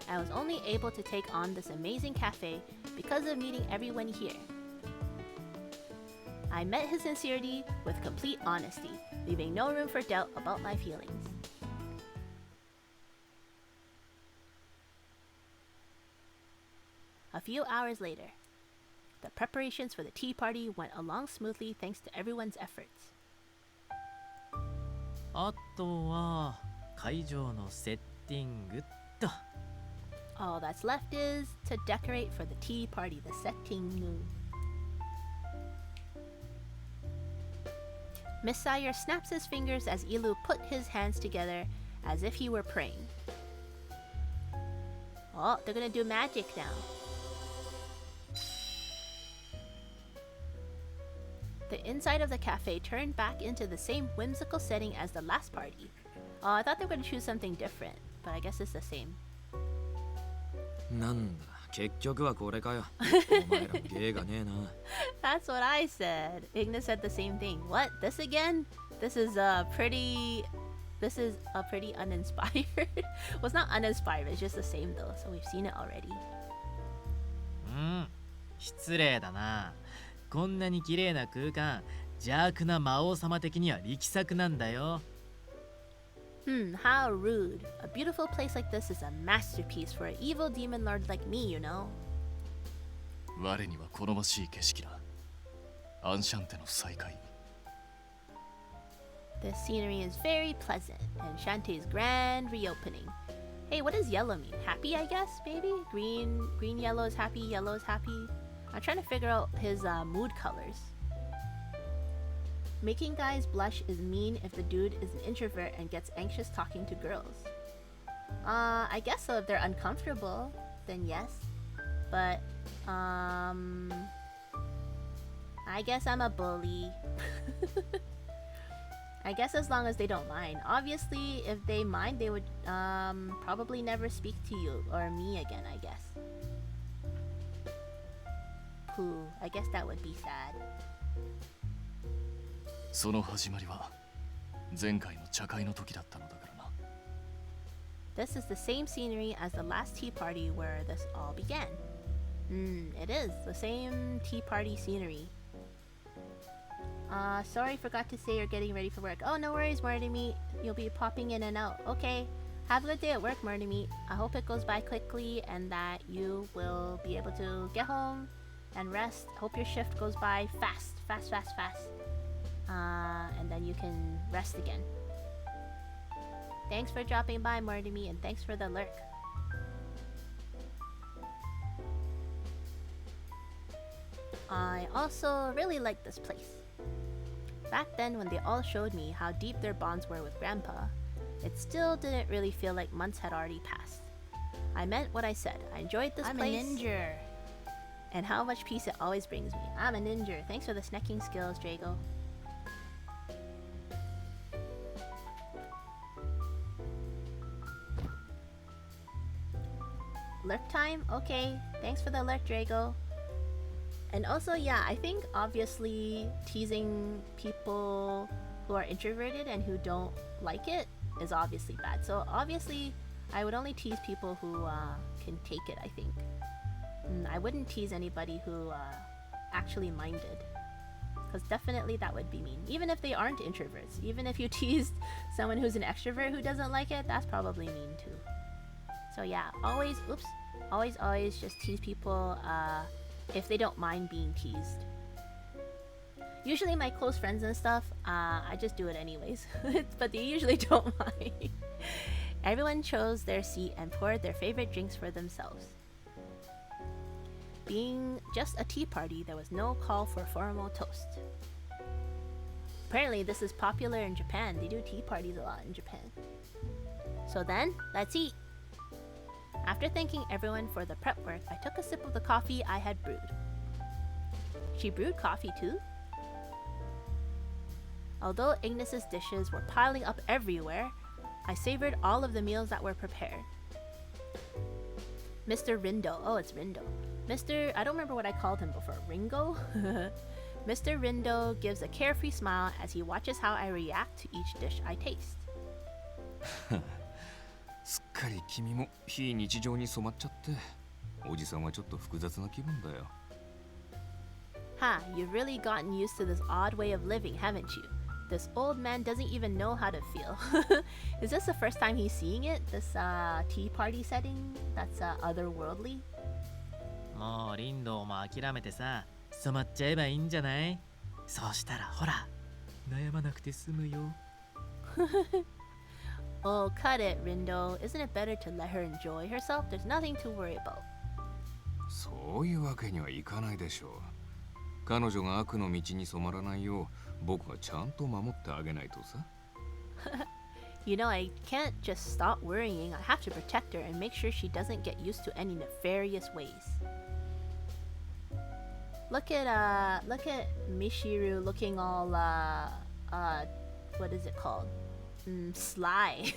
B: I was only able to take on this amazing cafe because of meeting everyone here. I met his sincerity with complete honesty, leaving no room for doubt about my feelings. A few hours later, the preparations for the tea party went along smoothly thanks to everyone's efforts.
H: あとは会場のセッティングっと。
B: All that's left is to decorate for the tea party, the setting. Miss Sire snaps his fingers as Ilu put his hands together as if he were praying. Oh, they're gonna do magic now. The inside of the cafe turned back into the same whimsical setting as the last party. Oh, I thought they were gonna choose something different, but I guess it's the same.
E: なんだ結局はこれかよ。お前ら芸がねえな。
B: That's what I said. Ignis said the same thing. What? This again? This is pretty uninspired. Well, it's not uninspired, it's just the same though, so we've seen it already.
H: 失礼だな。こんなに綺麗な空間、邪悪な魔王様的には力作なんだよ。
B: How rude. A beautiful place like this is a masterpiece for an evil demon lord like me, you know.
F: 我には好ましい景色だ。アンシャンテの再会。
B: The scenery is very pleasant, and Shantae's grand reopening. Hey, what does yellow mean? Happy, I guess, maybe? Green, yellow is happy, yellow is happy. I'm trying to figure out his mood colors. Making guys blush is mean if the dude is an introvert and gets anxious talking to girls. I guess so if they're uncomfortable, then yes. But, I guess I'm a bully. I guess as long as they don't mind. Obviously, if they mind, they would probably never speak to you or me again, I guess. Pooh, I guess that would be sad.
F: その始まりは前回の茶会の時だったのだからな。
B: This is the same scenery as the last tea party where this all began. It is the same tea party scenery. Sorry, forgot to say you're getting ready for work. Oh, no worries, Marty. You'll be popping in and out. Okay. Have a good day at work, Marty. I hope it goes by quickly and that you will be able to get home and rest. Hope your shift goes by fast. And then you can rest again. Thanks for dropping by, Marty, and thanks for the lurk. I also really like this place. Back then, when they all showed me how deep their bonds were with Grandpa, it still didn't really feel like months had already passed. I meant what I said. I enjoyed this place. I'm a ninja. And how much peace it always brings me. I'm a ninja. Thanks for the snacking skills, Drago. Lurk time? Okay. Thanks for the lurk, Drago. And also, yeah, I think obviously teasing people who are introverted and who don't like it is obviously bad. So obviously, I would only tease people who can take it, I think. I wouldn't tease anybody who actually minded. Because definitely that would be mean. Even if they aren't introverts. Even if you teased someone who's an extrovert who doesn't like it, that's probably mean too. So yeah, always just tease people if they don't mind being teased. Usually my close friends and stuff, I just do it anyways. But they usually don't mind. Everyone chose their seat and poured their favorite drinks for themselves. Being just a tea party, there was no call for formal toast. Apparently this is popular in Japan. They do tea parties a lot in Japan. So then, let's eat. After thanking everyone for the prep work, I took a sip of the coffee I had brewed. She brewed coffee too? Although Ignis's dishes were piling up everywhere, I savored all of the meals that were prepared. Mr. Rindo. Oh, it's Rindo. I don't remember what I called him before. Ringo? Mr. Rindo gives a carefree smile as he watches how I react to each dish I taste.
D: すっかり君も非日常に染まっちゃって、おじさんはちょっと複雑な気分だよ。
B: Ha, you've really gotten used to this odd way of living, haven't you? This old man doesn't even know how to feel. Is this the first time he's seeing it? This tea party setting that's otherworldly?
H: もうリンドも諦めてさ、染まっちゃえばいいんじゃない？そうしたらほら、悩まなくて済むよ。
B: Oh, cut it, Rindo. Isn't it better to let her enjoy herself? There's nothing to worry about.
D: そういうわけにはいかないでしょう。彼女が悪の道に染まらないよう、僕がちゃんと守ってあげないとさ。
B: You know, I can't just stop worrying. I have to protect her and make sure she doesn't get used to any nefarious ways. Look at Mishiru looking all what is it called? Sly.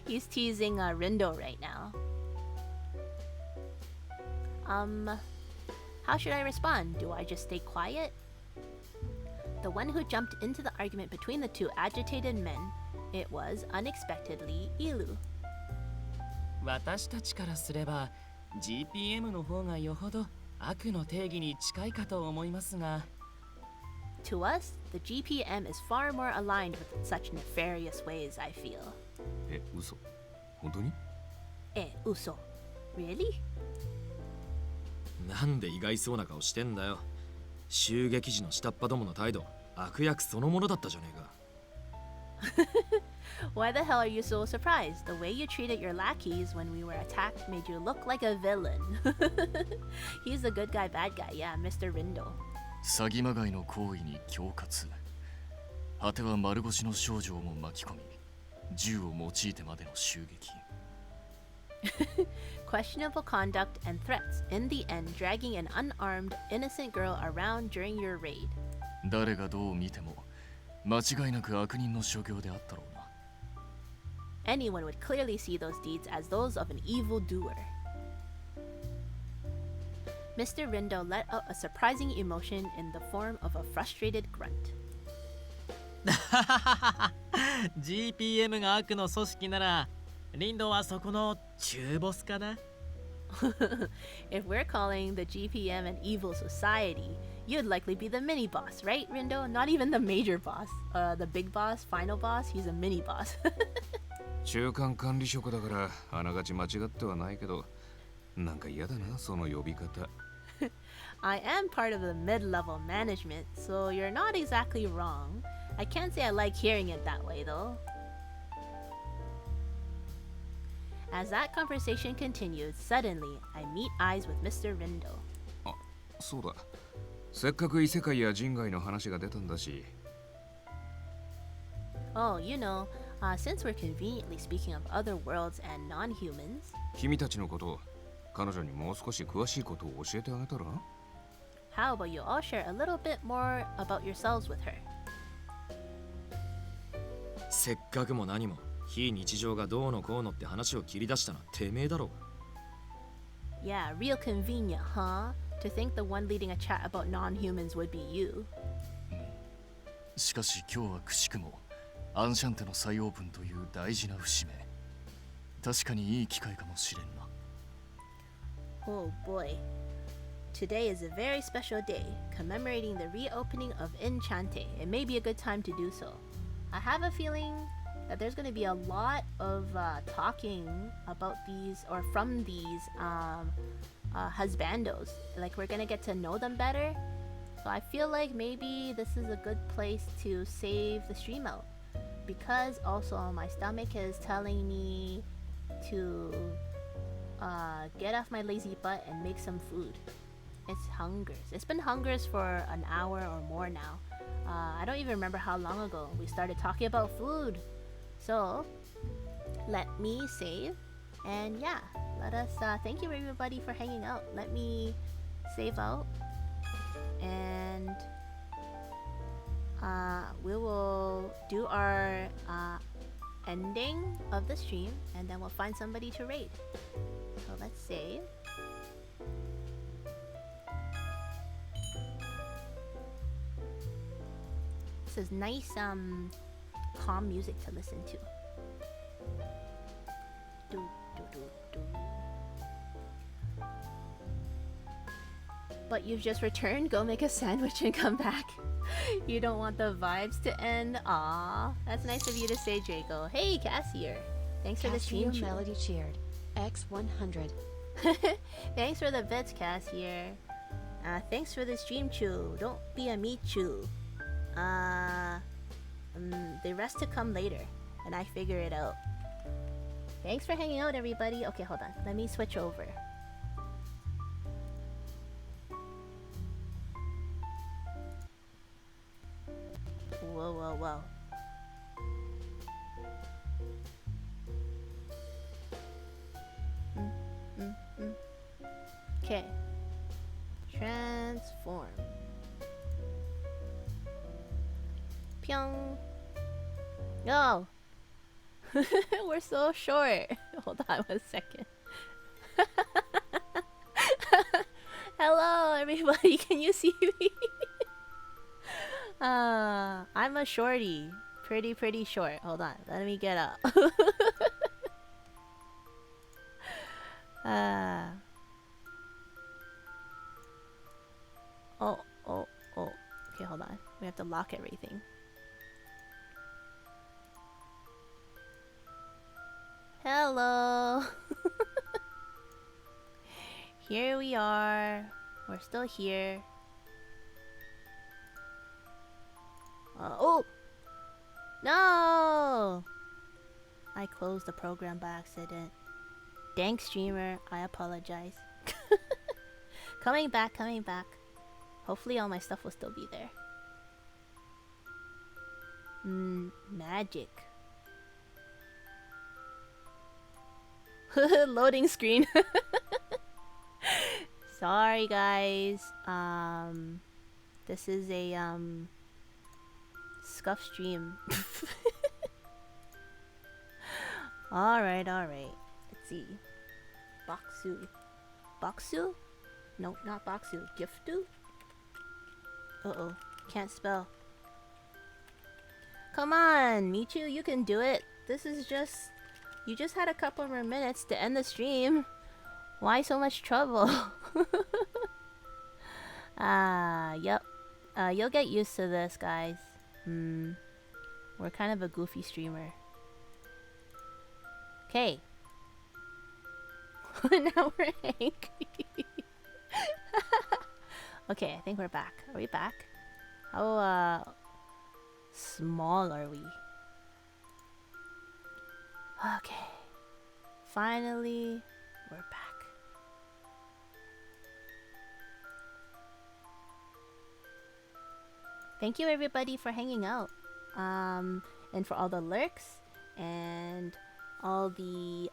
B: He's teasing Rindo right now. How should I respond? Do I just stay quiet? The one who jumped into the argument between the two agitated men, it was unexpectedly Ilu.
G: 私たちからすれば GPM の方がよほど悪の定義に近いかと思いますが。
B: To us, the GPM is far more aligned with such nefarious ways, I feel.
D: 嘘？本当に？
B: 嘘。Really?
E: なんで意外そうな顔してんだよ。襲撃時の下っ端どもの態度、悪役そのものだったじゃねえか。
B: Why the hell are you so surprised? The way you treated your lackeys when we were attacked made you look like a villain. He's the good guy, bad guy. Yeah, Mr. Rindo.
F: 詐欺まがいの行為に恐喝。果ては丸腰の少女をも巻き込み、銃を用いてまでの襲撃。
B: Questionable conduct and threats, in the end dragging an unarmed, innocent girl around during your raid.
F: 誰がどう見ても間違いなく悪人の所業であったろうな。
B: Anyone would clearly see those deeds as those of an evil doer. Mr. Rindo let out a surprising emotion in the form of a frustrated grunt.
H: GPM が悪の組織なら、リンドはそこの中ボスかな。
B: If we're calling the GPM an evil society, you'd likely be the mini boss, right, Rindo? Not even the major boss. The big boss, final boss, he's a mini boss.
D: 中間管理職だからあながち間違ってはないけど、なんか嫌だなその呼び方。
B: I am part of the mid-level management, so you're not exactly wrong. I can't say I like hearing it that way though. As that conversation continued, suddenly I meet eyes with Mr. Rindo.
D: あ、そうだ。せっかく異世界や人外の話が出たんだし。
B: Oh, you know, since we're conveniently speaking of other worlds and non-humans,
D: 君たちのこと、彼女にもう少し詳しいことを教えてあげたら？
B: how about you all share a little bit more about yourselves with her?
E: せっかくも何も非日常がどうのこうのって話を切り出したのはてめえだろ。
B: Yeah, real convenient, huh? To think the one leading a chat about non-humans would be you.
F: しかし今日はくしくもアンシャンテの再オープンという大事な節目。確かにいい機会かもしれんな。
B: Oh boy. Today is a very special day, commemorating the reopening of Enchanté. It may be a good time to do so. I have a feeling that there's going to be a lot of talking about these, or from these husbandos. Like, we're going to get to know them better. So I feel like maybe this is a good place to save the stream out. Because also my stomach is telling me to get off my lazy butt and make some food. It's hungers. It's been hungers for an hour or more now. I don't even remember how long ago we started talking about food. So let me save, and yeah, let us thank you everybody for hanging out. Let me save out, and we will do our ending of the stream, and then we'll find somebody to raid. So let's save. This is nice calm music to listen to. Do, do, do, do. But you've just returned, go make a sandwich and come back. You don't want the vibes to end. Aw, that's nice of you to say, Draco. Hey, Cassier. Thanks for the stream.
C: Melody cheered. X100.
B: Thanks for the bits, Cassier. Thanks for the stream, Chew. Don't be a meat chew. The rest to come later, and I figure it out. Thanks for hanging out, everybody. Okay, hold on. Let me switch over. Whoa, whoa, whoa. Okay. Transform. Pyong. No. We're so short. Hold on 1 second. Hello, everybody. Can you see me? I'm a shorty. Pretty short. Hold on. Let me get up. Oh. Okay, hold on. We have to lock everything. Hello. Here we are. We're still here. Oh! No! I closed the program by accident. Dank streamer, I apologize. Coming back, coming back. Hopefully all my stuff will still be there. Magic. Loading screen. Sorry guys. This is a scuff stream. Alright. Let's see. Boxu? No, not Boxu. Giftu? Uh-oh. Can't spell. Come on, Michu, you can do it. This is just... You just had a couple more minutes to end the stream. Why so much trouble? Yep. You'll get used to this, guys. We're kind of a goofy streamer. Okay. Now we're angry. Okay, I think we're back. Are we back? How small are we? Okay. Finally, we're back. Thank you everybody for hanging out. And for all the lurks and all the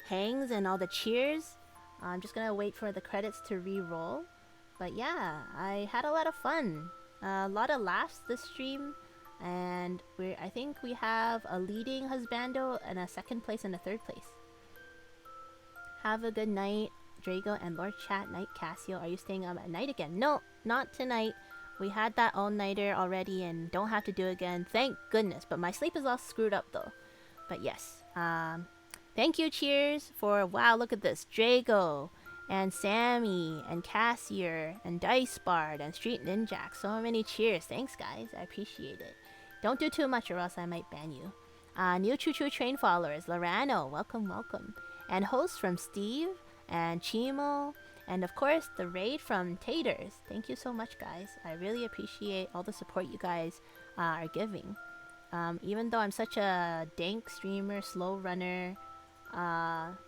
B: hangs and all the cheers. I'm just gonna wait for the credits to re-roll. But yeah, I had a lot of fun. A lot of laughs this stream. And I think we have a leading Husbando and a second place and a third place. Have a good night, Drago and Lord Chat Night Cassio. Are you staying up at night again? No, not tonight. We had that all-nighter already and don't have to do it again. Thank goodness. But my sleep is all screwed up though. But yes. Thank you, cheers, for... Wow, look at this. Drago and Sammy and Cassier and Dice Bard and Street Ninjak. So many cheers. Thanks, guys. I appreciate it. Don't do too much or else I might ban you. New Choo Choo Train followers. Lorano, welcome, welcome. And hosts from Steve and Chimo. And of course, the raid from Taters. Thank you so much, guys. I really appreciate all the support you guys are giving. Even though I'm such a dank streamer, slow runner,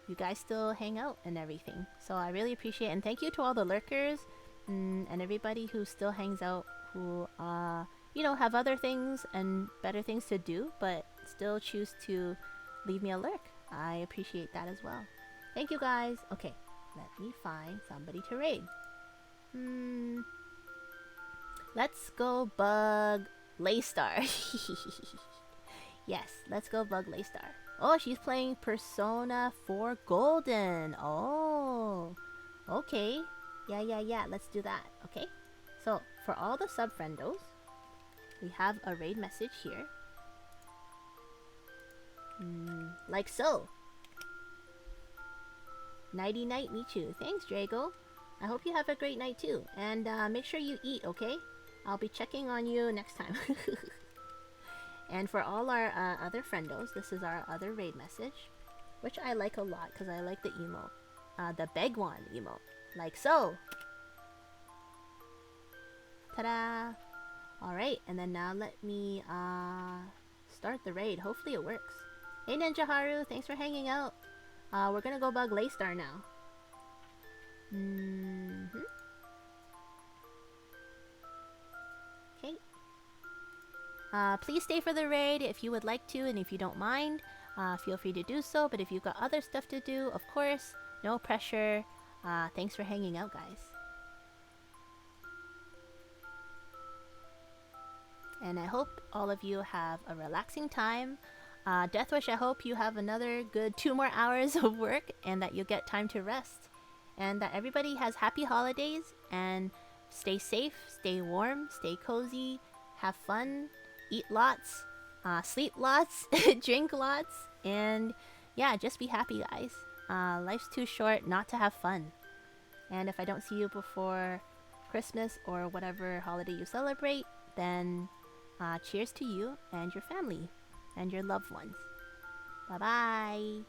B: you guys still hang out and everything. So I really appreciate it. And thank you to all the lurkers and everybody who still hangs out, who, you know, have other things and better things to do, but still choose to leave me a lurk. I appreciate that as well. Thank you, guys. Okay. Let me find somebody to raid. Let's go bug Laystar. Yes, let's go bug Laystar. Oh, she's playing Persona 4 Golden. Oh, okay. Yeah. Let's do that. Okay. So, for all the sub-friendos, we have a raid message here. Like so. Nighty night, Michu. Thanks, Drago. I hope you have a great night too. And make sure you eat, okay? I'll be checking on you next time. And for all our other friendos, this is our other raid message, which I like a lot because I like the emote. The beg one emote. Like so. Ta-da! Alright, and then now let me start the raid. Hopefully it works. Hey Ninja Haru, thanks for hanging out. We're gonna go bug Laystar now. Okay. Please stay for the raid if you would like to, and if you don't mind, feel free to do so. But if you've got other stuff to do, of course, no pressure. Thanks for hanging out, guys. And I hope all of you have a relaxing time. Deathwish, I hope you have another good 2 more hours of work and that you get time to rest. And that everybody has happy holidays and stay safe, stay warm, stay cozy, have fun, eat lots, sleep lots, drink lots, and yeah, just be happy, guys. Life's too short not to have fun. And if I don't see you before Christmas or whatever holiday you celebrate, then cheers to you and your family and your loved ones. Bye-bye.